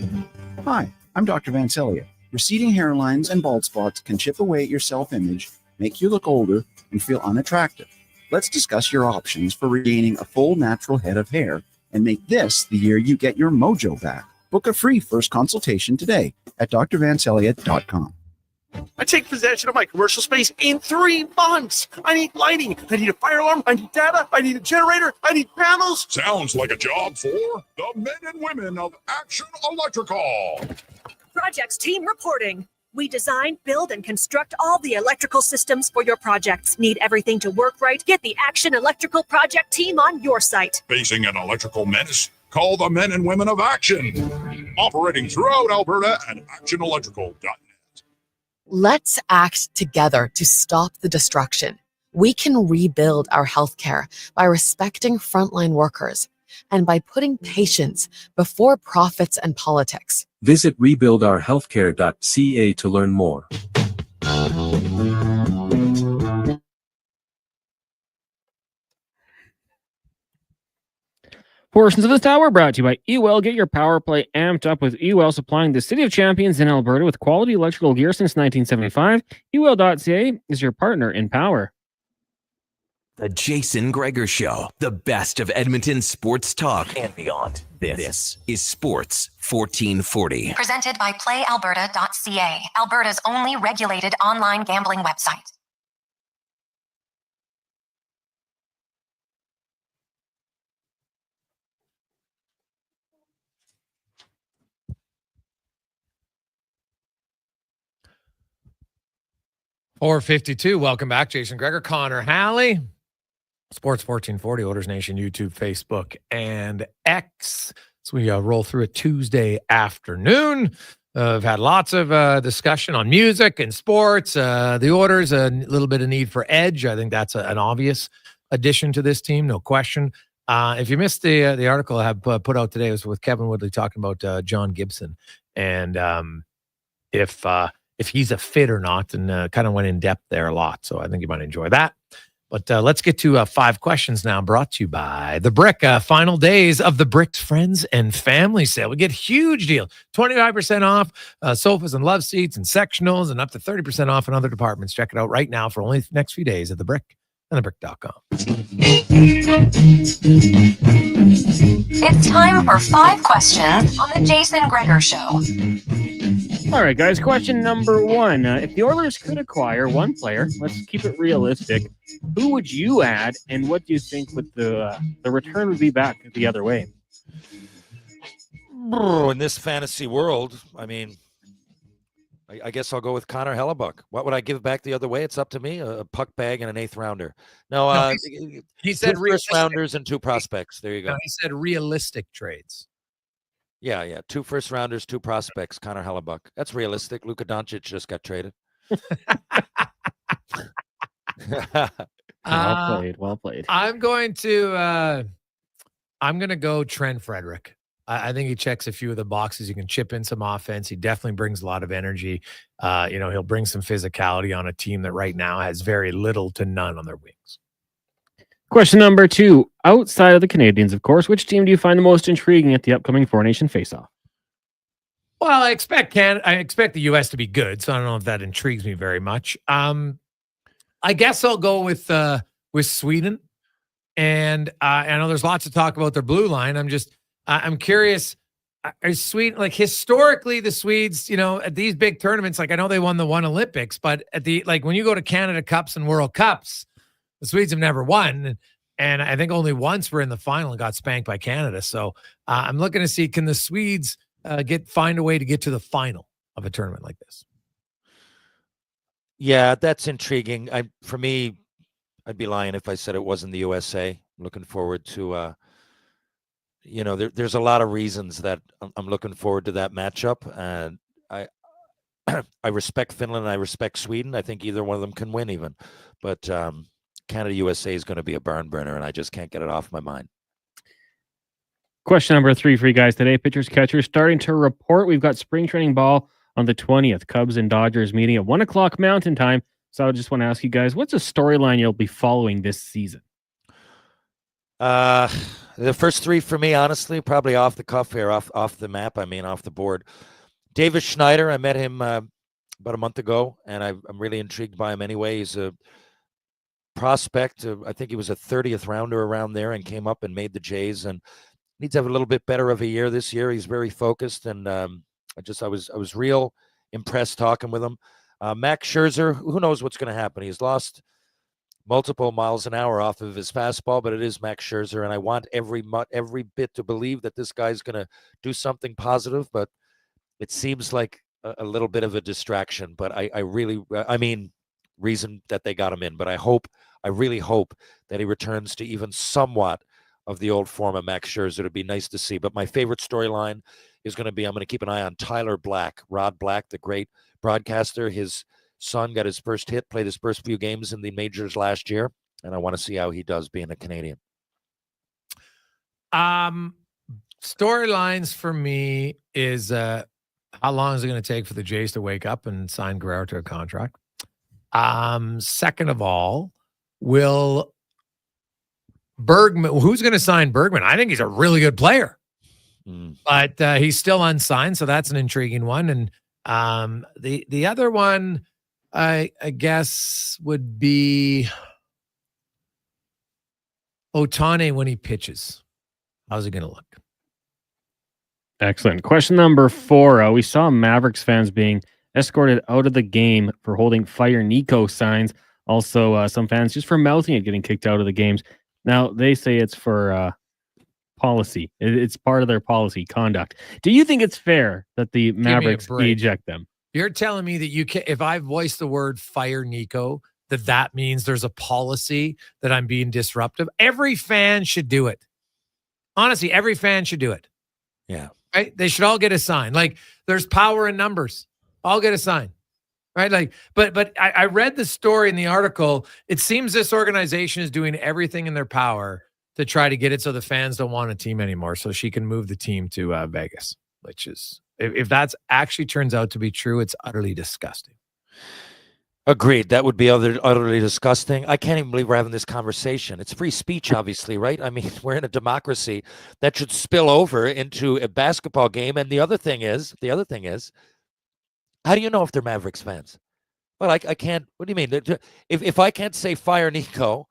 Hi, I'm Dr. Vancelia. Receding hairlines and bald spots can chip away at your self-image, make you look older, and feel unattractive. Let's discuss your options for regaining a full natural head of hair and make this the year you get your mojo back. Book a free first consultation today at drvancelia.com. I take possession of my commercial space in 3 months. I need lighting. I need a fire alarm. I need data. I need a generator. I need panels. Sounds like a job for the men and women of Action Electrical. Projects team reporting. We design, build, and construct all the electrical systems for your projects. Need everything to work right? Get the Action Electrical project team on your site. Facing an electrical menace? Call the men and women of Action. Operating throughout Alberta at actionelectrical.net. Let's act together to stop the destruction. We can rebuild our healthcare by respecting frontline workers and by putting patients before profits and politics. Visit rebuildourhealthcare.ca to learn more. Portions of this hour brought to you by eWell. Get your power play amped up with eWell, supplying the City of Champions in Alberta with quality electrical gear since 1975. eWell.ca is your partner in power. The Jason Gregor Show, the best of Edmonton sports talk and beyond. This is Sports 1440. Presented by PlayAlberta.ca, Alberta's only regulated online gambling website. .452. Welcome back, Jason Gregor, Connor Halley, Sports 1440, Orders Nation, YouTube, Facebook, and X. So we roll through a Tuesday afternoon. I've had lots of discussion on music and sports. The Orders, a little bit of need for edge. I think that's an obvious addition to this team, no question. If you missed the article I have put out today, it was with Kevin Woodley talking about John Gibson and if he's a fit or not, and kind of went in depth there a lot. So I think you might enjoy that. But let's get to 5 questions now, brought to you by The Brick. Final days of the Brick's Friends and Family Sale. We get huge deal, 25% off sofas and love seats and sectionals, and up to 30% off in other departments. Check it out right now for only the next few days at The Brick and thebrick.com. It's time for 5 questions on the Jason Gregor Show. All right, guys. Question number 1. If the Oilers could acquire one player, let's keep it realistic. Who would you add, and what do you think would the return would be back the other way? In this fantasy world, I mean, I guess I'll go with Connor Hellebuyck. What would I give back the other way? It's up to me. A puck bag and an 8th rounder. No, he said 2 first rounders and 2 prospects. There you go. No, he said realistic trades. Yeah. 2 first rounders, 2 prospects. Connor Hellebuyck. That's realistic. Luka Doncic just got traded. Well played. I'm going to go Trent Frederick. I think he checks a few of the boxes. He can chip in some offense. He definitely brings a lot of energy. He'll bring some physicality on a team that right now has very little to none on their wings. Question number 2. Outside of the Canadians, of course, which team do you find the most intriguing at the upcoming Four Nation Faceoff? Well, I expect the U.S. to be good, so I don't know if that intrigues me very much. I guess I'll go with Sweden, and I know there's lots of talk about their blue line. I'm curious. Are Sweden, like, historically, the Swedes, at these big tournaments, like, I know they won the one Olympics, but when you go to Canada Cups and World Cups, the Swedes have never won. And I think only once we're in the final and got spanked by Canada. So I'm looking to see, can the Swedes find a way to get to the final of a tournament like this? Yeah, that's intriguing. For me, I'd be lying if I said it wasn't the USA. I'm looking forward to, there's a lot of reasons that I'm looking forward to that matchup. And I respect Finland and I respect Sweden. I think either one of them can win even. But Canada USA is going to be a barn burner, and I just can't get it off my mind. Question number 3 for you guys today. Pitchers, catchers starting to report. We've got spring training ball on the 20th. Cubs and Dodgers meeting at 1 o'clock Mountain Time. So I just want to ask you guys, what's a storyline you'll be following this season? The first 3 for me, honestly, probably off the cuff here, off the map. I mean, off the board. Davis Schneider, I met him about a month ago, and I'm really intrigued by him anyway. He's a prospect. I think he was a 30th rounder around there and came up and made the Jays, and needs to have a little bit better of a year this year. He's very focused, and I was real impressed talking with him. Max Scherzer, who knows what's going to happen? He's lost multiple miles an hour off of his fastball, but it is Max Scherzer, and I want every bit to believe that this guy's going to do something positive, but it seems like a little bit of a distraction. But reason that they got him in, but I really hope that he returns to even somewhat of the old form of Max Scherzer. It'd be nice to see. But my favorite storyline is going to be, I'm going to keep an eye on Tyler Black, Rod Black, the great broadcaster. His son got his first hit, played his first few games in the majors last year, and I want to see how he does being a Canadian. Storylines for me is how long is it going to take for the Jays to wake up and sign Guerrero to a contract? Second of all, will Bergman, who's going to sign Bergman? I think he's a really good player, but he's still unsigned, so that's an intriguing one. And the other one, I guess, would be Ohtani when he pitches. How's it going to look? Excellent. Question number 4. We saw Mavericks fans being escorted out of the game for holding Fire Nico signs. Also, some fans just for mouthing it getting kicked out of the games. Now, they say it's for policy. It's part of their policy conduct. Do you think it's fair that the Mavericks eject them? You're telling me that you can, if I voice the word Fire Nico, that means there's a policy that I'm being disruptive? Every fan should do it. Honestly, every fan should do it. Yeah. Right? They should all get a sign. Like, there's power in numbers. I'll get a sign. Right? Like, but I read the story in the article. It seems this organization is doing everything in their power to try to get it so the fans don't want a team anymore, so she can move the team to Vegas, which is, if that's actually turns out to be true, it's utterly disgusting. Agreed. That would be utterly disgusting. I can't even believe we're having this conversation. It's free speech, obviously, right? I mean, we're in a democracy that should spill over into a basketball game. And the other thing is, how do you know if they're Mavericks fans? Well, I can't. What do you mean? If I can't say Fire Nico,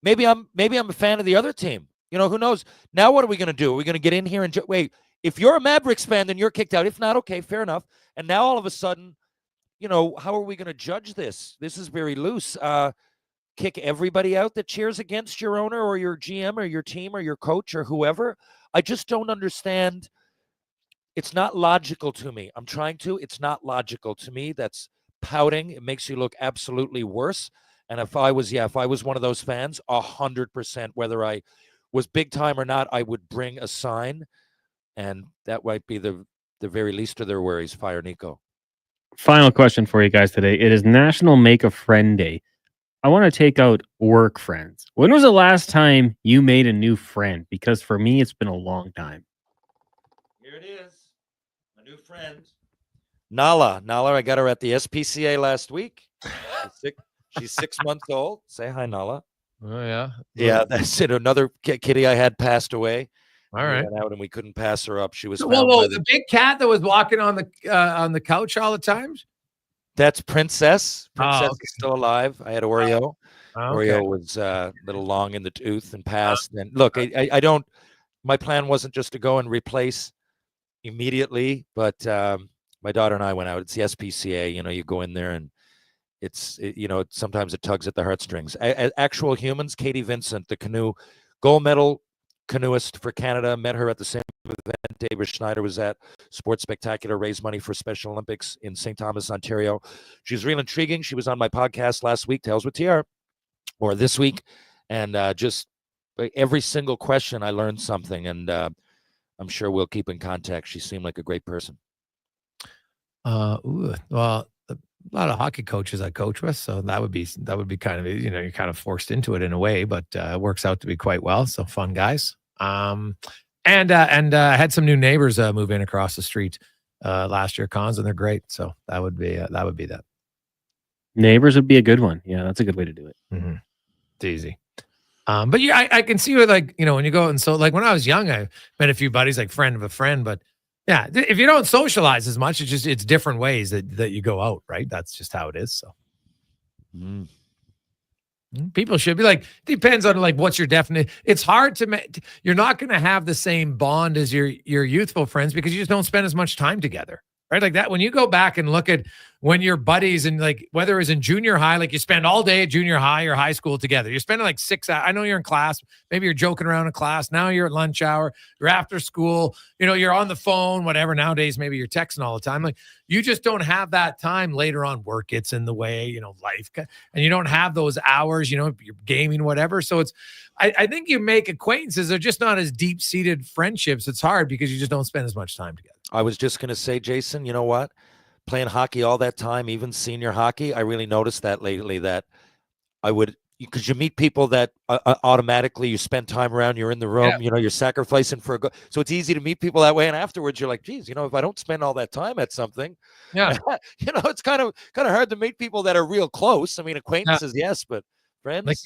maybe I'm a fan of the other team. You know, who knows? Now what are we going to do? Are we going to get in here and wait? If you're a Mavericks fan, then you're kicked out. If not, okay, fair enough. And now all of a sudden, how are we going to judge this? This is very loose. Kick everybody out that cheers against your owner or your GM or your team or your coach or whoever. I just don't understand. It's not logical to me. I'm trying to. It's not logical to me. That's pouting. It makes you look absolutely worse. And if I was one of those fans, 100%, whether I was big time or not, I would bring a sign. And that might be the very least of their worries. Fire Nico. Final question for you guys today. It is National Make a Friend Day. I want to take out work friends. When was the last time you made a new friend? Because for me, it's been a long time. Here it is. A new friend. Nala, I got her at the SPCA last week. She's 6 months old. Say hi, Nala. Oh, yeah. Yeah, that's it. Another kitty I had passed away. All right. We went out and we couldn't pass her up. She was Whoa, the big cat that was walking on the couch all the time? That's Princess. Princess okay. is still alive. I had Oreo. Oreo was a little long in the tooth and passed. And look, I don't. My plan wasn't just to go and replace immediately, but my daughter and I went out. It's the SPCA. You go in there and sometimes it tugs at the heartstrings. Actual humans. Katie Vincent, the canoe gold medal canoeist for Canada, met her at the same event David Schneider was at. Sports Spectacular, raised money for Special Olympics in St. Thomas, Ontario. She's real intriguing. She was on my podcast last week, Tales with TR, or this week, and just every single question I learned something, and I'm sure we'll keep in contact. She seemed like a great person. Well, a lot of hockey coaches I coach with, so that would be kind of, you're kind of forced into it in a way, but it works out to be quite well. So fun guys. And had some new neighbors move in across the street last year, Cons, and they're great. So that would be that. Neighbors would be a good one. Yeah, that's a good way to do it. Mm-hmm. It's easy. But yeah, I can see it, like, when you go, and so like when I was young, I met a few buddies, like friend of a friend, but yeah, if you don't socialize as much, it's different ways that you go out, right? That's just how it is. So people should be like, depends on like what's your definite. It's hard to you're not going to have the same bond as your youthful friends because you just don't spend as much time together, right? Like that, when you go back and look at when your buddies, and like whether it was in junior high, like you spend all day at junior high or high school together. You're spending like 6 hours. I know you're in class. Maybe you're joking around in class. Now you're at lunch hour. You're after school. You're on the phone, whatever. Nowadays, maybe you're texting all the time. Like you just don't have that time later on. Work gets in the way, life, and you don't have those hours, you're gaming, whatever. So I think you make acquaintances. They're just not as deep-seated friendships. It's hard because you just don't spend as much time together. I was just going to say, Jason, you know what? Playing hockey all that time, even senior hockey, I really noticed that lately, that I would, because you meet people that automatically you spend time around, you're in the room, you're sacrificing for a goal. So it's easy to meet people that way. And afterwards you're like, geez, if I don't spend all that time at something, it's kind of hard to meet people that are real close. I mean, acquaintances, yes, but friends.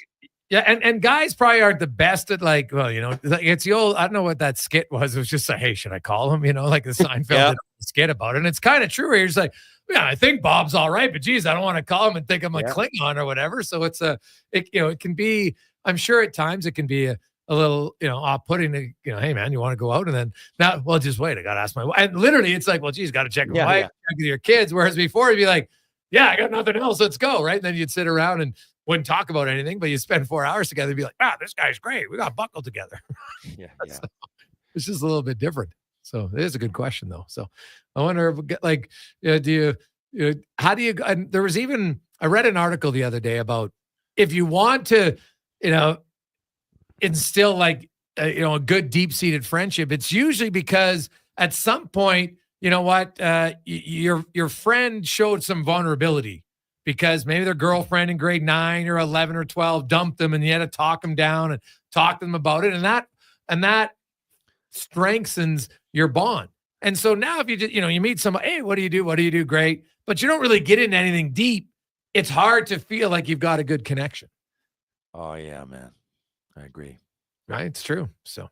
And guys probably aren't the best at like, well, it's the old, I don't know what that skit was. It was just like, hey, should I call him? Like the Seinfeld did a skit about it. And it's kind of true where you're just like, yeah, I think Bob's all right, but geez, I don't want to call him and think I'm like Klingon or whatever. So it's it can be, I'm sure at times it can be a little, off-putting to, hey man, you want to go out? And then now, well, just wait, I got to ask my wife. And literally it's like, well, geez, got to check your wife, check with your kids. Whereas before you'd be like, yeah, I got nothing else. Let's go. Right. And then you'd sit around and wouldn't talk about anything, but you spend 4 hours together and be like, this guy's great. We got buckled together. So it's just a little bit different. So it is a good question though. So I wonder if, like, how do you, and there was even, I read an article the other day about if you want to, instill like, a good deep-seated friendship, it's usually because at some point, your friend showed some vulnerability because maybe their girlfriend in grade 9 or 11 or 12 dumped them, and you had to talk them down and talk to them about it. And that strengthens your bond. And so now if you just, you meet somebody, hey, what do you do? What do you do? Great. But you don't really get into anything deep. It's hard to feel like you've got a good connection. Oh yeah, man. I agree. Right. It's true. So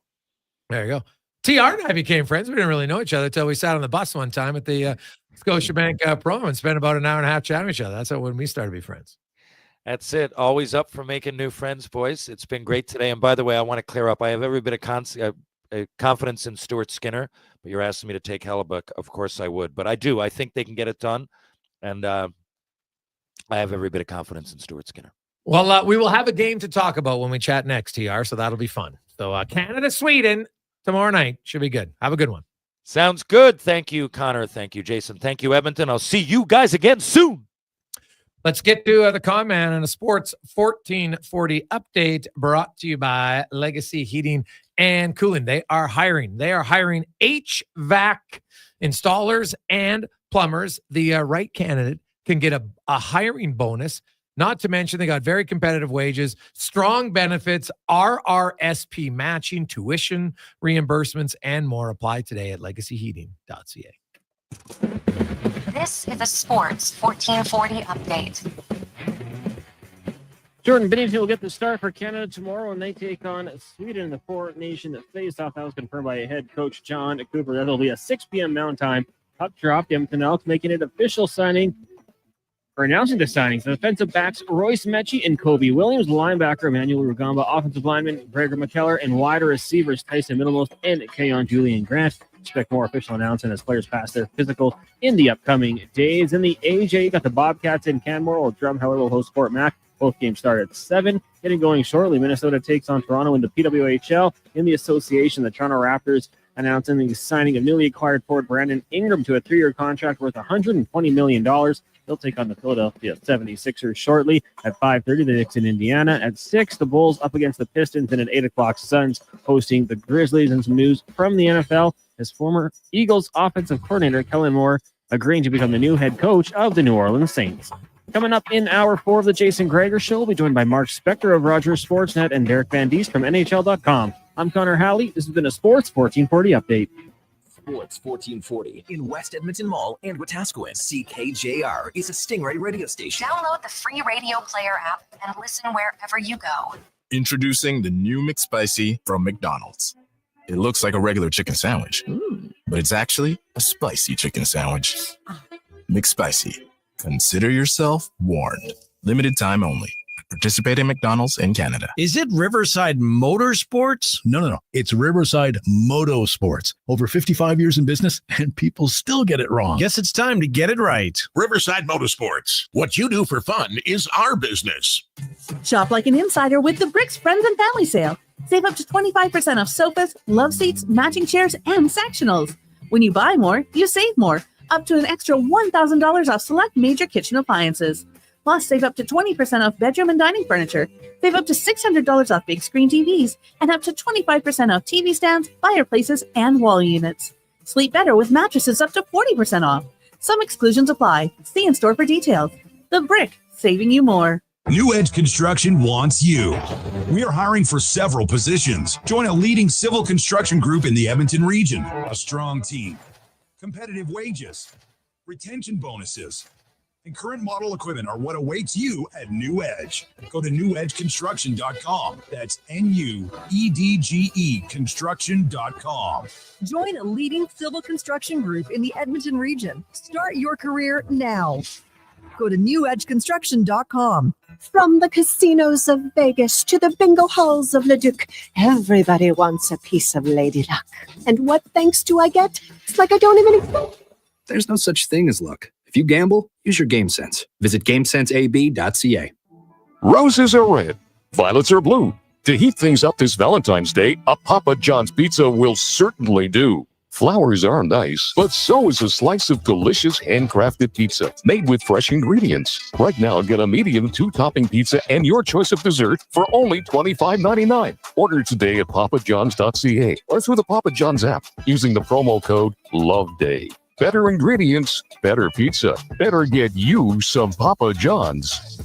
there you go. TR and I became friends. We didn't really know each other until we sat on the bus one time at the Scotiabank Pro and spent about an hour and a half chatting with each other. That's when we started to be friends. That's it. Always up for making new friends, boys. It's been great today. And by the way, I want to clear up. I have every bit of confidence in Stuart Skinner, but you're asking me to take Hellebuck. Of course I would, but I do. I think they can get it done, and I have every bit of confidence in Stuart Skinner. Well, we will have a game to talk about when we chat next, TR, so that'll be fun. So Canada, Sweden tomorrow night should be good. Have a good one. Sounds good. Thank you, Connor. Thank you, Jason. Thank you, Edmonton. I'll see you guys again soon. Let's get to the Conman and a Sports 1440 update brought to you by Legacy Heating and Cooling. They are hiring. They are hiring HVAC installers and plumbers. The right candidate can get a hiring bonus. Not to mention, they got very competitive wages, strong benefits, RRSP matching, tuition reimbursements, and more. Apply today at legacyheating.ca. This is a Sports 1440 update. Jordan Bennington will get the start for Canada tomorrow when they take on Sweden in the four-nation face-off. That was confirmed by head coach John Cooper. That'll be a 6 p.m. Mountain Time. Puck drop. The Edmonton Elks making it official signing. For announcing the signings, the defensive backs Royce Mechie and Kobe Williams, linebacker Emmanuel Rugamba, offensive lineman Gregor McKellar, and wider receivers Tyson Middlemost and Keon Julian Grant. Expect more official announcement as players pass their physical in the upcoming days. In the AJ, you got the Bobcats in Canmore, while Drumheller will host Fort Mac. Both games start at 7. Getting going shortly, Minnesota takes on Toronto in the PWHL. In the association, the Toronto Raptors announcing the signing of newly acquired forward Brandon Ingram to a 3-year contract worth $120 million. They'll take on the Philadelphia 76ers shortly at 5:30. The Knicks in Indiana. At 6, the Bulls up against the Pistons, and at 8 o'clock, Suns hosting the Grizzlies. And some news from the NFL as former Eagles offensive coordinator Kellen Moore agreeing to become the new head coach of the New Orleans Saints. Coming up in hour 4 of the Jason Gregor Show, we'll be joined by Mark Spector of Rogers Sportsnet and Derek Van Diest from NHL.com. I'm Connor Halley. This has been a Sports 1440 update. Sports 1440 in West Edmonton Mall and Wetaskiwin. CKJR is a Stingray radio station. Download the free radio player app and listen wherever you go. Introducing the new McSpicy from McDonald's. It looks like a regular chicken sandwich, but it's actually a spicy chicken sandwich. McSpicy. Consider yourself warned. Limited time only. Participate in McDonald's in Canada. Is it Riverside Motorsports? No. It's Riverside Motorsports. Over 55 years in business, and people still get it wrong. Guess it's time to get it right. Riverside Motorsports. What you do for fun is our business. Shop like an insider with the Bricks Friends and Family Sale. Save up to 25% off sofas, love seats, matching chairs, and sectionals. When you buy more, you save more. Up to an extra $1,000 off select major kitchen appliances. Plus, save up to 20% off bedroom and dining furniture. Save up to $600 off big screen TVs and up to 25% off TV stands, fireplaces, and wall units. Sleep better with mattresses up to 40% off. Some exclusions apply. See in store for details. The Brick, saving you more. New Edge Construction wants you. We are hiring for several positions. Join a leading civil construction group in the Edmonton region. A strong team, competitive wages, retention bonuses, and current model equipment are what awaits you at New Edge. Go to newedgeconstruction.com. That's NUEDGE construction.com. Join a leading civil construction group in the Edmonton region. Start your career now. Go to newedgeconstruction.com. From the casinos of Vegas to the bingo halls of Leduc, everybody wants a piece of Lady Luck. And what thanks do I get? It's like I don't even exist. There's no such thing as luck. If you gamble, use your game sense. Visit GameSenseAB.ca. Roses are red, violets are blue. To heat things up this Valentine's Day, a Papa John's pizza will certainly do. Flowers are nice, but so is a slice of delicious handcrafted pizza made with fresh ingredients. Right now, get a medium 2-topping pizza and your choice of dessert for only $25.99. Order today at papajohns.ca or through the Papa John's app using the promo code LOVEDAY. Better ingredients, better pizza. Better get you some Papa John's.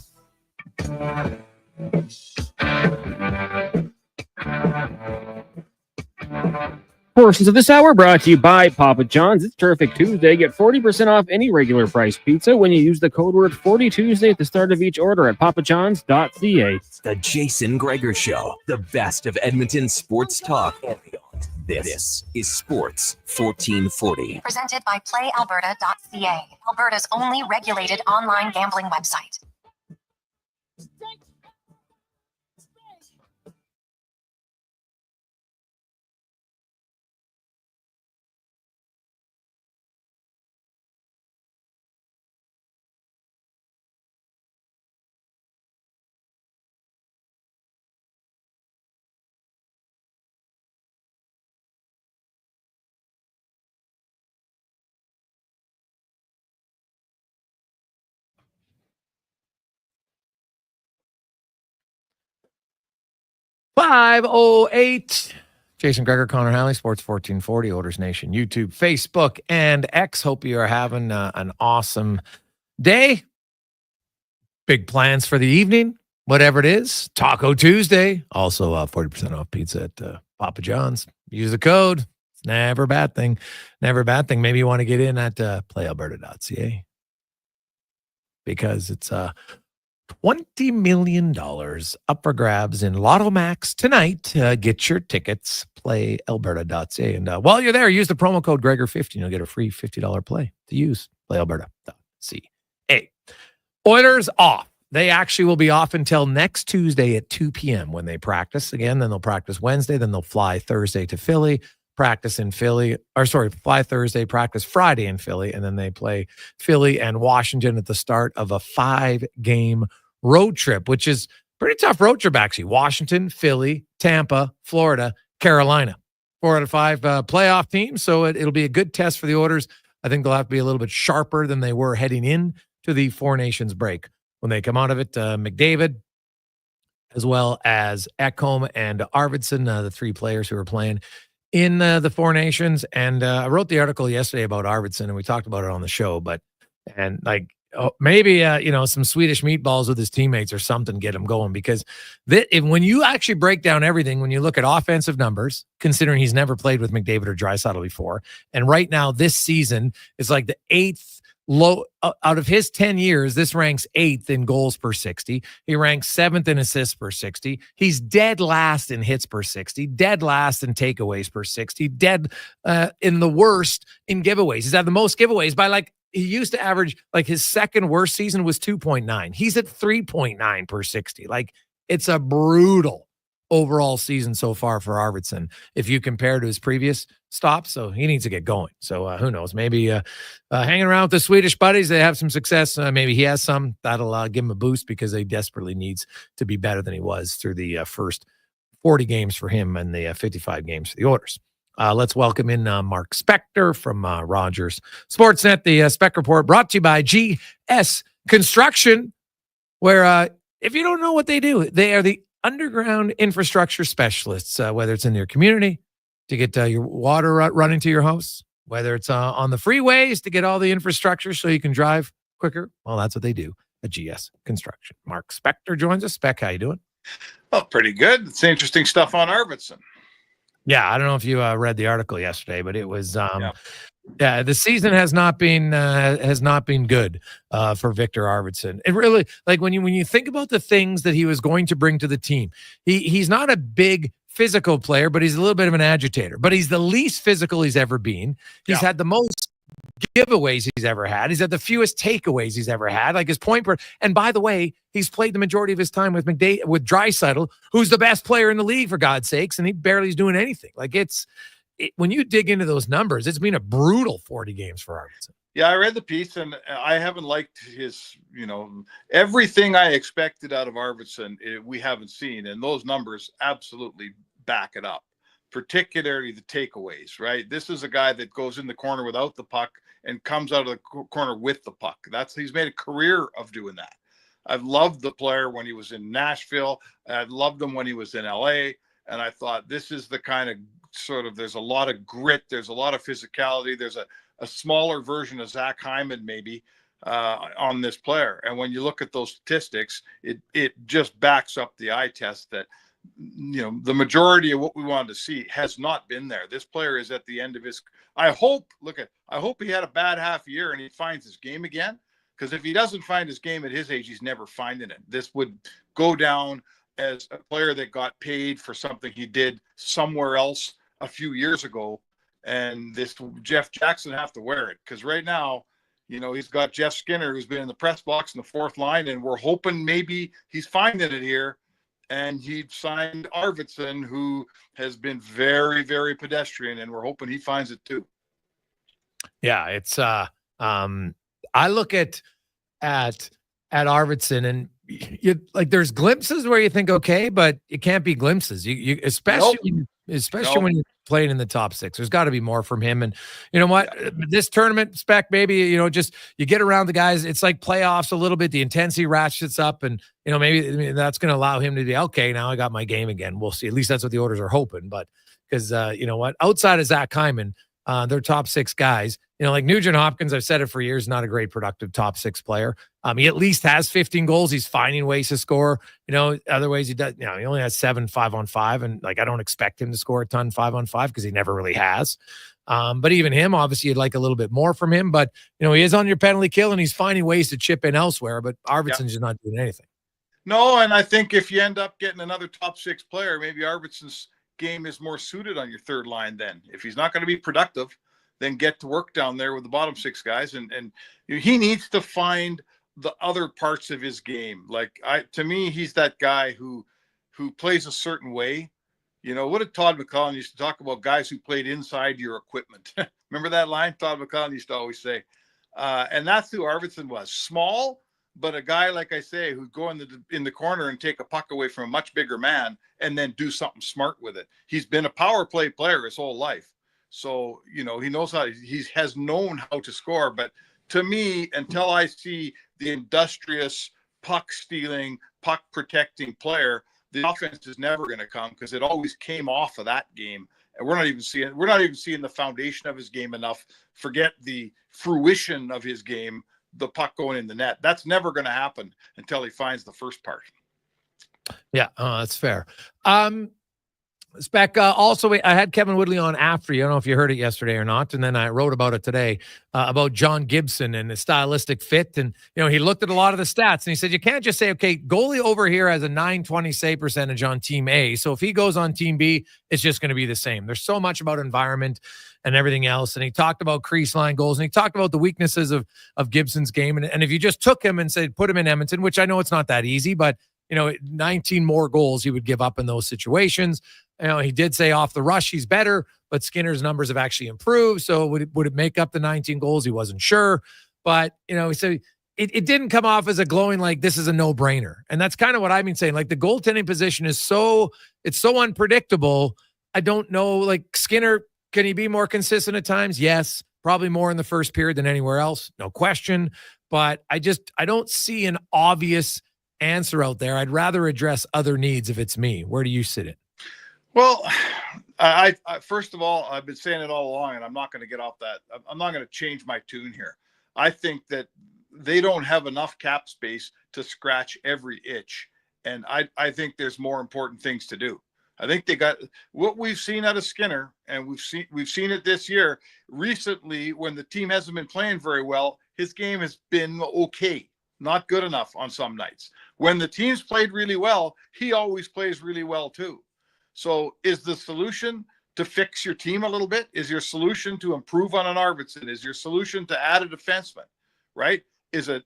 Portions of this hour brought to you by Papa John's. It's Terrific Tuesday. Get 40% off any regular price pizza when you use the code word 40Tuesday at the start of each order at papajohns.ca. The Jason Gregor Show, the best of Edmonton sports talk and beyond. This is Sports 1440. Presented by PlayAlberta.ca, Alberta's only regulated online gambling website. 5:08. Jason Gregor, Connor Halley, Sports 1440, Oilers Nation, YouTube, Facebook, and X. Hope you are having an awesome day. Big plans for the evening, whatever it is. Taco Tuesday. Also 40% off pizza at Papa John's. Use the code. It's never a bad thing. Never a bad thing. Maybe you want to get in at playalberta.ca because it's $20 million up for grabs in Lotto Max tonight. Get your tickets, playalberta.ca. And while you're there, use the promo code Gregor50 and you'll get a free $50 play to use, playalberta.ca. Oilers off. They actually will be off until next Tuesday at 2 p.m. when they practice again. Then they'll practice Wednesday. Then they'll fly Thursday to Philly, practice in Philly, fly Thursday, practice Friday in Philly, and then they play Philly and Washington at the start of a 5-game road trip, which is pretty tough road trip, actually. Washington, Philly, Tampa, Florida, Carolina. 4 out of 5 playoff teams, so it'll be a good test for the Oilers. I think they'll have to be a little bit sharper than they were heading in to the Four Nations break. When they come out of it, McDavid, as well as Ekholm and Arvidsson, the 3 players who are playing in the Four Nations. And I wrote the article yesterday about Arvidsson, and we talked about it on the show. Maybe some Swedish meatballs with his teammates or something get him going, because when you actually break down everything, when you look at offensive numbers, considering he's never played with McDavid or Draisaitl before, and right now this season is like the 8th low out of his 10 years. This ranks 8th in goals per 60. He ranks 7th in assists per 60. He's dead last in hits per 60, dead last in takeaways per 60, dead in the worst in giveaways. He's had the most giveaways by he used to average, his second worst season was 2.9. He's at 3.9 per 60. It's a brutal overall season so far for Arvidsson if you compare to his previous stops. So he needs to get going. So who knows? Maybe hanging around with the Swedish buddies, they have some success. Maybe he has some. That'll give him a boost, because he desperately needs to be better than he was through the first 40 games for him and the 55 games for the Oilers. Let's welcome in Mark Spector from Rogers Sportsnet. The Spec Report brought to you by GS Construction, where if you don't know what they do, they are the underground infrastructure specialists, whether it's in your community to get your water running to your house, whether it's on the freeways to get all the infrastructure so you can drive quicker. Well, that's what they do at GS Construction. Mark Spector joins us. Spec, how you doing? Oh, pretty good. It's interesting stuff on Arvidsson. Yeah, I don't know if you read the article yesterday, but it was the season has not been good for Victor Arvidsson. It really, when you think about the things that he was going to bring to the team, he's not a big physical player, but he's a little bit of an agitator. But he's the least physical he's ever been. He's had the most giveaways he's ever had. He's had the fewest takeaways he's ever had. His point per, and by the way, he's played the majority of his time with Draisaitl, who's the best player in the league, for God's sakes, and he barely is doing anything. When you dig into those numbers, it's been a brutal 40 games for Arvidsson. Yeah, I read the piece, and I haven't liked his, everything I expected out of Arvidsson, we haven't seen, and those numbers absolutely back it up, particularly the takeaways, right? This is a guy that goes in the corner without the puck and comes out of the corner with the puck. He's made a career of doing that. I've loved the player when he was in Nashville. I loved him when he was in LA. And I thought, this is the kind of there's a lot of grit. There's a lot of physicality. There's a smaller version of Zach Hyman maybe on this player. And when you look at those statistics, it just backs up the eye test that, the majority of what we wanted to see has not been there. This player is at the end of his, I hope he had a bad half year and he finds his game again. Because if he doesn't find his game at his age, he's never finding it. This would go down as a player that got paid for something he did somewhere else a few years ago. And this Jeff Jackson have to wear it. Because right now, he's got Jeff Skinner, who's been in the press box in the 4th line. And we're hoping maybe he's finding it here. And he signed Arvidsson, who has been very, very pedestrian. And we're hoping he finds it too. Yeah, it's I look at Arvidsson, and you there's glimpses where you think, okay, but it can't be glimpses. You especially especially when you're playing in the top 6. There's got to be more from him. And you know what? This tournament spec, maybe, just you get around the guys. It's like playoffs a little bit. The intensity ratchets up, and maybe that's going to allow him to be okay. Now I got my game again. We'll see. At least that's what the Oilers are hoping. But because you know what? Outside of Zach Hyman, they're top 6 guys. Like Nugent Hopkins, I've said it for years, not a great productive top 6 player. He at least has 15 goals. He's finding ways to score. Other ways he does. He only has 7 5-on-5, and I don't expect him to score a ton 5-on-5 because he never really has. But even him, obviously, you'd like a little bit more from him. But he is on your penalty kill, and he's finding ways to chip in elsewhere. But Arvidsson's just not doing anything. No, and I think if you end up getting another top 6 player, maybe Arvidsson's game is more suited on your third line. Then, if he's not going to be productive, then get to work down there with the bottom 6 guys, and he needs to find the other parts of his game. To me, he's that guy who plays a certain way. What did Todd McCollum used to talk about? Guys who played inside your equipment. Remember that line Todd McCollum used to always say? And that's who Arvidsson was. Small, but a guy, like I say, who'd go in the corner and take a puck away from a much bigger man and then do something smart with it. He's been a power play player his whole life. So, he knows he has known how to score. But to me, until I see the industrious puck stealing, puck protecting player, the offense is never going to come, because it always came off of that game. And we're not even seeing the foundation of his game enough. Forget the fruition of his game, the puck going in the net. That's never going to happen until he finds the first part. Yeah, that's fair. Spec, also, I had Kevin Woodley on after you. I don't know if you heard it yesterday or not. And then I wrote about it today, about John Gibson and the stylistic fit. And, he looked at a lot of the stats and he said, you can't just say, okay, goalie over here has a .920 save percentage on team A. So if he goes on team B, it's just going to be the same. There's so much about environment and everything else. And he talked about crease line goals, and he talked about the weaknesses of Gibson's game. And if you just took him and said, put him in Edmonton, which I know it's not that easy, but 19 more goals he would give up in those situations. He did say off the rush he's better, but Skinner's numbers have actually improved. So would it make up the 19 goals? He wasn't sure. But, so it didn't come off as a glowing, this is a no-brainer. And that's kind of what I've been saying. The goaltending position is so unpredictable. I don't know, Skinner, can he be more consistent at times? Yes, probably more in the first period than anywhere else. No question. But I don't see an obvious answer out there. I'd rather address other needs if it's me. Where do you sit it? Well, I first of all, I've been saying it all along, and I'm not going to get off that. I'm not going to change my tune here. I think that they don't have enough cap space to scratch every itch, and I think there's more important things to do. I think they got what we've seen out of Skinner, and we've seen it this year. Recently, when the team hasn't been playing very well, his game has been okay, not good enough on some nights. When the team's played really well, he always plays really well too. So is the solution to fix your team a little bit? Is your solution to improve on an Arvidsson? Is your solution to add a defenseman, right? Is a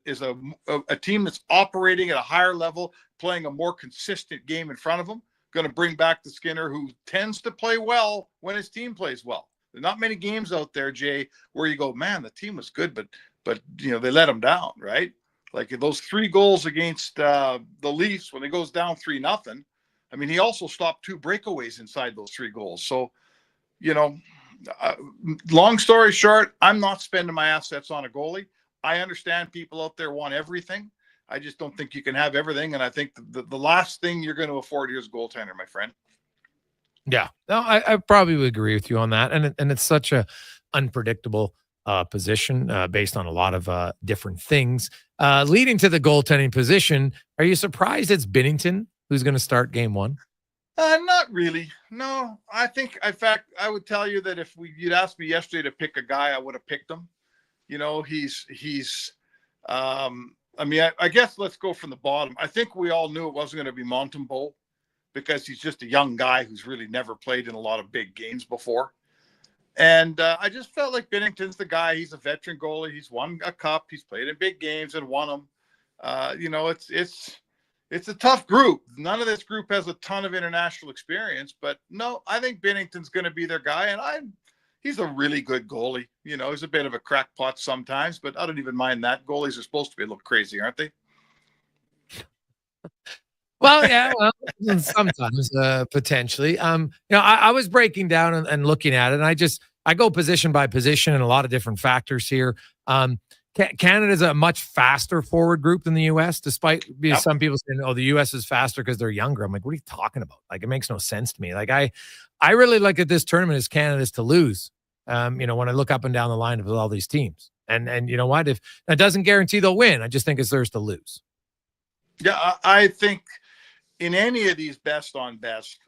team that's operating at a higher level, playing a more consistent game in front of them, going to bring back the Skinner who tends to play well when his team plays well? There's not many games out there, Jay, where you go, man, the team was good, but they let him down, right? Like those 3 goals against the Leafs when it goes down 3-0. I mean, he also stopped 2 breakaways inside those 3 goals. So, long story short, I'm not spending my assets on a goalie. I understand people out there want everything. I just don't think you can have everything. And I think the last thing you're going to afford here is goaltender, my friend. Yeah, no, I probably would agree with you on that. And it's such a unpredictable position based on a lot of different things. Leading to the goaltending position, are you surprised it's Binnington who's going to start game 1? Not really. No, I think, in fact, I would tell you that if you'd asked me yesterday to pick a guy, I would have picked him. I guess let's go from the bottom. I think we all knew it wasn't going to be Montembeault because he's just a young guy who's really never played in a lot of big games before. And I just felt like Binnington's the guy. He's a veteran goalie. He's won a cup. He's played in big games and won them. It's a tough group. None of this group has a ton of international experience, but no, I think Binnington's going to be their guy. And he's a really good goalie. He's a bit of a crackpot sometimes, but I don't even mind that. Goalies are supposed to be a little crazy, aren't they? Well, yeah, well, sometimes potentially. I was breaking down and looking at it, and I go position by position and a lot of different factors here. Canada's a much faster forward group than the U.S., despite some people saying, "Oh, the U.S. is faster because they're younger." I'm like, what are you talking about? Like, it makes no sense to me. Like, I really look at this tournament as Canada's to lose. When I look up and down the line of all these teams, and you know what, if that doesn't guarantee they'll win, I just think it's theirs to lose. Yeah, I think in any of these best on best,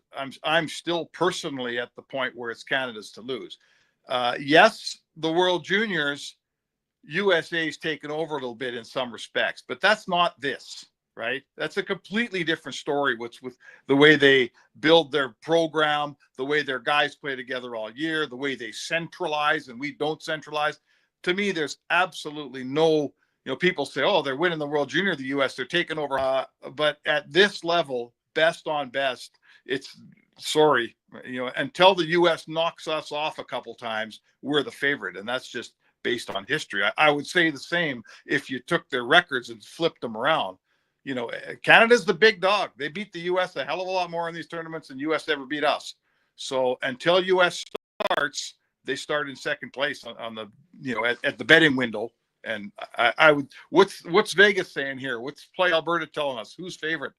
I'm still personally at the point where it's Canada's to lose. Yes, the World Juniors, USA's taken over a little bit in some respects, but that's not this, right? That's a completely different story. With the way they build their program, the way their guys play together all year, the way they centralize and we don't centralize. To me, there's absolutely no. People say, "Oh, they're winning the World Junior, the U.S. They're taking over." But at this level, best on best, it's sorry, until the U.S. knocks us off a couple times, we're the favorite, and that's just based on history. I would say the same if you took their records and flipped them around. Canada's the big dog. They beat the U.S. a hell of a lot more in these tournaments than U.S. ever beat us. So until U.S. starts, they start in second place on the at the betting window. And I would, what's Vegas saying here? What's Play Alberta telling us? Who's favorite?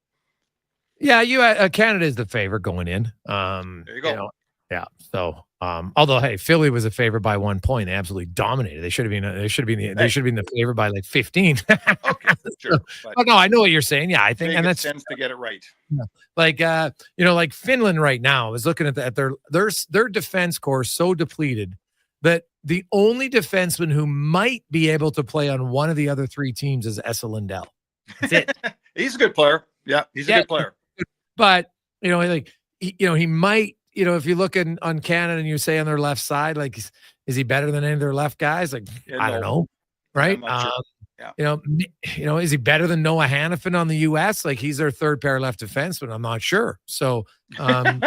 Yeah, Canada is the favorite going in. There you go. Yeah. So, although hey, Philly was a favorite by 1 point. They absolutely dominated. They should have been. They should have been the favorite by like 15. Okay, sure. But no, I know what you're saying. Yeah, I think, Vegas and that's tends to get it right. Like like Finland right now. I was looking at their defense core so depleted that the only defenseman who might be able to play on one of the other three teams is Esa Lindell. That's it. He's a good player. Yeah, he's a good player. But he might. If you look on Canada and you say on their left side, like, is he better than any of their left guys? Like, I don't know, right? Sure. Is he better than Noah Hannafin on the U.S.? Like, he's their third pair left defenseman. I'm not sure. So, I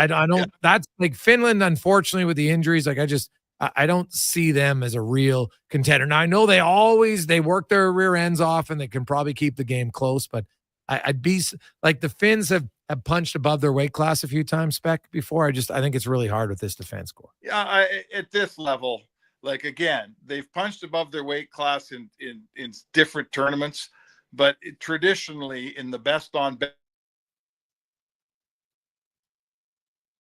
don't. That's like Finland. Unfortunately, with the injuries, like I don't see them as a real contender. Now I know they work their rear ends off and they can probably keep the game close, but I'd be like the Finns have punched above their weight class a few times before. I think it's really hard with this defense core. Yeah, at this level, like again, they've punched above their weight class in different tournaments, but traditionally in the best on best.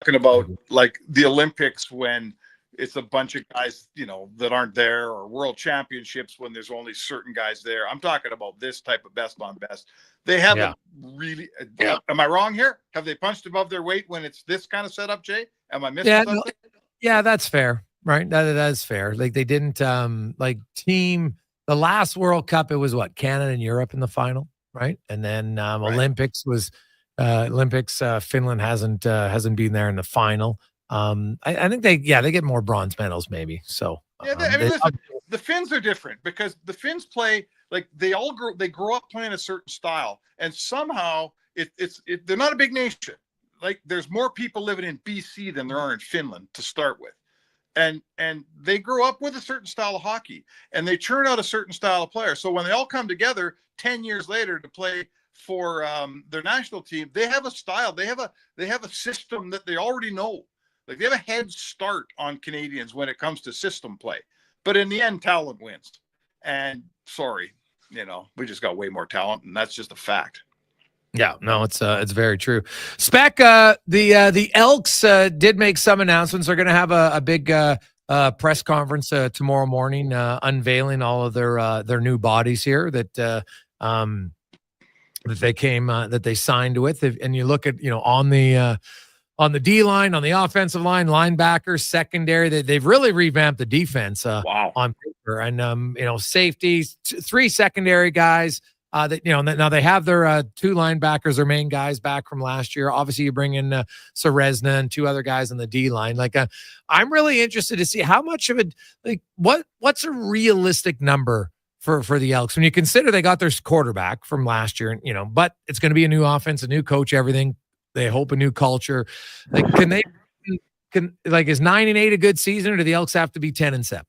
Talking about like the Olympics when it's a bunch of guys, that aren't there, or world championships when there's only certain guys there. I'm talking about this type of best on best. They haven't really. Am I wrong here? Have they punched above their weight when it's this kind of setup, Jay? Am I missing something? Yeah, that's fair, right? That is fair. Like they didn't the last World Cup. It was Canada and Europe in the final, right? And then Olympics was. Finland hasn't been there in the final. I think they get more bronze medals maybe. So listen, the Finns are different because the Finns play like they grow up playing a certain style, and somehow they're not a big nation. Like there's more people living in BC than there are in Finland to start with, and they grow up with a certain style of hockey, and they churn out a certain style of player. So when they all come together 10 years later to play for their national team, they have a style. They have a system that they already know. Like they have a head start on Canadians when it comes to system play. But in the end, talent wins. And sorry, we just got way more talent, and that's just a fact. Yeah, no, it's very true. Spec, the Elks did make some announcements. They're going to have a big press conference tomorrow morning, unveiling all of their new bodies here that that they signed with. And you look at on the D line, on the offensive line, linebackers, secondary, they've really revamped the defense on paper. And safeties, 3 secondary guys. Now they have their 2 linebackers, their main guys back from last year. Obviously, you bring in Serezna and 2 other guys on the D line. I'm really interested to see how much of it. What's a realistic number for the Elks when you consider they got their quarterback from last year, but it's going to be a new offense, a new coach, everything. They hope a new culture. Like, is 9-8 a good season, or do the Elks have to be 10-7?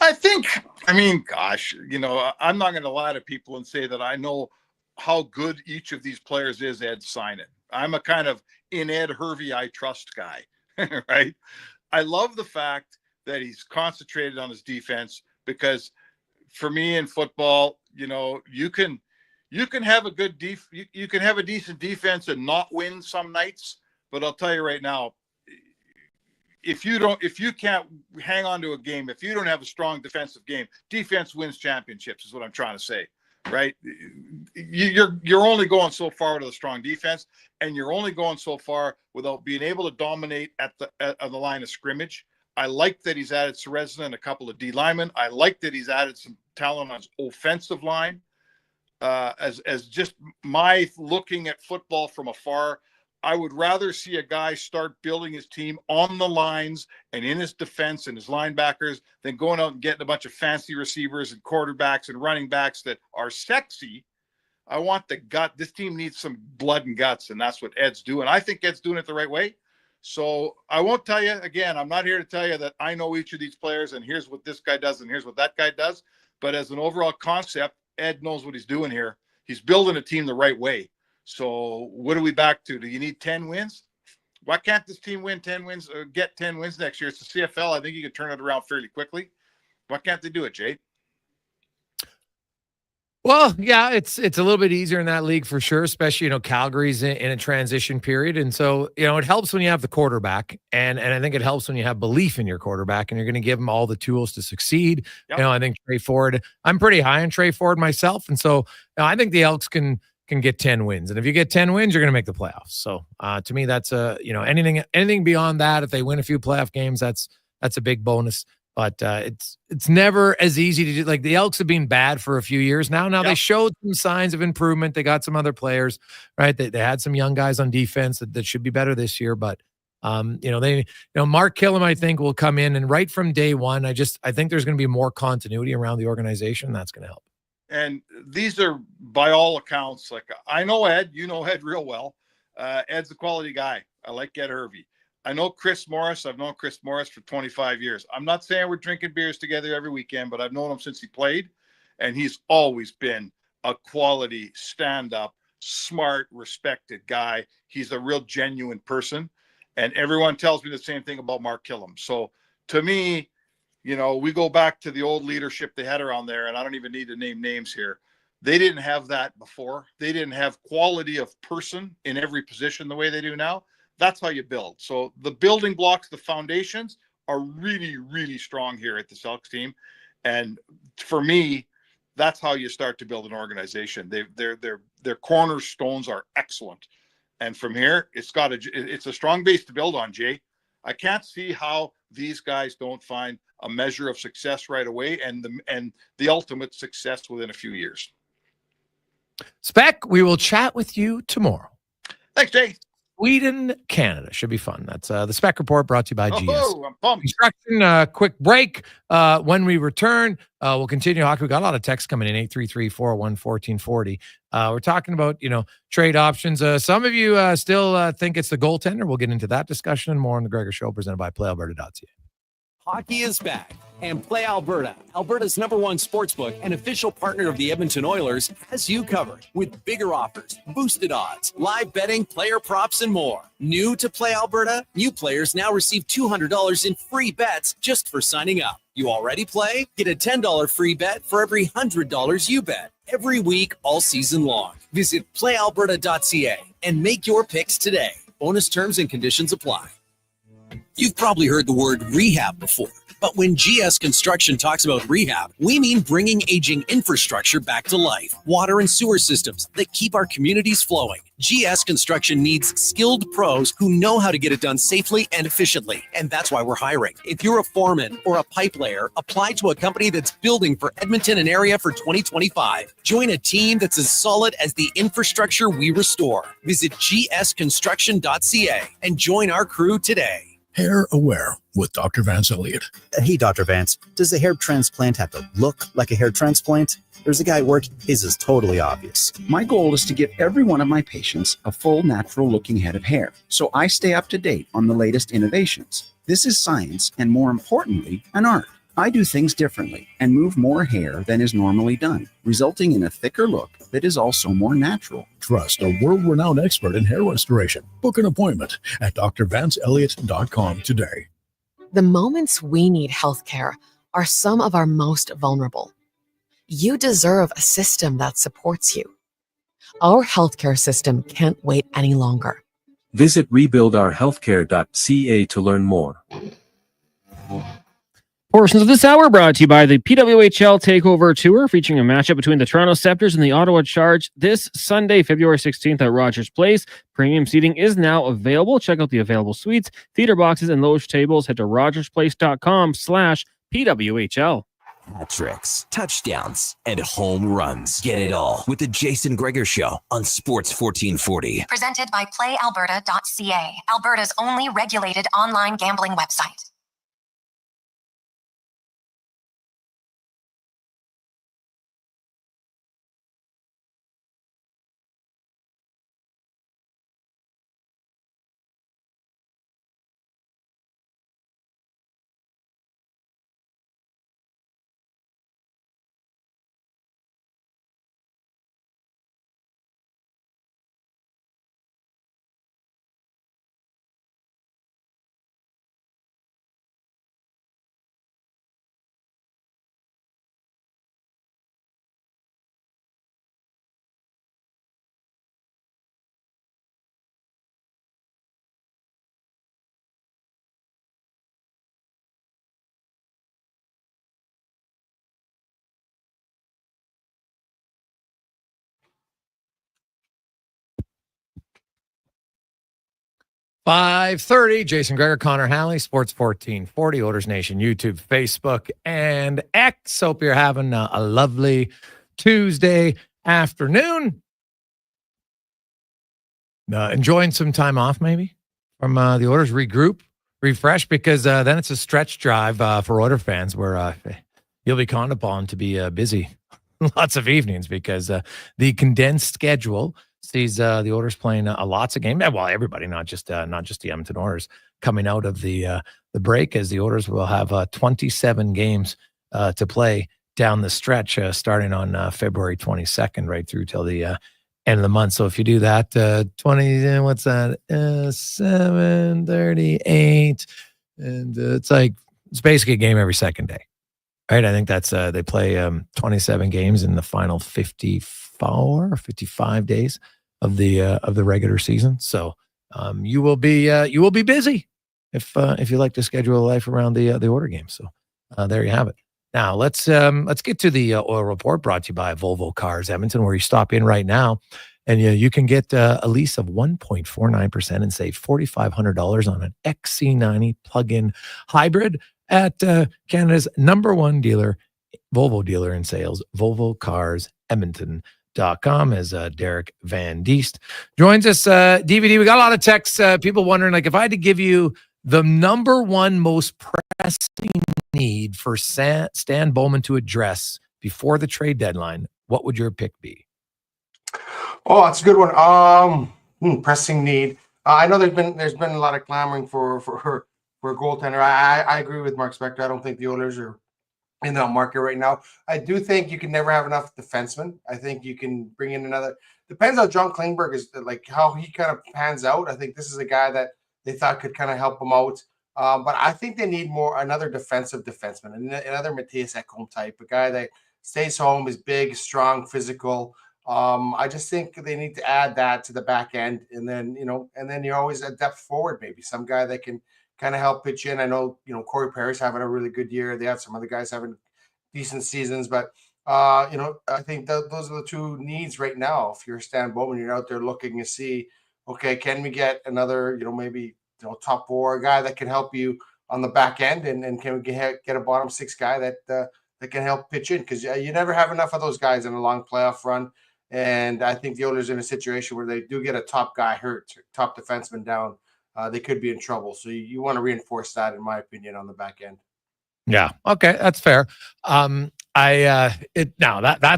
I mean, gosh, I'm not going to lie to people and say that I know how good each of these players is, Ed, sign it. I'm a kind of in Ed Hervey I trust guy, right? I love the fact that he's concentrated on his defense, because for me in football, you know, you can have a good you can have a decent defense and not win some nights, but I'll tell you right now, if you can't hang on to a game, if you don't have a strong defensive game, defense wins championships is what I'm trying to say, right? You're only going so far with a strong defense, and you're only going so far without being able to dominate at the line of scrimmage. I like that he's added Serezna and a couple of D linemen. I like that he's added some talent on his offensive line. As just my looking at football from afar, I would rather see a guy start building his team on the lines and in his defense and his linebackers than going out and getting a bunch of fancy receivers and quarterbacks and running backs that are sexy. I want the gut. This team needs some blood and guts, and that's what Ed's doing. I think Ed's doing it the right way. So I won't tell you, again, I'm not here to tell you that I know each of these players and here's what this guy does and here's what that guy does. But as an overall concept, Ed knows what he's doing here. He's building a team the right way. So what are we back to? Do you need 10 wins? Why can't this team win 10 wins or get 10 wins next year? It's the CFL. I think you can turn it around fairly quickly. Why can't they do it, Jay? Well, yeah, it's a little bit easier in that league for sure, especially, you know, Calgary's in a transition period. And so, you know, it helps when you have the quarterback. And I think it helps when you have belief in your quarterback and you're going to give him all the tools to succeed. Yep. You know, I think Trey Ford, I'm pretty high on Trey Ford myself. And so, you know, I think the Elks can get 10 wins. And if you get 10 wins, you're going to make the playoffs. So to me, that's you know, anything beyond that, if they win a few playoff games, that's a big bonus. But it's never as easy to do. Like the Elks have been bad for a few years now. Now they showed some signs of improvement. They got some other players, right? They had some young guys on defense that should be better this year. But you know, Mark Killam, I think, will come in and right from day one. I think there's going to be more continuity around the organization. That's going to help. And these are, by all accounts, like I know Ed, you know Ed real well. Ed's a quality guy. I like Ed Hervey. I know Chris Morris. I've known Chris Morris for 25 years. I'm not saying we're drinking beers together every weekend, but I've known him since he played. And he's always been a quality, stand-up, smart, respected guy. He's a real genuine person. And everyone tells me the same thing about Mark Killam. So to me, you know, we go back to the old leadership they had around there, and I don't even need to name names here. They didn't have that before. They didn't have quality of person in every position the way they do now. That's how you build. So the building blocks, the foundations are really, really strong here at the Elks team. And for me, that's how you start to build an organization. Their cornerstones are excellent. And from here, it's a strong base to build on, Jay. I can't see how these guys don't find a measure of success right away and the ultimate success within a few years. Spec, we will chat with you tomorrow. Thanks, Jay. Sweden, Canada. Should be fun. That's the Spec Report brought to you by GS. I'm pumped. Construction, quick break. When we return, we'll continue hockey. We got a lot of texts coming in, 833-401-1440. We're talking about, you know, trade options. Some of you still think it's the goaltender. We'll get into that discussion and more on the Gregor Show presented by PlayAlberta.ca. Hockey is back, and Play Alberta, Alberta's #1 sportsbook and official partner of the Edmonton Oilers, has you covered with bigger offers, boosted odds, live betting, player props, and more. New to Play Alberta, new players now receive $200 in free bets just for signing up. You already play? Get a $10 free bet for every $100 you bet every week all season long. Visit playalberta.ca and make your picks today. Bonus terms and conditions apply. You've probably heard the word rehab before, but when GS Construction talks about rehab, we mean bringing aging infrastructure back to life. Water and sewer systems that keep our communities flowing. GS Construction needs skilled pros who know how to get it done safely and efficiently, and that's why we're hiring. If you're a foreman or a pipe layer, apply to a company that's building for Edmonton and area for 2025. Join a team that's as solid as the infrastructure we restore. Visit gsconstruction.ca and join our crew today. Hair Aware with Dr. Vance Elliott. Hey, Dr. Vance, does a hair transplant have to look like a hair transplant? There's a guy at work, his is totally obvious. My goal is to give every one of my patients a full, natural-looking head of hair, so I stay up to date on the latest innovations. This is science, and more importantly, an art. I do things differently and move more hair than is normally done, resulting in a thicker look that is also more natural. Trust a world-renowned expert in hair restoration. Book an appointment at drvanceelliott.com today. The moments we need healthcare are some of our most vulnerable. You deserve a system that supports you. Our healthcare system can't wait any longer. Visit rebuildourhealthcare.ca to learn more. Portions of this hour brought to you by the PWHL Takeover Tour, featuring a matchup between the Toronto Scepters and the Ottawa Charge this Sunday, February 16th at Rogers Place. Premium seating is now available. Check out the available suites, theater boxes, and loge tables. Head to rogersplace.com/PWHL. Hat tricks, touchdowns, and home runs. Get it all with the Jason Gregor Show on Sports 1440. Presented by PlayAlberta.ca, Alberta's only regulated online gambling website. .530, Jason Gregor, Connor Halley, Sports 1440, Oilers Nation, YouTube, Facebook, and X. Hope you're having a lovely Tuesday afternoon. Enjoying some time off, maybe, from the Oilers, regroup, refresh, because then it's a stretch drive for Oiler fans where you'll be called upon to be busy lots of evenings, because the condensed schedule sees the Oilers playing lots of games. Well, everybody, not just the Edmonton Oilers, coming out of the break, as the Oilers will have 27 games to play down the stretch, starting on February 22nd, right through till the end of the month. So if you do that, 20, what's that? 738, and it's basically a game every second day, right? I think that's they play 27 games in the final 54 or 55 days of the regular season. So you will be busy if you like to schedule a life around the order game. So there you have it. Now let's get to the oil report, brought to you by Volvo Cars Edmonton, where you stop in right now and you can get a lease of 1.49% and save $4,500 on an XC90 plug-in hybrid at Canada's #1 dealer, Volvo dealer in sales, Volvo Cars Edmonton.com, as Derek Van Diest joins us. DVD, we got a lot of texts, people wondering, like, if I had to give you the #1 most pressing need for Stan Bowman to address before the trade deadline, what would your pick be? Oh, that's a good one. Pressing need. I know there's been a lot of clamoring for a goaltender. I agree with Mark Spector. I don't think the Oilers are in that market right now. I do think you can never have enough defensemen. I think you can bring in another. Depends how John Klingberg is, like how he kind of pans out. I think this is a guy that they thought could kind of help them out. But I think they need another defensive defenseman, another Matthias Ekholm type, a guy that stays home, is big, strong, physical. I just think they need to add that to the back end, and then you're always a depth forward, maybe some guy that can kind of help pitch in. I know Corey Perry's having a really good year. They have some other guys having decent seasons, but I think those are the two needs right now. If you're Stan Bowman, you're out there looking to see, okay, can we get another maybe top four guy that can help you on the back end, and can we get a bottom six guy that can help pitch in, because you never have enough of those guys in a long playoff run. And I think the Oilers are in a situation where they do get a top guy hurt, top defenseman down, they could be in trouble. So you want to reinforce that, in my opinion, on the back end. Yeah. Okay. That's fair. That's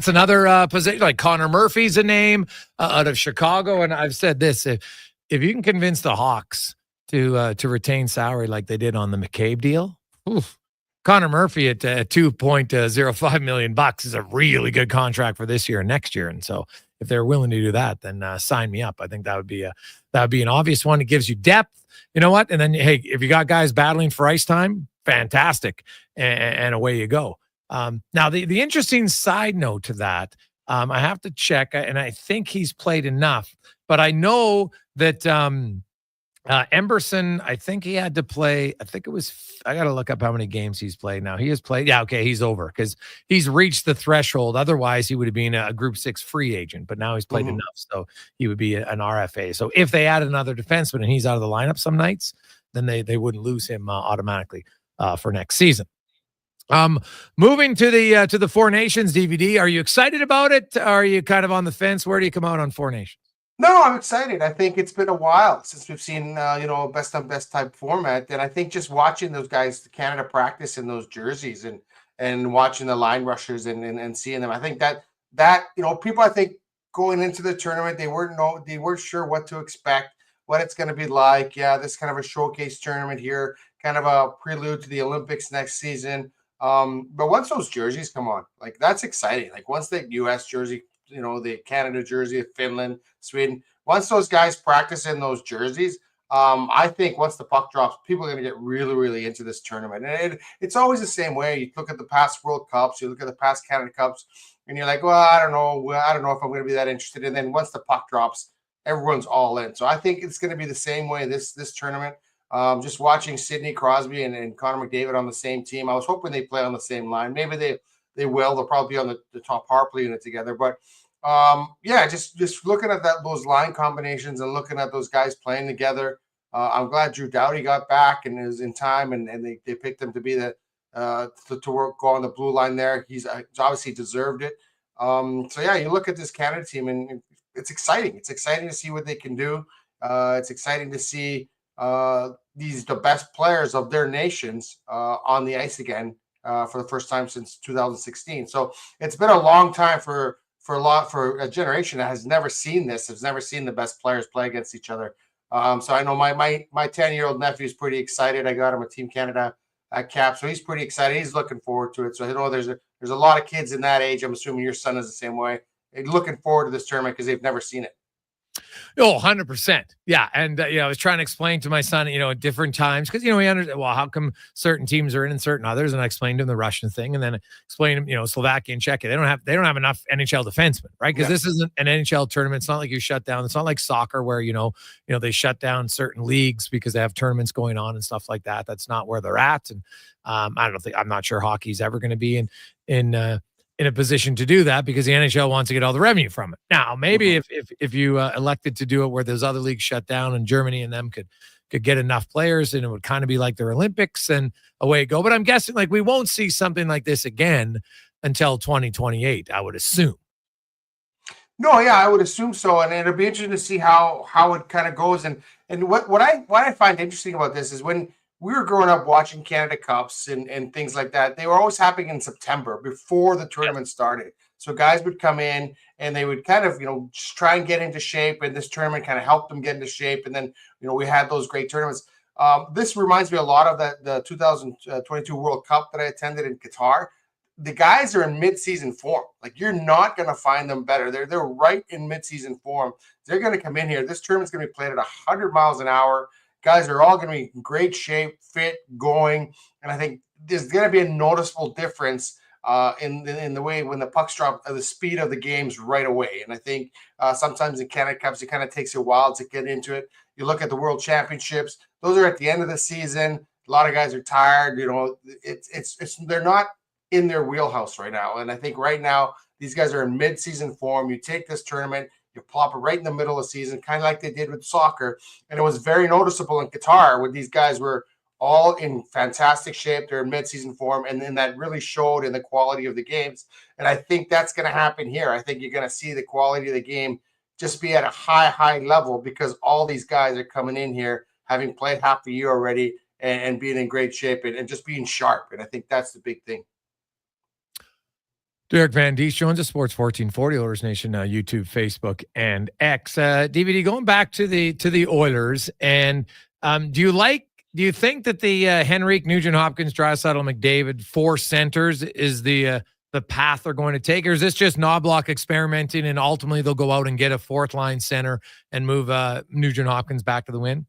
another position. Like Connor Murphy's a name out of Chicago. And I've said this, if you can convince the Hawks to retain salary like they did on the McCabe deal, Connor Murphy at $2.05 million is a really good contract for this year and next year. And so if they're willing to do that, then sign me up. I think that would be an obvious one. It gives you depth. You know what? And then, hey, if you got guys battling for ice time, fantastic. And away you go. Now, the interesting side note to that, I have to check, and I think he's played enough, but I know that Emberson, I think he had to play, I got to look up how many games he's played now. He has played, he's over because he's reached the threshold. Otherwise, he would have been a Group 6 free agent, but now he's played enough, so he would be an RFA. So if they add another defenseman and he's out of the lineup some nights, then they wouldn't lose him automatically for next season. Moving to the Four Nations DVD, are you excited about it? Are you kind of on the fence? Where do you come out on Four Nations? No, I'm excited. I think it's been a while since we've seen, best on best type format. And I think just watching those guys, Canada practice in those jerseys and watching the line rushers and seeing them, I think that people, I think going into the tournament, they weren't sure what to expect, what it's going to be like. Yeah, this kind of a showcase tournament here, kind of a prelude to the Olympics next season. But once those jerseys come on, like that's exciting. Like once the U.S. jersey, the Canada jersey, Finland, Sweden, once those guys practice in those jerseys, I think once the puck drops, people are going to get really, really into this tournament. And it's always the same way. You look at the past World Cups, you look at the past Canada Cups, and you're like, well, I don't know if I'm going to be that interested. And then once the puck drops, everyone's all in. So I think it's going to be the same way this tournament. Just watching Sidney Crosby and Connor McDavid on the same team, I was hoping they play on the same line. Maybe they will. They'll probably be on the top power play unit together. But just looking at those line combinations and looking at those guys playing together. I'm glad Drew Doughty got back and is in time, and they picked him to be go on the blue line there. He's obviously deserved it. You look at this Canada team, and it's exciting. It's exciting to see what they can do. It's exciting to see the best players of their nations on the ice again for the first time since 2016. So it's been a long time for a generation that has never seen this, has never seen the best players play against each other. So I know my 10-year-old nephew is pretty excited. I got him a Team Canada cap, so he's pretty excited. He's looking forward to it. So I know there's a lot of kids in that age. I'm assuming your son is the same way. They're looking forward to this tournament because they've never seen it. Oh, 100%. Yeah. And, I was trying to explain to my son, at different times, because, he understood, well, how come certain teams are in and certain others? And I explained to him the Russian thing, and then explained him, Slovakia and Czechia. They don't have enough NHL defensemen, right? Because this isn't an NHL tournament. It's not like you shut down. It's not like soccer where, they shut down certain leagues because they have tournaments going on and stuff like that. That's not where they're at. And I'm not sure hockey's ever going to be in a position to do that because the NHL wants to get all the revenue from it. Now, maybe if you elected to do it where those other leagues shut down and Germany and them could get enough players, and it would kind of be like their Olympics and away it go. But I'm guessing we won't see something like this again until 2028, I would assume. No, yeah, I would assume so. And it'll be interesting to see how it kind of goes. And what I find interesting about this is when we were growing up watching Canada Cups and things like that, they were always happening in September before the tournament started. So guys would come in and they would kind of, just try and get into shape, and this tournament kind of helped them get into shape. And then, we had those great tournaments. This reminds me a lot of the 2022 World Cup that I attended in Qatar. The guys are in mid-season form. Like, you're not going to find them better. They're right in mid-season form. They're going to come in here. This tournament's going to be played at 100 miles an hour. Guys are all going to be in great shape, fit, going. And I think there's going to be a noticeable difference in the way when the pucks drop, the speed of the games right away. And I think sometimes in Canada Cups, it kind of takes a while to get into it. You look at the World Championships; those are at the end of the season. A lot of guys are tired. They're not in their wheelhouse right now. And I think right now these guys are in mid-season form. You take this tournament, you plop it right in the middle of the season, kind of like they did with soccer. And it was very noticeable in Qatar when these guys were all in fantastic shape. They're in mid-season form, and then that really showed in the quality of the games. And I think that's going to happen here. I think you're going to see the quality of the game just be at a high level because all these guys are coming in here having played half the year already and being in great shape and just being sharp. And I think that's the big thing. Derek Van Diest joins us, Sports 1440, Oilers Nation, YouTube, Facebook, and X. DVD, going back to the Oilers, and do you like Do you think that the Henrique, Nugent Hopkins, Draisaitl, McDavid 4 centers is the path they're going to take, or is this just Knobloch experimenting and ultimately they'll go out and get a 4th line center and move Nugent Hopkins back to the win?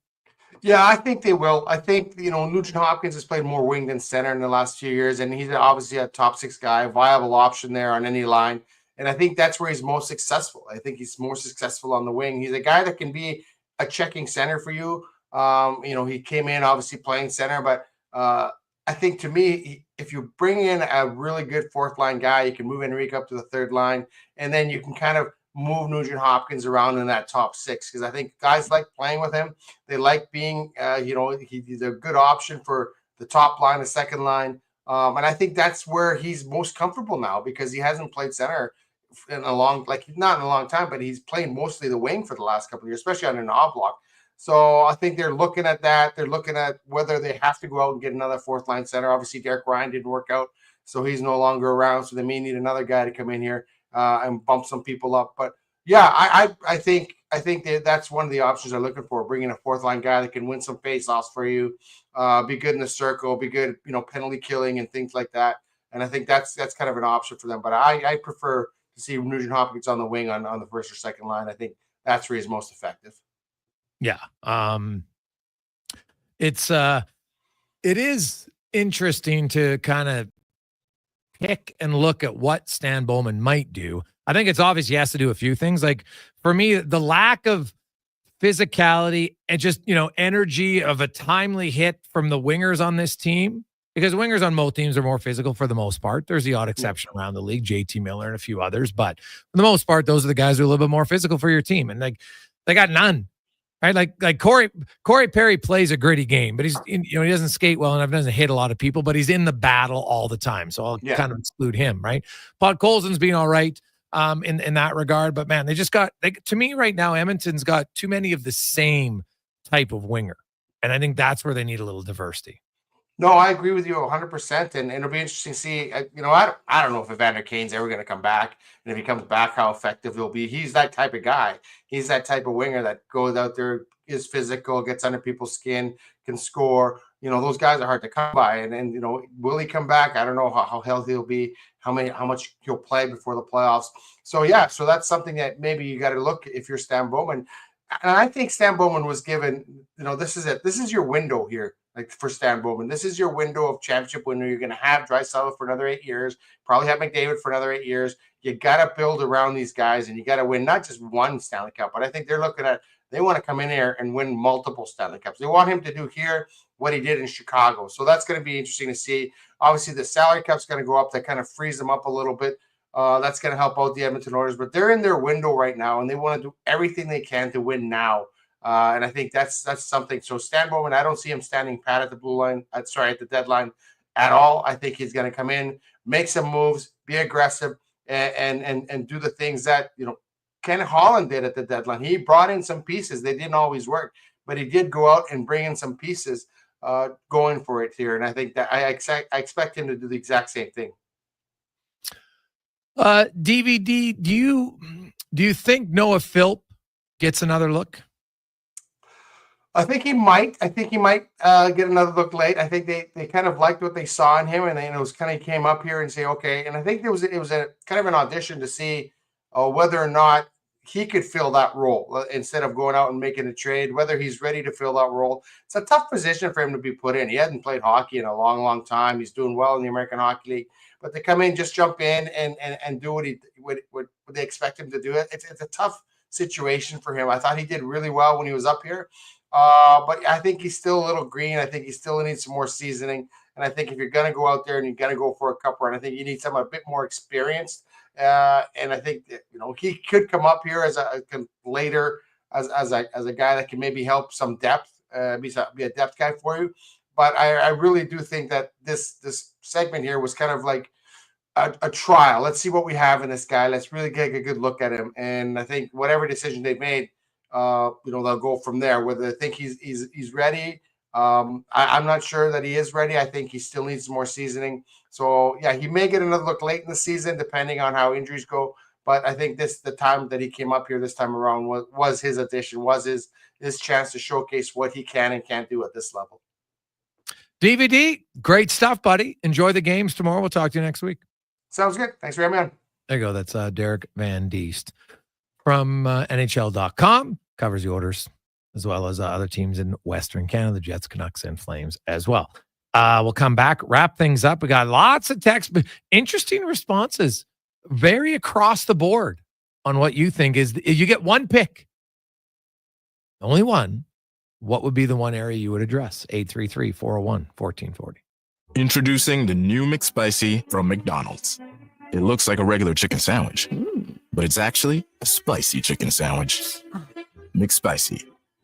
Yeah, I think they will. I think, Nugent Hopkins has played more wing than center in the last few years, and he's obviously a top 6 guy, viable option there on any line. And I think that's where he's most successful. I think he's more successful on the wing. He's a guy that can be a checking center for you. He came in obviously playing center, but I think to me, if you bring in a really good 4th line guy, you can move Henrique up to the 3rd line, and then you can kind of move Nugent Hopkins around in that top 6, because I think guys like playing with him. They like being, he's a good option for the top line, the 2nd line. And I think that's where he's most comfortable now, because he hasn't played center in not in a long time, but he's played mostly the wing for the last couple of years, especially under Knobloch. So I think they're looking at that. They're looking at whether they have to go out and get another 4th line center. Obviously, Derek Ryan didn't work out, so he's no longer around. So they may need another guy to come in here and bump some people up. But yeah, I think that's one of the options they're looking for, bringing a 4th line guy that can win some faceoffs for you, be good in the circle, be good, penalty killing and things like that. And I think that's kind of an option for them. But I prefer to see Nugent Hopkins on the wing on the 1st or 2nd line. I think that's where he's most effective. Yeah. It is interesting to kind of pick and look at what Stan Bowman might do. I think it's obvious he has to do a few things. Like, for me, the lack of physicality and just, energy of a timely hit from the wingers on this team, because wingers on both teams are more physical for the most part. There's the odd exception around the league, JT Miller and a few others, but for the most part, those are the guys who are a little bit more physical for your team. And they got none. Right, like Corey Perry plays a gritty game, but he doesn't skate well enough, doesn't hit a lot of people, but he's in the battle all the time. So I'll kind of exclude him, right? Podkolzin's been all right in that regard, but man, to me right now, Edmonton's got too many of the same type of winger, and I think that's where they need a little diversity. No, I agree with you 100%, and it'll be interesting to see. I don't know if Evander Kane's ever going to come back, and if he comes back, how effective he'll be. He's that type of guy. He's that type of winger that goes out there, is physical, gets under people's skin, can score. Those guys are hard to come by, and will he come back? I don't know how healthy he'll be, how much he'll play before the playoffs. So yeah, so that's something that maybe you got to look if you're Stan Bowman. And I think Stan Bowman was given, this is it. This is your window here. Like, for Stan Bowman, this is your window of championship window. You're going to have Draisaitl for another 8 years, probably have McDavid for another 8 years. You got to build around these guys, and you got to win not just one Stanley Cup, but I think they're looking at, they want to come in here and win multiple Stanley Cups. They want him to do here what he did in Chicago. So that's going to be interesting to see. Obviously, the salary cap's going to go up. That kind of frees them up a little bit. That's going to help out the Edmonton Oilers, but they're in their window right now, and they want to do everything they can to win now. And I think that's something. So Stan Bowman, I don't see him standing pat at the blue line. At the deadline at all. I think he's going to come in, make some moves, be aggressive, and do the things that Ken Holland did at the deadline. He brought in some pieces. They didn't always work, but he did go out and bring in some pieces, going for it here. And I think that I expect him to do the exact same thing. DVD, do you think Noah Philp gets another look? I think he might. Get another look late. I think they kind of liked what they saw in him, and it was kind of came up here and say, okay. And I think it was a kind of an audition to see whether or not he could fill that role instead of going out and making a trade, whether he's ready to fill that role. It's a tough position for him to be put in. He hasn't played hockey in a long, long time. He's doing well in the American Hockey League, but to come in, just jump in and do what they expect him to do. It's a tough situation for him. I thought he did really well when he was up here. But I think he's still a little green. I think he still needs some more seasoning. And I think if you're going to go out there and you're going to go for a cup run, I think you need someone a bit more experienced. And I think that, he could come up here as a guy that can maybe help some depth, be a depth guy for you. But I really do think that this segment here was kind of like a trial. Let's see what we have in this guy. Let's really get a good look at him. And I think whatever decision they've made, they'll go from there. Whether they think he's ready, I'm not sure that he is ready. I think he still needs some more seasoning. So yeah, he may get another look late in the season, depending on how injuries go. But I think the time that he came up here this time around was his addition, was his chance to showcase what he can and can't do at this level. DVD, great stuff, buddy. Enjoy the games tomorrow. We'll talk to you next week. Sounds good. Thanks for having me on. There you go. That's Derek Van Diest from NHL.com. Covers the Oilers as well as other teams in Western Canada, the Jets, Canucks, and Flames as well. We'll come back, wrap things up. We got lots of text, but interesting responses, very across the board on what you think is. You get one pick, only one. What would be the one area you would address? 833-401-1440. Introducing the new McSpicy from McDonald's. It looks like a regular chicken sandwich, but it's actually a spicy chicken sandwich. McSpicy.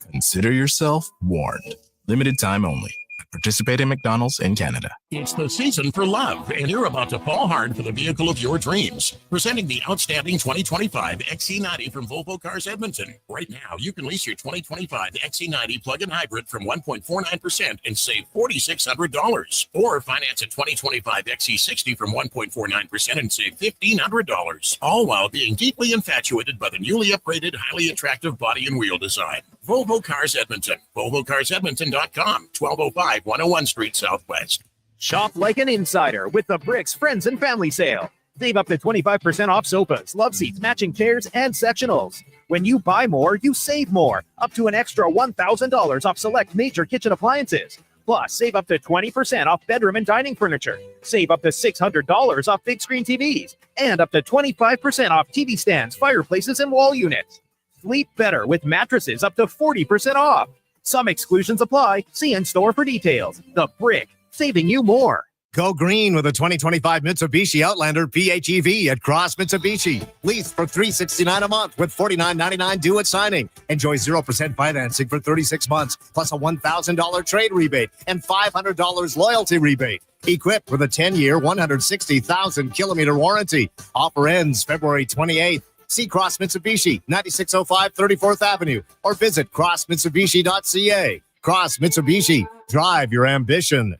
Consider yourself warned. Limited time only. Participate in McDonald's in Canada. It's the season for love, and you're about to fall hard for the vehicle of your dreams. Presenting the outstanding 2025 XC90 from Volvo Cars Edmonton. Right now, you can lease your 2025 XC90 plug-in hybrid from 1.49% and save $4,600. Or finance a 2025 XC60 from 1.49% and save $1,500. All while being deeply infatuated by the newly upgraded, highly attractive body and wheel design. Volvo Cars Edmonton. VolvoCarsEdmonton.com. 1205 101 Street Southwest. Shop like an insider with the Bricks Friends and Family Sale. Save up to 25% off sofas, love seats, matching chairs, and sectionals. When you buy more, you save more. Up to an extra $1,000 off select major kitchen appliances. Plus, save up to 20% off bedroom and dining furniture. Save up to $600 off big screen TVs. And up to 25% off TV stands, fireplaces, and wall units. Sleep better with mattresses up to 40% off. Some exclusions apply. See in store for details. The Brick, saving you more. Go green with a 2025 Mitsubishi Outlander PHEV at Cross Mitsubishi. Lease for $369 a month with $49.99 due at signing. Enjoy 0% financing for 36 months, plus a $1,000 trade rebate and $500 loyalty rebate. Equipped with a 10-year, 160,000-kilometer warranty. Offer ends February 28th. See Cross Mitsubishi, 9605 34th Avenue, or visit crossmitsubishi.ca. Cross Mitsubishi, drive your ambition.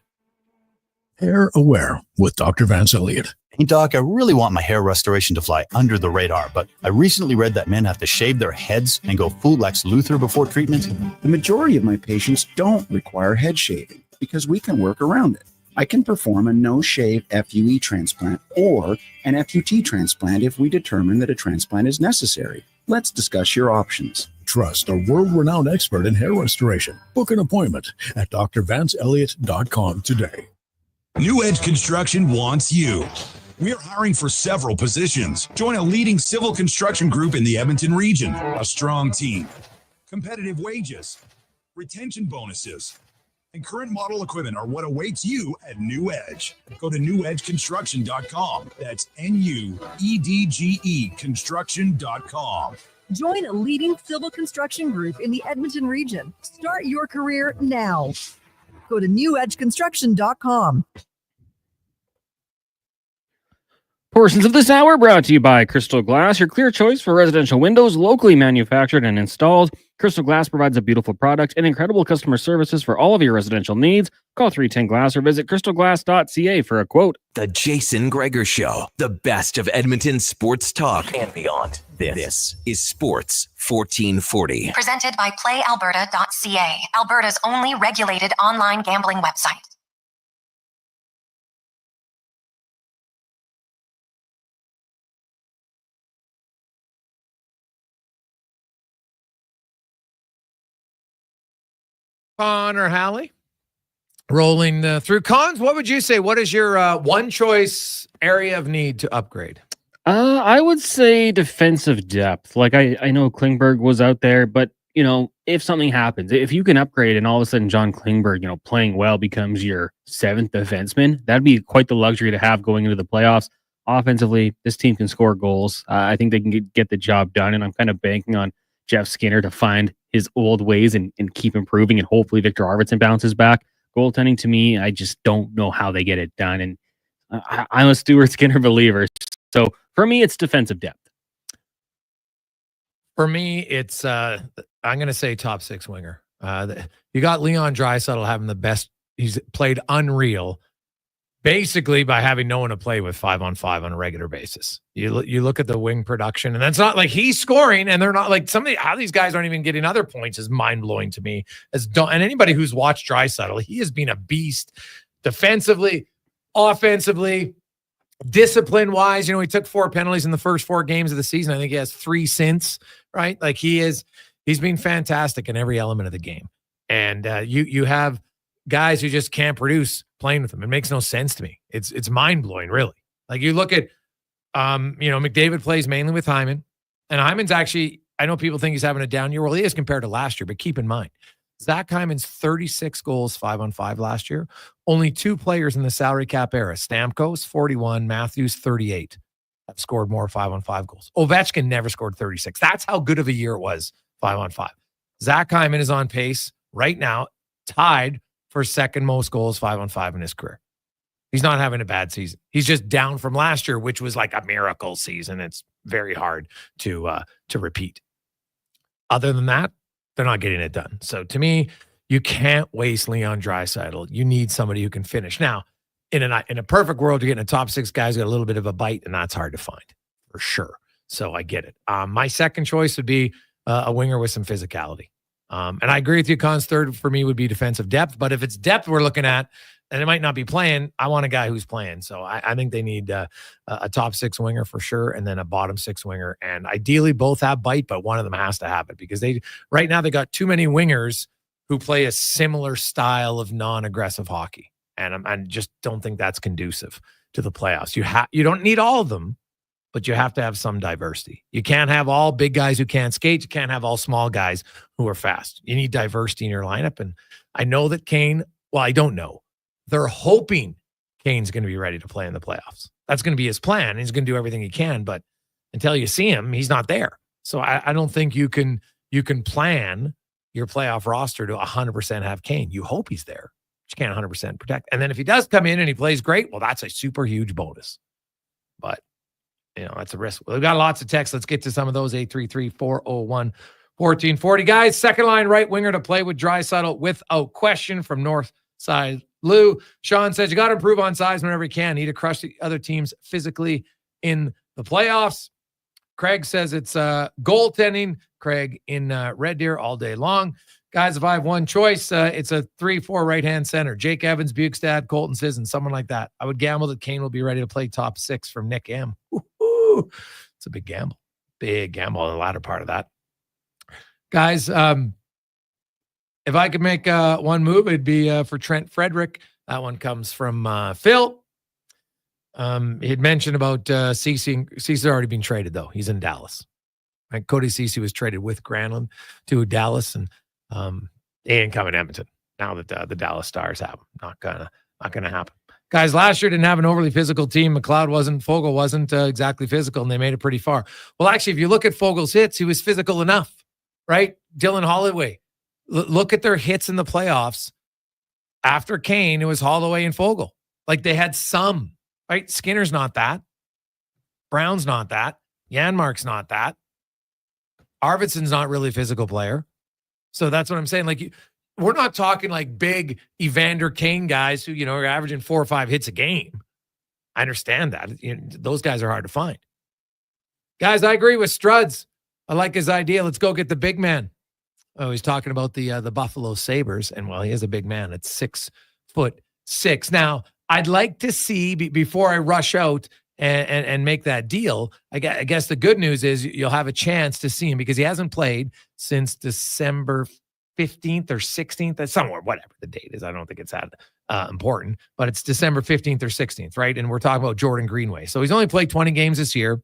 Hair Aware with Dr. Vance Elliott. Hey, Doc, I really want my hair restoration to fly under the radar, but I recently read that men have to shave their heads and go full Lex Luthor before treatment. The majority of my patients don't require head shaving because we can work around it. I can perform a no-shave FUE transplant or an FUT transplant if we determine that a transplant is necessary. Let's discuss your options. Trust a world-renowned expert in hair restoration. Book an appointment at drvanceelliott.com today. New Edge Construction wants you. We are hiring for several positions. Join a leading civil construction group in the Edmonton region. A strong team, competitive wages, retention bonuses, and current model equipment are what awaits you at New Edge. Go to newedgeconstruction.com. That's NUEDGE construction.com. Join a leading civil construction group in the Edmonton region. Start your career now. Go to newedgeconstruction.com. Portions of this hour brought to you by Crystal Glass, your clear choice for residential windows, locally manufactured and installed. Crystal Glass provides a beautiful product and incredible customer services for all of your residential needs. Call 310 Glass or visit crystalglass.ca for a quote. The Jason Gregor Show, the best of Edmonton sports talk and beyond. This is Sports 1440. Presented by PlayAlberta.ca, Alberta's only regulated online gambling website. Connor Halley rolling through. Cons, what would you say? What is your one choice area of need to upgrade? I would say defensive depth. Like I know Klingberg was out there, but you know, if something happens, if you can upgrade and all of a sudden John Klingberg, you know, playing well becomes your seventh defenseman, that'd be quite the luxury to have going into the playoffs. Offensively, this team can score goals. I think they can get the job done, and I'm kind of banking on Jeff Skinner to find his old ways and keep improving, and hopefully Victor Arvidsson bounces back. Goaltending, to me, I just don't know how they get it done, and I'm a Stuart Skinner believer. So for me, it's defensive depth. For me, it's I'm going to say top six winger. You got Leon Draisaitl having the best. He's played unreal. basically by having no one to play with 5-on-5 on a regular basis. You look at the wing production, and that's not like he's scoring, and they're not like how these guys aren't even getting other points is mind blowing to me. And anybody who's watched Draisaitl, he has been a beast defensively, offensively, discipline wise. He took 4 penalties in the first 4 games of the season. I think he has 3 since, right? Like he's been fantastic in every element of the game. And you have guys who just can't produce playing with him. It makes no sense to me. It's mind blowing, really. Like you look at, McDavid plays mainly with Hyman, and Hyman's actually, I know people think he's having a down year. Well, he is compared to last year, but keep in mind, Zach Hyman's 36 goals 5-on-5 last year. Only 2 players in the salary cap era, Stamkos 41, Matthews 38, have scored more 5-on-5 goals. Ovechkin never scored 36. That's how good of a year it was 5-on-5. Zach Hyman is on pace right now, tied for second most goals 5-on-5 in his career. He's not having a bad season. He's just down from last year, which was like a miracle season. It's very hard to repeat. Other than that, they're not getting it done. So to me, you can't waste Leon Draisaitl. You need somebody who can finish. Now, in a perfect world, you're getting a top 6 guys got a little bit of a bite, and that's hard to find for sure. So I get it. My second choice would be a winger with some physicality. And I agree with you, Con's third for me would be defensive depth. But if it's depth we're looking at, and it might not be playing, I want a guy who's playing. So I think they need a top 6 winger for sure, and then a bottom 6 winger. And ideally both have bite, but one of them has to have it, because right now they got too many wingers who play a similar style of non-aggressive hockey. And I just don't think that's conducive to the playoffs. You don't need all of them, but you have to have some diversity. You can't have all big guys who can't skate. You can't have all small guys who are fast. You need diversity in your lineup. And I know that I don't know. They're hoping Kane's going to be ready to play in the playoffs. That's going to be his plan. He's going to do everything he can, but until you see him, he's not there. So I don't think you can plan your playoff roster to 100% have Kane. You hope he's there, but you can't 100% protect. And then if he does come in and he plays great, well, that's a super huge bonus. But that's a risk. We've got lots of texts. Let's get to some of those. 833-401-1440. Guys, second line right winger to play with Draisaitl without question from North Side Lou. Sean says, you got to improve on size whenever you can. Need to crush the other teams physically in the playoffs. Craig says it's goaltending. Craig in Red Deer all day long. Guys, if I have one choice, it's a 3-4 right-hand center. Jake Evans, Bukestad, Colton Sisson, someone like that. I would gamble that Kane will be ready to play top 6 from Nick M. Ooh, it's a big gamble. Big gamble in the latter part of that. Guys, if I could make one move, it'd be for Trent Frederick. That one comes from Phil. He had mentioned about Ceci. Ceci's already been traded, though. He's in Dallas. Right? Cody Ceci was traded with Granlund to Dallas, and he ain't coming to Edmonton now that the Dallas Stars have him. Not gonna happen. Guys, last year didn't have an overly physical team. Fogle wasn't exactly physical, and they made it pretty far. Well, actually, if you look at Fogel's hits, he was physical enough, right? Dylan Holloway. Look at their hits in the playoffs. After Kane, it was Holloway and Fogle. Like they had some, right? Skinner's not that. Brown's not that. Janmark's not that. Arvidsson's not really a physical player. So that's what I'm saying. Like, we're not talking like big Evander Kane guys who, are averaging 4 or 5 hits a game. I understand that. Those guys are hard to find. Guys, I agree with Struds. I like his idea. Let's go get the big man. Oh, he's talking about the Buffalo Sabres, and well, he is a big man. It's 6'6". Now, I'd like to see before I rush out and make that deal. I guess the good news is you'll have a chance to see him because he hasn't played since December 15th or 16th, somewhere, whatever the date is. I don't think it's that important, but it's December 15th or 16th, right? And we're talking about Jordan Greenway. So he's only played 20 games this year,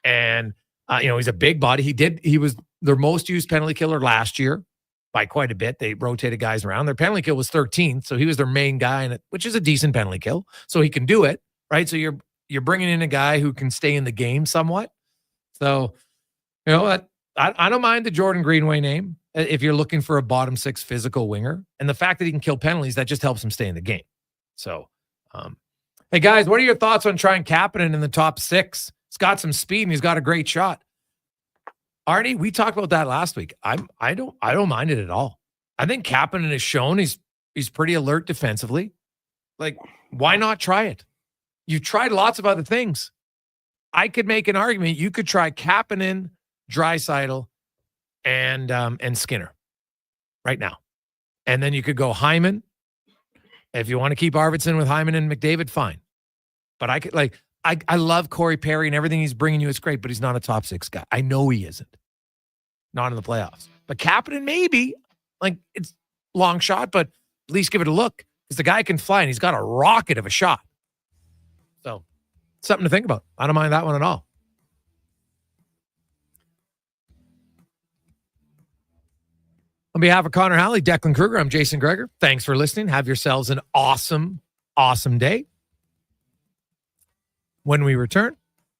and he's a big body. He was their most used penalty killer last year by quite a bit. They rotated guys around. Their penalty kill was 13th, so he was their main guy, which is a decent penalty kill. So he can do it, right? So you're bringing in a guy who can stay in the game somewhat. So, I don't mind the Jordan Greenway name if you're looking for a bottom 6 physical winger. And the fact that he can kill penalties, that just helps him stay in the game. So, hey, guys, what are your thoughts on trying Kapanen in the top 6? He's got some speed and he's got a great shot. Arnie, we talked about that last week. I don't mind it at all. I think Kapanen has shown he's pretty alert defensively. Like, why not try it? You've tried lots of other things. I could make an argument. You could try Kapanen, Draisaitl, and Skinner right now. And then you could go Hyman. If you want to keep Arvidsson with Hyman and McDavid, fine. But I could I love Corey Perry and everything he's bringing you. It's great, but he's not a top 6 guy. I know he isn't. Not in the playoffs. But Kapanen, maybe. Like, it's long shot, but at least give it a look. Because the guy can fly, and he's got a rocket of a shot. So, something to think about. I don't mind that one at all. On behalf of Connor Halley, Declan Kruger, I'm Jason Gregor. Thanks for listening. Have yourselves an awesome, awesome day. When we return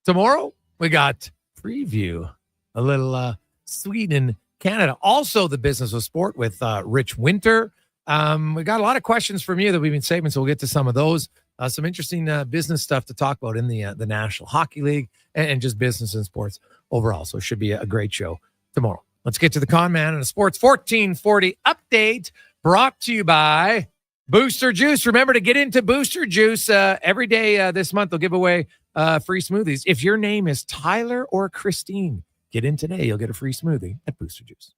tomorrow, we got preview, a little Sweden, Canada. Also, the business of sport with Rich Winter. We got a lot of questions from you that we've been saving, so we'll get to some of those. Some interesting business stuff to talk about in the National Hockey League and just business and sports overall. So it should be a great show tomorrow. Let's get to the Con Man and a Sports 1440 update brought to you by Booster Juice. Remember to get into Booster Juice every day this month. They'll give away free smoothies. If your name is Tyler or Christine, get in today. You'll get a free smoothie at Booster Juice.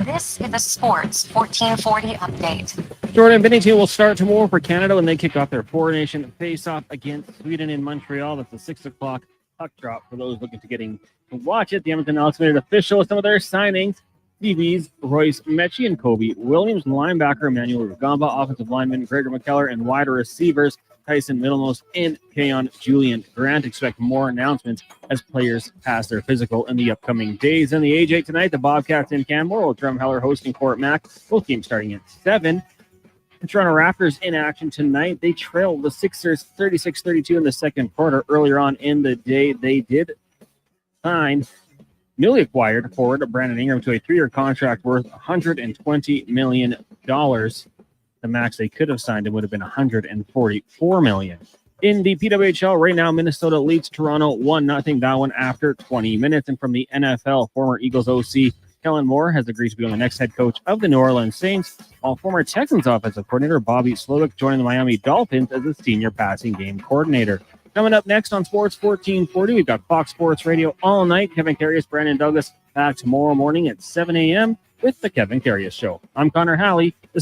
This is the Sports 1440 update. Jordan Bennington will start tomorrow for Canada when they kick off their four-nation face-off against Sweden in Montreal. That's a 6 o'clock puck drop for those looking to watch it. The Edmonton Elks made it official with some of their signings. DBs Royce Mechie and Kobe Williams, linebacker Emmanuel Rugamba, offensive lineman Gregor McKellar, and wide receivers Tyson Middlemost and Keon Julian Grant. Expect more announcements as players pass their physical in the upcoming days. In the AJ tonight, the Bobcats in Canmore will Drumheller hosting Fort Mac. Both games starting at 7. The Toronto Raptors in action tonight. They trailed the Sixers 36-32 in the second quarter. Earlier on in the day, they did sign newly acquired forward Brandon Ingram to a 3-year contract worth $120 million. The max they could have signed him would have been $144 million. In the PWHL right now, Minnesota leads Toronto 1-0. That one after 20 minutes. And from the NFL, former Eagles OC Kellen Moore has agreed to be the next head coach of the New Orleans Saints, while former Texans offensive coordinator Bobby Slowick joining the Miami Dolphins as the senior passing game coordinator. Coming up next on Sports 1440, we've got Fox Sports Radio all night. Kevin Carius, Brandon Douglas back tomorrow morning at 7 a.m. with the Kevin Carius Show. I'm Connor Halley. This is